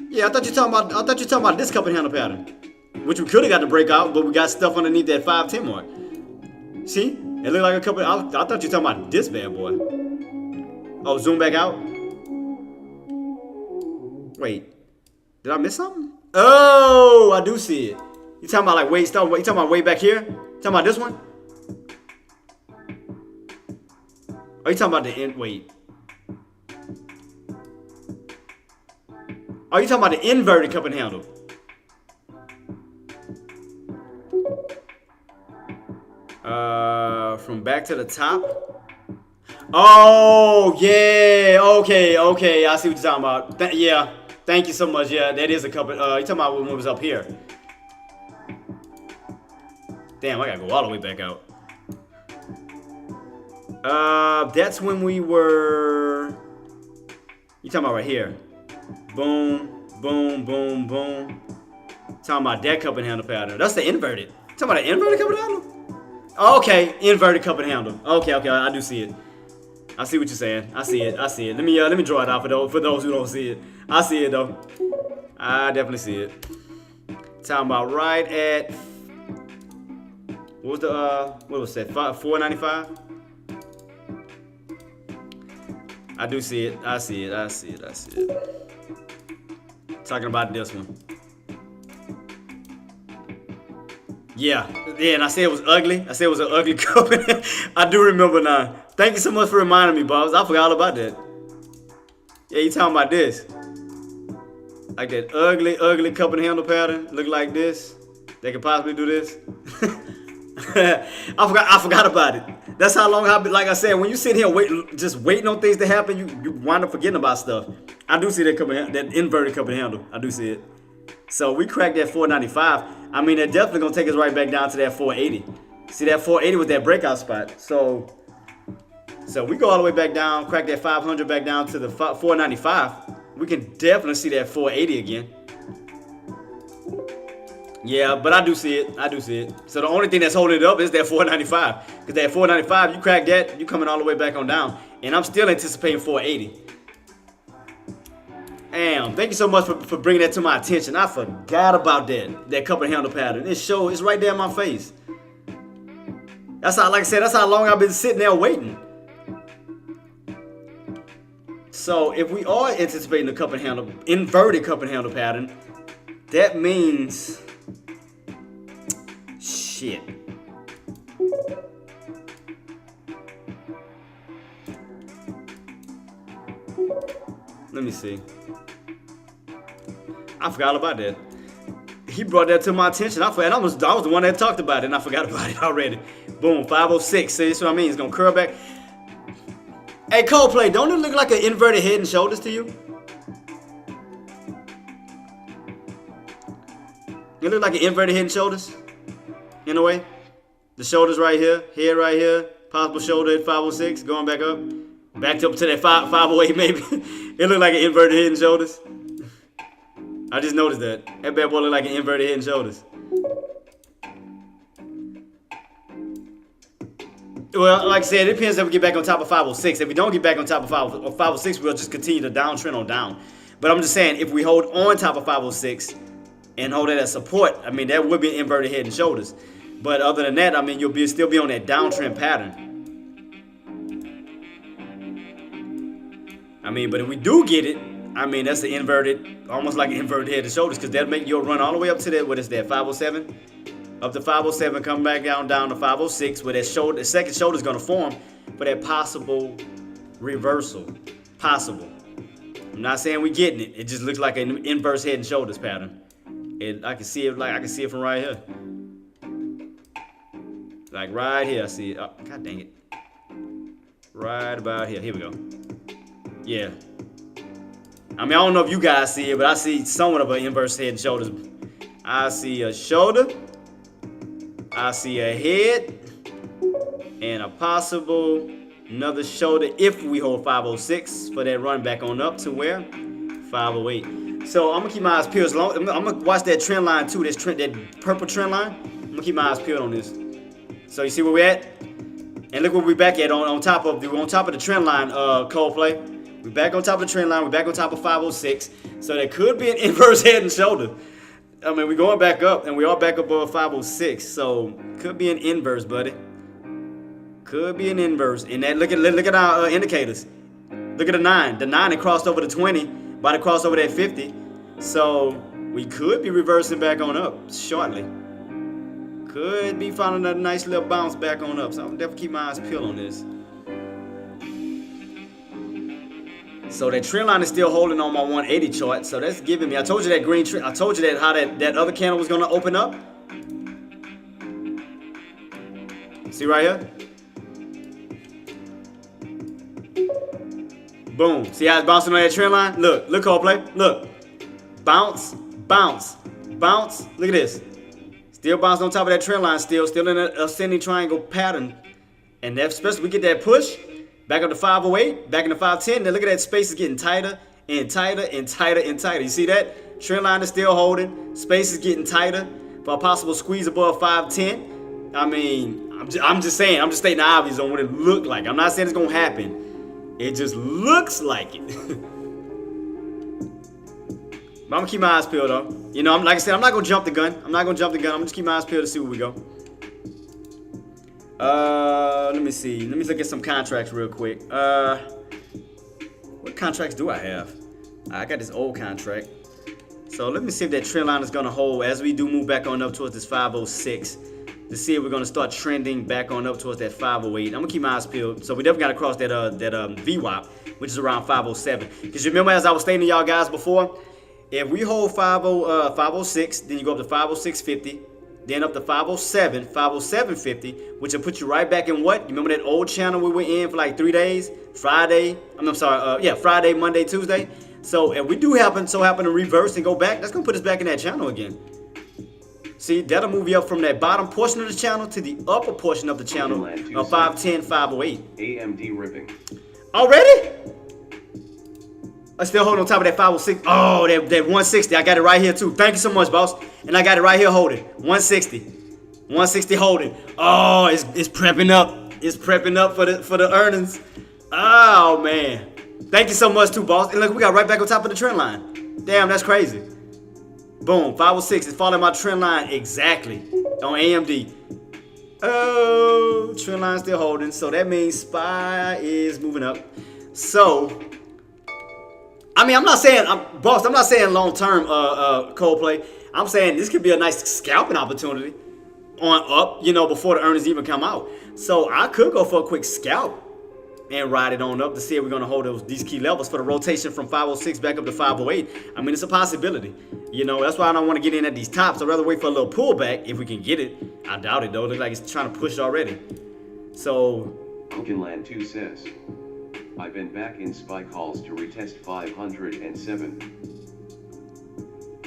Yeah, I thought you were talking about this cup and handle pattern, which we could have got to break out, but we got stuff underneath that 510 mark. See, it looked like a couple. I thought you were talking about this bad boy. Oh, zoom back out. Wait, did I miss something? Oh, I do see it. You talking about like way stuff? You talking about way back here? You talking about this one? Are you talking about the end? Wait. Are you talking about the inverted cup and handle? From back to the top. Oh yeah. Okay. I see what you're talking about. Yeah. Thank you so much. Yeah, that is a cup. You talking about when it was up here? Damn, I gotta go all the way back out. That's when we were. You talking about right here? Boom, boom, boom, boom. Talking about that cup and handle pattern. That's the inverted. Talking about the inverted cup and handle? Okay, inverted cup and handle. Okay, I do see it. I see what you're saying. I see it. Let me draw it out for those who don't see it. I see it though. I definitely see it. Talking about right at what was that? 495. I do see it. I see it. Talking about this one. Yeah, and I said it was ugly. I said it was an ugly cup. I do remember now. Thank you so much for reminding me, Bobs. I forgot all about that. Yeah, you talking about this. Like that ugly cup and handle pattern. Look like this. They could possibly do this. I forgot about it. That's how long I've been. Like I said, when you sit here just waiting on things to happen, you wind up forgetting about stuff. I do see that inverted cup and handle. I do see it. So we cracked that 495. I mean, they're definitely gonna take us right back down to that 480. See that 480 was that breakout spot. So we go all the way back down, crack that 500 back down to the 495. We can definitely see that 480 again. Yeah, but I do see it. So the only thing that's holding it up is that 495. Because that 495, you crack that, you coming all the way back on down. And I'm still anticipating 480. Damn, thank you so much for bringing that to my attention. I forgot about that cup and handle pattern. It's right there in my face. That's how, like I said, that's how long I've been sitting there waiting. So if we are anticipating the inverted cup and handle pattern, that means shit. Let me see. I forgot about that. He brought that to my attention. I was the one that talked about it, and I forgot about it already. Boom, 506. See, that's what I mean. It's gonna curl back. Hey, Coldplay, don't it look like an inverted head and shoulders to you? It look like an inverted head and shoulders, in a way. The shoulders right here, head right here, possible shoulder at 506, going back up. Backed up to that 508 maybe. It looked like an inverted head and shoulders. I just noticed that. That bad boy looked like an inverted head and shoulders. Well, like I said, it depends if we get back on top of 506. If we don't get back on top of 506, we'll just continue the downtrend on down. But I'm just saying, if we hold on top of 506 and hold it as support, I mean, that would be an inverted head and shoulders. But other than that, I mean, you'll still be on that downtrend pattern. I mean, but if we do get it, I mean, that's the inverted, almost like an inverted head and shoulders, because that'll make you run all the way up to that, what is that, 507? Up to 507, come back down to 506, where that shoulder, the second shoulder is going to form for that possible reversal. Possible. I'm not saying we're getting it. It just looks like an inverse head and shoulders pattern. And I can see it from right here. Like right here, I see it. Oh, God dang it. Right about here. Here we go. Yeah. I mean, I don't know if you guys see it, but I see somewhat of an inverse head and shoulders. I see a shoulder. I see a head. And a possible another shoulder if we hold 506 for that run back on up to where? 508. So I'm going to keep my eyes peeled. I'm going to watch that trend line too, that purple trend line. I'm going to keep my eyes peeled on this. So you see where we're at? And look where we're back at on top of the trend line, Coldplay. We're back on top of the trend line. We're back on top of 506. So there could be an inverse head and shoulder. I mean, we're going back up, and we are back above 506. So could be an inverse, buddy. Could be an inverse. And that look at our indicators. Look at the 9. The 9 had crossed over the 20. About to cross over that 50. So we could be reversing back on up shortly. Could be finding a nice little bounce back on up. So I'm definitely keep my eyes peeled on this. So that trend line is still holding on my 180 chart. So that's giving me. I told you that green trend. I told you that how that other candle was gonna open up. See right here? Boom. See how it's bouncing on that trend line? Look, Coldplay. Look. Bounce, bounce, bounce. Look at this. Still bouncing on top of that trend line, still in an ascending triangle pattern. And that, especially we get that push, back up to 508, back into 510. Then look at that space is getting tighter and tighter and tighter and tighter. You see that? Trend line is still holding. Space is getting tighter for a possible squeeze above 510. I mean, I'm just saying, I'm just stating the obvious on what it looked like. I'm not saying it's going to happen. It just looks like it. But I'm going to keep my eyes peeled, though. You know, like I said, I'm not going to jump the gun. I'm going to just keep my eyes peeled to see where we go. Let me see. Let me look at some contracts real quick. What contracts do I have? I got this old contract. So let me see if that trend line is going to hold as we do move back on up towards this 506. To see if we're going to start trending back on up towards that 508. I'm going to keep my eyes peeled. So we definitely got to cross that VWAP, which is around 507. Because you remember, as I was stating to y'all guys before, if we hold 506, then you go up to 506.50, then up to 507, 507.50, which will put you right back in what? You remember that old channel we were in for like 3 days? Friday, Friday, Monday, Tuesday. So if we do happen to reverse and go back, that's going to put us back in that channel again. See, that'll move you up from that bottom portion of the channel to the upper portion of the channel of 510, 508. AMD ripping. Already? I still hold on top of that 506. Oh, that 160. I got it right here too. Thank you so much, boss. And I got it right here holding. 160. 160 holding. Oh, it's prepping up. It's prepping up for the earnings. Oh, man. Thank you so much too, boss. And look, we got right back on top of the trend line. Damn, that's crazy. Boom, 506 is following my trend line exactly on AMD. Oh, trend line still holding. So that means SPY is moving up. So, I mean, I'm not saying long term Coldplay. I'm saying this could be a nice scalping opportunity on up, you know, before the earnings even come out. So I could go for a quick scalp and ride it on up to see if we're going to hold these key levels for the rotation from 506 back up to 508. I mean, it's a possibility. You know, that's why I don't want to get in at these tops. I'd rather wait for a little pullback if we can get it. I doubt it, though. It looks like it's trying to push already. So, Land 2 says, I've been back in SPY calls to retest 507.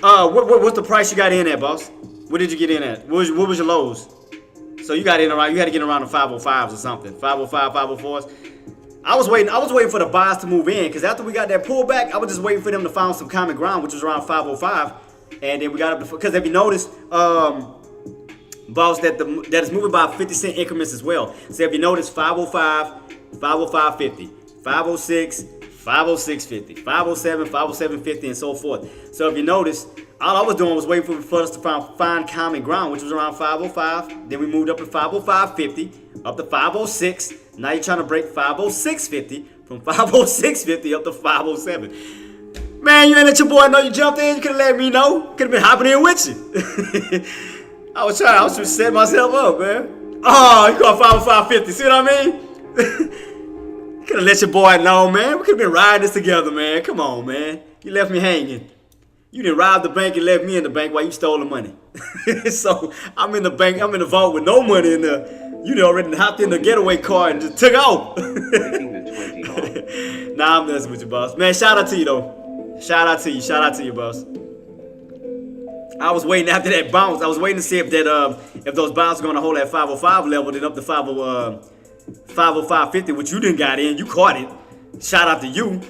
What's the price you got in at, boss? What did you get in at? What was your lows? So you got in around, you had to get around the 505s or something. 505, 504s. I was waiting for the buys to move in, because after we got that pullback, I was just waiting for them to find some common ground, which was around 505. And then we got up to, because if you notice, boss, that it's moving by 50-cent increments as well. So if you notice, 505, 505.50, 506, 506.50, 507, 507.50, and so forth. So if you notice, all I was doing was waiting for us to find common ground, which was around 505. Then we moved up to 505.50, up to 506. Now you're trying to break 506.50 from 506.50 up to 507. Man, you ain't let your boy know you jumped in. You could have let me know. Could have been hopping in with you. I was trying to set myself up, man. Oh, you got 505.50. See what I mean? Could have let your boy know, man. We could have been riding this together, man. Come on, man. You left me hanging. You didn't rob the bank and left me in the bank while you stole the money. So I'm in the bank. I'm in the vault with no money in there. You done already hopped in the getaway car and just took off. Nah, I'm messing with you, boss. Man, shout out to you, though. Shout out to you. Shout out to you, boss. I was waiting after that bounce. I was waiting to see if those bounces are going to hold that 505 level, then up to 505.50, which you didn't got in. You caught it. Shout out to you.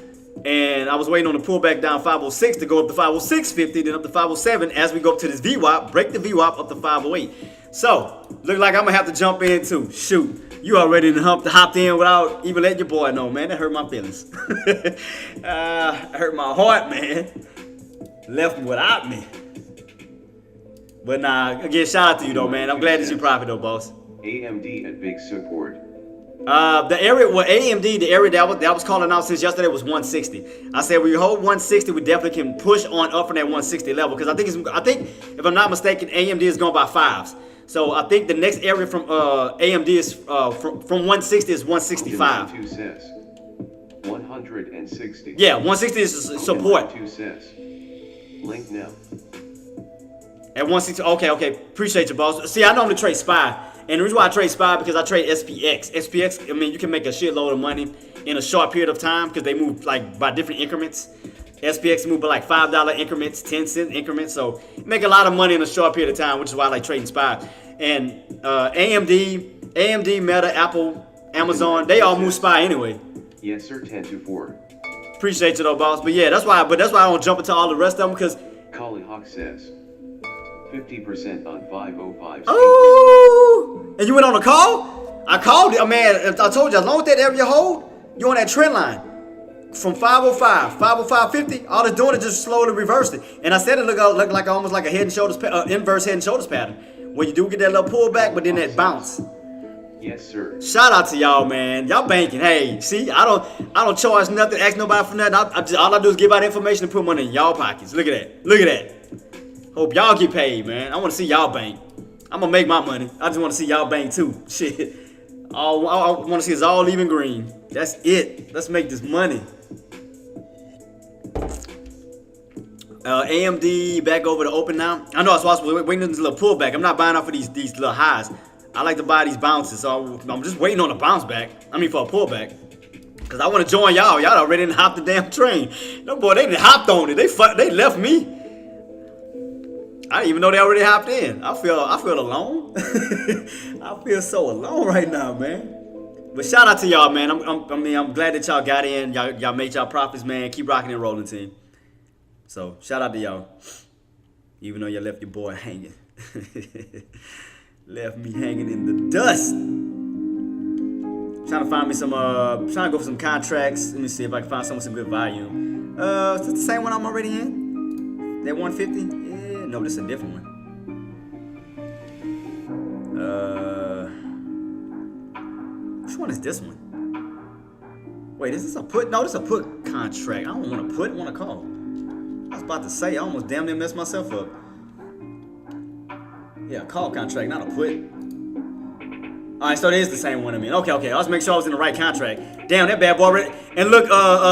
And I was waiting on the pullback down 506 to go up to 506.50, then up to 507 as we go up to this VWAP, break the VWAP up to 508. So, look like I'm going to have to jump in too. Shoot. You already hopped in without even letting your boy know, man. That hurt my feelings. Hurt my heart, man. Left me without me. But nah, again, shout out to you though, man. I'm glad that you profit though, boss. AMD at big support. The area, well, AMD, the area that I was calling out since yesterday was 160. I said we hold 160, we definitely can push on up from that 160 level because I think if I'm not mistaken, AMD is going by fives. So I think the next area from AMD is from 160 is 165. 160. Yeah, 160 is support. Link now. At 160, okay. Appreciate you, boss. See, I normally trade SPY. And the reason why I trade SPY because I trade SPX. SPX, I mean, you can make a shitload of money in a short period of time because they move like by different increments. SPX move by like $5 increments, 10-cent increments. So you make a lot of money in a short period of time, which is why I like trading SPY. And AMD, Meta, Apple, Amazon, they all move SPY anyway. Yes, sir, 10-4. Appreciate you though, boss. But yeah, that's why I don't jump into all the rest of them because Collie Hawk says 50% on 505. Oh, and you went on a call? I called it. Man, I told you, as long as that area hold, you on that trend line. From 505, 505.50, all it's doing is just slowly reverse it. And I said it look like almost like a head and shoulders, inverse head and shoulders pattern. Where you do get that little pullback, but then that bounce. Yes, sir. Shout out to y'all, man. Y'all banking. Hey, see, I don't charge nothing, ask nobody for nothing. All I do is give out information and put money in y'all pockets. Look at that. Look at that. Hope y'all get paid, man. I want to see y'all bank. I'm gonna make my money. I just want to see y'all bank too. Shit. All I want to see is all even green. That's it. Let's make this money. AMD back over to open now. I know I was waiting on this little pullback. I'm not buying off of these little highs. I like to buy these bounces, so I'm just waiting on a bounce back. I mean for a pullback. Cause I want to join y'all. Y'all already didn't hop the damn train. No boy, they didn't hopped on it. They left me. I didn't even know they already hopped in. I feel alone. I feel so alone right now, man. But shout out to y'all, man. I'm glad that y'all got in. Y'all made y'all profits, man. Keep rocking and rolling, team. So shout out to y'all. Even though you left your boy hanging. Left me hanging in the dust. Trying to find me some trying to go for some contracts. Let me see if I can find some with some good volume. Is this the same one I'm already in? That 150? No, this is a different one. Which one is this one? Wait, is this a put? No, this is a put contract. I don't want to put, I want to call. I was about to say, I almost damn near messed myself up. Yeah, a call contract, not a put. Alright, so it is the same one I mean. Okay. Let's make sure I was in the right contract. Damn, that bad boy already. And look,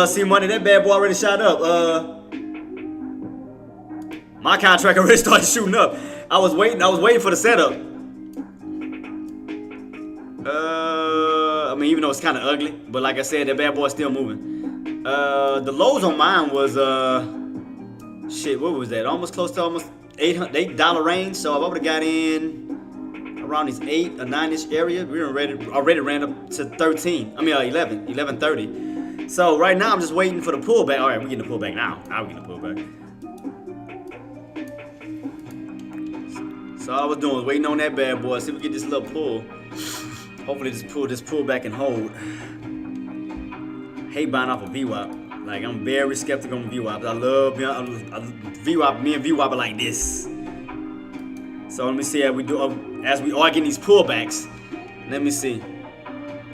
see money, that bad boy already shot up. My contract already started shooting up. I was waiting for the setup. I mean, even though it's kind of ugly, but like I said, that bad boy's still moving. The lows on mine was shit. What was that? Almost close to almost $8 range. So if I would have got in around this 8 or 9-ish area, we already ran up to 13. I mean 11:30. So right now I'm just waiting for the pullback. All right, we're getting the pullback now. Now we're getting the pullback. So all I was doing was waiting on that bad boy. See if we get this little pull. Hopefully this pull back and hold. Hate buying off a VWAP. Like, I'm very skeptical on VWAP. I love VWAP. Me and VWAP are like this. So let me see how we do as we are getting these pullbacks. Let me see.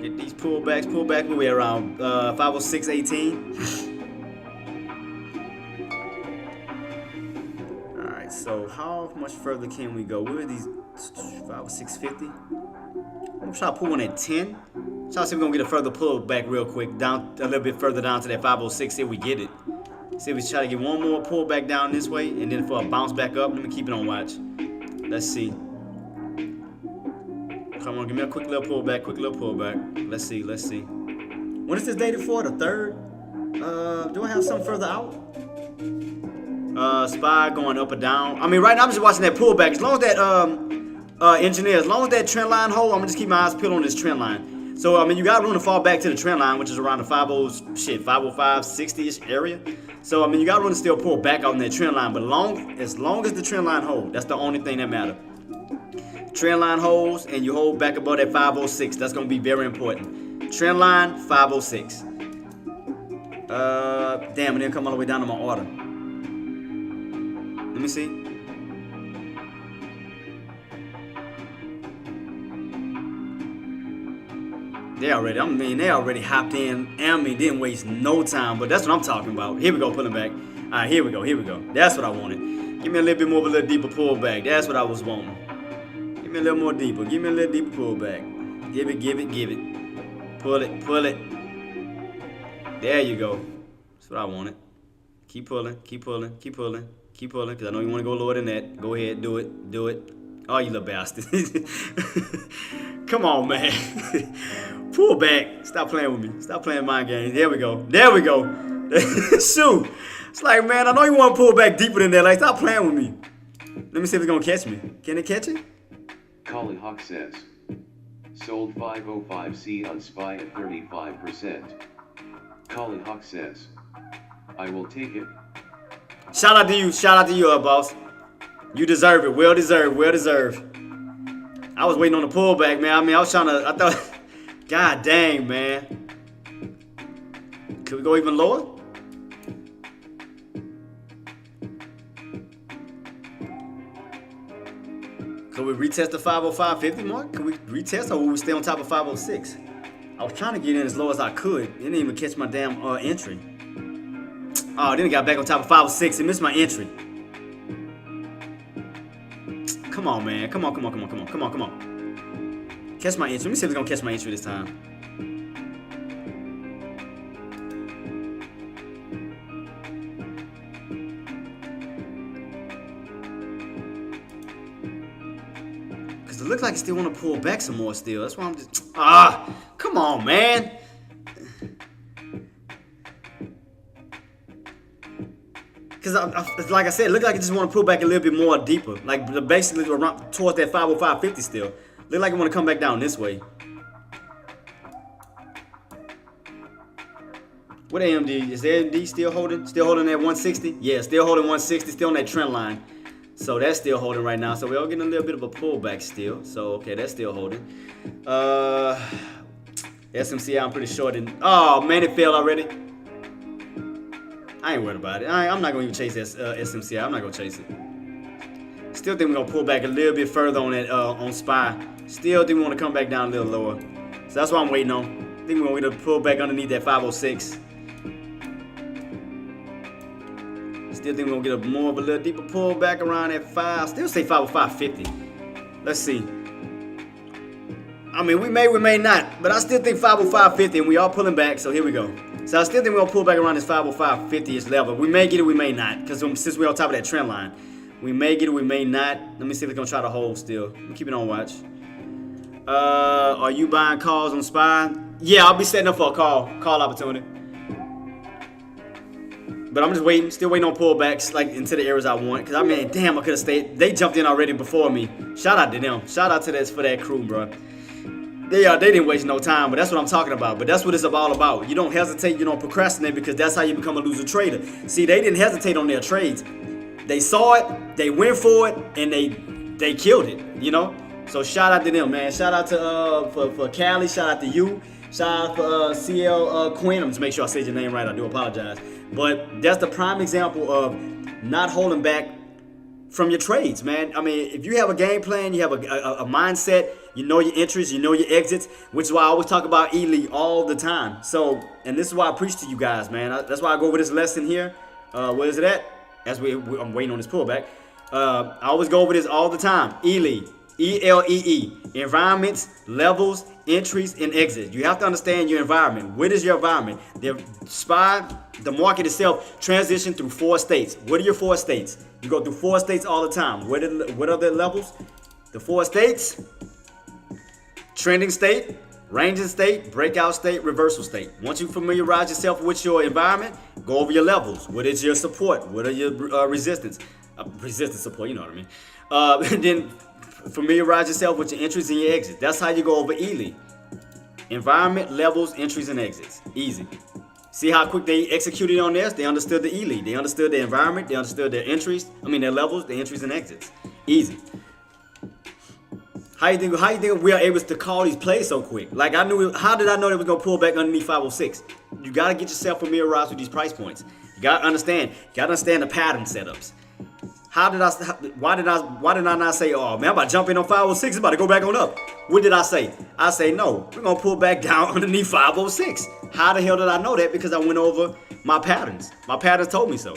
Get these pullbacks. Pullback. We're around 506.18. All right. So how much further can we go? Where are these 506.50? I'm gonna try to pull one at 10. Try to see if we're gonna get a further pullback real quick, down a little bit further down to that 506. See if we get it. See if we try to get one more pullback down this way, and then for a bounce back up. Let me keep it on watch. Let's see. Come on, give me a quick little pullback. Let's see. When is this dated for? The 3rd? Do I have something further out? SPY going up or down. I mean, right now I'm just watching that pullback. As long as that engineer, as long as that trend line hold, I'm gonna just keep my eyes peeled on this trend line. So I mean, you got room to fall back to the trend line, which is around the 505, 60-ish area. So I mean, you got room to still pull back on that trend line, but as long as the trend line hold, that's the only thing that matters. Trend line holds and you hold back above that 506. That's gonna be very important. Trend line 506. Damn, it didn't come all the way down to my order. Let me see. They already hopped in. I mean, didn't waste no time, but that's what I'm talking about. Here we go, pulling back. All right, here we go. That's what I wanted. Give me a little bit more of a little deeper pullback. That's what I was wanting. Give me a little more deeper. Give me a little deeper pullback. Give it. Pull it. There you go. That's what I wanted. Keep pulling, because I know you want to go lower than that. Go ahead, do it. Oh, you little bastard. Come on, man. Pull back. Stop playing with me. Stop playing mind games. There we go. Shoot. It's like, man, I know you want to pull back deeper than that. Like, stop playing with me. Let me see if it's going to catch me. Can it catch it? Kali Hawk says. Sold 505C on SPY at 35%. Kali Hawk says. I will take it. Shout out to you, boss. You deserve it. Well deserved. I was waiting on the pullback, man. I mean, I thought, God dang, man. Could we go even lower? Could we retest the 505.50 mark? Could we retest, or will we stay on top of 506? I was trying to get in as low as I could. It didn't even catch my damn entry. Oh, then it got back on top of 506 and missed my entry. Come on, man. Come on. Catch my entry. Let me see if it's gonna catch my entry this time. Cause it looks like it still wanna pull back some more still. That's why I'm just come on, man. Cause like I said, it looked like it just want to pull back a little bit more deeper, like basically around towards that 505.50 still. Look like it want to come back down this way. What AMD is AMD still holding? Still holding that 160? Yeah, still holding 160. Still on that trend line. So that's still holding right now. So we're all getting a little bit of a pullback still. So okay, that's still holding. SMCI, I'm pretty sure didn't. Oh man, it failed already. I ain't worried about it. I'm not gonna even chase this SMCI. I'm not gonna chase it. Still think we're gonna pull back a little bit further on that on SPY. Still think we want to come back down a little lower. So that's what I'm waiting on. I think we're gonna get a pull back underneath that 506. Still think we're gonna get a more of a little deeper pull back around that 5. Still say 505.50. Let's see. I mean, we may not, but I still think 505.50, and we are pulling back. So here we go. So I still think we're gonna pull back around this 505.50-ish level. We may get it, we may not, because since we're on top of that trend line, we may get it, we may not. Let me see if it's gonna try to hold still. Let me keep it on watch. Are you buying calls on SPY? Yeah, I'll be setting up for a call opportunity. But I'm just waiting, still waiting on pullbacks like into the areas I want. Cause I mean, damn, I could have stayed. They jumped in already before me. Shout out to them. Shout out to for that crew, bro. They didn't waste no time, but that's what I'm talking about. But that's what it's all about. You don't hesitate, you don't procrastinate, because that's how you become a loser trader. See, they didn't hesitate on their trades. They saw it, they went for it, and they killed it, you know? So shout out to them, man. Shout out to for Cali, shout out to you. Shout out for CL Quinn. I'm just make sure I said your name right. I do apologize. But that's the prime example of not holding back from your trades, man. I mean, if you have a game plan, you have a mindset, you know your entries, you know your exits, which is why I always talk about Ely all the time. So, and this is why I preach to you guys, man. That's why I go over this lesson here. Where is it at? I'm waiting on this pullback. I always go over this all the time. Ely, E-L-E-E. Environments, levels, entries, and exits. You have to understand your environment. What is your environment? The market itself transition through 4 states. What are your 4 states? You go through 4 states all the time. What are the levels? The 4 states: trending state, ranging state, breakout state, reversal state. Once you familiarize yourself with your environment, go over your levels. What is your support? What are your resistance? Resistance support, you know what I mean. And then familiarize yourself with your entries and your exits. That's how you go over Ely. Environment, levels, entries, and exits. Easy. See how quick they executed on this? They understood the Ely. They understood the environment. They understood their entries. Their levels, the entries, and exits. Easy. How you think we are able to call these plays so quick? Like how did I know they were gonna pull back underneath 506? You gotta get yourself familiarized with these price points. You gotta understand the pattern setups. Why did I not say, oh man, I'm about to jump in on 506, it's about to go back on up? What did I say? I say, no, we're gonna pull back down underneath 506. How the hell did I know that? Because I went over my patterns. My patterns told me so.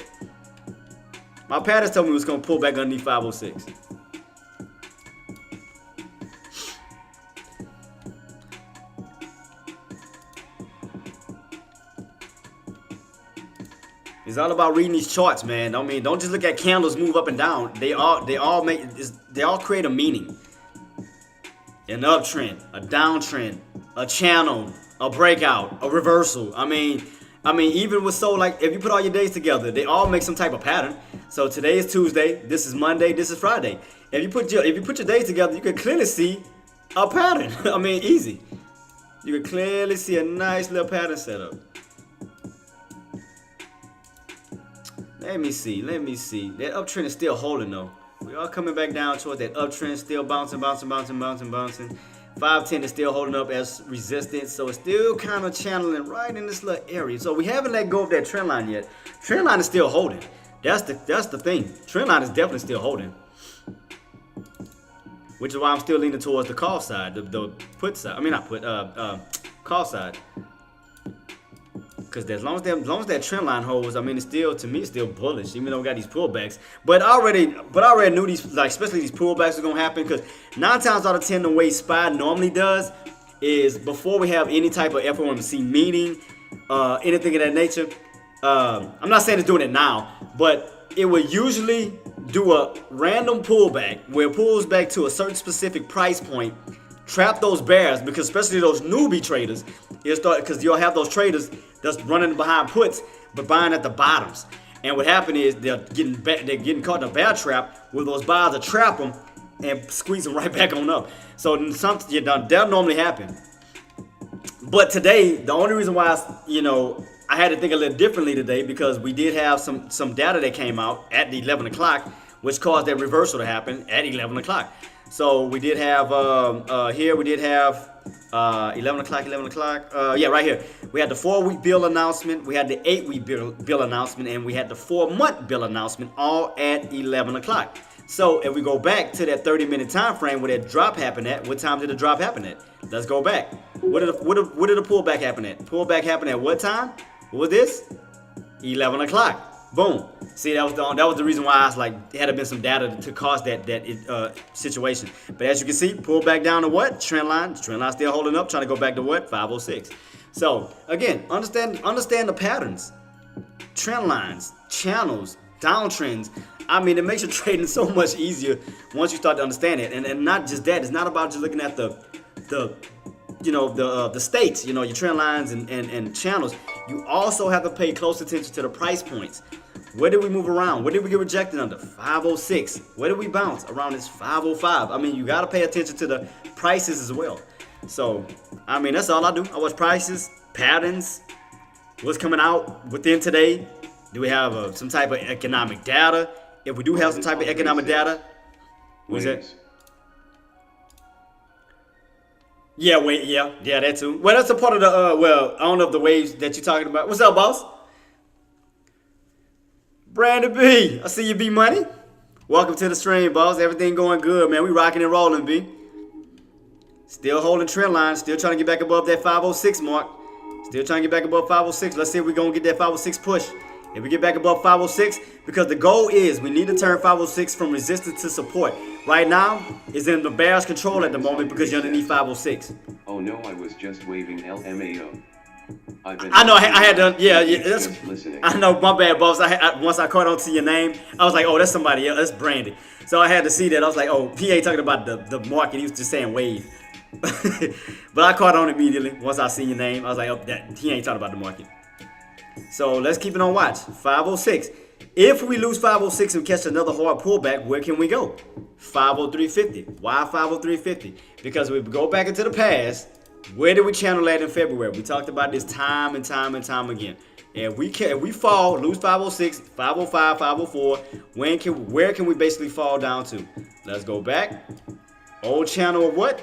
My patterns told me it was gonna pull back underneath 506. It's all about reading these charts, man. Don't just look at candles move up and down. They all create a meaning. An uptrend, a downtrend, a channel, a breakout, a reversal. Even with if you put all your days together, they all make some type of pattern. So today is Tuesday, this is Monday, this is Friday. If you put your days together, you can clearly see a pattern. Easy. You can clearly see a nice little pattern setup. Let me see. That uptrend is still holding though. We are coming back down towards that uptrend, still bouncing. 510 is still holding up as resistance, so it's still kind of channeling right in this little area. So we haven't let go of that trend line yet. Trend line is still holding. That's the thing. Trend line is definitely still holding. Which is why I'm still leaning towards the call side, the put side. Call side. Because as long as that trend line holds, it's still bullish, even though we got these pullbacks. But I already knew these, especially these pullbacks are gonna happen. Because 9 times out of 10, the way SPY normally does is before we have any type of FOMC meeting, anything of that nature. I'm not saying it's doing it now, but it will usually do a random pullback where it pulls back to a certain specific price point, trap those bears, because especially those newbie traders, because you'll have those traders that's running behind puts but buying at the bottoms. And what happened is they're getting caught in a bear trap where those buyers will trap them and squeeze them right back on up. So that'll normally happen. But today, the only reason why I had to think a little differently today, because we did have some data that came out at the 11 o'clock, which caused that reversal to happen at 11 o'clock. So we did have 11 o'clock. Right here. We had the 4-week bill announcement, we had the 8-week bill announcement, and we had the 4-month bill announcement all at 11 o'clock. So if we go back to that 30-minute time frame where that drop happened at, what time did the drop happen at? Let's go back. What did the pullback happen at? Pullback happened at what time? What was this? 11 o'clock. Boom. See, that was the reason why I was like, it had to been some data to cause that situation. But as you can see, pull back down to what? Trend line. The trend line still holding up, trying to go back to what? 506. So again, understand the patterns, trend lines, channels, downtrends. It makes your trading so much easier once you start to understand it. And not just that. It's not about just looking at the states, your trend lines and channels. You also have to pay close attention to the price points. Where did we move around? Where did we get rejected under? 506. Where did we bounce? Around this 505. You got to pay attention to the prices as well. So, that's all I do. I watch prices, patterns, what's coming out within today. Do we have some type of economic data? If we do have some type of economic data, what is that? Yeah, wait, yeah, that too. Well, that's a part of the well, I don't know if the waves that you're talking about. What's up, boss? Brandon B, I see you, B Money. Welcome to the stream, boss. Everything going good, man. We rocking and rolling, B. Still holding trend line. Still trying to get back above that 506 mark. Still trying to get back above 506. Let's see if we're going to get that 506 push. If we get back above 506, because the goal is we need to turn 506 from resistance to support. Right now, it's in the bear's control at the moment because you're underneath 506. Oh no, I was just waving LMAO. I know, I had to, yeah, that's, Just listening. I know, my bad, boss. Once I caught on to your name, I was like, oh, that's somebody else, that's Brandon. So I had to see that. I was like, oh, he ain't talking about the market. He was just saying wave. But I caught on immediately once I seen your name. I was like, oh, he ain't talking about the market. So let's keep it on watch. 506. If we lose 506 and catch another hard pullback, where can we go? 503.50. Why 503.50? Because we go back into the past. Where did we channel at in February? We talked about this time and time and time again. If we fall, lose 506, 505, 504, where can we basically fall down to? Let's go back. Old channel of what?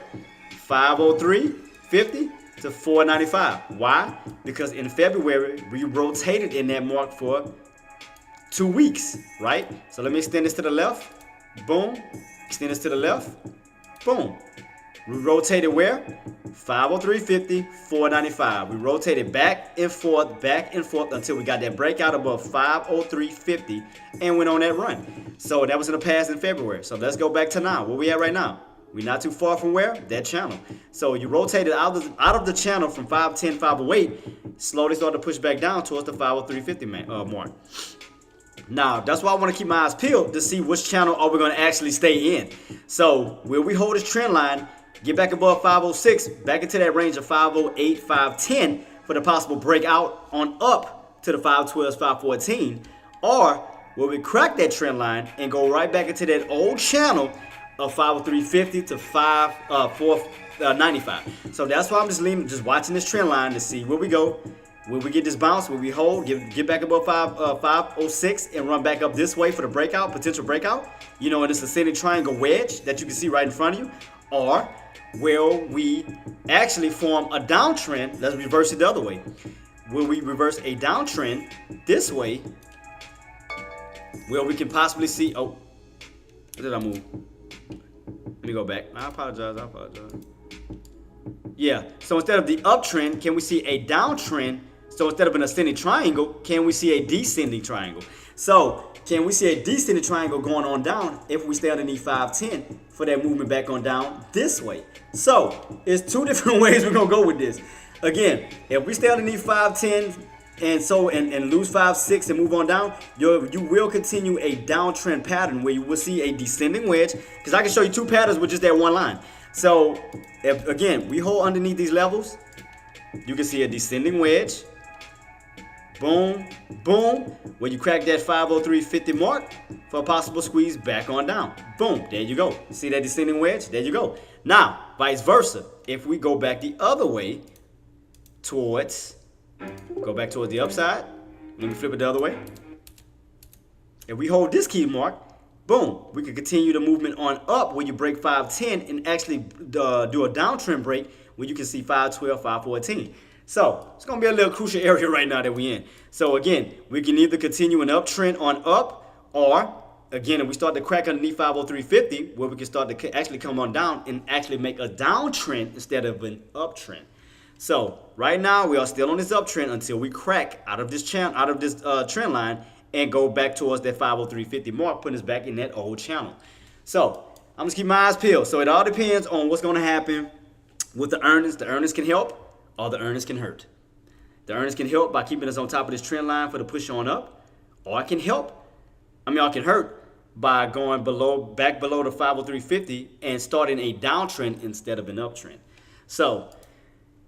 503.50 to 495. Why? Because in February, we rotated in that mark for 2 weeks, right? So let me extend this to the left. Boom. Extend this to the left. Boom. We rotated where? 503.50, 495. We rotated back and forth until we got that breakout above 503.50 and went on that run. So that was in the past in February. So let's go back to now. Where we at right now? We're not too far from where? That channel. So you rotated out of the channel from 510, 508, slowly start to push back down towards the 503.50 mark. Now, that's why I want to keep my eyes peeled to see which channel are we going to actually stay in. So, will we hold this trend line, get back above 506, back into that range of 508, 510 for the possible breakout on up to the 512s, 514? Or will we crack that trend line and go right back into that old channel of 503.50 to 495? So that's why I'm just watching this trend line to see where we go. Will we get this bounce? Will we hold? Get back above 506 and run back up this way for the breakout, potential breakout? You know, in this ascending triangle wedge that you can see right in front of you. Or will we actually form a downtrend? Let's reverse it the other way. Will we reverse a downtrend this way where we can possibly see, oh, where did I move? Let me go back. I apologize. Yeah, so instead of the uptrend, can we see a downtrend? So instead of an ascending triangle, can we see a descending triangle? So can we see a descending triangle going on down if we stay underneath 510 for that movement back on down this way? So it's two different ways we're gonna go with this. Again, if we stay underneath 510 and lose 5.6 and move on down, you will continue a downtrend pattern where you will see a descending wedge. Because I can show you two patterns with just that one line. So if again we hold underneath these levels, you can see a descending wedge. Boom, boom. When you crack that 503.50 mark for a possible squeeze back on down. Boom, there you go. See that descending wedge? There you go. Now, vice versa. If we go back the other way towards, go back towards the upside. Let me flip it the other way. If we hold this key mark, boom, we can continue the movement on up when you break 510 and actually do a downtrend break when you can see 512, 514. So it's going to be a little crucial area right now that we're in. So again, we can either continue an uptrend on up, or again, if we start to crack underneath 503.50, where we can start to actually come on down and actually make a downtrend instead of an uptrend. So right now we are still on this uptrend until we crack out of this trend line and go back towards that 503.50 mark, putting us back in that old channel. So I'm just keeping my eyes peeled. So it all depends on what's going to happen with the earnings. The earnings can help, or the earnings can hurt. The earnings can help by keeping us on top of this trend line for the push on up, or it can hurt by going back below the 503.50 and starting a downtrend instead of an uptrend. So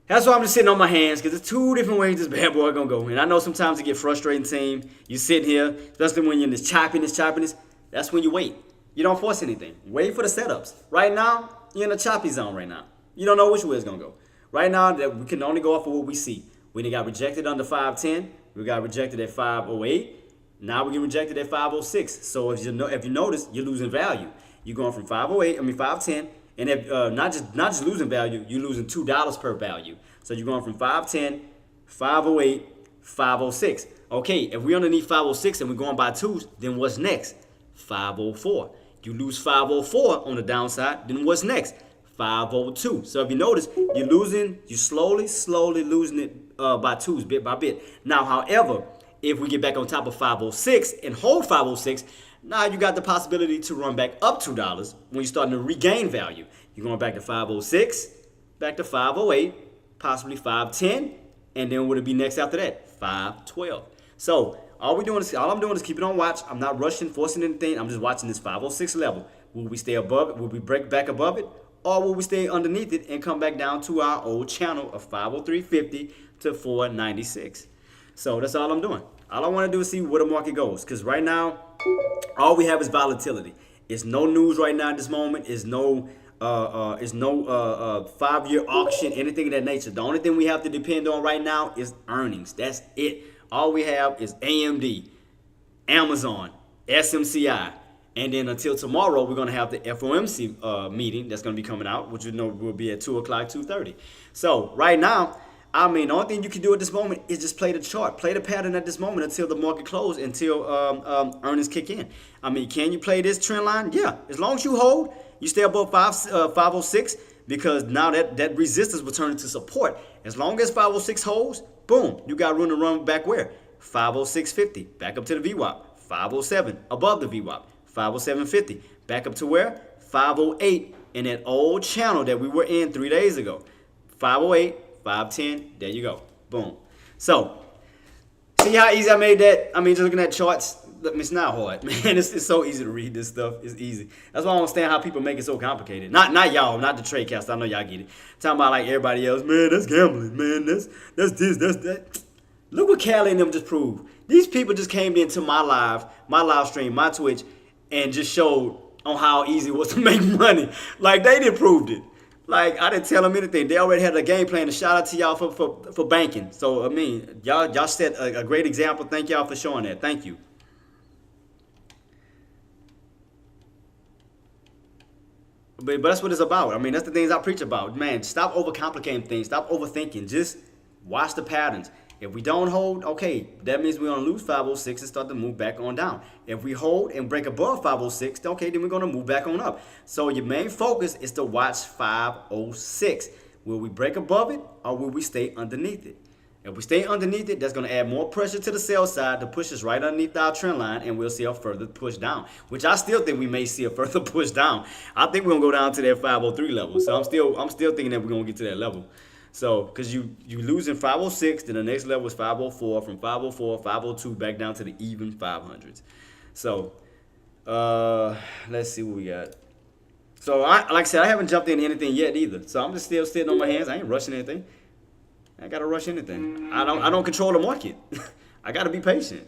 that's why I'm just sitting on my hands, because there's two different ways this bad boy gonna go. And I know sometimes it get frustrating, team. You sit here, especially when you're in this choppiness. That's when you wait. You don't force anything. Wait for the setups. Right now, you're in a choppy zone right now. You don't know which way it's gonna go. Right now, that we can only go off of what we see. We got rejected under 510. We got rejected at 508. Now we get rejected at 506. So if you notice, you're losing value. You're going from 510, And if not just losing value, you're losing $2 per value. So you're going from 510, 508, 506. Okay, if we're underneath 506 and we're going by twos, then what's next? 504. You lose 504 on the downside, then what's next? 502. So if you notice, you're slowly losing it by twos, bit by bit. Now, however, if we get back on top of 506 and hold 506, now you got the possibility to run back up $2 when you're starting to regain value. You're going back to 506, back to 508, possibly 510, and then what would it be next after that? 512. So all I'm doing is keep it on watch. I'm not rushing, forcing anything. I'm just watching this 506 level. Will we stay above it? Will we break back above it? Or will we stay underneath it and come back down to our old channel of 503.50 to 496? So that's all I'm doing. All I want to do is see where the market goes. Because right now, all we have is volatility. It's no news right now at this moment. It's no 5-year auction, anything of that nature. The only thing we have to depend on right now is earnings. That's it. All we have is AMD, Amazon, SMCI. And then until tomorrow, we're going to have the FOMC meeting that's going to be coming out, which will be at 2 o'clock, 2:30. So right now, I mean, the only thing you can do at this moment is just play the chart, play the pattern at this moment until the market closes, until earnings kick in. I mean, can you play this trend line? Yeah, as long as you hold, you stay above 506, because now that resistance will turn into support. As long as 506 holds, boom, you got room to run back where? 506.50, back up to the VWAP, 507, above the VWAP, 507.50, back up to where? 508 in that old channel that we were in 3 days ago. 508. 510, there you go. Boom. So, see how easy I made that? I mean, just looking at charts, it's not hard, man. It's so easy to read this stuff. It's easy. That's why I don't understand how people make it so complicated. Not y'all, not the trade cast. I know y'all get it. Talking about like everybody else, man, that's gambling, man. That's this, that's that. Look what Callie and them just proved. These people just came into my live stream, my Twitch, and just showed on how easy it was to make money. Like, they did proved it. Like, I didn't tell them anything. They already had a game plan. And shout out to y'all for banking. So, I mean, y'all set a great example. Thank y'all for showing that. Thank you. But that's what it's about. I mean, that's the things I preach about. Man, stop overcomplicating things. Stop overthinking. Just watch the patterns. If we don't hold, okay, that means we're going to lose 506 and start to move back on down. If we hold and break above 506, okay, then we're going to move back on up. So your main focus is to watch 506. Will we break above it, or will we stay underneath it? If we stay underneath it, that's going to add more pressure to the sell side to push us right underneath our trend line, and we'll see a further push down, which I still think we may see a further push down. I think we're going to go down to that 503 level. So I'm still thinking that we're going to get to that level. So, because you losing 506, then the next level is 504. From 504, 502, back down to the even 500s. So, let's see what we got. So, like I said, I haven't jumped in anything yet either. So, I'm just still sitting on my hands. I ain't rushing anything. I ain't got to rush anything. I don't control the market. I got to be patient.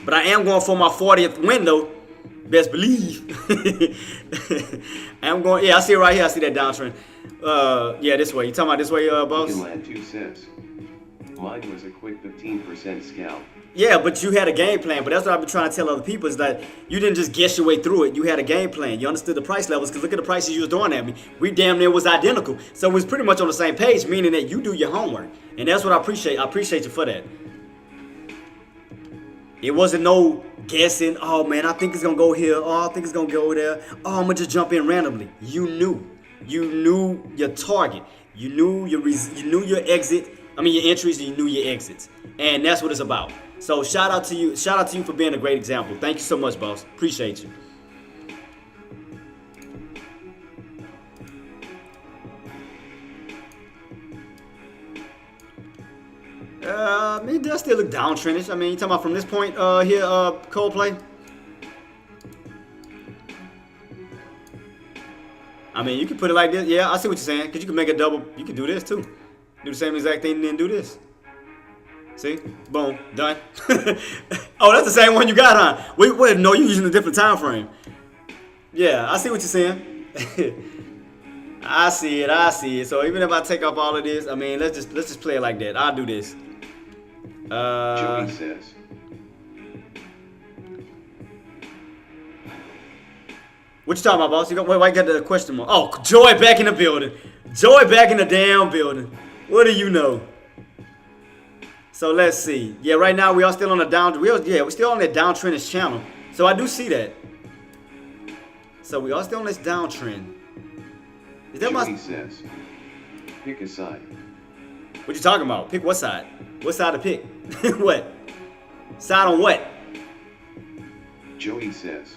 But I am going for my 40th window. Best believe. I'm going. Yeah, I see it right here. I see that downtrend. Yeah, this way. You talking about this way, boss? You can land 2 cents. Mine was a quick 15% scalp. Yeah, but you had a game plan. But that's what I've been trying to tell other people, is that you didn't just guess your way through it. You had a game plan. You understood the price levels, because look at the prices you was throwing at me. We damn near was identical. So it was pretty much on the same page, meaning that you do your homework. And that's what I appreciate. I appreciate you for that. It wasn't no guessing. Oh man, I think it's gonna go here. Oh, I think it's gonna go there. Oh, I'm gonna just jump in randomly. You knew your target. You knew your exit. I mean your entries, and you knew your exits. And that's what it's about. So shout out to you. Shout out to you for being a great example. Thank you so much, boss. Appreciate you. I mean, does still look downtrendish. I mean, you talking about from this point here, Coldplay? I mean, you can put it like this. Yeah, I see what you're saying. Because you can make a double. You can do this too. Do the same exact thing and then do this. See? Boom. Done. Oh, that's the same one you got, huh? Wait, no, you're using a different time frame. Yeah, I see what you're saying. I see it. So even if I take off all of this, I mean, let's just play it like that. I'll do this. Joey says. What you talking about, boss? Why you got the question mark? Oh, Joy back in the building. Joy back in the damn building. What do you know? So let's see. Yeah, right now we are still on the down. We're still on that downtrend channel. So I do see that. So we are still on this downtrend. Is that Joey says, pick a side. What you talking about? Pick what side? What side to pick? What? Side on what? Joey says,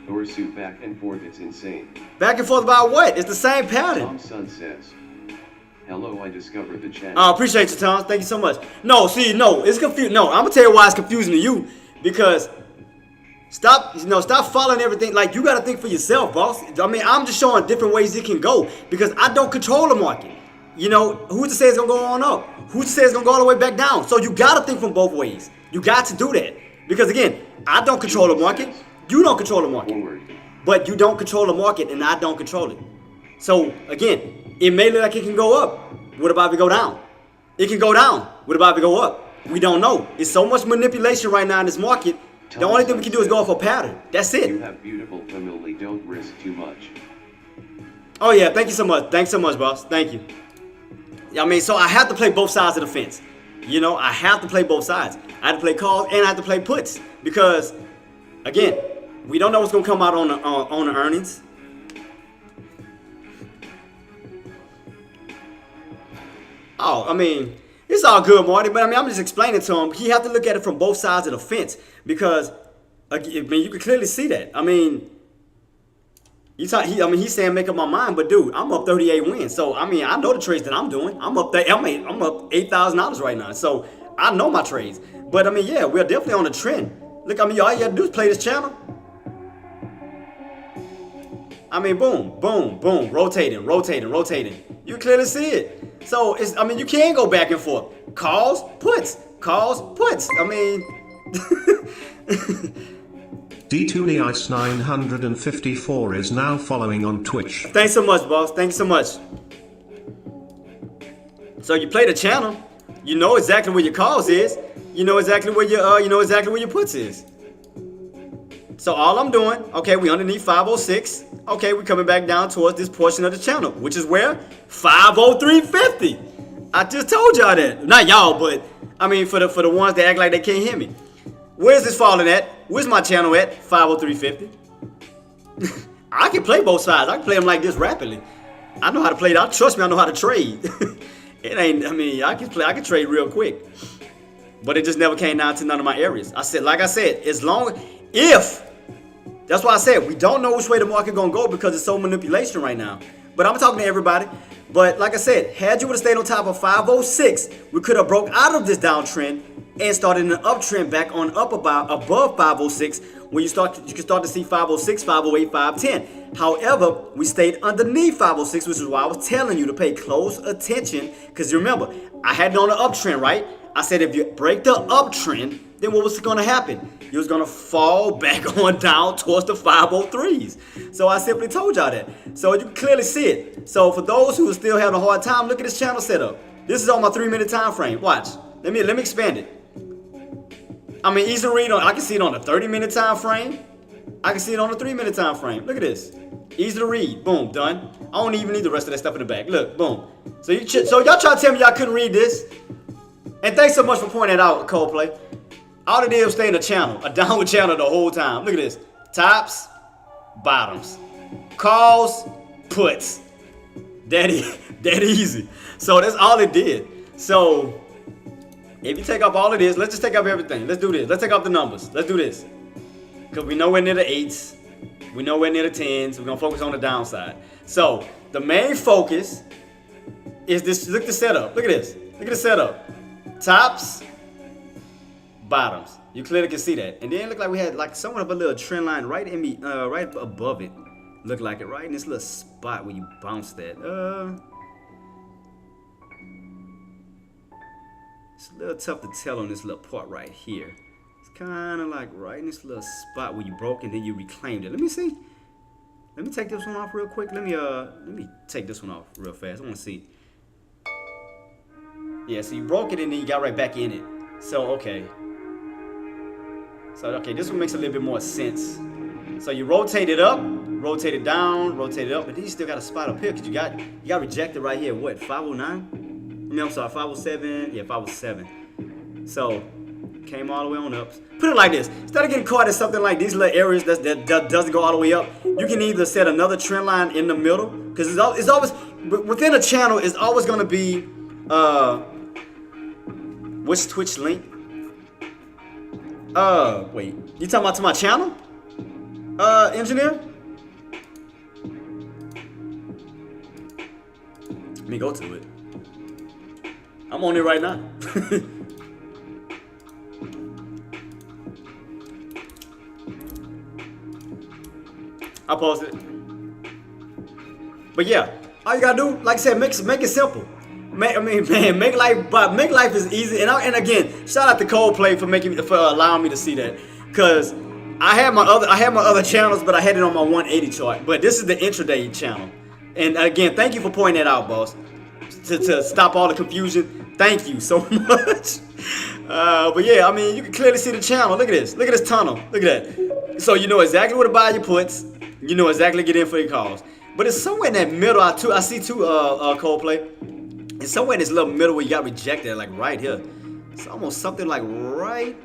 Orsu back and forth, it's insane. Back and forth about what? It's the same pattern. Tom's son says, hello, I discovered the channel. I appreciate you, Tom. Thank you so much. No, see, no, it's confusing. No, I'm gonna tell you why it's confusing to you, because stop following everything. Like, you gotta think for yourself, boss. I mean, I'm just showing different ways it can go because I don't control the market. You know, who's to say it's gonna go on up? Who's to say it's gonna go all the way back down? So you gotta think from both ways. You got to do that because again, I don't control the market. You don't control the market, but you don't control the market, and I don't control it. So again, it may look like it can go up. What about if it go down? It can go down. What about if it go up? We don't know. It's so much manipulation right now in this market. The only thing we can do is go off a pattern. That's it. You have beautiful family. Don't risk too much. Oh yeah, thank you so much. Thanks so much, boss. Thank you. I mean, so I have to play both sides of the fence. You know, I have to play both sides. I have to play calls and I have to play puts because, again, we don't know what's gonna come out on the earnings. Oh, I mean, it's all good, Marty, but I mean, I'm just explaining to him. He have to look at it from both sides of the fence because, I mean, you can clearly see that. I mean, he's saying make up my mind, but dude, I'm up 38 wins. So I mean, I know the trades that I'm doing. I'm up $8,000 right now. So I know my trades. But I mean, yeah, we're definitely on a trend. Look, I mean, all you gotta do is play this channel. I mean, boom, boom, boom, rotating, rotating, rotating. You clearly see it. So it's, I mean, you can go back and forth. Calls, puts, calls, puts. I mean. D2 Ice 954 is now following on Twitch. Thanks so much, boss. Thank you so much. So you play the channel, you know exactly where your calls is. You know exactly where your puts is. So all I'm doing, okay, we underneath 506. Okay, we're coming back down towards this portion of the channel, which is where 503.50. I just told y'all that. Not y'all, but I mean for the ones that act like they can't hear me. Where's this falling at? Where's my channel at? 503.50. I can play both sides. I can play them like this rapidly. I know how to play that. Trust me, I know how to trade. It ain't, I mean, I can trade real quick. But it just never came down to none of my areas. Like I said, as long if that's why I said we don't know which way the market gonna go because it's so manipulation right now. But I'm talking to everybody. But like I said, had you would have stayed on top of 506, we could have broke out of this downtrend and started an uptrend back on up above 506 when you can start to see 506, 508, 510. However, we stayed underneath 506, which is why I was telling you to pay close attention. Because you remember, I had it on an uptrend, right? I said if you break the uptrend, then what was going to happen? You was going to fall back on down towards the 503s. So I simply told y'all that. So you can clearly see it. So for those who are still having a hard time, look at this channel setup. This is on my 3-minute time frame. Watch. Let me expand it. I mean, easy read on. I can see it on a 30-minute time frame. I can see it on a 3-minute time frame. Look at this. Easy to read. Boom, done. I don't even need the rest of that stuff in the back. Look, boom. So y'all try to tell me y'all couldn't read this? And thanks so much for pointing that out, Coldplay. All it did was stay in a channel, a downward channel the whole time. Look at this. Tops, bottoms, calls, puts. That easy. So that's all it did. So if you take up all of this, let's just take up everything. Let's do this. Let's take up the numbers. Let's do this. Because we know we're near the 8s. We know we're near the 10s. We're going to focus on the downside. So the main focus is this. Look at the setup. Look at this. Look at the setup. Tops, bottoms. You clearly can see that. And then it looked like we had like somewhat of a little trend line right above it. Looked like it right in this little spot where you bounced that. It's a little tough to tell on this little part right here. It's kind of like right in this little spot where you broke and then you reclaimed it. Let me see. Let me take this one off real quick. Let me take this one off real fast. I want to see. Yeah, so you broke it and then you got right back in it. So, okay. So, okay, this one makes a little bit more sense. So you rotate it up. rotate it down, rotate it up, but then you still got a spot up here because you got rejected right here. What, 509? I mean, I'm sorry, 507. Yeah, 507. So came all the way on up. Put it like this: instead of getting caught in something like these little areas that doesn't go all the way up, you can either set another trend line in the middle because it's always within a channel. It's always going to be which Twitch link? Wait, you talking about to my channel? Engineer? Let me go to it. I'm on it right now. I'll pause it. But yeah, all you gotta do, like I said, make it simple. Make life is easy. And again, shout out to Coldplay for allowing me to see that. Cause I had my other channels, but I had it on my 180 chart. But this is the Intraday channel. And again, thank you for pointing that out, boss. To stop all the confusion. Thank you so much. But yeah, I mean, you can clearly see the channel. Look at this. Look at this tunnel. Look at that. So you know exactly where to buy your puts. You know exactly get in for your calls. But it's somewhere in that middle. I see two Coldplay. It's somewhere in this little middle where you got rejected, like right here. It's almost something like right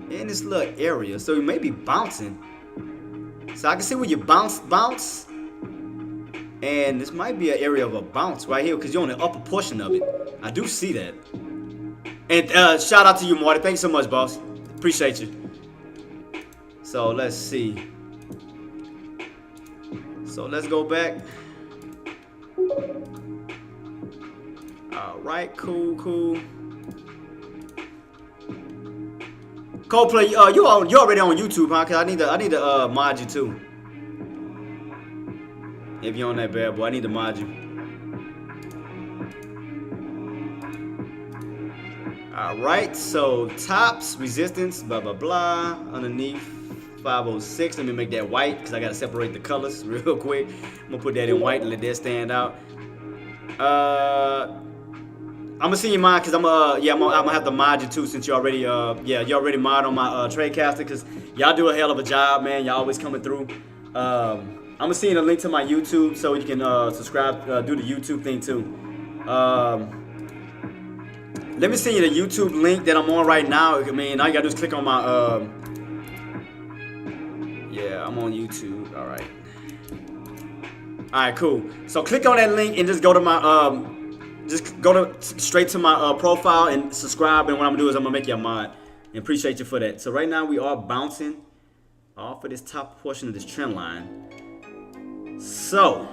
in this little area. So you may be bouncing. So I can see where you bounce. And this might be an area of a bounce right here because you're on the upper portion of it. I do see that. And shout out to you, Marty. Thanks so much, boss. Appreciate you. So let's see. So let's go back. All right, cool. Coldplay, you already on YouTube, huh? Cause I need to mod you too. If you're on that bad boy, I need to mod you. All right, so tops, resistance, blah blah blah. Underneath 506. Let me make that white because I gotta separate the colors real quick. I'm gonna put that in white and let that stand out. I'm gonna see you mod because I'm gonna have to mod you too since you already you already mod on my Tradecaster because y'all do a hell of a job, man. Y'all always coming through. I'm gonna send you a link to my YouTube so you can subscribe, do the YouTube thing too. Let me send you the YouTube link that I'm on right now. I mean, all you gotta do is click on my yeah, I'm on YouTube. All right, cool. So click on that link and just go to my straight to my profile and subscribe. And what I'm gonna do is I'm gonna make you a mod. And appreciate you for that. So right now we are bouncing off of this top portion of this trend line. So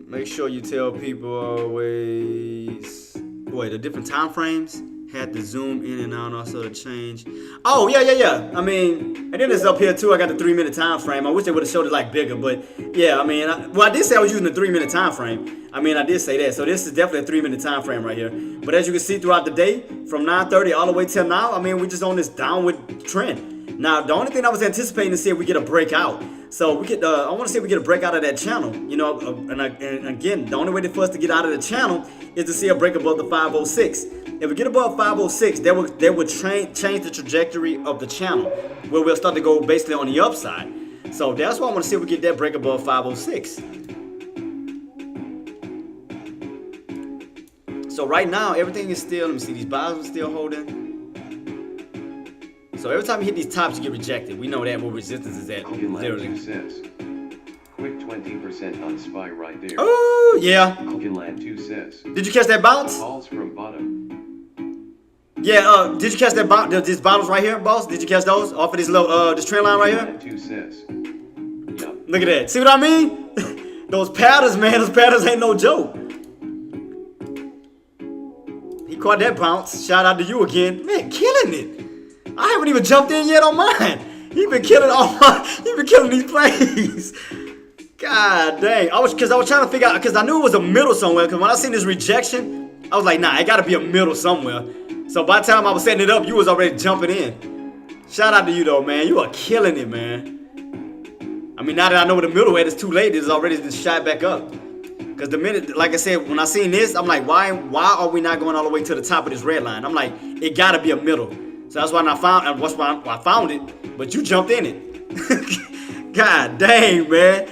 make sure you tell people always. Wait, the different time frames had to zoom in and out, also to change. Oh yeah. I mean, and then it's up here too. I got the 3-minute time frame. I wish they would have showed it like bigger, but yeah. I mean, I did say I was using the 3-minute time frame. I mean, I did say that. So this is definitely a 3-minute time frame right here. But as you can see throughout the day, from 9:30 all the way till now, I mean, we're just on this downward trend. Now, the only thing I was anticipating is see if we get a breakout. So we get, I want to see if we get a breakout of that channel. You know, and again, the only way for us to get out of the channel is to see a break above the 506. If we get above 506, that would change the trajectory of the channel, where we'll start to go basically on the upside. So that's why I want to see if we get that break above 506. So right now, everything is still, let me see, these bottoms are still holding. So every time you hit these tops, you get rejected. We know that where resistance is at, literally. Says, quick 20% on SPY right there. Oh, yeah. Land 2 says. Did you catch that bounce? Calls from bottom. Yeah, did you catch that bounce? These bottoms right here, boss? Did you catch those off of this little, this trend line right here? Land 2 says. Yep. Look at that. See what I mean? Those patterns, man. Those patterns ain't no joke. He caught that bounce. Shout out to you again. Man, killing it. I haven't even jumped in yet on mine. He been killing these plays. God dang. I was trying to figure out, because I knew it was a middle somewhere, because when I seen this rejection, I was like, nah, it gotta be a middle somewhere. So by the time I was setting it up, you was already jumping in. Shout out to you though, man. You are killing it, man. I mean, now that I know where the middle at, it's too late. It's already just shot back up. Because the minute, like I said, when I seen this, I'm like, why are we not going all the way to the top of this red line? I'm like, it gotta be a middle. So that's why I found it. But you jumped in it. God dang, man.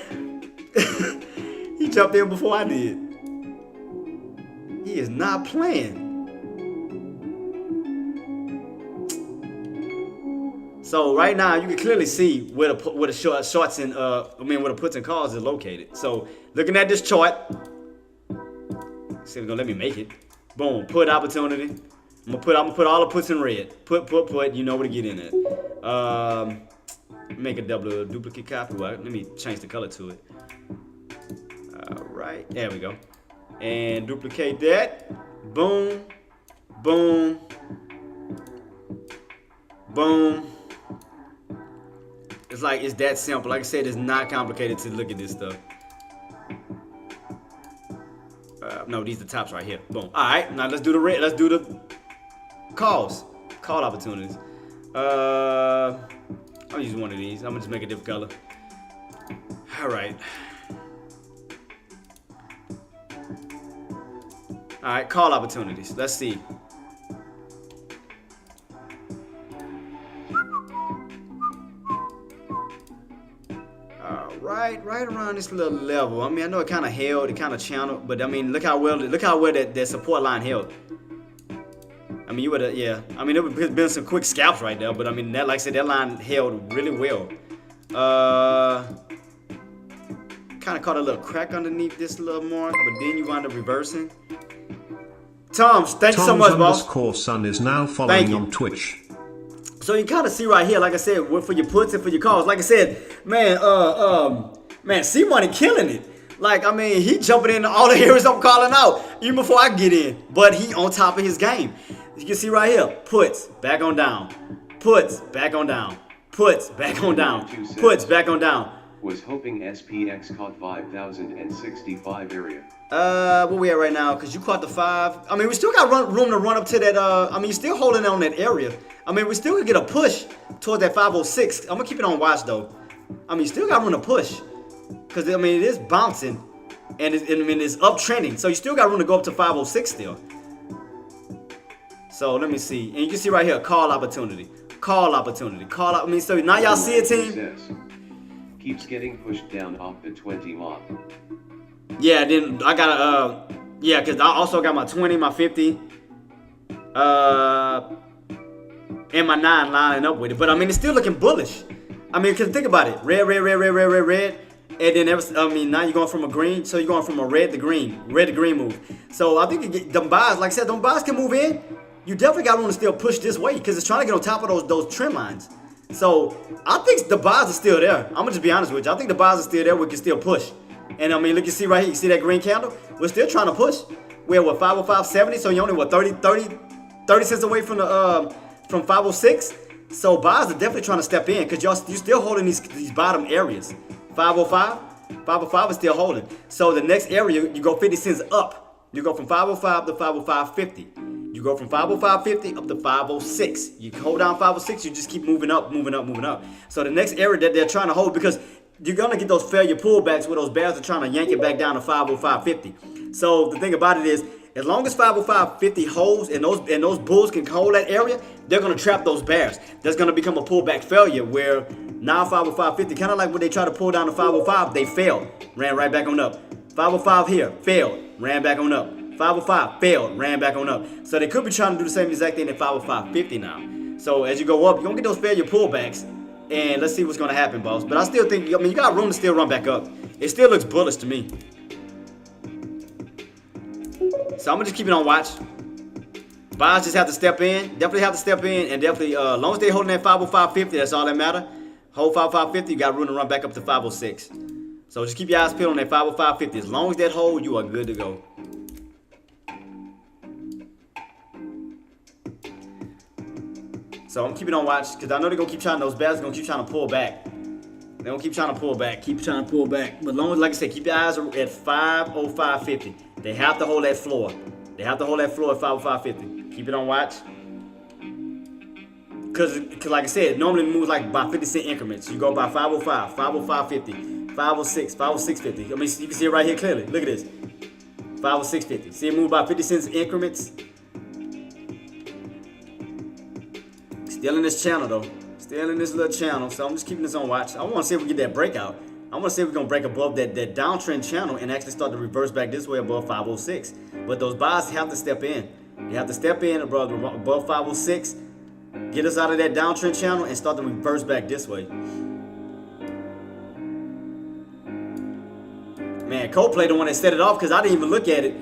He jumped in before I did. He is not playing. So right now you can clearly see where the shorts and where the puts and calls is located. So looking at this chart, see if it's gonna let me make it. Boom, put opportunity. I'm gonna put all the puts in red. Put. You know where to get in it. Make a duplicate copy. Well, let me change the color to it. All right, there we go. And duplicate that. Boom, boom, boom. It's that simple. Like I said, it's not complicated to look at this stuff. No, these are the tops right here. Boom. All right, now let's do the red. Let's do the calls. Call opportunities. I'll use one of these. I'm gonna just make a different color. All right. All right, call opportunities. Let's see. Right around this little level. I mean, I know it kind of held, it kind of channeled, but I mean, look how well that support line held. I mean, you would have, yeah. I mean, there would have been some quick scalps right there, but I mean, that, like I said, that line held really well. Kind of caught a little crack underneath this little mark, but then you wound up reversing. Tom, thank you so much, boss. Tom's _son is now following on Twitch. So you kind of see right here, like I said, for your puts and for your calls. Like I said, man, C-Money killing it. Like, I mean, he jumping in all the areas I'm calling out, even before I get in. But he on top of his game. You can see right here, puts, back on down. Puts, back on down. Puts, back on down. Puts, back on down. Was hoping SPX caught 5,065 area. Where we at right now? Because you caught the 5. I mean, we still got room to run up to that, I mean, you're still holding on that area. I mean, we still could get a push towards that 506. I'm going to keep it on watch, though. I mean, you still got room to push. Because, I mean, it is bouncing. And it's uptrending. So you still got room to go up to 506 still. So let me see. And you can see right here, call opportunity. Call opportunity. Call out. I mean, so now y'all see it, team? Keeps getting pushed down off the 20 mob. Yeah, then I got yeah, because I also got my 20, my 50, and my 9 lining up with it. But I mean, it's still looking bullish. I mean, because think about it. Red. And then, now you're going from a green, so you're going from a red to green move. So I think them buys, like I said, them buys can move in. You definitely got room to still push this way because it's trying to get on top of those trend lines. So I think the buys are still there. I'm gonna just be honest with you. I think the buys are still there. We can still push. And I mean, look, you see right here. You see that green candle? We're still trying to push. We're what 505.70. So you only what 30 cents away from the from 506. So buys are definitely trying to step in because you're still holding these bottom areas. 505 is still holding. So the next area you go 50 cents up. You go from 505 to 505.50. You go from 505.50 up to 506. You hold down 506, you just keep moving up. So the next area that they're trying to hold, because you're gonna get those failure pullbacks where those bears are trying to yank it back down to 505.50. So the thing about it is, as long as 505.50 holds and those bulls can hold that area, they're gonna trap those bears. That's gonna become a pullback failure where now 505.50, kind of like when they try to pull down to 505, they failed, ran right back on up. 505 here, failed, ran back on up. 505 failed, ran back on up. So they could be trying to do the same exact thing at 505.50 now. So as you go up, you're gonna get those failure pullbacks, and let's see what's gonna happen, boss. But I still think, I mean, you got room to still run back up. It still looks bullish to me. So I'm gonna just keep it on watch. Buys just have to step in, definitely have to step in, and definitely, as long as they holding that 505.50, that's all that matter. Hold 505.50, you got room to run back up to 506. So just keep your eyes peeled on that 505.50. As long as that hold, you are good to go. So I'm keeping on watch because I know they're gonna keep trying. Those bears are gonna keep trying to pull back. They're gonna keep trying to pull back. But as long as, like I said, keep your eyes at 505.50. They have to hold that floor. They have to hold that floor at 505.50. Keep it on watch. Cause like I said, it normally moves like by 50-cent increments. You go by 505, 505.50, 506, 506.50. I mean, you can see it right here clearly. Look at this. 506.50. See it move by 50 cents increments. Still in this channel though. Still in this little channel. So I'm just keeping this on watch. I want to see if we get that breakout. I want to see if we're going to break above that downtrend channel and actually start to reverse back this way above 506. But those buys have to step in. You have to step in above 506. Get us out of that downtrend channel and start to reverse back this way. Man, Coldplay the one that set it off because I didn't even look at it.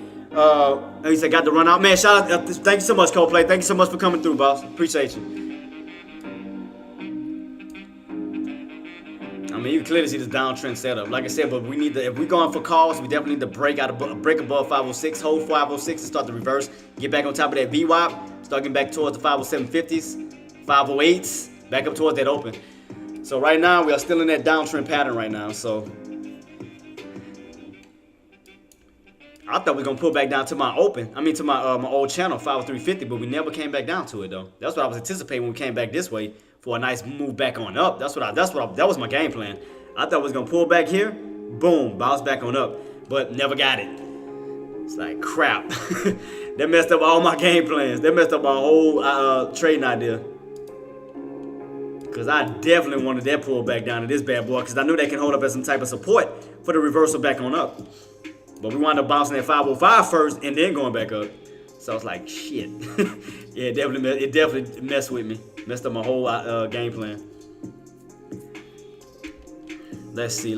He said got to run out. Man, shout out. Thank you so much, Coldplay. Thank you so much for coming through, boss. Appreciate you. I mean, you can clearly see this downtrend setup. Like I said, but we need to, if we're going for calls, we definitely need to break above 506, hold 506 and start to reverse. Get back on top of that VWAP. Start getting back towards the 507.50s, 508s, back up towards that open. So right now, we are still in that downtrend pattern right now. So I thought we were gonna pull back down to my open. I mean to my old channel, 503.50, but we never came back down to it though. That's what I was anticipating when we came back this way for a nice move back on up. That was my game plan. I thought we was gonna pull back here, boom, bounce back on up, but never got it. It's like crap. That messed up all my game plans. That messed up my whole trading idea. Cause I definitely wanted that pull back down to this bad boy, cause I knew that can hold up as some type of support for the reversal back on up. But we wound up bouncing at 505 first and then going back up. So I was like, shit. Yeah, it definitely messed with me. Messed up my whole game plan. Let's see.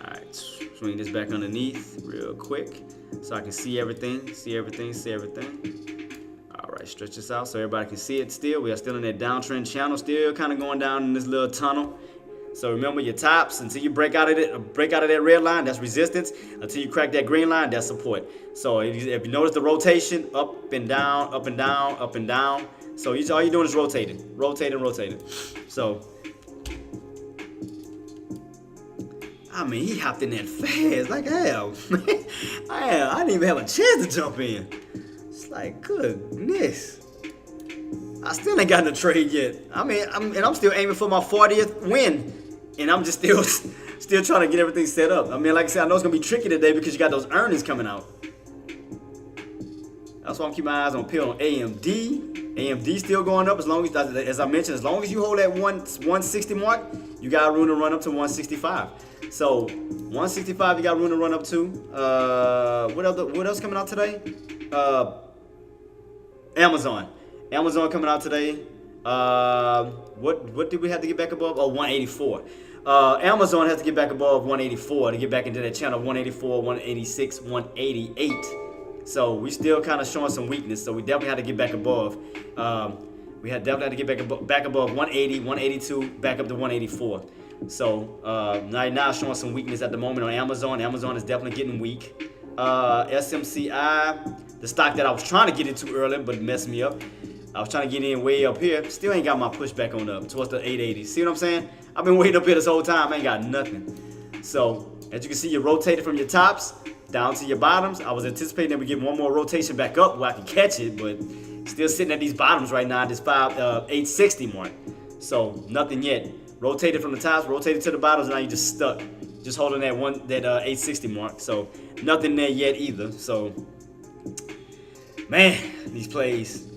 Alright, swing this back underneath real quick so I can see everything. Alright, stretch this out so everybody can see it still. We are still in that downtrend channel, still kind of going down in this little tunnel. So remember your tops until you break out of that red line, that's resistance. Until you crack that green line, that's support. So if you notice the rotation, up and down, up and down, up and down. So all you're doing is rotating. So I mean, he hopped in that fast, like hell. I didn't even have a chance to jump in. It's like, goodness. I still ain't gotten a trade yet. I mean, I'm still aiming for my 40th win. And I'm just still trying to get everything set up. I mean, like I said, I know it's going to be tricky today because you got those earnings coming out. That's why I'm keeping my eyes on AMD. AMD still going up as I mentioned, as long as you hold that 160 mark, you got room to run up to 165. So 165 you got room to run up to. What else coming out today? Amazon coming out today. What did we have to get back above? Oh, 184. Amazon has to get back above 184 to get back into that channel. 184, 186, 188. So we still kind of showing some weakness. So we definitely had to get back above. We definitely had to get back above 180, 182, back up to 184. So right now showing some weakness at the moment on Amazon. Amazon is definitely getting weak. SMCI, the stock that I was trying to get into earlier, but it messed me up. I was trying to get in way up here. Still ain't got my pushback on up towards the 880. See what I'm saying? I've been waiting up here this whole time. I ain't got nothing. So as you can see, you rotated from your tops down to your bottoms. I was anticipating that we get one more rotation back up where I can catch it, but still sitting at these bottoms right now, this 860 mark. So nothing yet. Rotated from the tops, rotated to the bottoms, and now you just stuck, just holding that 860 mark. So nothing there yet either. So man, these plays.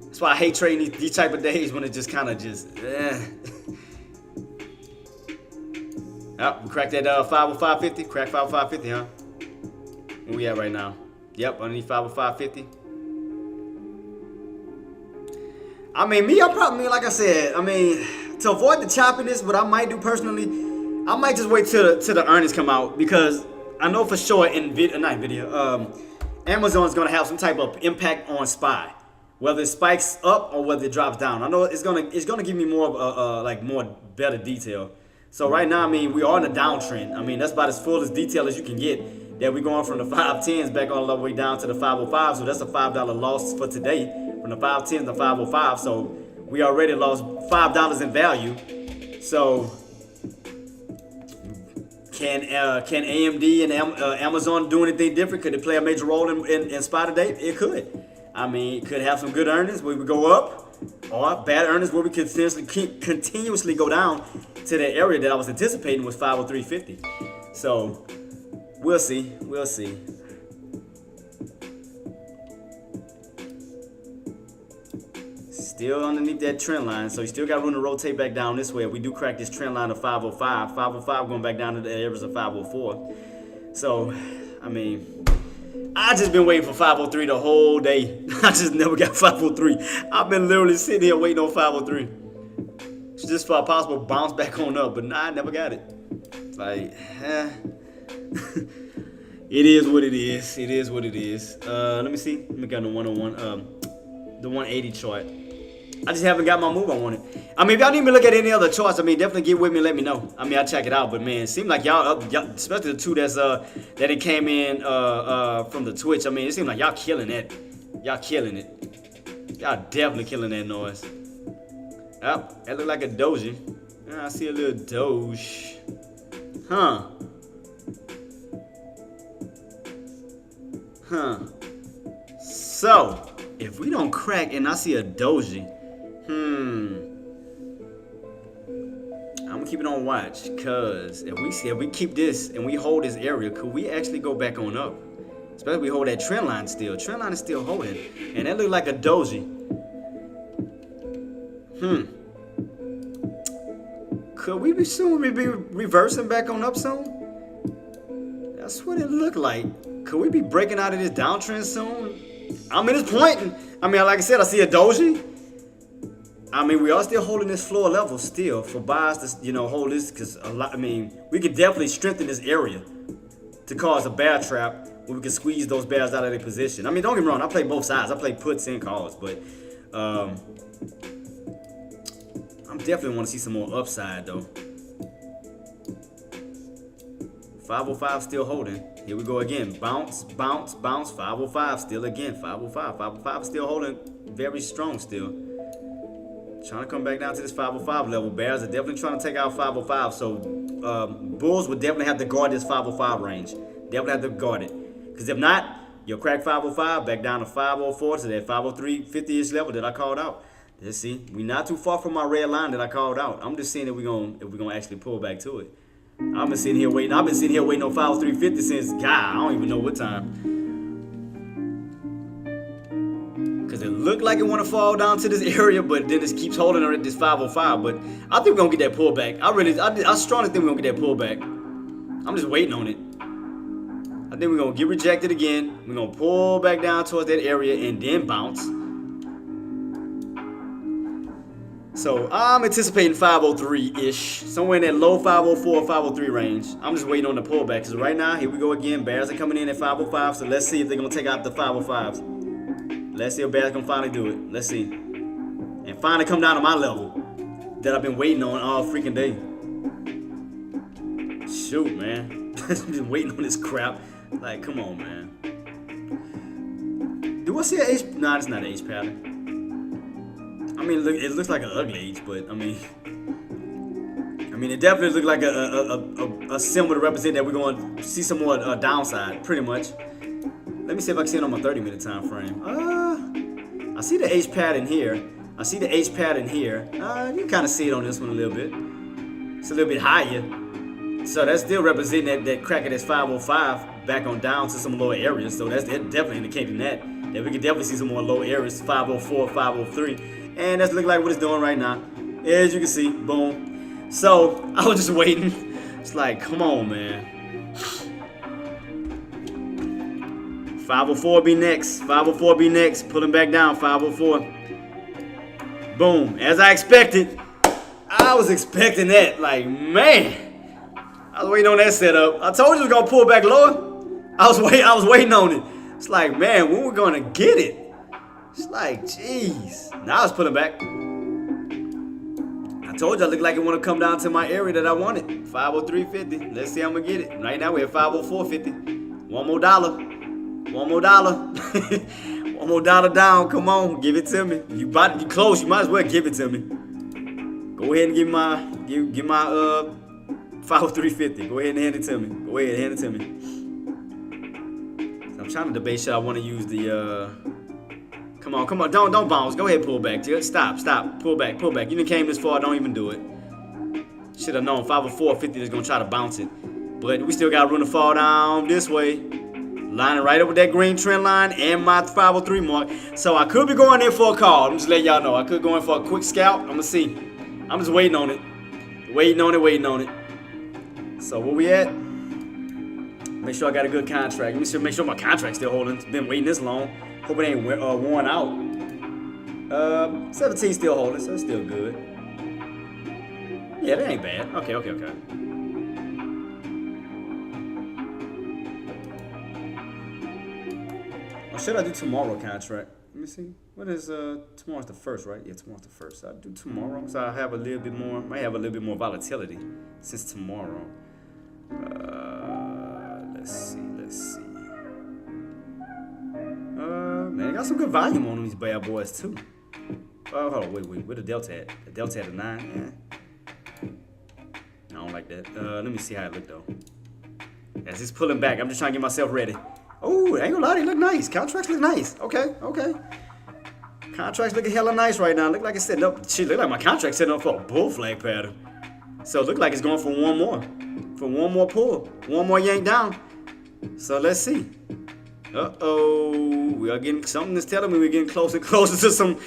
That's why I hate trading these type of days when it just kind of just. Oh, we cracked that 505.50. Crack 505.50, huh? Where we at right now? Yep, underneath 505.50. I mean, like I said, to avoid the choppiness, what I might do personally, I might just wait till the earnings come out, because I know for sure Amazon's gonna have some type of impact on SPY, whether it spikes up or whether it drops down. I know it's gonna give me more of more better detail. So right now, we are in a downtrend. That's about as full as detail as you can get. That we're going from the 510s back all the way down to the 505. So that's a $5 loss for today, from the 510s to 505. So we already lost $5 in value. So can AMD and Amazon do anything different? Could it play a major role in SPY today? It could. It could have some good earnings where we go up, or bad earnings where we continuously go down. to that area that I was anticipating was 503.50. So we'll see. We'll see. Still underneath that trend line, so you still got room to rotate back down this way. If we do crack this trend line of 505, 505 going back down to the areas of 504. So, I mean, I just been waiting for 503 the whole day. I just never got 503. I've been literally sitting here waiting on 503. It's just for a possible bounce back on up, but nah, I never got it. Like, it is what it is. It is what it is. Let me see. Let me get the 101, the 180 chart. I just haven't got my move I wanted. I mean, if y'all need me to look at any other charts, I mean, definitely get with me and let me know. I mean, I'll check it out. But, man, it seems like y'all, especially the two that it came in from the Twitch. I mean, it seems like y'all killing it. Y'all killing it. Y'all definitely killing that noise. Oh, that look like a doji. I see a little doge. Huh. So, if we don't crack and I see a doji, I'm gonna keep it on watch, cause if we keep this and we hold this area, could we actually go back on up? Especially if we hold that trend line still. Trend line is still holding, and that look like a doji. Could we be reversing back on up soon? That's what it looked like. Could we be breaking out of this downtrend soon? I mean, it's pointing. I mean, like I said, I see a doji. I mean, we are still holding this floor level still for buyers to, hold this, because we could definitely strengthen this area to cause a bear trap where we can squeeze those bears out of their position. I mean, don't get me wrong, I play both sides. I play puts and calls, but I'm definitely want to see some more upside though. 505 still holding. Here we go again. Bounce, bounce, bounce. 505 still again. 505. 505 still holding very strong still. Trying to come back down to this 505 level. Bears are definitely trying to take out 505. So Bulls would definitely have to guard this 505 range. Definitely have to guard it. Because if not, you'll crack 505 back down to 504 to that 503 50-ish level that I called out. Let's see. We're not too far from my red line that I called out. I'm just seeing if we're gonna actually pull back to it. I've been sitting here waiting on 503.50 since, God, I don't even know what time. Because it looked like it want to fall down to this area, but then it keeps holding at this 505. But I think we're going to get that pullback. I strongly think we're going to get that pullback. I'm just waiting on it. I think we're going to get rejected again. We're going to pull back down towards that area and then bounce. So I'm anticipating 503-ish, somewhere in that low 504 or 503 range. I'm just waiting on the pullback, because right now, here we go again. Bears are coming in at 505, so let's see if they're going to take out the 505s. Let's see if Bears going to finally do it. Let's see. And finally come down to my level that I've been waiting on all freaking day. Shoot, man. I've been waiting on this crap. Like, come on, man. Do I see an H? Nah, it's not an H pattern. I mean, it looks like an ugly H, but I mean, it definitely looks like a symbol to represent that we're going to see some more downside, pretty much. Let me see if I can see it on my 30-minute time frame. I see the H pattern here. I see the H pattern here. You can kind of see it on this one a little bit. It's a little bit higher. So that's still representing that crack of this 505 back on down to some lower areas. So that's definitely indicating that we can definitely see some more low areas, 504, 503. And that's looking like what it's doing right now. As you can see, boom. So I was just waiting. It's like, come on, man. 504 be next. 504 be next. Pulling back down, 504. Boom. As I expected. I was expecting that. Like, man. I was waiting on that setup. I told you it was gonna pull back lower. I was waiting on it. It's like, man, when we're gonna get it? It's like, jeez. Now it's pulling back. I told you I look like it want to come down to my area that I wanted. 503.50. Let's see how I'm going to get it. Right now we're at 504.50. One more dollar. One more dollar. One more dollar down. Come on. Give it to me. You close. You might as well give it to me. Go ahead and give my 503.50. Go ahead and hand it to me. Go ahead and hand it to me. So I'm trying to debate should I want to use the Come on, don't bounce. Go ahead, pull back. Stop, pull back. You done came this far, don't even do it. Should have known 504.50 is gonna try to bounce it. But we still got room to fall down this way. Lining right up with that green trend line and my 503 mark. So I could be going in for a call. I'm just letting y'all know. I could go in for a quick scalp. I'm gonna see. I'm just waiting on it. Waiting on it. So where we at? Make sure I got a good contract. Let me make sure my contract's still holding. It's been waiting this long. Hope it ain't worn out. 17 still holding, so it's still good. Yeah, that ain't bad. Okay. Or should I do tomorrow contract? Let me see. What is tomorrow's the 1st, right? Yeah, tomorrow's the 1st. So I'll do tomorrow. So I have a little bit more. Might have a little bit more volatility since tomorrow. Let's see. Man, I got some good volume on these bad boys too. Oh, hold on, wait. Where the delta at? The delta at a 9. Yeah. I don't like that. Let me see how it look though. As it's pulling back, I'm just trying to get myself ready. Oh, ain't gonna lie, they look nice. Contracts look nice. Okay. Contracts looking hella nice right now. Look like it's setting up. Shit, look like my contract's setting up for a bull flag pattern. So it look like it's going for one more. For one more pull. One more yank down. So let's see. Uh-oh. We are getting something that's telling me we're getting closer and closer to some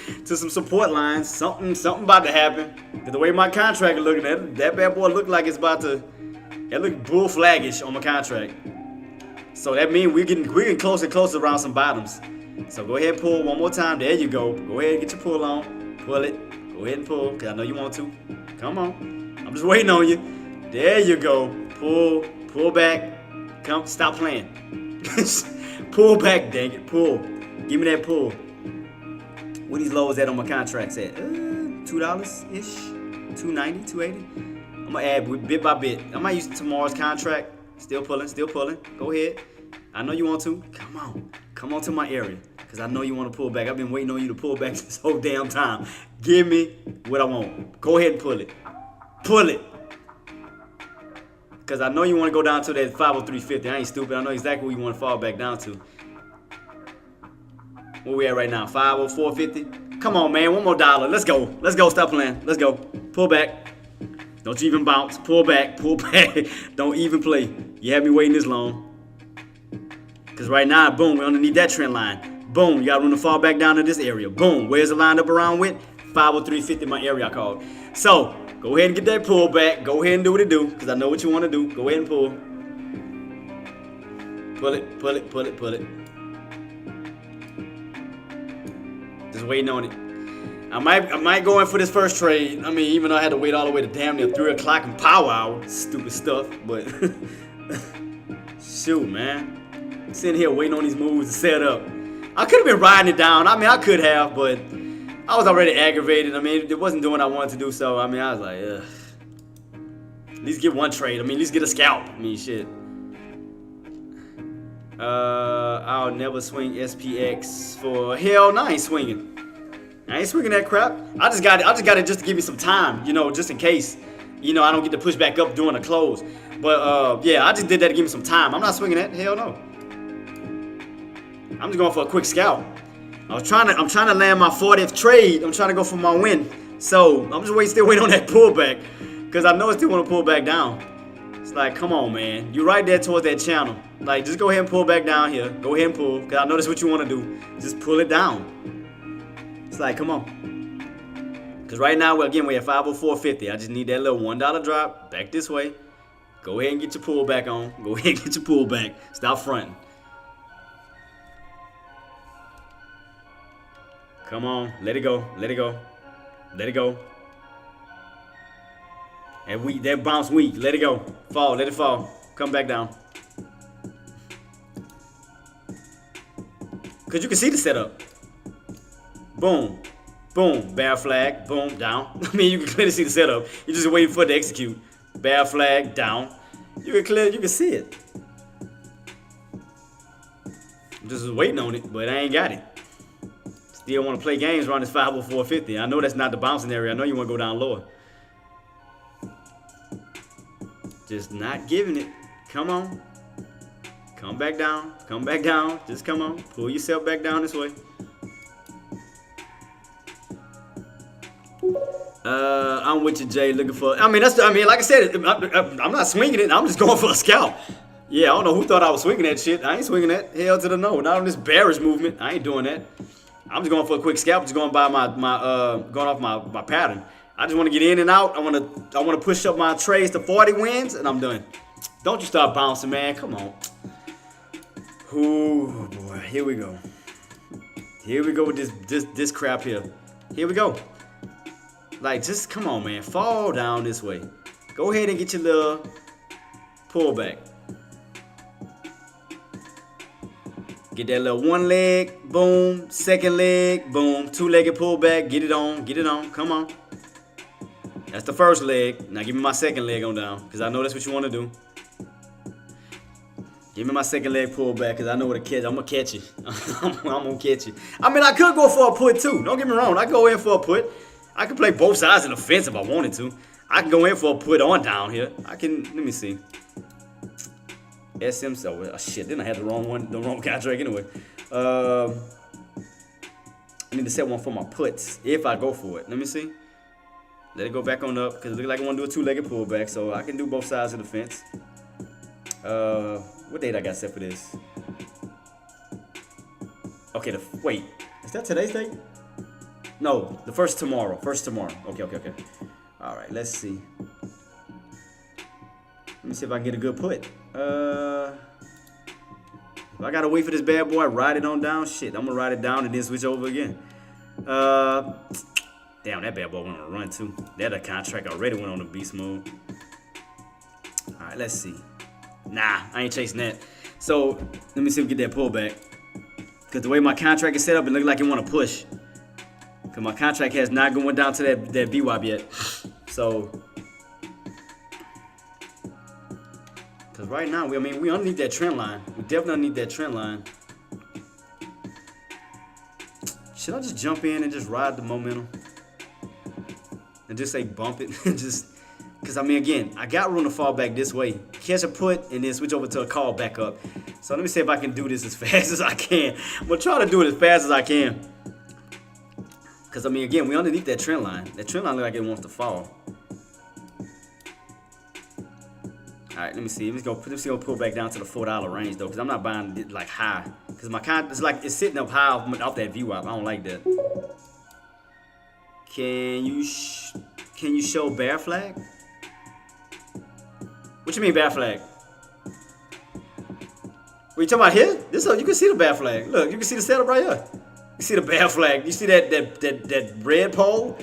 support lines. Something about to happen. Cause the way my contract is looking at it, that bad boy look like it's about to. It look bull flaggish on my contract. So that means we're getting closer and closer around some bottoms. So go ahead and pull one more time. There you go. Go ahead and get your pull on. Pull it. Go ahead and pull, because I know you want to. Come on. I'm just waiting on you. There you go. Pull back. Come, stop playing. Pull back, dang it. Pull. Give me that pull. Where these lows at on my contracts at? $2-ish? $2.90, $2.80? I'm going to add bit by bit. I might use tomorrow's contract. Still pulling. Go ahead. I know you want to. Come on to my area. Because I know you want to pull back. I've been waiting on you to pull back this whole damn time. Give me what I want. Go ahead and pull it. Pull it. Because I know you want to go down to that 503.50. I ain't stupid. I know exactly where you want to fall back down to. Where we at right now? 504.50? Come on, man. One more dollar. Let's go. Stop playing. Let's go. Pull back. Don't you even bounce. Pull back. Don't even play. You had me waiting this long. Because right now, boom, we're underneath that trend line. Boom, you got room to fall back down to this area. Boom, where's it lined up around with? 503.50, my area I called. So, go ahead and get that pull back. Go ahead and do what it do, because I know what you want to do. Go ahead and pull. Pull it. Just waiting on it. I might go in for this first trade. I mean, even though I had to wait all the way to damn near 3 o'clock in power hour. Stupid stuff, but shoot, man. I'm sitting here waiting on these moves to set up. I could have been riding it down. I mean, I could have, but I was already aggravated. I mean, it wasn't doing what I wanted to do, so I mean, I was like, ugh. At least get one trade. I mean, at least get a scalp. I mean, shit. I'll never swing SPX for hell. No, I ain't swinging. I ain't swinging that crap. I just got it just to give me some time, just in case, I don't get to push back up during the close. But yeah, I just did that to give me some time. I'm not swinging that. Hell no. I'm just going for a quick scalp. I'm trying to land my 40th trade. I'm trying to go for my win. So I'm just still waiting on that pullback, because I know I still want to pull back down. It's like, come on, man. You're right there towards that channel. Like, just go ahead and pull back down here. Go ahead and pull, because I know that's what you want to do. Just pull it down. It's like, come on. Because right now, we're at 504.50. I just need that little $1 drop back this way. Go ahead and get your pull back on. Go ahead and get your pull back. Stop fronting. Come on. Let it go. And that bounce weak. Let it go. Fall. Let it fall. Come back down. Because you can see the setup. Boom. Boom. Bear flag. Boom. Down. I mean, you can clearly see the setup. You're just waiting for it to execute. Bear flag. Down. You can see it. I'm just waiting on it, but I ain't got it. Still want to play games around this 504.50. I know that's not the bouncing area. I know you want to go down lower. Just not giving it. Come on. Come back down. Come back down. Just come on. Pull yourself back down this way. I'm with you, Jay. Looking for. I mean, like I said, I'm not swinging it. I'm just going for a scalp. Yeah, I don't know who thought I was swinging that shit. I ain't swinging that. Hell to the no. Not on this bearish movement. I ain't doing that. I'm just going for a quick scalp. Just going by going off my pattern. I just want to get in and out. I want to push up my trades to 40 wins, and I'm done. Don't you start bouncing, man. Come on. Ooh, boy. Here we go. Here we go with this crap here. Here we go. Like, just come on, man. Fall down this way. Go ahead and get your little pullback. Get that little one leg, boom. Second leg, boom. Two-legged pullback. Get it on. Get it on. Come on. That's the first leg. Now give me my second leg on down, because I know that's what you want to do. Give me my second leg pullback, because I know what to catch. I'm going to catch you. I'm going to catch you. I mean, I could go for a put, too. Don't get me wrong. I can go in for a put. I can play both sides of the fence if I wanted to. I can go in for a put on down here. I can, let me see. SM, oh shit, then I had the wrong contract anyway. I need to set one for my puts if I go for it. Let me see. Let it go back on up, because it looks like I want to do a two-legged pullback, so I can do both sides of the fence. What date I got set for this? Okay, wait, is that today's date? No, the first tomorrow. Okay. All right, let's see. Let me see if I can get a good put. If I gotta wait for this bad boy, ride it on down. Shit, I'm gonna ride it down and then switch over again. Damn, that bad boy went on a run too. That contract already went on the beast mode. All right, let's see. Nah, I ain't chasing that. So let me see if we get that pullback. Cause the way my contract is set up, it looks like it want to push. Cause my contract has not going down to that VWAP yet. So, cause right now we underneath that trend line. We definitely need that trend line. Should I just jump in and just ride the momentum and just say bump it? Just because I mean, again, I got room to fall back this way, catch a put, and then switch over to a call back up. So let me see if I can do this as fast as I can. I'm gonna try to do it as fast as I can. Because, I mean, again, we underneath that trend line. That trend line looks like it wants to fall. All right, let me see. Let's go pull back down to the $4 range, though, because I'm not buying it, like, high. Because it's sitting up high off that VWAP. I don't like that. Can you show bear flag? What you mean bear flag? What you talking about here? You can see the bear flag. Look, you can see the setup right here. You see the bear flag. You see that red pole?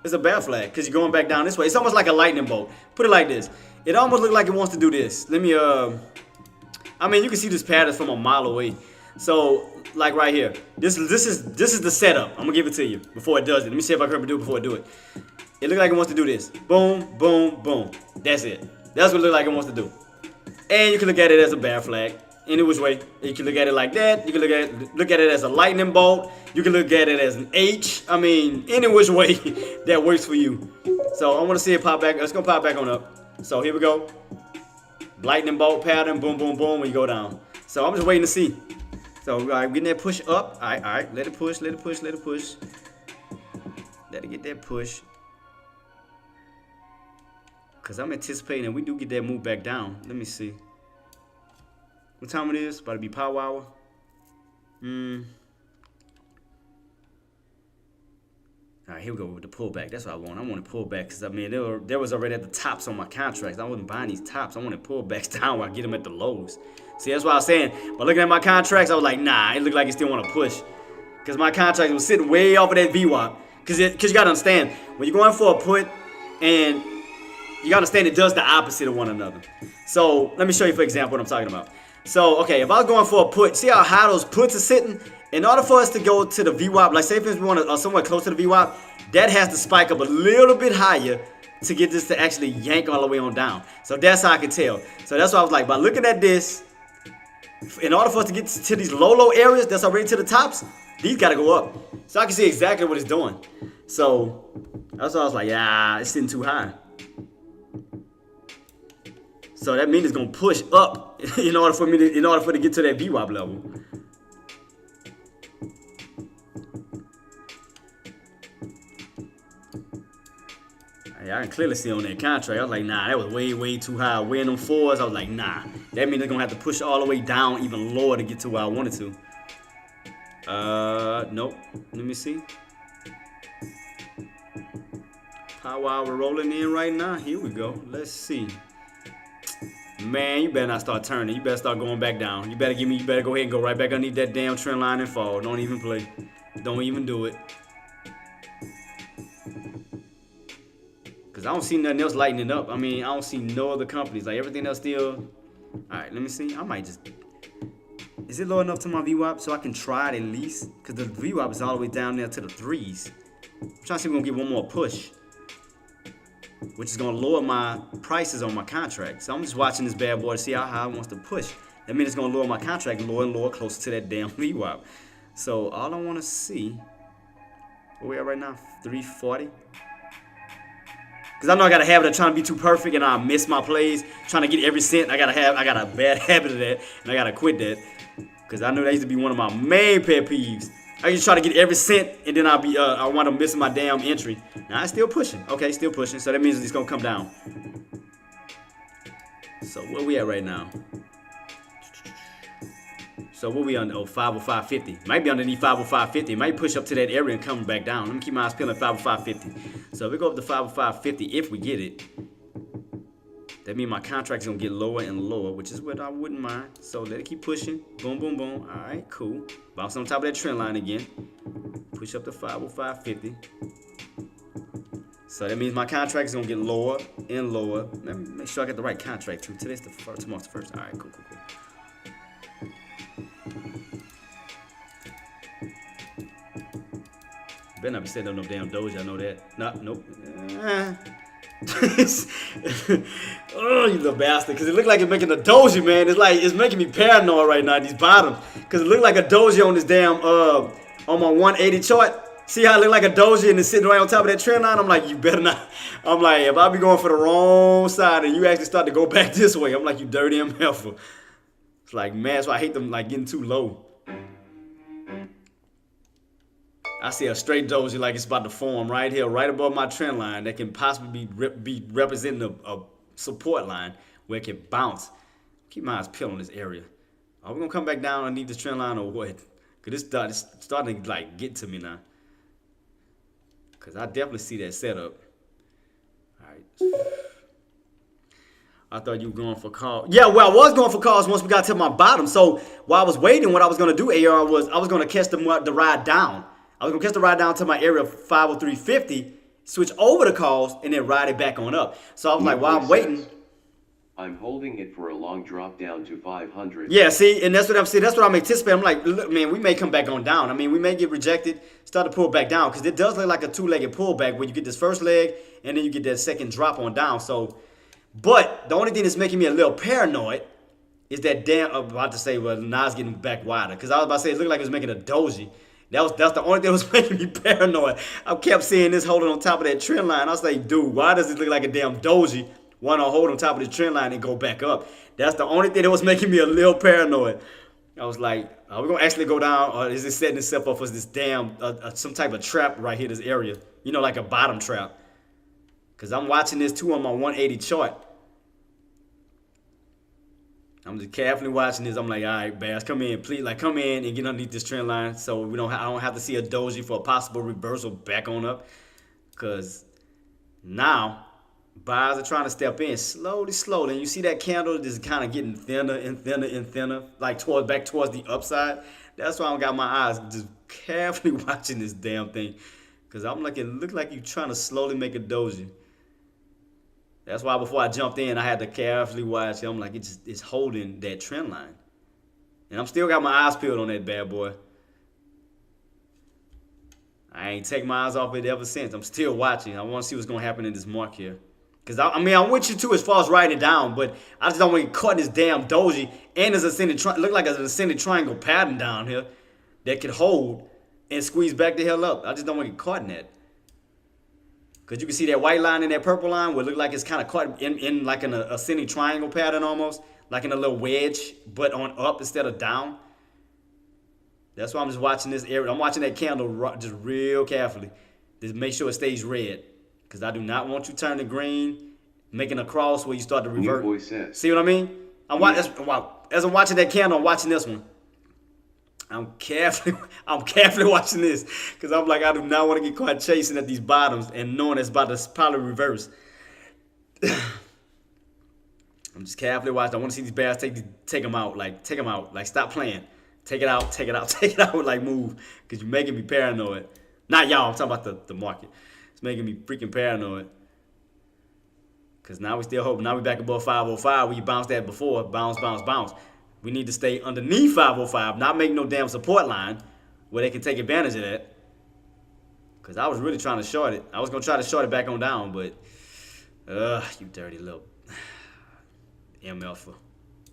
It's a bear flag because you're going back down this way. It's almost like a lightning bolt. Put it like this. It almost looks like it wants to do this. Let me, I mean, you can see this pattern from a mile away. So, like right here. This is the setup. I'm going to give it to you before it does it. Let me see if I can do it before I do it. It looks like it wants to do this. Boom, boom, boom. That's it. That's what it looks like it wants to do. And you can look at it as a bear flag. Any which way. You can look at it like that. You can look at it as a lightning bolt. You can look at it as an H. I mean, any which way that works for you. So I want to see it pop back. It's going to pop back on up. So here we go. Lightning bolt pattern. Boom, boom, boom. When you go down. So I'm just waiting to see. So getting that push up. All right. Let it push. Let it push. Let it push. Let it get that push. Because I'm anticipating we do get that move back down. Let me see. What time it is? About to be power hour. All right, here we go with the pullback. That's what I want. I want to pull back because, I mean, there was already at the tops on my contracts. I wasn't buying these tops. I want to pull backs down where I get them at the lows. See, that's what I was saying. But looking at my contracts, I was like, nah, it looked like it still want to push. Because my contract was sitting way off of that VWAP. Because you got to understand, when you're going for a put and you got to understand it does the opposite of one another. So let me show you, for example, what I'm talking about. So, okay, if I was going for a put, see how high those puts are sitting? In order for us to go to the VWAP, like say if we want to somewhere close to the VWAP, that has to spike up a little bit higher to get this to actually yank all the way on down. So that's how I can tell. So that's why I was like, by looking at this, in order for us to get to these low areas that's already to the tops, these got to go up. So I can see exactly what it's doing. So that's why I was like, yeah, it's sitting too high. So that means it's gonna push up in order for it to get to that VWAP level. I can clearly see on that contract. I was like, nah, that was way too high. Way in them fours, I was like, nah. That means they're gonna have to push all the way down even lower to get to where I wanted to. Nope. Let me see. Power hour rolling in right now. Here we go. Let's see. Man, you better not start turning. You better start going back down. You better go ahead and go right back underneath that damn trend line and fall. Don't even play. Don't even do it. Cause I don't see nothing else lighting it up. I mean, I don't see no other companies. Like everything else still. Alright, let me see. I might just. Is it low enough to my VWAP so I can try it at least? Cause the VWAP is all the way down there to the 3s. I'm trying to see if we're gonna get one more push, which is gonna lower my prices on my contract. So I'm just watching this bad boy to see how high it wants to push. That means it's gonna lower my contract lower and lower, closer to that damn VWAP. So all I wanna see, where we at right now? 340. Cause I know I got a habit of trying to be too perfect and I miss my plays, trying to get every cent. I got a bad habit of that, and I gotta quit that. Cause I know that used to be one of my main pet peeves. I used to try to get every cent, and then I wind up missing my damn entry. Now I'm still pushing. Okay, still pushing. So that means it's gonna come down. So where we at right now? So what we on? Oh, 505.50. Might be underneath 505.50. Might push up to that area and come back down. Let me keep my eyes peeled at 505.50. So if we go up to 505.50, if we get it, that means my contract's gonna get lower and lower, which is what I wouldn't mind. So let it keep pushing. Boom, boom, boom. All right, cool. Bounce on top of that trend line again. Push up to 505.50. So that means my contract is gonna get lower and lower. Let me make sure I get the right contract too. Today's the first. Tomorrow's the first. All right, cool. Better not be setting up no damn doji. I know that. Nope. Oh, you little bastard. Because it looked like it's making a doji, man. It's making me paranoid right now, these bottoms. Because it looked like a doji on this damn, on my 180 chart. See how it looked like a doji and it's sitting right on top of that trend line? I'm like, you better not. I'm like, if I be going for the wrong side and you actually start to go back this way, I'm like, you dirty MF. It's like, man, that's why I hate them like getting too low. I see a straight doji like it's about to form right here, right above my trend line that can possibly be representing a support line where it can bounce. Keep my eyes peeled on this area. Are we going to come back down underneath this trend line or what? Because it's starting to like get to me now. Because I definitely see that setup. All right. I thought you were going for calls. Yeah, well, I was going for calls once we got to my bottom. So while I was waiting, what I was going to do, AR, was I was going to catch the ride down. I was going to catch the ride down to my area of 503.50, switch over the calls, and then ride it back on up. So I was like, while I'm waiting. I'm holding it for a long drop down to 500. Yeah, see, and that's what I'm saying. That's what I'm anticipating. I'm like, look, man, we may come back on down. I mean, we may get rejected, start to pull back down, because it does look like a two-legged pullback where you get this first leg, and then you get that second drop on down. So, but the only thing that's making me a little paranoid is that damn, I'm about to say, well, now it's getting back wider. Because I was about to say, it looked like it was making a doji. That's the only thing that was making me paranoid. I kept seeing this holding on top of that trend line. I was like, dude, why does it look like a damn doji? Want to hold on top of the trend line and go back up? That's the only thing that was making me a little paranoid. I was like, are we going to actually go down, or is it setting itself up for this damn, some type of trap right here, this area? You know, like a bottom trap. Because I'm watching this too on my 180 chart. I'm just carefully watching this. I'm like, all right, Bass, come in, please. Like, come in and get underneath this trend line so I don't have to see a doji for a possible reversal back on up. Because now, buyers are trying to step in slowly. And you see that candle just kind of getting thinner and thinner, like back towards the upside. That's why I got my eyes just carefully watching this damn thing. Because I'm like, it looked like you're trying to slowly make a doji. That's why before I jumped in, I had to carefully watch. I'm like, it's holding that trend line. And I'm still got my eyes peeled on that bad boy. I ain't take my eyes off it ever since. I'm still watching. I want to see what's going to happen in this mark here. Because, I'm with you, too, as far as writing it down. But I just don't want to get caught in this damn doji. And there's look like an ascending triangle pattern down here that could hold and squeeze back the hell up. I just don't want to get caught in that. Because you can see that white line and that purple line where it look like it's kind of caught in like an ascending triangle pattern almost. Like in a little wedge, but on up instead of down. That's why I'm just watching this area. I'm watching that candle just real carefully. Just make sure it stays red. Because I do not want you turning green, making a cross where you start to revert. New boy says. See what I mean? As I'm watching that candle, I'm watching this one. I'm carefully watching this because I'm like, I do not want to get caught chasing at these bottoms and knowing it's about to probably reverse. I'm just carefully watching. I want to see these bears take them out. Like, take them out. Like, stop playing. Take it out. Take it out. Take it out. Like, move. Because you're making me paranoid. Not y'all. I'm talking about the market. It's making me freaking paranoid. Because now we still hope. Now we back above 505 where you bounced at before. Bounce, bounce, bounce. We need to stay underneath 505. Not make no damn support line where they can take advantage of that. Because I was really trying to short it. I was going to try to short it back on down. But, you dirty little MF.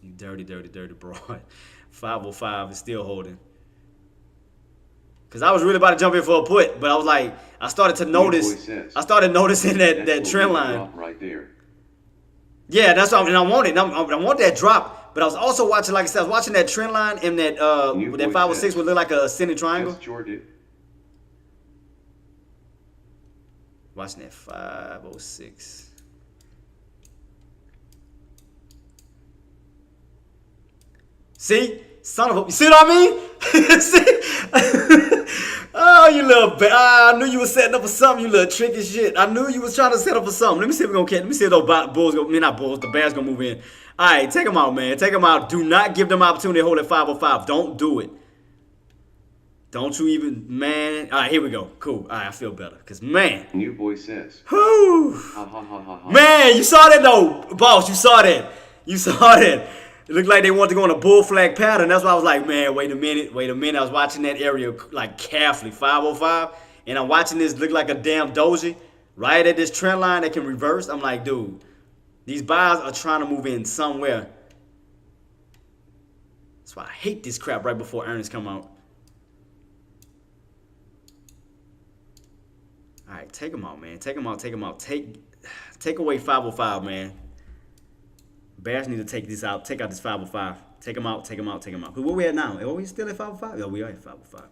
You dirty, dirty, dirty broad. 505 is still holding. Because I was really about to jump in for a put, but I was like, I started noticing that trend line. Right there. Yeah, that's what I wanted. I want that drop, but I was also watching, like I said, I was watching that trend line and that 506 would look like a ascending triangle. Watching that 506. See? Son of a... You see what I mean? See? Oh, you little... I knew you was setting up for something, you little tricky shit. I knew you was trying to set up for something. Let me see if we're going to catch... Let me see if those bulls go... I mean, not bulls. The bears going to move in. All right, take them out, man. Take them out. Do not give them opportunity to hold at 505. Don't do it. Don't you even... Man. All right, here we go. Cool. All right, I feel better. Because, man... New boy says. Whew. Ha, ha, ha, ha, ha. Man, you saw that, though. Boss, you saw that. You saw that. It looked like they wanted to go on a bull flag pattern. That's why I was like, man, wait a minute. I was watching that area like carefully, 505. And I'm watching this look like a damn doji right at this trend line that can reverse. I'm like, dude, these buyers are trying to move in somewhere. That's why I hate this crap right before earnings come out. All right, take them out, man. Take them out, take them out. Take away 505, man. Bears need to take this out. Take out this 505. Take them out, take them out, take them out. Where we at now? Are we still at 505? Yeah, we are at 505.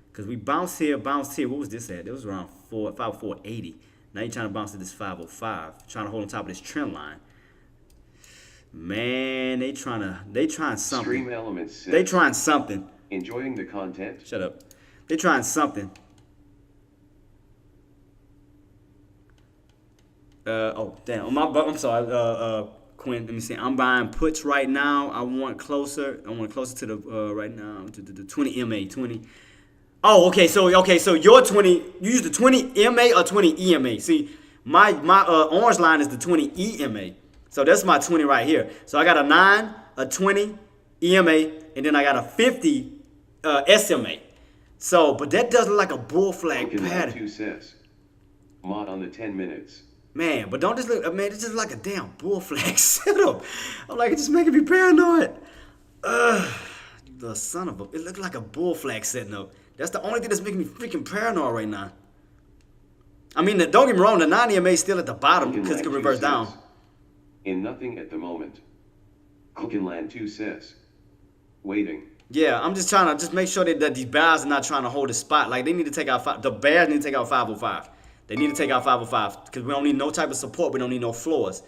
Because we bounced here. What was this at? It was around 504.80. Now you're trying to bounce to this 505. Trying to hold on top of this trend line. Man, they trying something. Stream Elements says, They trying something. enjoying the content. Shut up. They trying something. Oh, damn. I'm sorry. Quinn, let me see. I'm buying puts right now. I want closer to the right now to the 20 MA 20. Oh, okay. So your 20. You use the 20 MA or 20 EMA. See, my orange line is the 20 EMA. So that's my 20 right here. So I got a 9, a 20 EMA, and then I got a 50 SMA. So, but that does look like a bull flag pattern. 2 says, mod on the 10 minutes. Man, but don't just look, man, it's just like a damn bull flag setup. I'm like, it's just making me paranoid. The son of a, it looked like a bull flag setting up. That's the only thing that's making me freaking paranoid right now. I mean, don't get me wrong, the 9 EMA is still at the bottom because it can reverse down. In nothing at the moment. Cookinland 2 says, waiting. Yeah, I'm just trying to make sure that these bears are not trying to hold a spot. Like, they need to take out, the bears need to take out 505. They need to take out 505 because we don't need no type of support. We don't need no floors.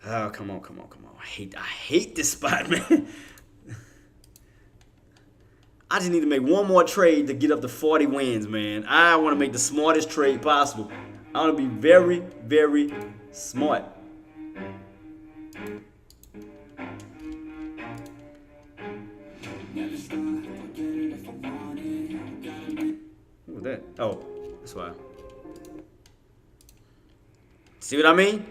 Oh, come on. I hate this spot, man. I just need to make one more trade to get up to 40 wins, man. I want to make the smartest trade possible. I want to be very, very smart. What was that? Oh, that's why. See what I mean?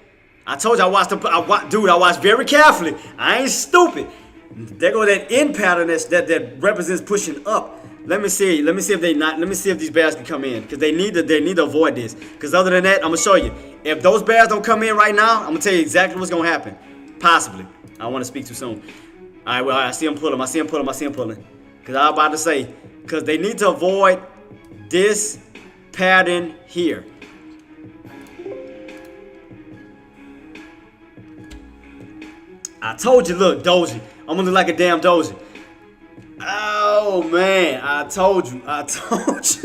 I told you I watched very carefully. I ain't stupid. There go that end pattern that represents pushing up. Let me see if these bears can come in because they need to avoid this. Because other than that, I'm gonna show you. If those bears don't come in right now, I'm gonna tell you exactly what's gonna happen. Possibly. I don't want to speak too soon. All right, well, I see them pulling. Because I was about to say, because they need to avoid this pattern here. I told you, look, doji. I'm gonna look like a damn doji. Oh, Oh man, I told you. Once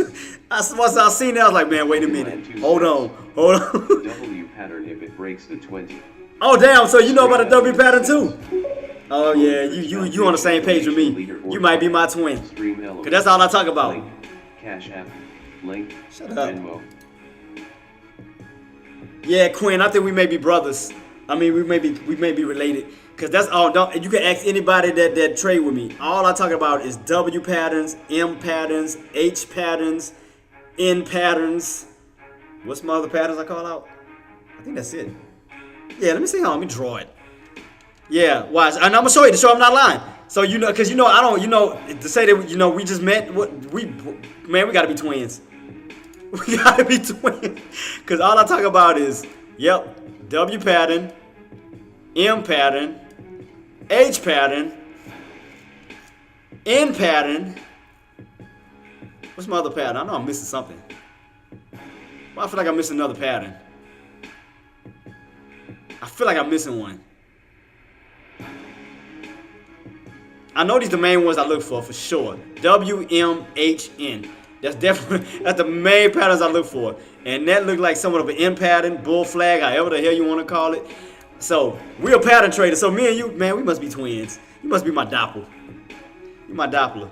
I seen that, I was like, man, wait a minute. Hold on. W pattern if it breaks the 20. Oh damn, so you know about the W pattern too? Oh yeah, you on the same page with me. You might be my twin. Cause that's all I talk about. Link, Cash App, link, Shut up. Venmo. Yeah, Quinn, I think we may be brothers. I mean, we may be related. Cause that's all. Don't you can ask anybody that trade with me. All I talk about is W patterns, M patterns, H patterns, N patterns. What's my other patterns I call out? I think that's it. Yeah, let me see how. Let me draw it. Yeah, watch. And I'm gonna show you to show I'm not lying. So you know, cause I don't, to say that we just met. We gotta be twins. We gotta be twins. Cause all I talk about is, yep, W pattern, M pattern, H pattern, N pattern. What's my other pattern? I know I'm missing something. Well, I feel like I'm missing another pattern. I feel like I'm missing one. I know these are the main ones I look for sure. W, M, H, N. That's the main patterns I look for. And that looked like somewhat of an N pattern, bull flag, however the hell you want to call it. So, we're a pattern trader. So me and you, man, we must be twins. You must be my doppel. You my Doppler.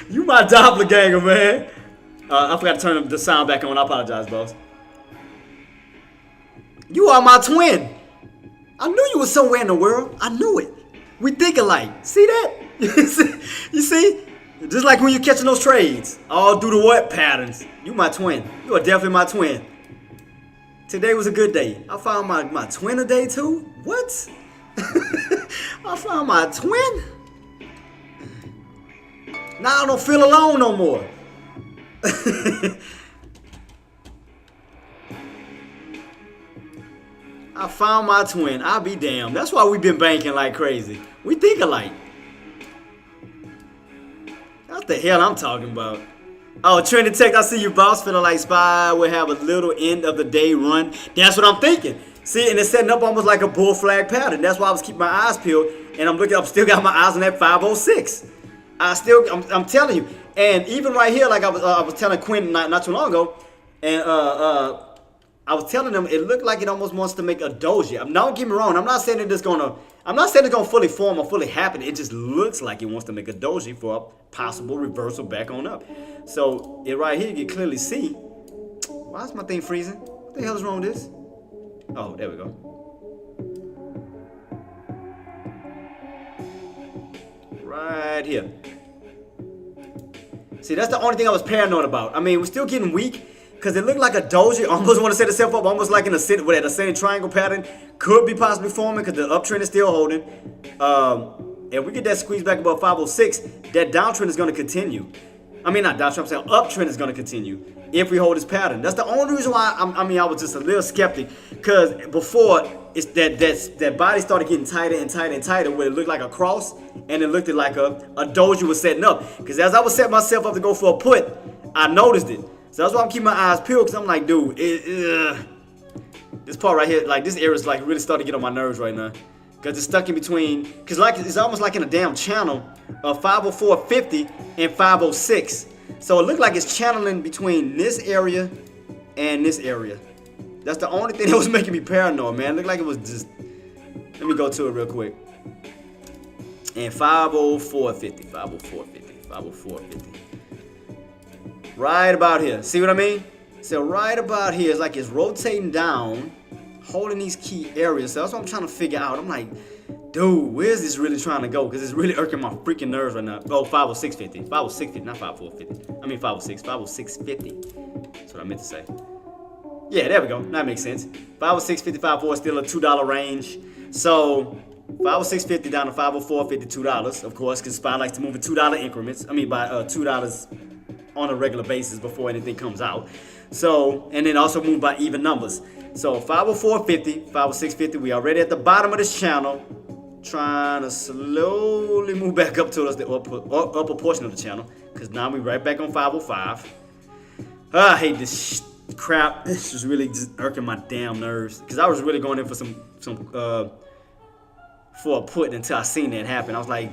You my doppelganger, man. I forgot to turn the sound back on. I apologize, boss. You are my twin. I knew you were somewhere in the world. I knew it. We think alike. See that? You see? Just like when you're catching those trades. All due to what? Patterns. You my twin. You are definitely my twin. Today was a good day. I found my twin today too? What? I found my twin? Now I don't feel alone no more. I found my twin. I'll be damned. That's why we've been banking like crazy. We think alike. What the hell I'm talking about? Oh, Trinity Tech, I see you, boss. Feeling like SPY will have a little end of the day run. That's what I'm thinking. See, and it's setting up almost like a bull flag pattern. That's why I was keeping my eyes peeled. And I'm still got my eyes on that 506. I'm telling you. And even right here, like I was telling Quinn not too long ago, and I was telling them it looked like it almost wants to make a doji. Now, don't get me wrong. I'm not saying it's gonna fully form or fully happen. It just looks like it wants to make a doji for a possible reversal back on up. So it right here, you can clearly see. Why is my thing freezing? What the hell is wrong with this? Oh, there we go. Right here. See, that's the only thing I was paranoid about. I mean, we're still getting weak. Because it looked like a doji, almost want to set itself up, almost like in a ascending triangle pattern. Could be possibly forming because the uptrend is still holding. If we get that squeeze back above 506, that downtrend is going to continue. I mean, not downtrend, I'm saying uptrend is going to continue if we hold this pattern. That's the only reason why I was just a little skeptic. Because before, it's that body started getting tighter and tighter and tighter where it looked like a cross and it looked like a doji was setting up. Because as I was setting myself up to go for a put, I noticed it. So that's why I'm keeping my eyes peeled, because I'm like, dude, this part right here, like this area is like really starting to get on my nerves right now. Because it's stuck in between, because like it's almost like in a damn channel of 504.50 and 506. So it looked like it's channeling between this area and this area. That's the only thing that was making me paranoid, man. It looked like it was just, let me go to it real quick. And 504.50, 504.50, 504.50. Right about here. See what I mean? So right about here, it's like it's rotating down, holding these key areas. So that's what I'm trying to figure out. I'm like, dude, where's this really trying to go? Because it's really irking my freaking nerves right now. Oh, 506.50. 506.50, not 504.50. I mean 506. 506.50. That's what I meant to say. Yeah, there we go. That makes sense. 506.50, 504 is still a $2 range. So 506.50 down to 504.50, $2. Of course, because SPY likes to move in $2 increments. I mean by $2 on a regular basis before anything comes out. So, and then also move by even numbers. So 504.50, 506.50, we already at the bottom of this channel. Trying to slowly move back up towards the upper portion of the channel. Because now we right back on 505. I hate this crap. This is really just irking my damn nerves. Because I was really going in for for a put until I seen that happen. I was like,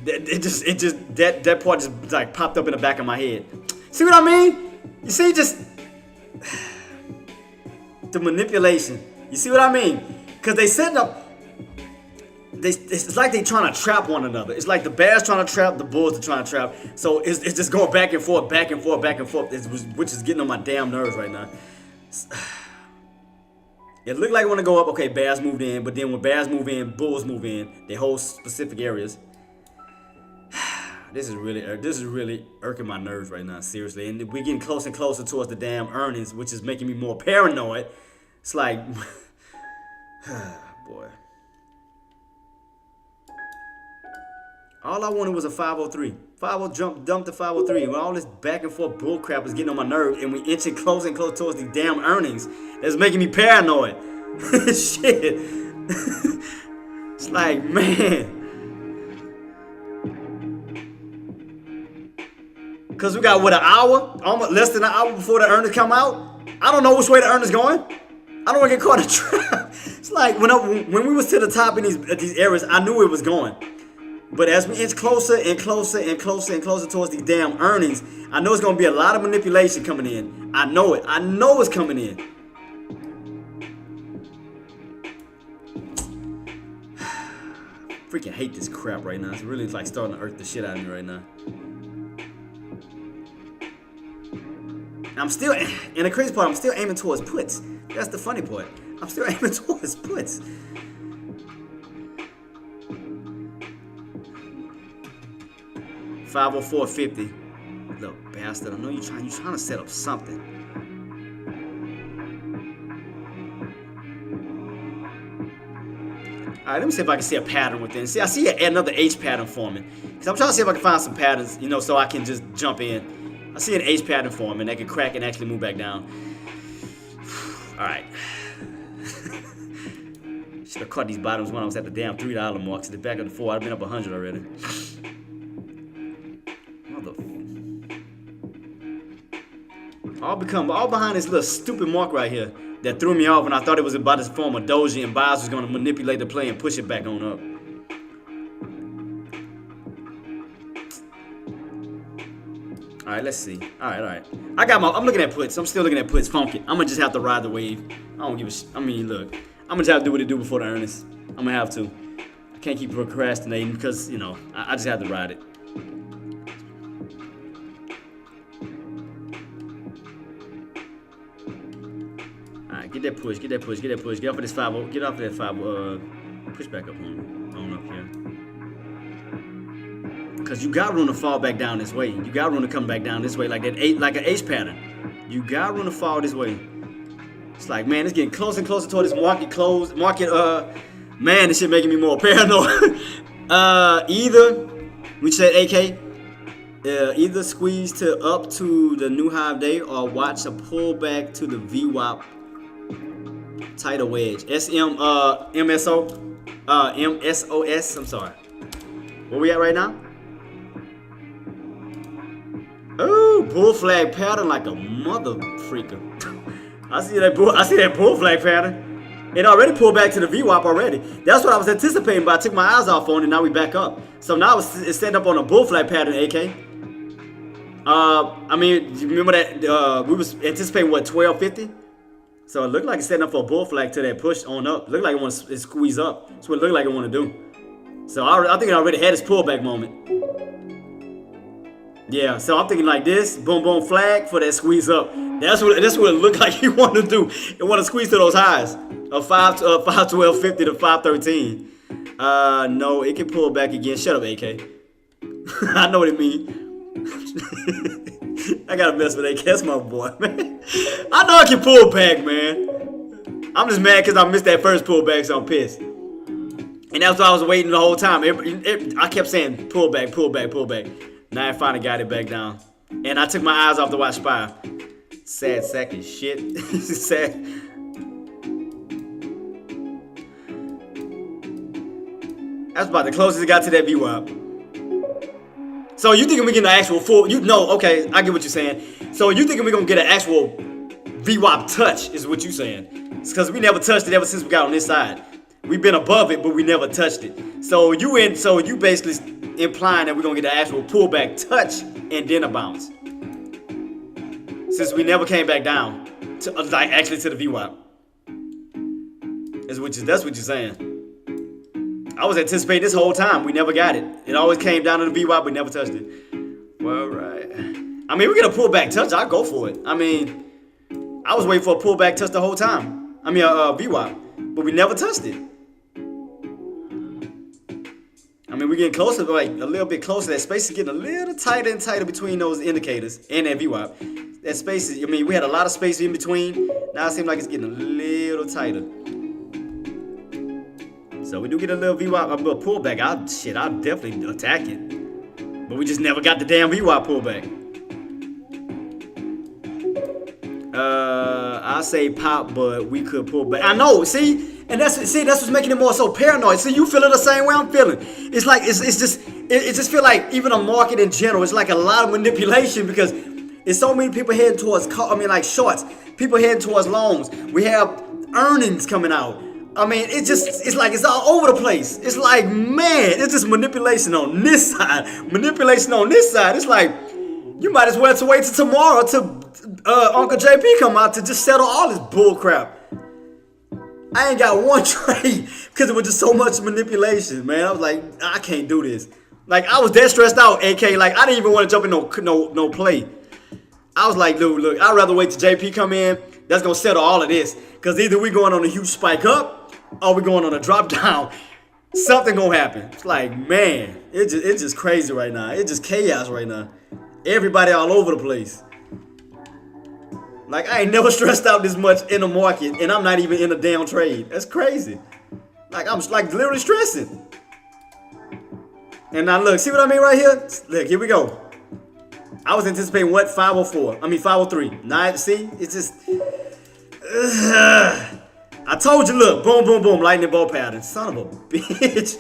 That part just like popped up in the back of my head. See what I mean? You see, just the manipulation. You see what I mean? Because they setting up. It's like they trying to trap one another. It's like the Bears trying to trap, the Bulls are trying to trap. So it's just going back and forth, back and forth, back and forth, which is getting on my damn nerves right now. It looked like it want to go up. Okay, Bears moved in, but then when Bears move in, Bulls move in. They hold specific areas. This is really irking my nerves right now, seriously. And we're getting closer and closer towards the damn earnings, which is making me more paranoid. It's like, boy. All I wanted was a 503. 50 dumped to 503. When all this back and forth bull crap is getting on my nerves, and we inching closer and closer towards the damn earnings, that's making me paranoid. Shit. It's like, man. Because we got, what, an hour? Almost less than an hour before the earnings come out? I don't know which way the earnings going. I don't want to get caught in a trap. It's like, when we was to the top in these areas, I knew it was going. But as we inch closer and closer and closer and closer towards these damn earnings, I know it's going to be a lot of manipulation coming in. I know it. I know it's coming in. Freaking hate this crap right now. It's really like starting to irk the shit out of me right now. I'm still, and the crazy part, I'm still aiming towards puts. That's the funny part. I'm still aiming towards puts. $504.50. Little bastard. I know you're trying to set up something. Alright, let me see if I can see a pattern within. See, I see another H pattern forming. Because I'm trying to see if I can find some patterns, so I can just jump in. I see an H pattern forming that can crack and actually move back down. Alright. Should have caught these bottoms when I was at the damn $3 mark. To the back of the 4, I'd have been up 100 already. All behind this little stupid mark right here that threw me off when I thought it was about to form a doji and Biles was going to manipulate the play and push it back on up. All right, let's see. All right. I'm looking at puts. I'm still looking at puts. Funk it. I'm gonna just have to ride the wave. I don't give a shit. I mean, look. I'm gonna just have to do what it do before the earnings. I'm gonna have to. I can't keep procrastinating because I just have to ride it. Get that push. Get off of this 5. Get off of that 5. Push back up on up here. Cause you got room to fall back down this way. You got room to come back down this way like an H pattern. You got room to fall this way. It's like, man, it's getting closer and closer toward this man, this shit making me more paranoid. Either we said AK. Either squeeze up to the new high day or watch a pullback to the VWAP. Tighter wedge. MSOS. I'm sorry. Where we at right now? Oh, bull flag pattern like a mother freaker. I see that bull flag pattern. It already pulled back to the VWAP already. That's what I was anticipating, but I took my eyes off on it. Now we back up. So now it's set up on a bull flag pattern, AK. I mean, you remember that we was anticipating what, 1250? So it looked like it's setting up for a bull flag to that push on up. It looked like it wants to squeeze up. That's what it looked like it want to do. So I think it already had its pullback moment. Yeah, so I'm thinking like this, boom, boom, flag for that squeeze up. That's what it looked like he wanted to do. It want to squeeze to those highs of 512.50 to 513. No, it can pull back again. Shut up, AK. I know what it means. I gotta mess with AK. That's my boy, man. I know I can pull back, man. I'm just mad because I missed that first pullback, so I'm pissed. And that's what I was waiting the whole time. I kept saying pull back, pull back, pull back. Now I finally got it back down. And I took my eyes off the watch spy. Sad sack of shit. Sad. That's about the closest it got to that VWAP. So you thinking we get an actual full, okay, I get what you're saying. So you thinking we're going to get an actual VWAP touch is what you're saying. It's because we never touched it ever since we got on this side. We've been above it, but we never touched it. So you basically implying that we're gonna get the actual pullback touch and then a bounce. Since we never came back down to like actually to the VWAP. That's what you're saying. I was anticipating this whole time. We never got it. It always came down to the VWAP, we never touched it. Well, right. I mean, we get a pullback touch, I'll go for it. I mean, I was waiting for a pullback touch the whole time. I mean, VWAP, but we never touched it. I mean, we're getting closer, like a little bit closer. That space is getting a little tighter and tighter between those indicators and that VWAP. That space is, I mean, we had a lot of space in between. Now it seems like it's getting a little tighter. So we do get a little VWAP, a little pullback. I'll definitely attack it. But we just never got the damn VWAP pullback. I say pop, but we could pull back. I know, see, and that's what's making it more so paranoid. See, you feel it the same way I'm feeling. It's like it just feel like even a market in general, it's like a lot of manipulation because it's so many people heading towards like shorts, people heading towards longs. We have earnings coming out. I mean, it's like it's all over the place. It's like, man, it's just manipulation on this side, manipulation on this side. It's like you might as well wait till tomorrow to Uncle JP come out to just settle all this bull crap. I ain't got one trade because it was just so much manipulation, man. I was like, I can't do this. Like, I was that stressed out, AK. Like, I didn't even want to jump in no play. I was like, dude, look, I'd rather wait till JP come in. That's going to settle all of this. Because either we going on a huge spike up or we going on a drop down. Something going to happen. It's like, man, it's just crazy right now. It's just chaos right now. Everybody all over the place. Like, I ain't never stressed out this much in the market, and I'm not even in a damn trade. That's crazy. Like, I'm like literally stressing. And now look, see what I mean right here? Look, here we go. I was anticipating what? 504. I mean 503. Now, see? It's just... I told you, look. Boom, boom, boom. Lightning bolt pattern. Son of a bitch.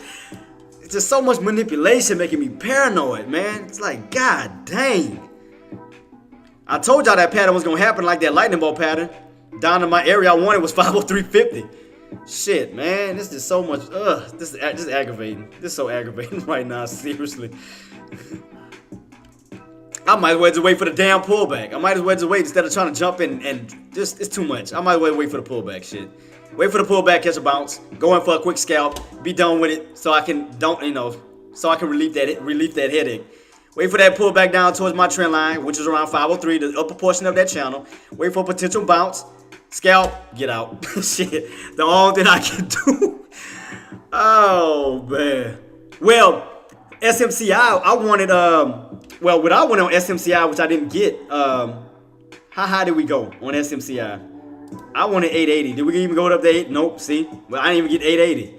It's just so much manipulation making me paranoid, man. It's like, god dang. I told y'all that pattern was going to happen like that lightning bolt pattern. Down in my area I wanted was 503.50. Shit, man. This is so much. This is aggravating. This is so aggravating right now. Seriously. I might as well just wait for the damn pullback. I might as well just wait instead of trying to jump in and just, it's too much. I might as well wait for the pullback shit. Wait for the pullback, catch a bounce. Go in for a quick scalp. Be done with it so I can, so I can relieve that headache. Wait for that pullback down towards my trend line, which is around 503, the upper portion of that channel. Wait for a potential bounce. Scalp, get out. Shit, the only thing I can do. Oh, man. Well, SMCI, I wanted, well, what I wanted on SMCI, which I didn't get, how high did we go on SMCI? I wanted 880. Did we even go up to 8? Nope, see? Well, I didn't even get 880.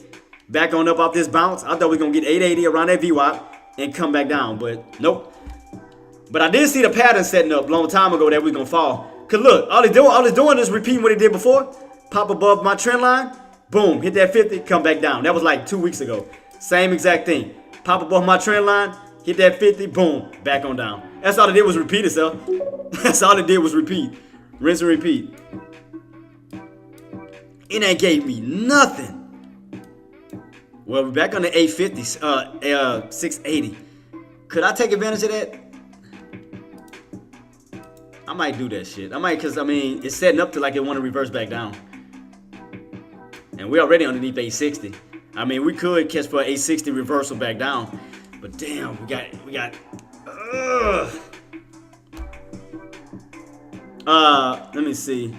Back on up off this bounce. I thought we were going to get 880 around that VWAP and come back down, but nope. But I did see the pattern setting up a long time ago that we was going to fall. Because look, all it's doing is repeating what it did before. Pop above my trend line. Boom, hit that 50, come back down. That was like 2 weeks ago. Same exact thing. Pop above my trend line, hit that 50, boom, back on down. That's all it did was repeat itself. That's all it did was repeat. Rinse and repeat. It ain't gave me nothing. Well, we're back on the 850, 680. Could I take advantage of that? I might do that shit. I might, because, I mean, it's setting up to like it want to reverse back down. And we're already underneath 860. I mean, we could catch for an 860 reversal back down. But damn, we got, let me see.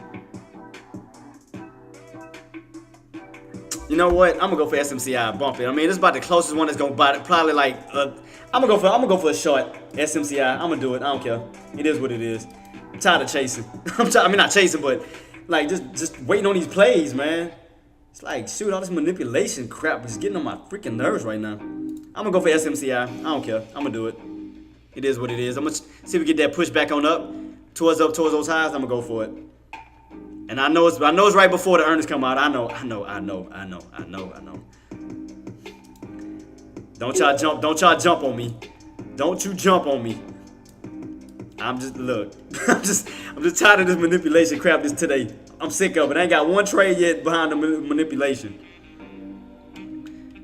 You know what? I'm gonna go for SMCI, bump it. I mean, this is about the closest one that's gonna buy it. Probably like, I'm gonna go for a short SMCI. I'm gonna do it. I don't care. It is what it is. I'm tired of chasing. I mean, not chasing, but like just waiting on these plays, man. It's like, shoot, all this manipulation crap is getting on my freaking nerves right now. I'm gonna go for SMCI. I don't care. I'm gonna do it. It is what it is. I'm gonna see if we get that push back on up towards those highs. I'm gonna go for it. And I know it's right before the earnings come out. I know. Don't y'all jump on me. Don't you jump on me. I'm just tired of this manipulation crap this today. I'm sick of it. I ain't got one trade yet behind the manipulation.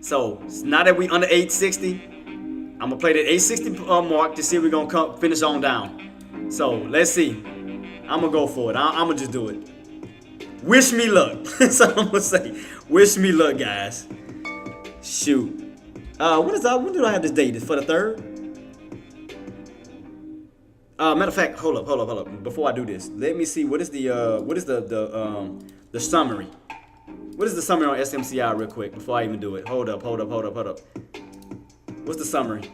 So now that we under 860, I'm gonna play that 860 mark to see if we're gonna come finish on down. So let's see. I'm gonna go for it. I'm gonna just do it. Wish me luck. That's all I'm gonna say. Wish me luck, guys. Shoot. When do I have this date? For the 3rd? Matter of fact, hold up. Before I do this, let me see what is the summary. What is the summary on SMCI real quick before I even do it? Hold up. What's the summary?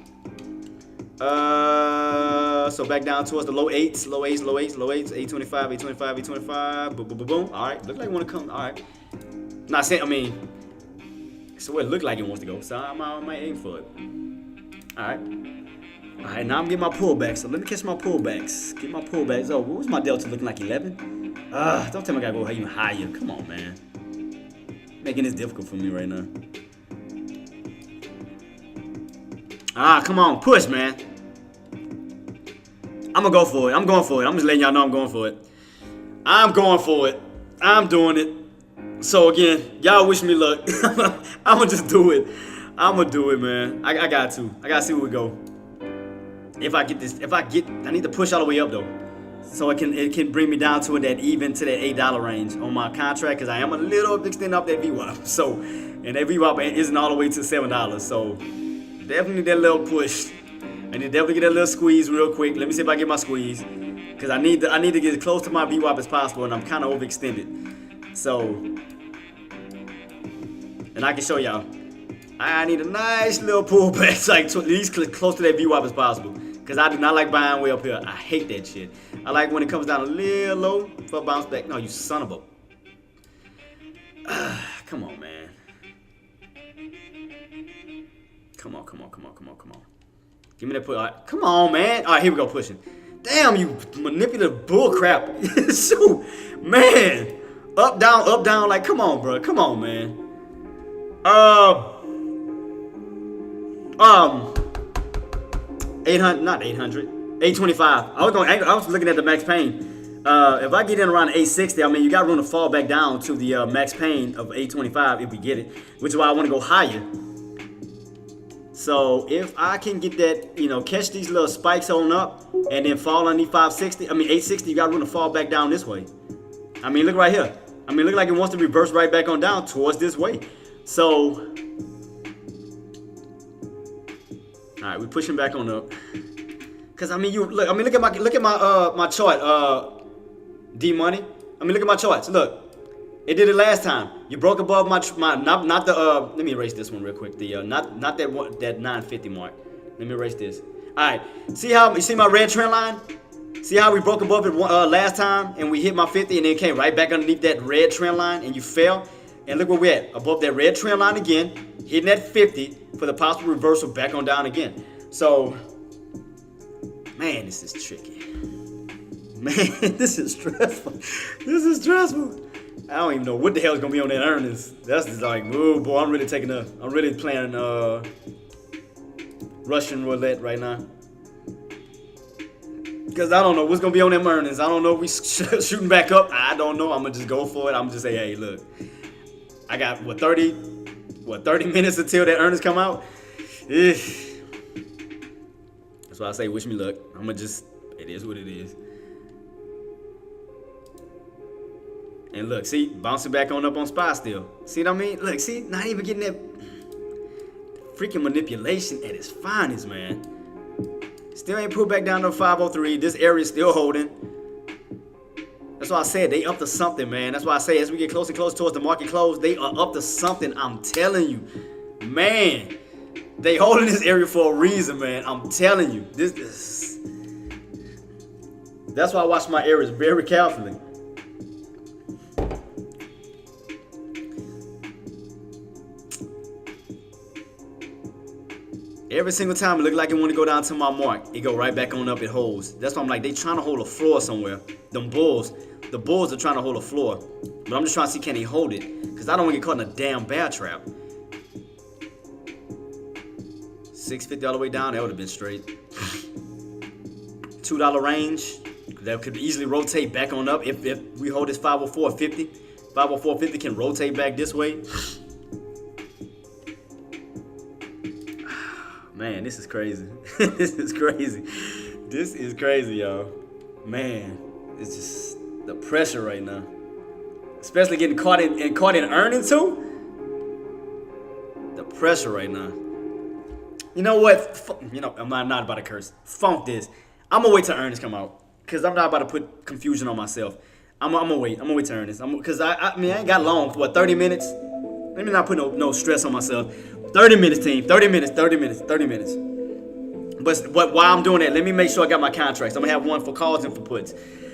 So back down towards the low 8s, 825, 825. Boom. All right, look like it want to come. All right. Not saying, I mean, so it looked like it wants to go. So I might aim for it. All right, now I'm getting my pullbacks. So let me catch my pullbacks. Get my pullbacks. Oh, what was my delta looking like? 11? Don't tell me I gotta go even higher. Come on, man. Making this difficult for me right now. Come on, push, man. I'm gonna go for it. I'm going for it. I'm just letting y'all know I'm going for it. I'm going for it. I'm doing it. So again, y'all wish me luck. I'm gonna just do it. I'm gonna do it, man. I got to. I gotta see where we go. I need to push all the way up though, so it can bring me down to that $8 range on my contract, because I am a little extending up that VWAP. So, and that VWAP isn't all the way to $7. So, definitely that little push. I need to definitely get that little squeeze real quick. Let me see if I get my squeeze, because I need to get as close to my VWAP as possible, and I'm kind of overextended. So, and I can show y'all. I need a nice little pullback, like at least close to that VWAP as possible. Because I do not like buying way up here. I hate that shit. I like when it comes down a little low for a bounce back. No, you son of a... Come on, man. Come on. Give me that push. Right, come on, man. All right, here we go, pushing. Damn, you manipulative bull crap. Shoot, man. Up, down. Like, come on, bro. Come on, man. 800, not 800, 825. I was looking at the max pain. If I get in around 860, I mean, you got room to fall back down to the max pain of 825 if we get it, which is why I want to go higher. So if I can get that, catch these little spikes on up and then fall underneath 860, you got room to fall back down this way. I mean, look right here. I mean, look like it wants to reverse right back on down towards this way. So, all right, we're pushing back on up. Cause I mean, look at my chart, D Money. I mean, look at my charts. Look, it did it last time. You broke above not the Let me erase this one real quick. The not that 950 mark. Let me erase this. All right, you see my red trend line? See how we broke above it last time and we hit my 50 and then came right back underneath that red trend line and you fell. And look where we're at, above that red trend line again, hitting that 50 for the possible reversal back on down again. So, man, this is tricky. Man, this is stressful. I don't even know what the hell is gonna be on that earnings. That's just like, oh boy, I'm really playing Russian roulette right now. Because I don't know what's gonna be on them earnings. I don't know if we shooting back up. I don't know. I'm gonna just go for it. I'm just say, hey, look. I got 30 minutes until that earnings come out. That's why I say wish me luck. It is what it is. And look, see, bouncing back on up on spot still. See what I mean? Look, see, not even getting that freaking manipulation at its finest, man. Still ain't pulled back down to 503. This area is still holding. That's why I said they up to something, man. That's why I say as we get closer and closer towards the market close, they are up to something. I'm telling you, man. They holding this area for a reason, man. I'm telling you, that's why I watch my areas very carefully. Every single time it look like it want to go down to my mark, it go right back on up, it holds. That's why I'm like, they trying to hold a floor somewhere. The bulls are trying to hold a floor. But I'm just trying to see, can they hold it? Because I don't want to get caught in a damn bear trap. 650 all the way down, that would have been straight. $2 range, that could easily rotate back on up if we hold this 504.50. 504.50 can rotate back this way. Man, this is crazy. This is crazy. This is crazy, y'all. Man, it's just the pressure right now. Especially getting caught in earnings too. The pressure right now. You know what? I'm not about to curse. Funk this. I'm gonna wait till earnings come out. Cause I'm not about to put confusion on myself. I'm gonna wait. I'm gonna wait till earnings. Cause I ain't got long. What, 30 minutes? Let me not put no stress on myself. 30 minutes, team. 30 minutes. 30 minutes. 30 minutes. But while I'm doing that, let me make sure I got my contracts. I'm gonna have one for calls and for puts.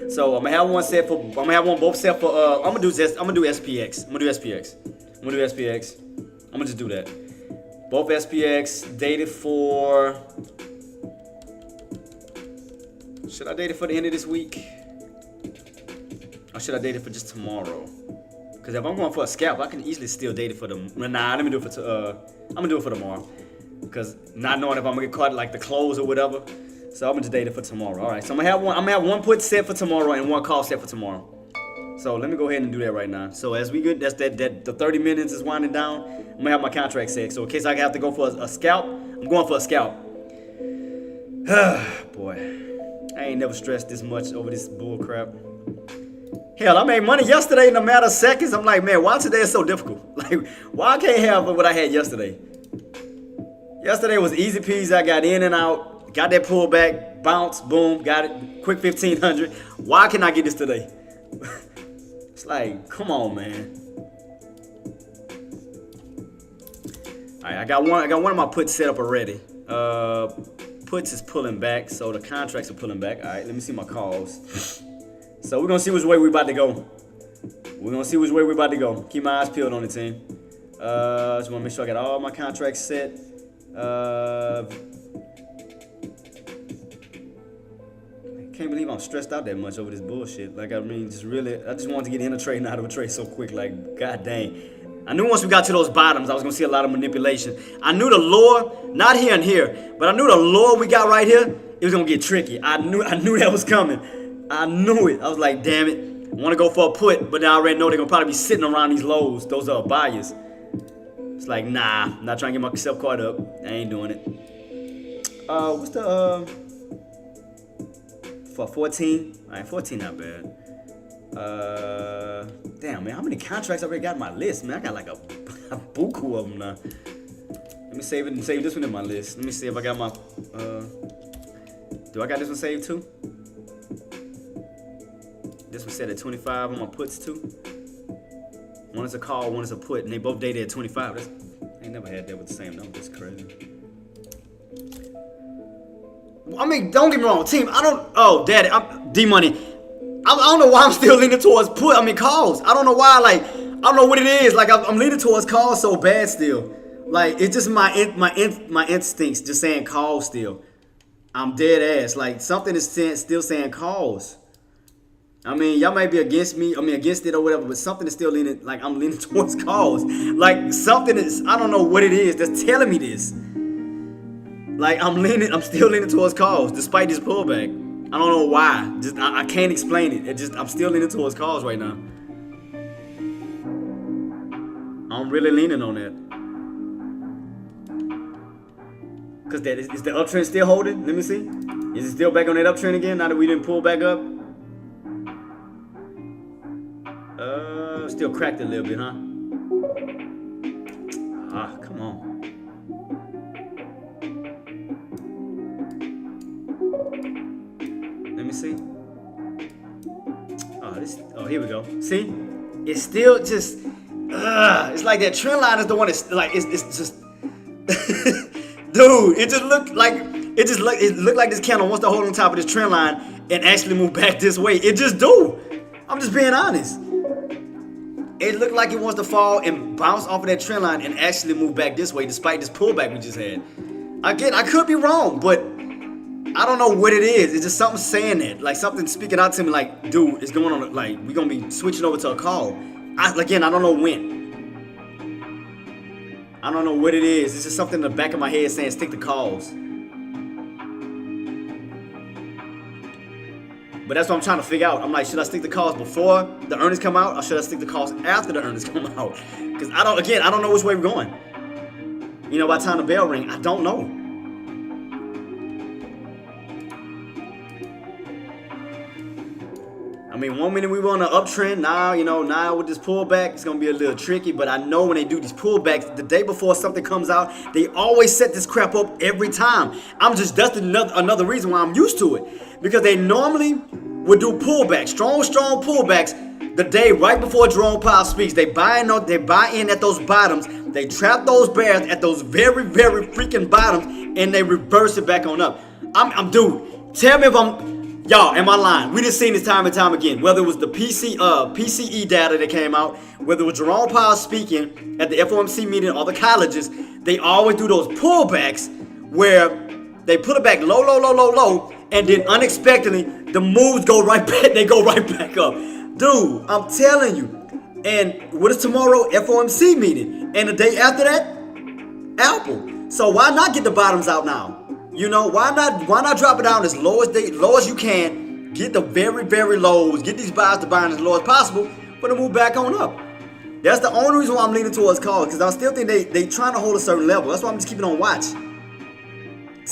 So I'm gonna have one set for. I'm gonna have one both set for. I'm gonna do SPX. I'm gonna do SPX. I'm gonna just do that. Both SPX dated for. Should I date it for the end of this week? Or should I date it for just tomorrow? Because if I'm going for a scalp, I can easily still date it for the. Nah, let me do it for. I'm gonna do it for tomorrow. Because not knowing if I'm gonna get caught like the close or whatever. So I'm gonna just date it for tomorrow. All right. So I'm gonna have one put set for tomorrow and one call set for tomorrow. So let me go ahead and do that right now. So as we get the 30 minutes is winding down, I'm gonna have my contract set. So in case I have to go for a scalp, I'm going for a scalp. Boy, I ain't never stressed this much over this bull crap. Hell, I made money yesterday in a matter of seconds. I'm like, man, why today is so difficult? Like, why I can't have what I had yesterday? Yesterday was easy peasy. I got in and out, got that pullback, bounce, boom, got it, quick 1500. Why can't I get this today? It's like, come on, man. All right, I got one of my puts set up already. Puts is pulling back, so the contracts are pulling back. All right, let me see my calls. So we're gonna see which way we're about to go. Keep my eyes peeled on the team. Just wanna make sure I got all my contracts set. I can't believe I'm stressed out that much over this bullshit. Like, I mean, I just wanted to get in a trade and out of a trade so quick. Like, god dang. I knew once we got to those bottoms, I was gonna see a lot of manipulation. I knew the lower, not here and here, but I knew the lower we got right here, it was gonna get tricky. I knew that was coming. I knew it. I was like, damn it. I want to go for a put, but I already know they're going to probably be sitting around these lows. Those are buyers. It's like, nah, I'm not trying to get myself caught up. I ain't doing it. What's the, for 14? All right, 14 not bad. Damn, man, how many contracts I already got on my list, man? I got like a buku of them now. Let me save it and save this one in my list. Let me see if I got my, do I got this one saved too? This was set at 25 on my puts too. One is a call, one is a put, and they both dated at 25. I ain't never had that with the same number. That's crazy. I mean, don't get me wrong, team. Oh, daddy, I'm D-Money. I don't know why I'm still leaning towards calls. I don't know why. Like, I don't know what it is. Like, I'm leaning towards calls so bad still. Like, it's just my instincts just saying calls still. I'm dead ass. Like, something is still saying calls. I mean, y'all might be against it or whatever, but something is still leaning, like, I'm leaning towards calls. Like, something is, I don't know what it is that's telling me this. Like, I'm still leaning towards calls, despite this pullback. I don't know why. Just, I can't explain it. I'm still leaning towards calls right now. I'm really leaning on that. Because is the uptrend still holding? Let me see. Is it still back on that uptrend again now that we didn't pull back up? Still cracked a little bit, huh? Ah, come on. Let me see. Oh, here we go. See? It's still just, it's like that trend line is the one that's like, it's just, dude, it looked like this candle wants to hold on top of this trend line and actually move back this way. It just do. I'm just being honest. It looked like it wants to fall and bounce off of that trend line and actually move back this way despite this pullback we just had. Again, I could be wrong, but I don't know what it is. It's just something saying that. Like, something speaking out to me like, dude, it's going on. Like, we're going to be switching over to a call. I don't know when. I don't know what it is. It's just something in the back of my head saying stick to calls. But that's what I'm trying to figure out. I'm like, should I stick to calls before the earnings come out, or should I stick to calls after the earnings come out? Because I don't know which way we're going. You know, by the time the bell ring, I don't know. mean, 1 minute we were on an uptrend. Now with this pullback, it's gonna be a little tricky. But I know when they do these pullbacks, the day before something comes out, they always set this crap up every time. That's another reason why I'm used to it, because they normally would do pullbacks, strong pullbacks, the day right before Jerome Powell speaks. They buy in at those bottoms. They trap those bears at those very, very freaking bottoms, and they reverse it back on up. Dude, tell me if y'all, am I lying? We just seen this time and time again. Whether it was the PCE data that came out, whether it was Jerome Powell speaking at the FOMC meeting or the colleges, they always do those pullbacks where they put it back low, and then unexpectedly the moves go right back. They go right back up. Dude, I'm telling you. And what is tomorrow? FOMC meeting. And the day after that, Apple. So why not get the bottoms out now? Why not drop it down as low as you can? Get the very, very lows. Get these buys to buy as low as possible for them to move back on up. That's the only reason why I'm leaning towards calls, because I still think they trying to hold a certain level. That's why I'm just keeping on watch. I'm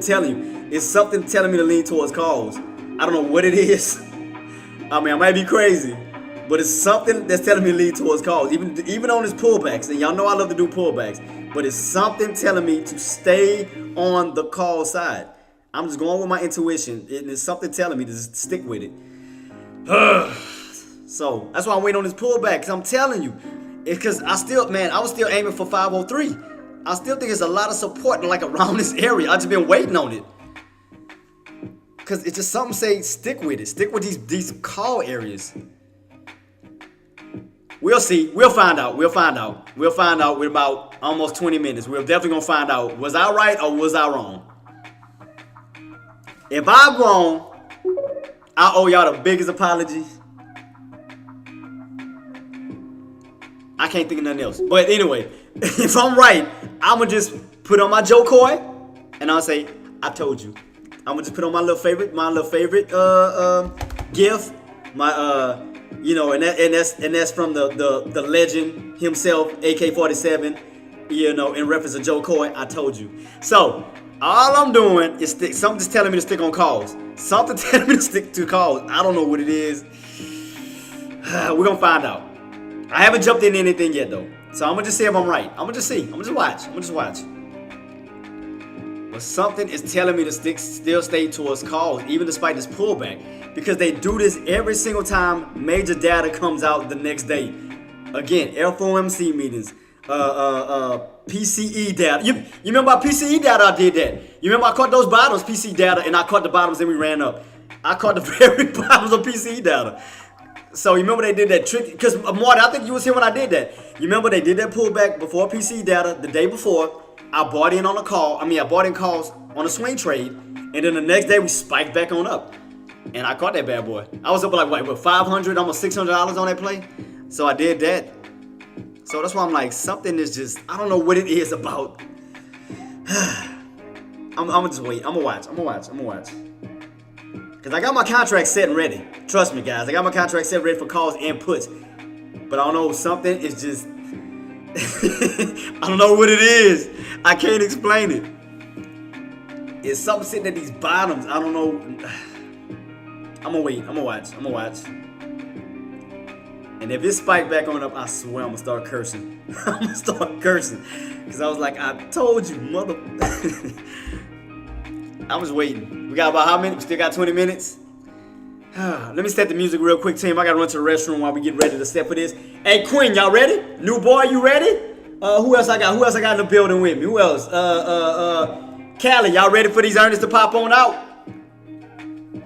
telling you, it's something telling me to lean towards calls. I don't know what it is. I mean, I might be crazy, but it's something that's telling me to lean towards calls. Even on this pullbacks, and y'all know I love to do pullbacks, but it's something telling me to stay on the call side. I'm just going with my intuition, and it's something telling me to just stick with it. So that's why I'm waiting on this pullback, because I'm telling you, because I was still aiming for 503. I still think there's a lot of support like around this area. I've just been waiting on it. Because it's just something say stick with it. Stick with these call areas. We'll see. We'll find out. We'll find out with about almost 20 minutes. We're definitely going to find out. Was I right or was I wrong? If I'm wrong, I owe y'all the biggest apology. I can't think of nothing else. But anyway, if I'm right, I'm going to just put on my Joe Coy and I'll say, I told you. I'm going to just put on my little favorite gift. And that's from the legend himself, AK-47, in reference to Joe Coy. I told you. So, all I'm doing is something's telling me to stick on calls. Something telling me to stick to calls. I don't know what it is. We're going to find out. I haven't jumped in anything yet, though. So, I'm going to just see if I'm right. I'm going to just see. I'm going to just watch. But something is telling me to still stay towards calls, even despite this pullback. Because they do this every single time major data comes out the next day. Again, FOMC meetings, PCE data. You remember our PCE data? I did that. You remember I caught those bottoms, PCE data, and I caught the bottoms and we ran up. I caught the very bottoms of PCE data. So you remember they did that trick? Because Marty, I think you was here when I did that. You remember they did that pullback before PCE data the day before. I bought in on a call. I bought in calls on a swing trade, and then the next day we spiked back on up. And I caught that bad boy. I was up like, what, $500, almost $600 on that play? So I did that. So that's why I'm like, something is just, I don't know what it is about. I'm gonna just wait. I'm gonna watch. Because I got my contract set and ready. Trust me, guys. I got my contract set ready for calls and puts. But I don't know, something is just, I don't know what it is. I can't explain it. It's something sitting at these bottoms. I don't know. I'm gonna wait. I'm gonna watch. And if it spiked back on up, I swear I'm gonna start cursing. Because I was like, I told you, mother. I was waiting. We got about how many? We still got 20 minutes. Let me set the music real quick, team. I gotta run to the restroom while we get ready to set for this. Hey, Quinn, y'all ready? New boy, you ready? Who else I got? Who else I got in the building with me? Who else? Callie, y'all ready for these earnings to pop on out?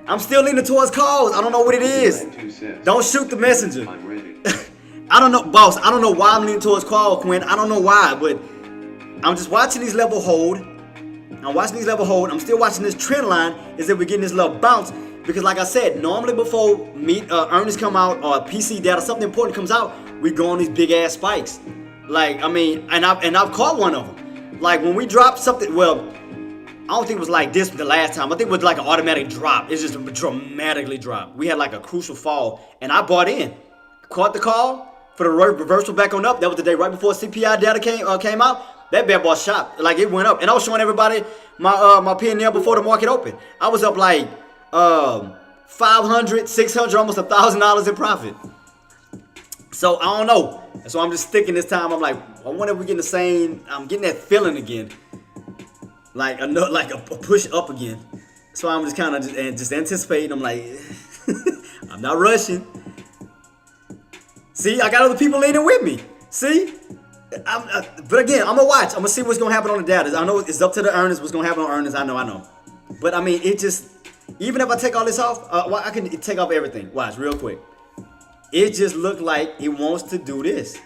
I'm still leaning towards calls. I don't know what it is. Don't shoot the messenger. I'm ready. I don't know, boss. I don't know why I'm leaning towards call, Quinn. I don't know why, but I'm just watching these level hold. I'm still watching this trend line as if we're getting this little bounce. Because like I said, normally before earnings come out or PC data, something important comes out, we go on these big ass spikes. Like, and I've caught one of them. Like when we dropped something, well, I don't think it was like this the last time. I think it was like an automatic drop. It's just dramatically dropped. We had like a crucial fall, and I bought in. Caught the call for the reversal back on up. That was the day right before CPI data came out. That bad boy shot. Like it went up. And I was showing everybody my P&L before the market opened. I was up like $500, $600, almost $1,000 in profit. So I don't know. So I'm just sticking this time. I'm like, I wonder if we're getting the same. I'm getting that feeling again, like a push up again. So I'm just kind of just anticipating. I'm like, I'm not rushing. See, I got other people leaning with me. See, but again, I'm gonna watch. I'm gonna see what's gonna happen on the data. I know it's up to the earnings. What's gonna happen on earnings? I know. But I mean, it just, even if I take all this off, I can take off everything. Watch real quick. It just looked like it wants to do this.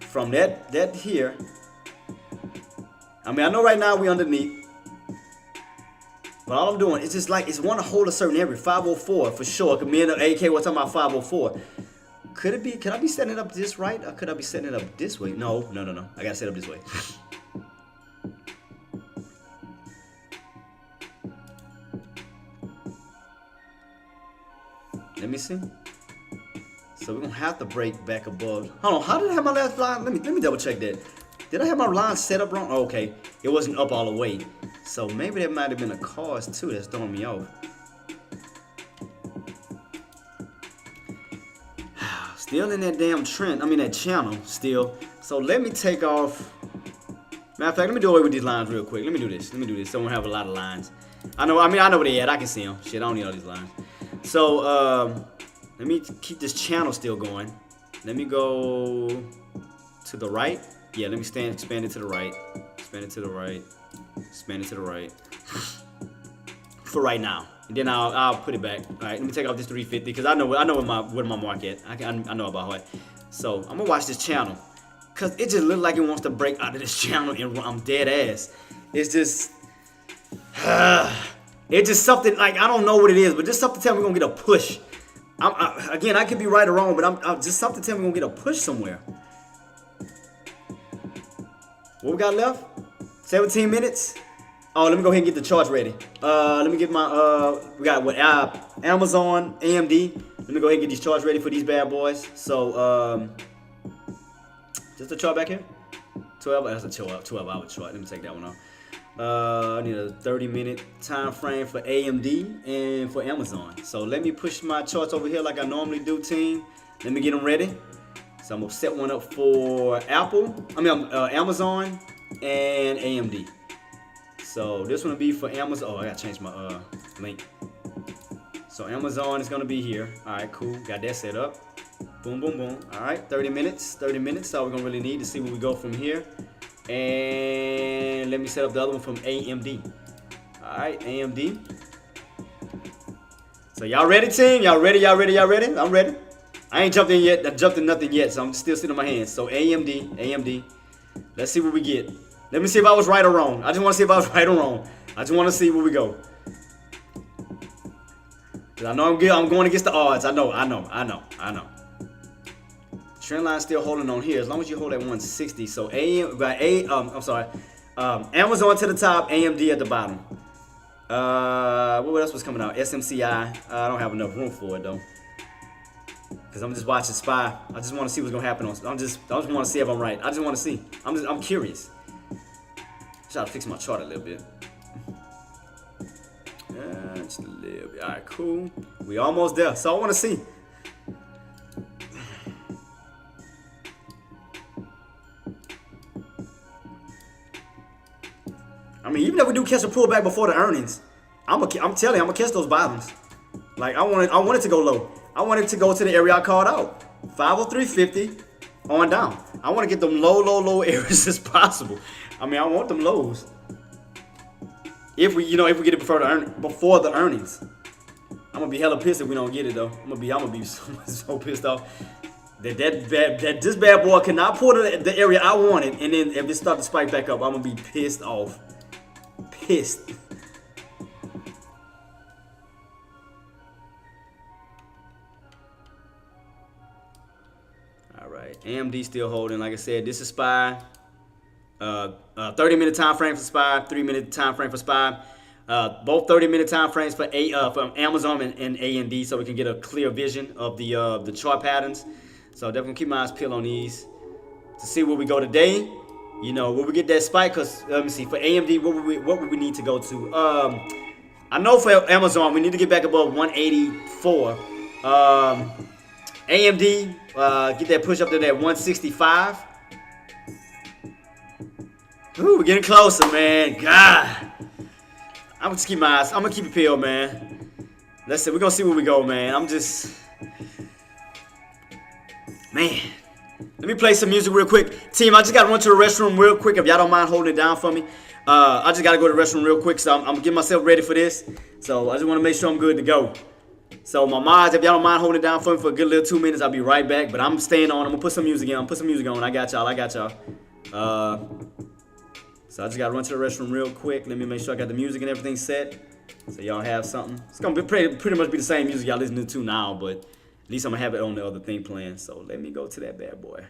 From that here. I mean, I know right now we underneath. But all I'm doing is just like, it's want to hold a certain area. 504 for sure. Cause me and the AK were talking about 504. Could I be setting it up this right? Or could I be setting it up this way? No. I gotta set it up this way. Let me see. So we're gonna have to break back above. Hold on, how did I have my last line? Let me double check that. Did I have my line set up wrong? Oh, okay, it wasn't up all the way. So maybe that might have been a cause too that's throwing me off. Still in that damn trend. I mean that channel still. So let me take off. Matter of fact, let me do away with these lines real quick. Let me do this. So we don't have a lot of lines. I know where they at. I can see them. Shit, I don't need all these lines. So let me keep this channel still going. Let me go to the right. Yeah, let me expand it to the right. Expand it to the right. Expand it to the right. For right now. And then I'll put it back. All right, let me take off this 350 because I know where my mark at. I know about it. So I'm gonna watch this channel because it just looks like it wants to break out of this channel and I'm dead ass. It's just it's just something like, I don't know what it is, but just something tell me we're gonna get a push. Again, I could be right or wrong, but I'm just something tell me we're gonna get a push somewhere. What we got left? 17 minutes. Oh, let me go ahead and get the charts ready. Let me get my we got what, Amazon, AMD. Let me go ahead and get these charts ready for these bad boys. So just the chart back here. 12. That's a 12-hour chart. Let me take that one off. I need a 30-minute time frame for AMD and for Amazon. So let me push my charts over here like I normally do, team. Let me get them ready. So I'm gonna set one up for Amazon and AMD. So this one will be for Amazon. Oh, I gotta change my link. So Amazon is gonna be here. All right, cool. Got that set up. Boom, boom, boom. All right, 30 minutes. 30 minutes. So we're gonna really need to see where we go from here. And let me set up the other one from AMD. All right, AMD. So y'all ready, team? Y'all ready? I'm ready. I ain't jumped in yet. I jumped in nothing yet, so I'm still sitting on my hands. So AMD. Let's see what we get. Let me see if I was right or wrong. I just want to see if I was right or wrong. I just want to see where we go. Cause I know I'm going against the odds. I know. Trend line still holding on here. As long as you hold at 160. So Amazon to the top, AMD at the bottom. What else was coming out? SMCI. I don't have enough room for it though. Cause I'm just watching SPY. I just want to see what's gonna happen I just want to see if I'm right. I just want to see. I'm curious. Try to fix my chart a little bit. Just a little bit. All right, cool. We almost there. So I want to see. I mean, even if we do catch a pullback before the earnings, I'm telling you, I'm gonna catch those bottoms. Like I want it to go low. I want it to go to the area I called out, 503.50 on down. I want to get them low areas as possible. I mean, I want them lows. If we get it before the earnings, I'm gonna be hella pissed if we don't get it though. I'm gonna be so pissed off. That this bad boy cannot pull the area I wanted, and then if it start to spike back up, I'm gonna be pissed off. Pissed. All right, AMD still holding. Like I said, this is SPY. 30-minute time frame for SPY, 3-minute time frame for SPY. Both 30-minute time frames for Amazon and AMD, so we can get a clear vision of the chart patterns. So definitely keep my eyes peeled on these to see where we go today. Will we get that spike? Cause let me see, for AMD, what would we need to go to? I know for Amazon we need to get back above 184. AMD, get that push up to that 165. Ooh, we're getting closer, man. God. I'm gonna just keep my eyes. I'm gonna keep it peeled, man. Let's see. We're gonna see where we go, man. Man. Let me play some music real quick. Team, I just gotta run to the restroom real quick. If y'all don't mind holding it down for me. I just gotta go to the restroom real quick, so I'm getting myself ready for this. So I just wanna make sure I'm good to go. So my mods, if y'all don't mind holding it down for me for a good little 2 minutes, I'll be right back. But I'm staying on. I'm gonna put some music in. I got y'all. So I just gotta run to the restroom real quick. Let me make sure I got the music and everything set, so y'all have something. It's gonna be pretty much be the same music y'all listening to now, but at least I'm gonna have it on the other thing playing. So let me go to that bad boy.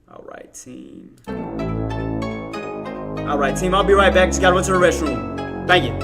All right, team. I'll be right back. Just gotta run to the restroom. Thank you.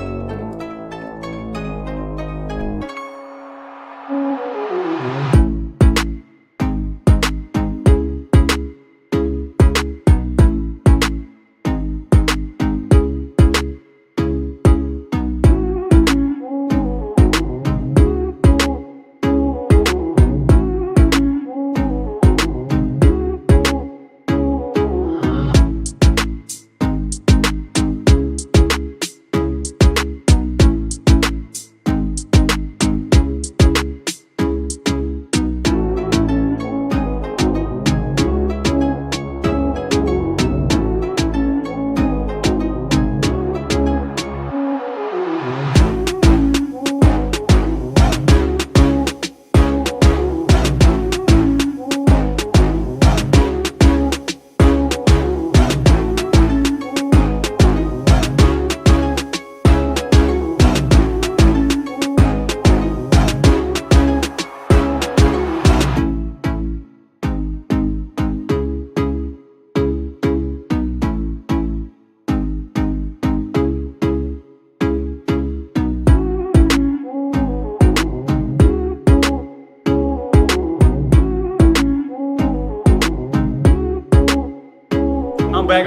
I'm back.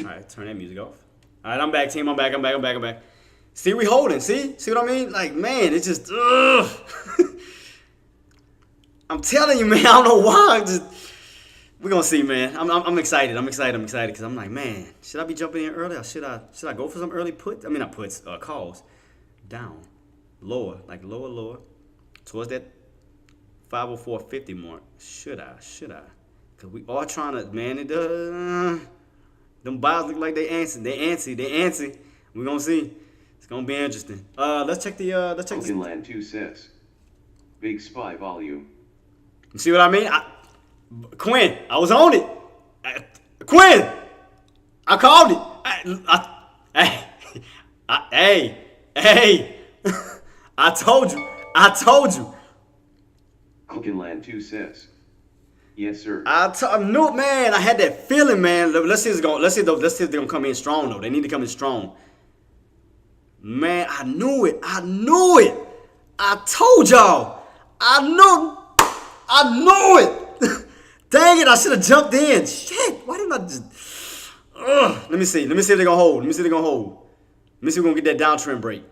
Alright, turn that music off. Alright, I'm back, team. I'm back. See, we holding. See what I mean? Like, man, it's just, ugh. I'm telling you, man. I don't know why. We're gonna see, man. I'm excited. I'm excited because I'm like, man, should I be jumping in early or should I go for some early puts? I mean, not puts, calls. Down, lower, towards that 504.50 mark. Should I? Cause we are trying to, man. It them buys look like they antsy. We're gonna see. It's gonna be interesting. Let's check the Land 2 says, Big Spy volume. You see what I mean? Quinn, I was on it. Quinn, I called it. Hey, I told you. Land 2 says, yes, sir. I knew it, man. I had that feeling, man. Let's see if they're gonna come in strong though. They need to come in strong. Man, I knew it. I told y'all. I knew it. Dang it, I should have jumped in. Shit, why didn't I just... Let me see if they're gonna hold. Let me see if we're gonna get that downtrend break.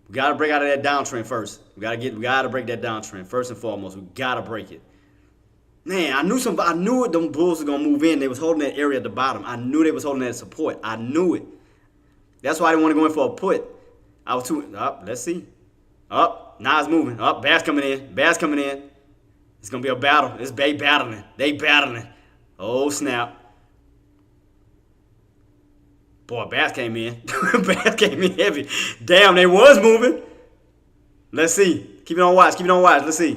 We gotta break out of that downtrend first. We gotta break that downtrend. First and foremost, we gotta break it. Man, I knew it, them bulls were gonna move in. They was holding that area at the bottom. I knew they was holding that support. I knew it. That's why I didn't want to go in for a put. I was too up. Let's see. Up. Now it's moving. Up. Bass coming in. It's gonna be a battle. It's They battling. Oh snap. Boy, Bass came in. Bass came in heavy. Damn, they was moving. Let's see. Keep it on watch. Let's see.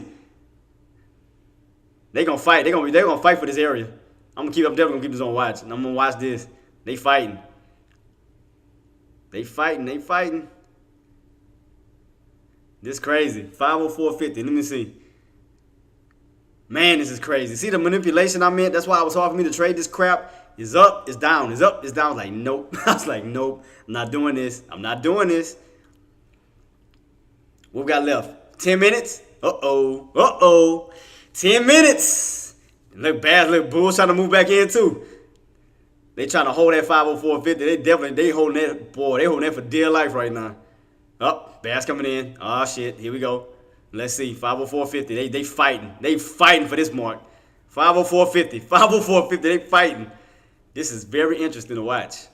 They gonna fight. They're gonna fight for this area. I'm definitely gonna keep this on watch. And I'm gonna watch this. They fighting. This crazy. 504.50. Let me see. Man, this is crazy. See the manipulation I meant? That's why it was hard for me to trade this crap. It's up, it's down, it's up, it's down. I was like, nope. I'm not doing this. What we got left? 10 minutes? Uh-oh. 10 minutes. Look bad, look Bulls trying to move back in too. They trying to hold that 504.50. They holding that, boy, they holding that for dear life right now. Oh, Bass coming in. Oh shit, here we go. Let's see, 504.50. They fighting. They fighting for this mark. 504.50. 504.50. They fighting. This is very interesting to watch.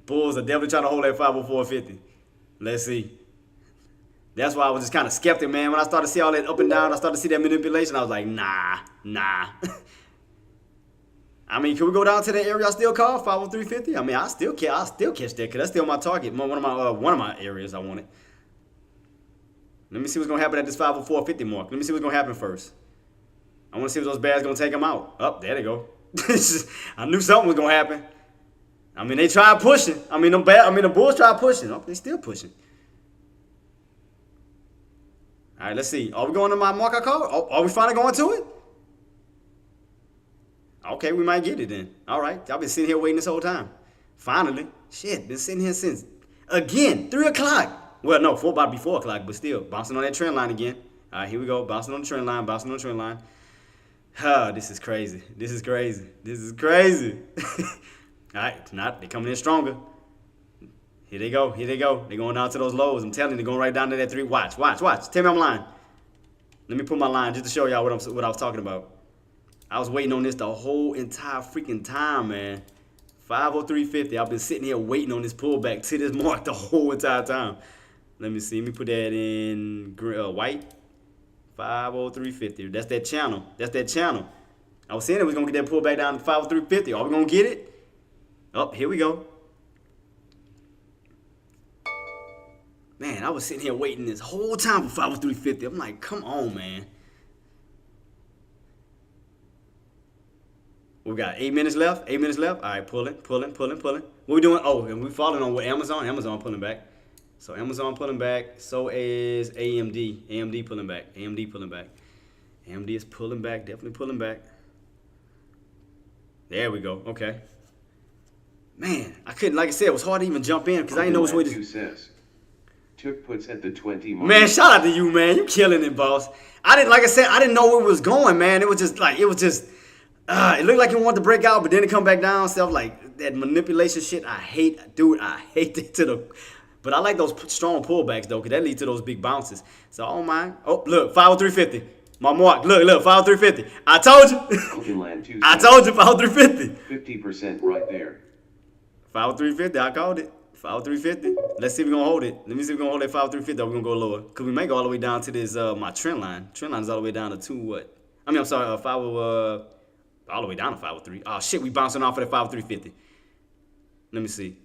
Bulls are definitely trying to hold that 504.50. Let's see. That's why I was just kind of skeptic, man. When I started to see all that up and down, I started to see that manipulation. I was like, nah. I mean, can we go down to the area I still call 503.50? I mean, I still catch that because that's still my target. One of my areas I wanted. Let me see what's gonna happen at this 504.50 mark. Let me see what's gonna happen first. I want to see if those bags gonna take them out. Oh, there they go. I knew something was gonna happen. I mean, they tried pushing. The Bulls tried pushing. Oh, they still pushing. All right, let's see. Are we going to my mark I called? Oh, are we finally going to it? Okay, we might get it then. All right, I've been sitting here waiting this whole time. Finally. Shit, been sitting here since, again, 3 o'clock. Well, no, about to be 4 o'clock, but still, bouncing on that trend line again. All right, here we go. Bouncing on the trend line, bouncing on the trend line. This is crazy. This is crazy. This is crazy. All right, it's not. They're coming in stronger. Here they go. Here they go. They're going down to those lows. I'm telling you, they're going right down to that 3. Watch. Tell me I'm lying. Let me put my line just to show y'all what I was talking about. I was waiting on this the whole entire freaking time, man. 503.50. I've been sitting here waiting on this pullback to this mark the whole entire time. Let me see. Let me put that in white. 503.50. That's that channel. That's that channel. I was saying that we're going to get that pullback down to 503.50. Are we going to get it? Oh, here we go. Man, I was sitting here waiting this whole time for 503.50. I'm like, come on, man. We got 8 minutes left. 8 minutes left. All right, pulling. What we doing? Oh, and we falling on what Amazon? Amazon pulling back. So Amazon pulling back. So is AMD. AMD pulling back. AMD pulling back. AMD is pulling back. Definitely pulling back. There we go. Okay. Man, I couldn't. Like I said, it was hard to even jump in because I didn't know which way to. Took puts at the 20 mark. Man, shout out to you, man. You killing it, boss. I didn't know where it was going, man. It looked like it wanted to break out, but then it come back down. Stuff like that manipulation shit. I hate, dude. I hate it but I like those strong pullbacks though, because that leads to those big bounces. So, oh my. Oh, look, 503.50. My mark. Look, 503.50. I told you. I told you 503.50. 50% right there. 503.50. I called it. 503.50. Let's see if we're going to hold it. Let me see if we're going to hold that 503.50 or we're going to go lower. Because we may go all the way down to this, my trend line. Trend line is all the way down to 2 what? I'm sorry, all the way down to 503. Oh, shit, we bouncing off of that 503.50. Let me see.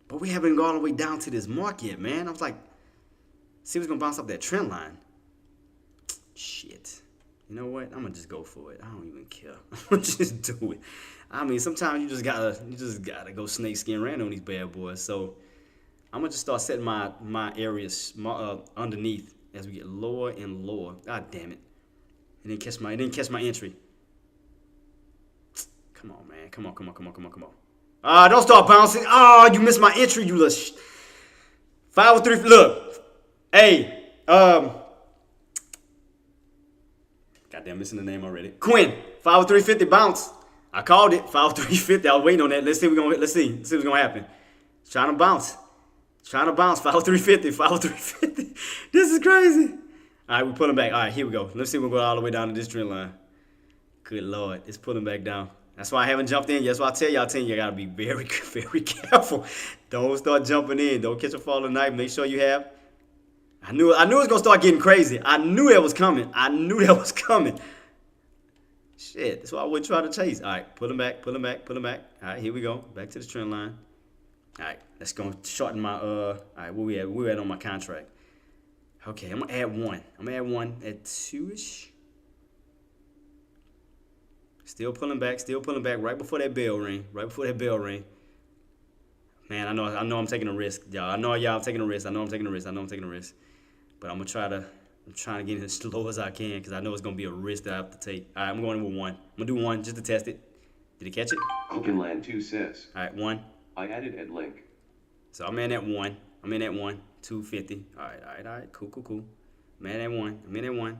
But we haven't gone all the way down to this mark yet, man. I was like, see what's going to bounce off that trend line. Shit. You know what? I'm going to just go for it. I don't even care. I'm going to just do it. I mean, sometimes you just gotta go snake skin random on these bad boys. So I'm gonna just start setting my areas underneath as we get lower and lower. God damn it! It didn't catch my entry. Come on, man. Come on. Don't start bouncing. Oh, you missed my entry, you little 503. Look, hey, goddamn, missing the name already. Quinn, 503.50 bounce. I called it 503.50. I was waiting on that. Let's see what's gonna happen. Trying to bounce. 503.50. 503.50. This is crazy. All right, we're pulling back. All right, here we go. Let's see if we go all the way down to this trend line. Good Lord, it's pulling back down. That's why I haven't jumped in. That's why I tell you, I gotta be very, very careful. Don't start jumping in. Don't catch a falling knife. Make sure you have. I knew it was gonna start getting crazy. I knew that was coming. Shit, that's why I would try to chase. All right, pulling back. All right, here we go. Back to the trend line. All right, let's go shorten my, all right, where we at on my contract? Okay, I'm going to add one. At 2-ish. Still pulling back right before that bell ring. Man, I know I'm taking a risk, y'all. I know I'm taking a risk. But I'm trying to get it as slow as I can because I know it's going to be a risk that I have to take. All right, I'm going with 1. I'm going to do 1 just to test it. Did it catch it? Openland 2 says. All right, 1. I added at link. So I'm in at 1. 250. All right. Cool. I'm in at 1.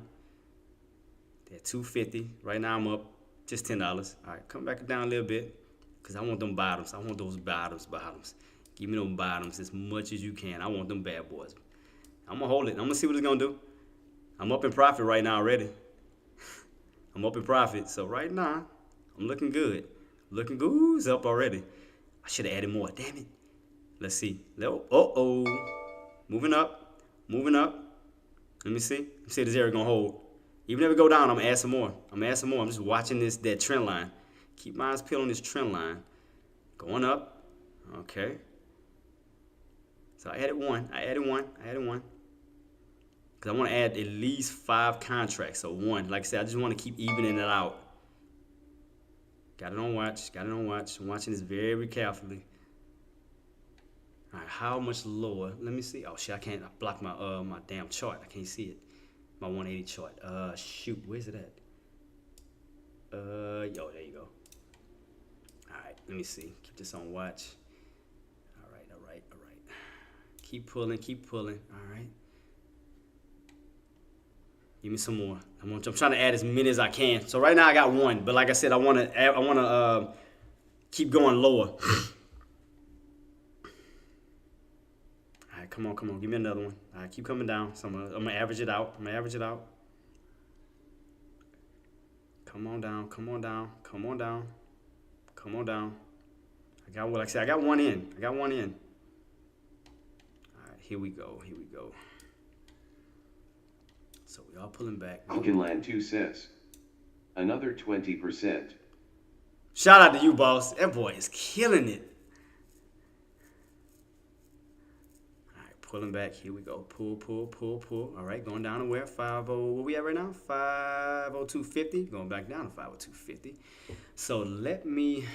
At 250. Right now I'm up just $10. All right, come back down a little bit because I want them bottoms. I want those bottoms. Give me them bottoms as much as you can. I want them bad boys. I'm going to hold it. I'm going to see what it's going to do. I'm up in profit right now already. I'm up in profit. So right now, I'm looking good. Looking good. Ooh, it's up already. I should have added more. Damn it. Let's see. Uh-oh. Moving up. Let me see. Let's see if this area going to hold. Even if it go down, I'm going to add some more. I'm just watching that trend line. Keep my eyes peeled on this trend line. Going up. Okay. So I added one. Because I want to add at least 5 contracts. So one. Like I said, I just want to keep evening it out. Got it on watch. I'm watching this very carefully. All right, how much lower? Let me see. Oh, shit, I can't. I blocked my damn chart. I can't see it. My 180 chart. Shoot, where's it at? Yo, there you go. All right, let me see. Keep this on watch. All right. Keep pulling. All right. Give me some more. I'm trying to add as many as I can. So right now I got one, but like I said, I want to keep going lower. All right, come on. Give me another one. All right, keep coming down. So I'm gonna average it out. Come on down. I got, like I said, I got one in. All right, here we go. So we are pulling back. Land 2 says, another 20%. Shout out to you, boss. That boy is killing it. All right, pulling back. Here we go. Pull. All right, going down to where? 50. Where we at right now? 502.50. Going back down to 502.50. So let me.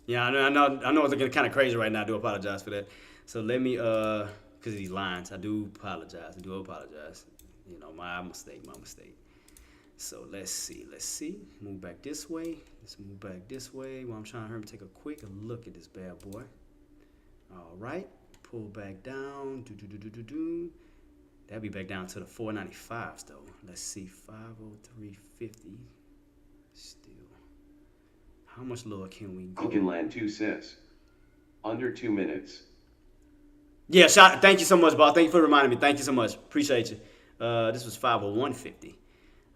Yeah, I know it's looking kind of crazy right now. I do apologize for that. So let me, because of these lines, I do apologize. You know, my mistake. So let's see. Move back this way. Well, I'm trying to take a quick look at this bad boy. All right. Pull back down. That'll be back down to the 495s, though. Let's see. 503.50. Still. How much lower can we go? Land 2 says, under 2 minutes. Yeah, thank you so much, boss. Thank you for reminding me. Thank you so much. Appreciate you. This was 501.50.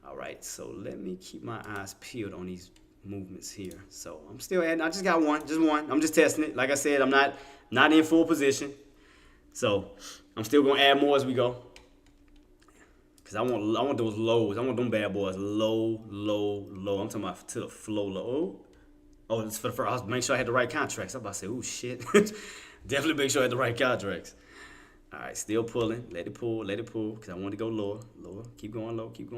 All right, so let me keep my eyes peeled on these movements here. So I'm still adding. I just got one. I'm just testing it. Like I said, I'm not in full position. So I'm still gonna add more as we go. Cause I want those lows. I want them bad boys low. I'm talking about to the flow low. Oh, it's for the first. I was make sure I had the right contracts. I'm about to say, oh shit. Definitely make sure I had the right contracts. All right, still pulling. Let it pull, because I want to go lower. Keep going low, because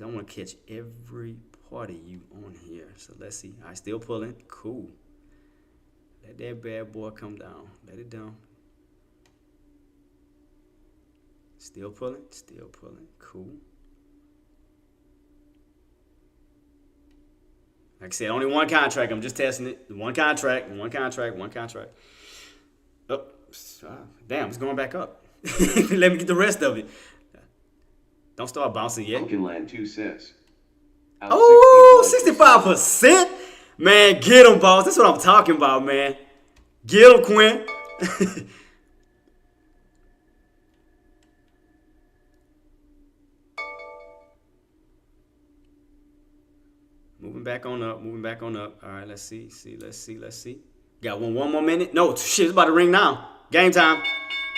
I want to catch every part of you on here. So let's see. All right, still pulling. Cool. Let that bad boy come down. Let it down. Still pulling. Cool. Like I said, only one contract. I'm just testing it. One contract. Oh, damn, it's going back up. Let me get the rest of it. Don't start bouncing yet. Land 2 says. Oh, 65%? Man, get him, boss. That's what I'm talking about, man. Get him, Quinn. Moving back on up. All right, let's see. Got one more minute. No, shit, it's about to ring now. Game time.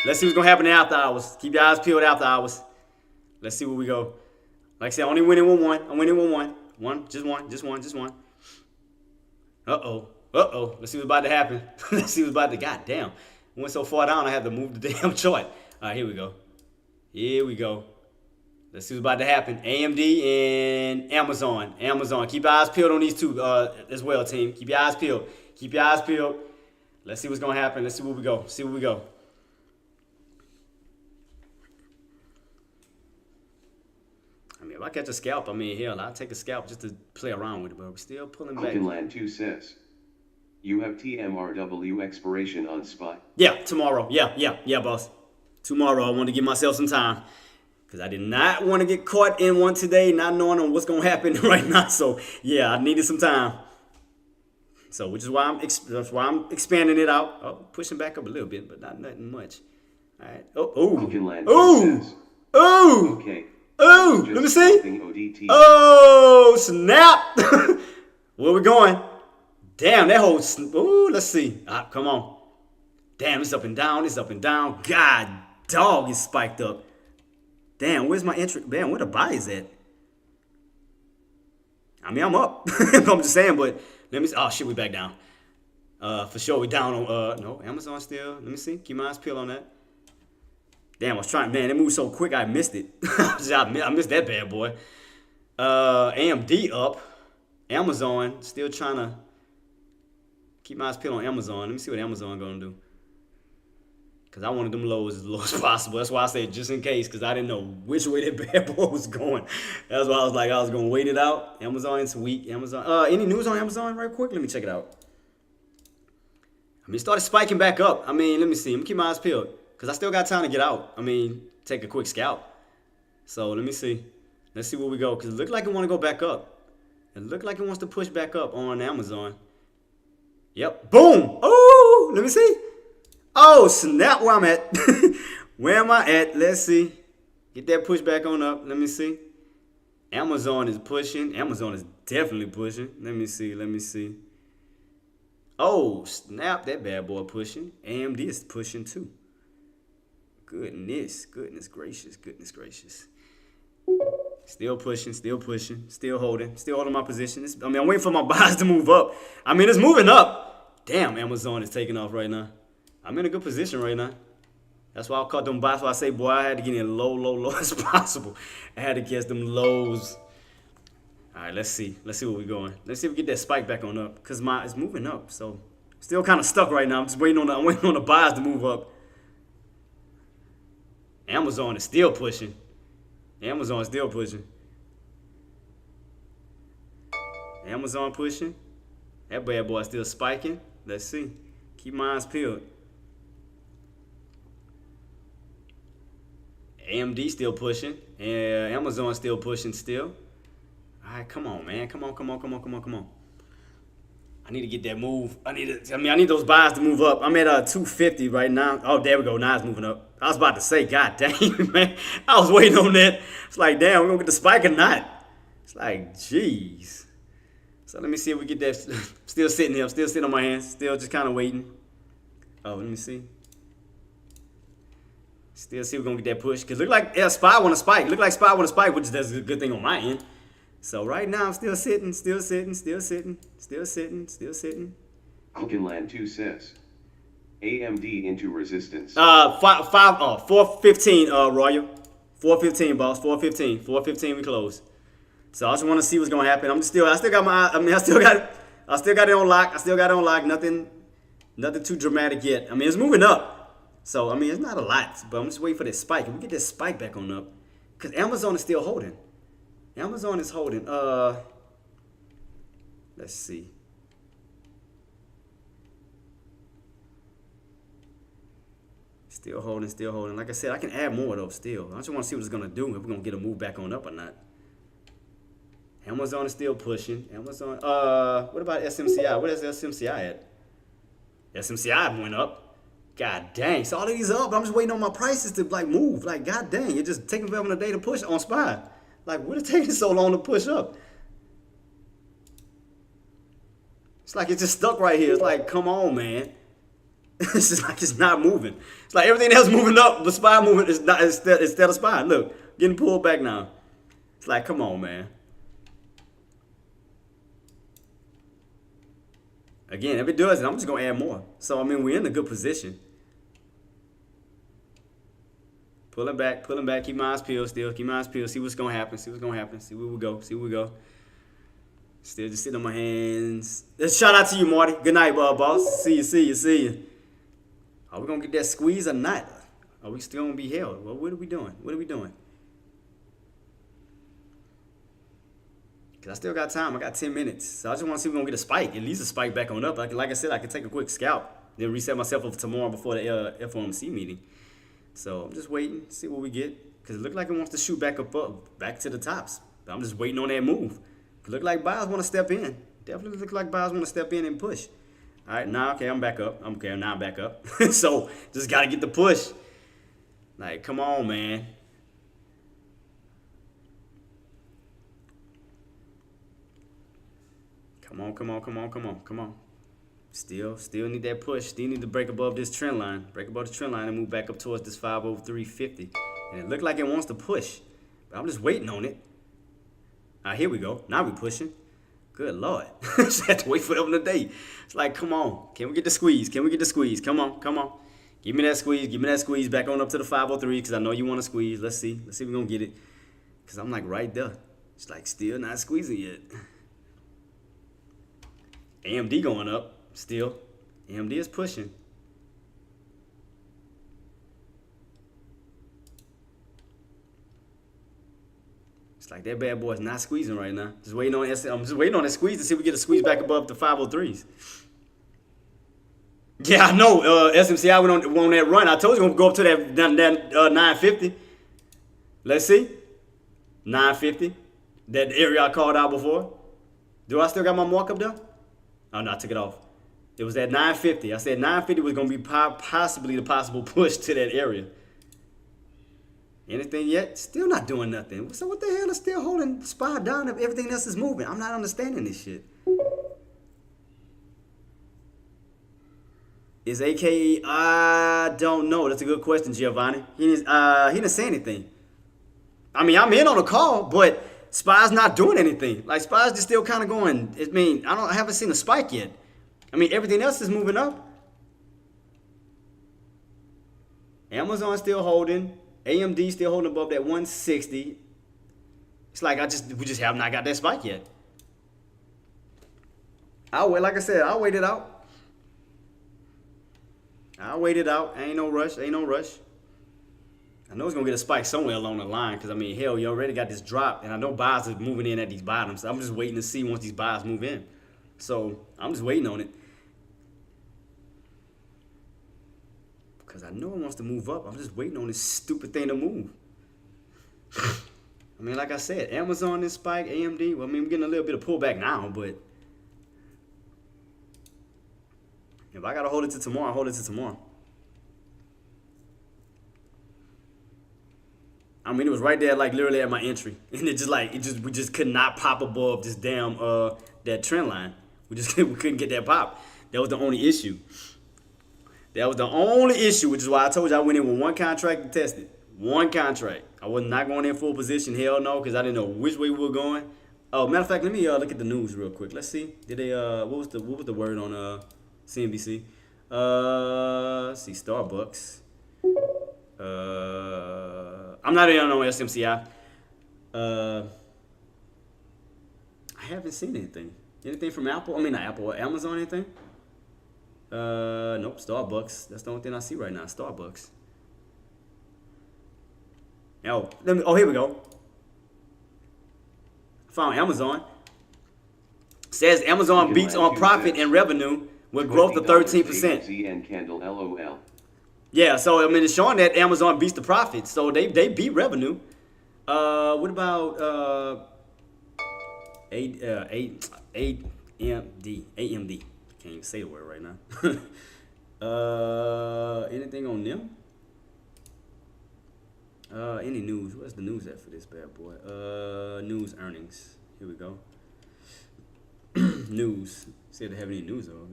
Let's see what's going to happen in after hours. Keep your eyes peeled after hours. Let's see where we go. Like I said, only winning with one. I'm winning with one. Just one. Uh-oh. Let's see what's about to happen. Goddamn. Went so far down, I had to move the damn chart. All right, here we go. Let's see what's about to happen. AMD and Amazon. Keep your eyes peeled on these two as well, team. Keep your eyes peeled. Let's see what's going to happen. Let's see where we go. I mean, if I catch a scalp, hell, I'll take a scalp just to play around with it, but we're still pulling back. Land 2 says, you have TMRW expiration on SPY. Yeah, tomorrow. Yeah, boss. Tomorrow, I want to give myself some time. Because I did not want to get caught in one today, not knowing on what's going to happen right now. So, yeah, I needed some time. So, which is why I'm expanding it out. Oh, pushing back up a little bit, but not nothing much. All right. Oh. Okay. Oh, let me see. Oh, snap. Where we going? Damn, that whole... Ooh, let's see. Come on. Damn, it's up and down. It's up and down. God, dog, it's spiked up. Damn, where's my entry? Damn, where the buy is at? I mean, I'm up. I'm just saying, but let me see. Oh, shit, we back down. For sure, we down on... No, Amazon still. Let me see. Keep my eyes peeled on that. Damn, I was trying... Man, it moved so quick, I missed it. I missed that bad boy. AMD up. Amazon still trying to... Keep my eyes peeled on Amazon. Let me see what Amazon going to do. Because I wanted them lows as low as possible. That's why I said just in case, because I didn't know which way that bad boy was going. That's why I was like, I was going to wait it out. Amazon is weak. Amazon. Any news on Amazon right quick? Let me check it out. I mean, it started spiking back up. I mean, let me see. Let me keep my eyes peeled. Because I still got time to get out. I mean, take a quick scalp. So let me see. Let's see where we go. Because it looked like it want to go back up. It looked like it wants to push back up on Amazon. Yep. Boom. Oh, let me see. Oh, snap, where I'm at. Where am I at? Let's see. Get that push back on up. Let me see. Amazon is pushing. Amazon is definitely pushing. Let me see. Let me see. Oh, snap, that bad boy pushing. AMD is pushing too. Goodness gracious. Still pushing, still holding my position. I'm waiting for my buys to move up. I mean, it's moving up. Damn, Amazon is taking off right now. I'm in a good position right now. That's why I caught them buys. So I say, boy, I had to get in low as possible. I had to catch them lows. All right, let's see. Let's see where we're going. Let's see if we get that spike back on up. Because it's moving up. So still kind of stuck right now. I'm just waiting on the buys to move up. Amazon is still pushing. Amazon pushing. That bad boy is still spiking. Let's see. Keep my eyes peeled. AMD still pushing. And Amazon still pushing still. All right, come on, man. Come on. I need to get that move. I need those buys to move up. I'm at 250 right now. Oh, there we go. Now it's moving up. I was about to say, God dang, man. I was waiting on that. It's like, damn, we're going to get the spike or not. It's like, jeez. So let me see if we get that. Still sitting here. I'm still sitting on my hands. Still just kind of waiting. Oh, let me see. Still see if we're going to get that push. Because look like SPY want to spike. Look like SPY want to spike, which is a good thing on my end. So right now I'm still sitting. Land 2 says AMD into resistance. 415 Royal. 415, boss. 415 we close. So I just want to see what's gonna happen. I still got it on lock. Nothing too dramatic yet. I mean, it's moving up. So I mean, it's not a lot, but I'm just waiting for that spike. If we get that spike back on up, because Amazon is still holding. Amazon is holding. Let's see. Still holding. Like I said, I can add more though still. I just want to see what it's going to do, if we're going to get a move back on up or not. Amazon is still pushing. Amazon. What about SMCI? What is SMCI at? SMCI went up. God dang. So all of these are up. I'm just waiting on my prices to like move. Like, god dang. It just taking forever a day to push on SPY. Like, what is taking so long to push up? It's like it's just stuck right here. It's like, come on, man. It's just like it's not moving. It's like everything else moving up, the SPY movement is not instead of SPY. Look, getting pulled back now. It's like, come on, man. Again, if it does, I'm just gonna add more. So I mean, we're in a good position. Pulling back, keep my eyes peeled still, see what's gonna happen, see where we go. Still just sitting on my hands. Shout out to you, Marty. Good night, boss. See you. Are we gonna get that squeeze or not? Are we still gonna be held? Well, what are we doing? Because I still got time. I got 10 minutes. So I just want to see if we're going to get a spike. At least a spike back on up. Like I said, I can take a quick scalp. Then reset myself up tomorrow before the FOMC meeting. So I'm just waiting. See what we get. because it looked like it wants to shoot back back to the tops. But I'm just waiting on that move. It look like buyers want to step in. Definitely look like buyers want to step in and push. All right, now, okay, I'm back up. Okay, now I'm back up. So just got to get the push. Like, come on, man. Come on, come on, come on, come on, come on. Still need that push. Still need to break above this trend line. Break above the trend line and move back up towards this 503.50. And it looked like it wants to push. But I'm just waiting on it. All right, here we go. Now we're pushing. Good Lord. Just have to wait for them today. It's like, come on. Can we get the squeeze? Can we get the squeeze? Come on, come on. Give me that squeeze. Give me that squeeze back on up to the 503 because I know you want to squeeze. Let's see. Let's see if we're going to get it. Because I'm like right there. It's like still not squeezing yet. AMD going up still. AMD is pushing. It's like that bad boy is not squeezing right now. Just waiting on I'm just waiting on that squeeze to see if we get a squeeze back above the 503s. Yeah, I know. SMCI went on that run. I told you we're going to go up to that 950. Let's see. 950. That area I called out before. Do I still got my mark up there? Oh, no, I took it off. It was at 950. I said 950 was going to be possibly the possible push to that area. Anything yet? Still not doing nothing. So what the hell is still holding SPY down if everything else is moving? I'm not understanding this shit. Is AKE? I don't know. That's a good question, Giovanni. He didn't say anything. I mean, I'm in on a call, but SPY's not doing anything. Like SPY's just still kind of going. I mean, I haven't seen a spike yet. I mean, everything else is moving up. Amazon still holding. AMD still holding above that 160. It's like we just have not got that spike yet. I'll wait. Like I said, I'll wait it out. I'll wait it out. Ain't no rush. Ain't no rush. I know it's going to get a spike somewhere along the line because, I mean, hell, you already got this drop. And I know buyers are moving in at these bottoms. I'm just waiting to see once these buyers move in. So I'm just waiting on it. Because I know it wants to move up. I'm just waiting on this stupid thing to move. I mean, like I said, Amazon this spike, AMD. Well, I mean, we're getting a little bit of pullback now, but if I got to hold it to tomorrow, I'll hold it to tomorrow. I mean, it was right there, like literally at my entry, and we just could not pop above this damn that trend line. We couldn't get that pop. That was the only issue. That was the only issue, which is why I told you I went in with one contract to test it. One contract. I was not going in full position. Hell no, because I didn't know which way we were going. Oh, matter of fact, let me look at the news real quick. Let's see. Did they what was the word on CNBC? Let's see, Starbucks. I'm not in on SMCI. I haven't seen anything. Anything from Apple? I mean, not Apple. Amazon? Anything? Nope. Starbucks. That's the only thing I see right now. Starbucks. Oh, here we go. Found Amazon. Says Amazon beats on profit and revenue with growth of 13%. ZN candle LOL. Yeah, so I mean it's showing that Amazon beats the profit, so they beat revenue. What about AMD? AMD. Can't even say the word right now. Anything on them? Any news? Where's the news at for this bad boy? News earnings. Here we go. News. See if they have any news though.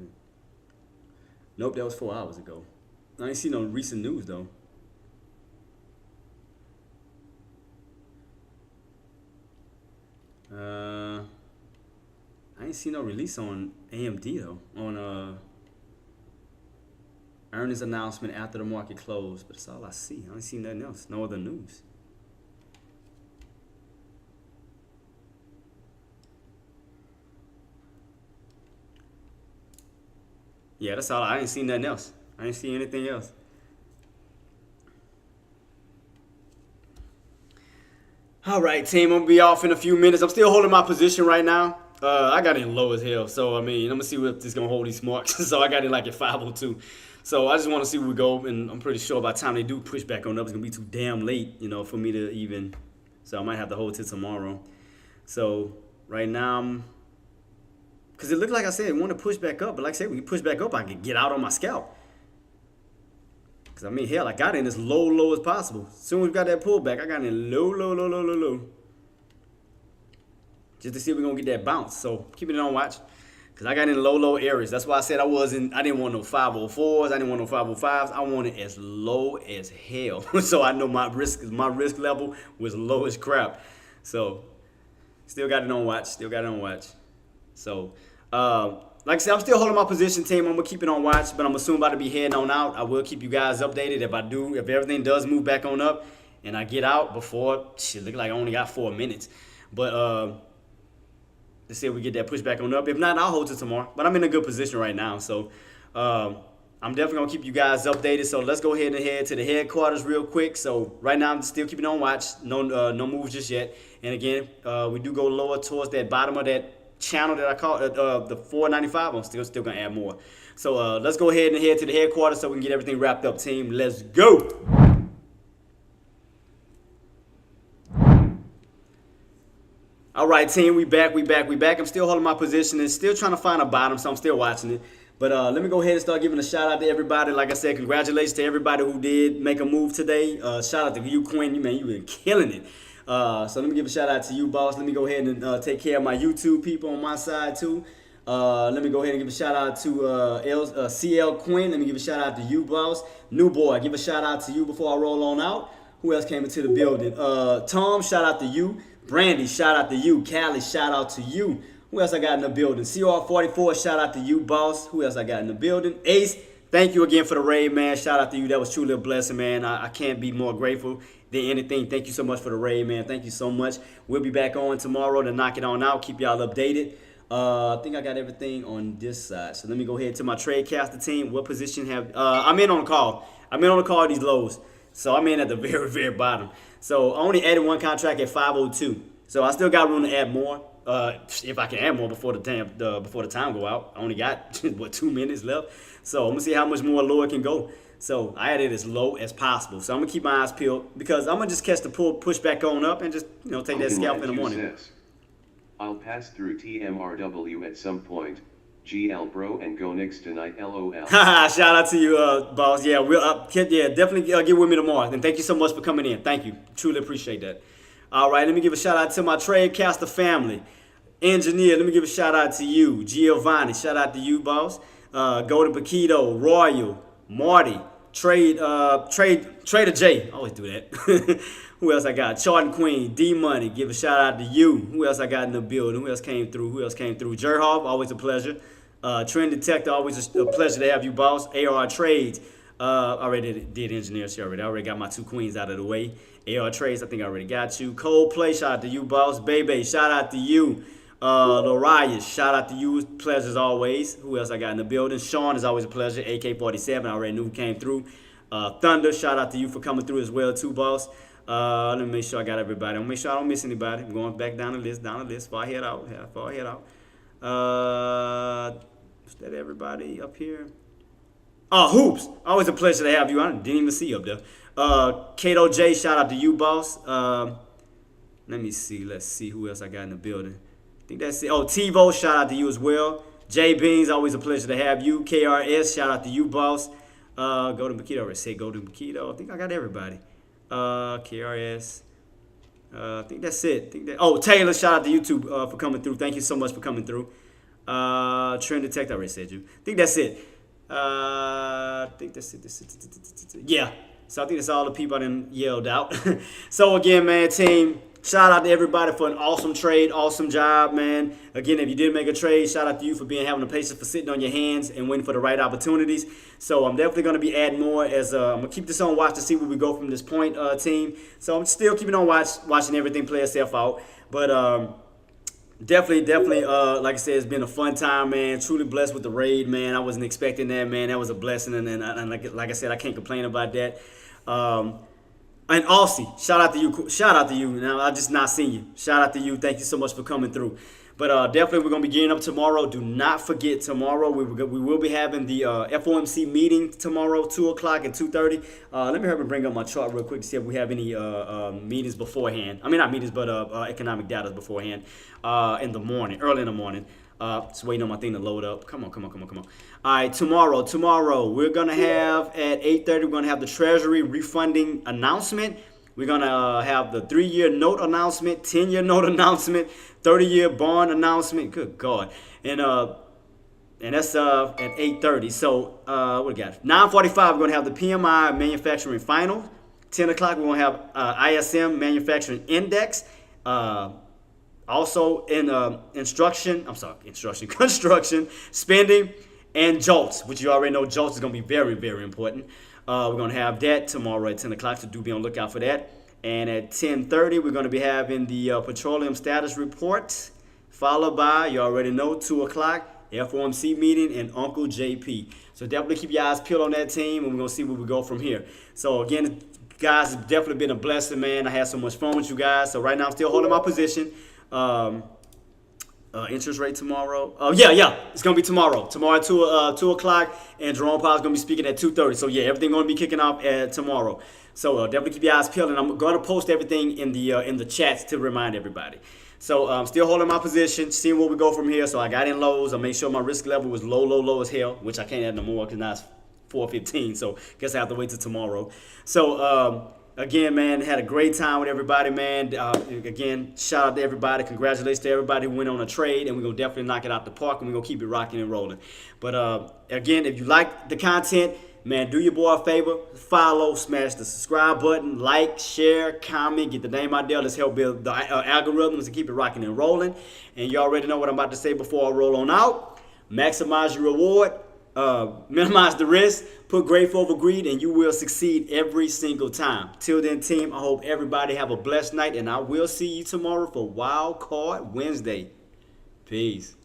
Nope, that was 4 hours ago. I ain't seen no recent news though. I ain't seen no release on AMD though. On earnings announcement after the market closed, but that's all I see. I ain't seen nothing else. No other news. Yeah, that's all. I ain't seen nothing else. I ain't seen anything else. All right, team. I'm gonna be off in a few minutes. I'm still holding my position right now. I got in low as hell, so I mean, I'm gonna see if this gonna hold these marks. So I got in like at 502. So I just want to see where we go, and I'm pretty sure by the time they do push back on up, it's gonna be too damn late, for me to even. So I might have to hold till tomorrow. So right now, because it looked like I said, it want to push back up, but like I said, when you push back up, I can get out on my scalp. Because I mean, hell, I got in as low as possible. As soon as we got that pullback, I got in low. Just to see if we're gonna get that bounce. So keeping it on watch. Because I got in low areas. That's why I said I didn't want no 504s. I didn't want no 505s. I wanted as low as hell. So I know my risk level was low as crap. So still got it on watch. So like I said, I'm still holding my position, team. I'm gonna keep it on watch, but I'm assuming about to be heading on out. I will keep you guys updated if everything does move back on up and I get out before shit look like I only got 4 minutes. But let's see if we get that pushback on up. If not, I'll hold it tomorrow. But I'm in a good position right now. So I'm definitely going to keep you guys updated. So let's go ahead and head to the headquarters real quick. So right now I'm still keeping on watch. No moves just yet. And again, we do go lower towards that bottom of that channel that I call the 495. I'm still going to add more. So let's go ahead and head to the headquarters so we can get everything wrapped up, team. Let's go. All right, team, we back. I'm still holding my position and still trying to find a bottom, so I'm still watching it. But let me go ahead and start giving a shout out to everybody. Like I said, congratulations to everybody who did make a move today. Shout out to you, Quinn. You've been killing it. So let me give a shout out to you, boss. Let me go ahead and take care of my YouTube people on my side too. Let me go ahead and give a shout out to CL Quinn. Let me give a shout out to you, boss. New boy, give a shout out to you before I roll on out. Who else came into the building? Tom, shout out to you. Brandy, shout out to you. Callie, shout out to you. Who else I got in the building? CR44, shout out to you, boss. Who else I got in the building? Ace, thank you again for the raid, man. Shout out to you. That was truly a blessing, man. I can't be more grateful than anything. Thank you so much for the raid, man. Thank you so much. We'll be back on tomorrow to knock it on out. Keep y'all updated. I think I got everything on this side. So let me go ahead to my trade caster team. What position have... I'm in on the call. These lows. So I'm in at the very, very bottom. So I only added one contract at 502. So I still got room to add more. If I can add more before the time go out. I only got 2 minutes left. So I'm gonna see how much more low it can go. So I added as low as possible. So I'm gonna keep my eyes peeled because I'm gonna just catch the push back on up and just take that scalp in the morning. I'll pass through TMRW at some point. GL bro and go Knicks tonight, LOL. Shout out to you, boss. Yeah, definitely get with me tomorrow. And thank you so much for coming in. Thank you. Truly appreciate that. All right, let me give a shout out to my Tradecaster family. Engineer, let me give a shout out to you. Giovanni, shout out to you, boss. Golden Paquito, Royal, Marty, Trader J. Always do that. Who else I got? Charlton Queen, D Money, give a shout out to you. Who else I got in the building? Who else came through? Jerhoff, always a pleasure. Trend Detector, always a pleasure to have you, boss. AR Trades, already did engineers here already. I already got my two queens out of the way. AR Trades, I think I already got you. Coldplay, shout out to you, boss. Bebe, shout out to you. Lorias, shout out to you. Pleasure as always. Who else I got in the building? Sean is always a pleasure. AK-47, I already knew who came through. Thunder, shout out to you for coming through as well too, boss. Let me make sure I got everybody. I'm gonna make sure I don't miss anybody. I'm going back down the list. Far head out. Is that everybody up here? Oh, Hoops. Always a pleasure to have you. I didn't even see you up there. Kato J, shout out to you, boss. Let me see. Let's see who else I got in the building. I think that's it. Oh, TiVo, shout out to you as well. J Beans, always a pleasure to have you. KRS, shout out to you, boss. Golden Paquito, I already said Golden Paquito. I think I got everybody. KRS. I think that's it. Oh, Taylor, shout out to YouTube for coming through. Thank you so much for coming through. Trend Detector, I already said you. I think that's it. I think that's it. Yeah. So I think that's all the people I done yelled out. So again, man, team, shout out to everybody for an awesome trade, awesome job, man. Again, if you did make a trade, shout out to you for having the patience for sitting on your hands and waiting for the right opportunities. So I'm definitely going to be adding more as I'm going to keep this on watch to see where we go from this point, team. So I'm still keeping on watching everything play itself out. But definitely, like I said, it's been a fun time, man. Truly blessed with the raid, man. I wasn't expecting that, man. That was a blessing, and like I said, I can't complain about that. And Aussie, shout out to you. Now, I just not seen you. Shout out to you. Thank you so much for coming through. But definitely we're gonna be gearing up tomorrow. Do not forget tomorrow we will be having the FOMC meeting tomorrow, 2 o'clock and 2:30. Let me bring up my chart real quick to see if we have any meetings beforehand. I mean not meetings, but economic data beforehand in the morning, early in the morning. Just waiting on my thing to load up. Come on. All right, tomorrow we're gonna have at 8:30. We're gonna have the Treasury refunding announcement. We're gonna have the 3-year note announcement, 10-year note announcement, 30-year bond announcement. Good God, and that's at 8:30. So what we got? 9:45. We're gonna have the PMI manufacturing final. 10 o'clock. We're gonna have ISM manufacturing index. Also in construction, spending, and JOLTS, which you already know JOLTS is going to be very, very important. We're going to have that tomorrow at 10 o'clock, so do be on the lookout for that. And at 10:30, we're going to be having the petroleum status report, followed by, you already know, 2 o'clock, FOMC meeting and Uncle JP. So definitely keep your eyes peeled on that team, and we're going to see where we go from here. So again, guys, it's definitely been a blessing, man. I had so much fun with you guys. So right now, I'm still holding my position. Interest rate tomorrow. Oh yeah, it's gonna be tomorrow. Tomorrow at 2 o'clock, and Jerome Powell's gonna be speaking at 2:30. So yeah, everything gonna be kicking off at tomorrow. So definitely keep your eyes peeled, and I'm gonna post everything in the chats to remind everybody. So I'm still holding my position, seeing where we go from here. So I got in lows. I made sure my risk level was low as hell, which I can't add no more because now it's 4:15. So guess I have to wait till tomorrow. So again, man, had a great time with everybody, man. Again, shout out to everybody. Congratulations to everybody who went on a trade, and we're going to definitely knock it out the park, and we're going to keep it rocking and rolling. But again, if you like the content, man, do your boy a favor. Follow, smash the subscribe button, like, share, comment, get the name out there. Let's help build the algorithms and keep it rocking and rolling. And you already know what I'm about to say before I roll on out. Maximize your reward. Minimize the risk, put great over greed, and you will succeed every single time. Till then, team, I hope everybody have a blessed night, and I will see you tomorrow for Wild Card Wednesday. Peace.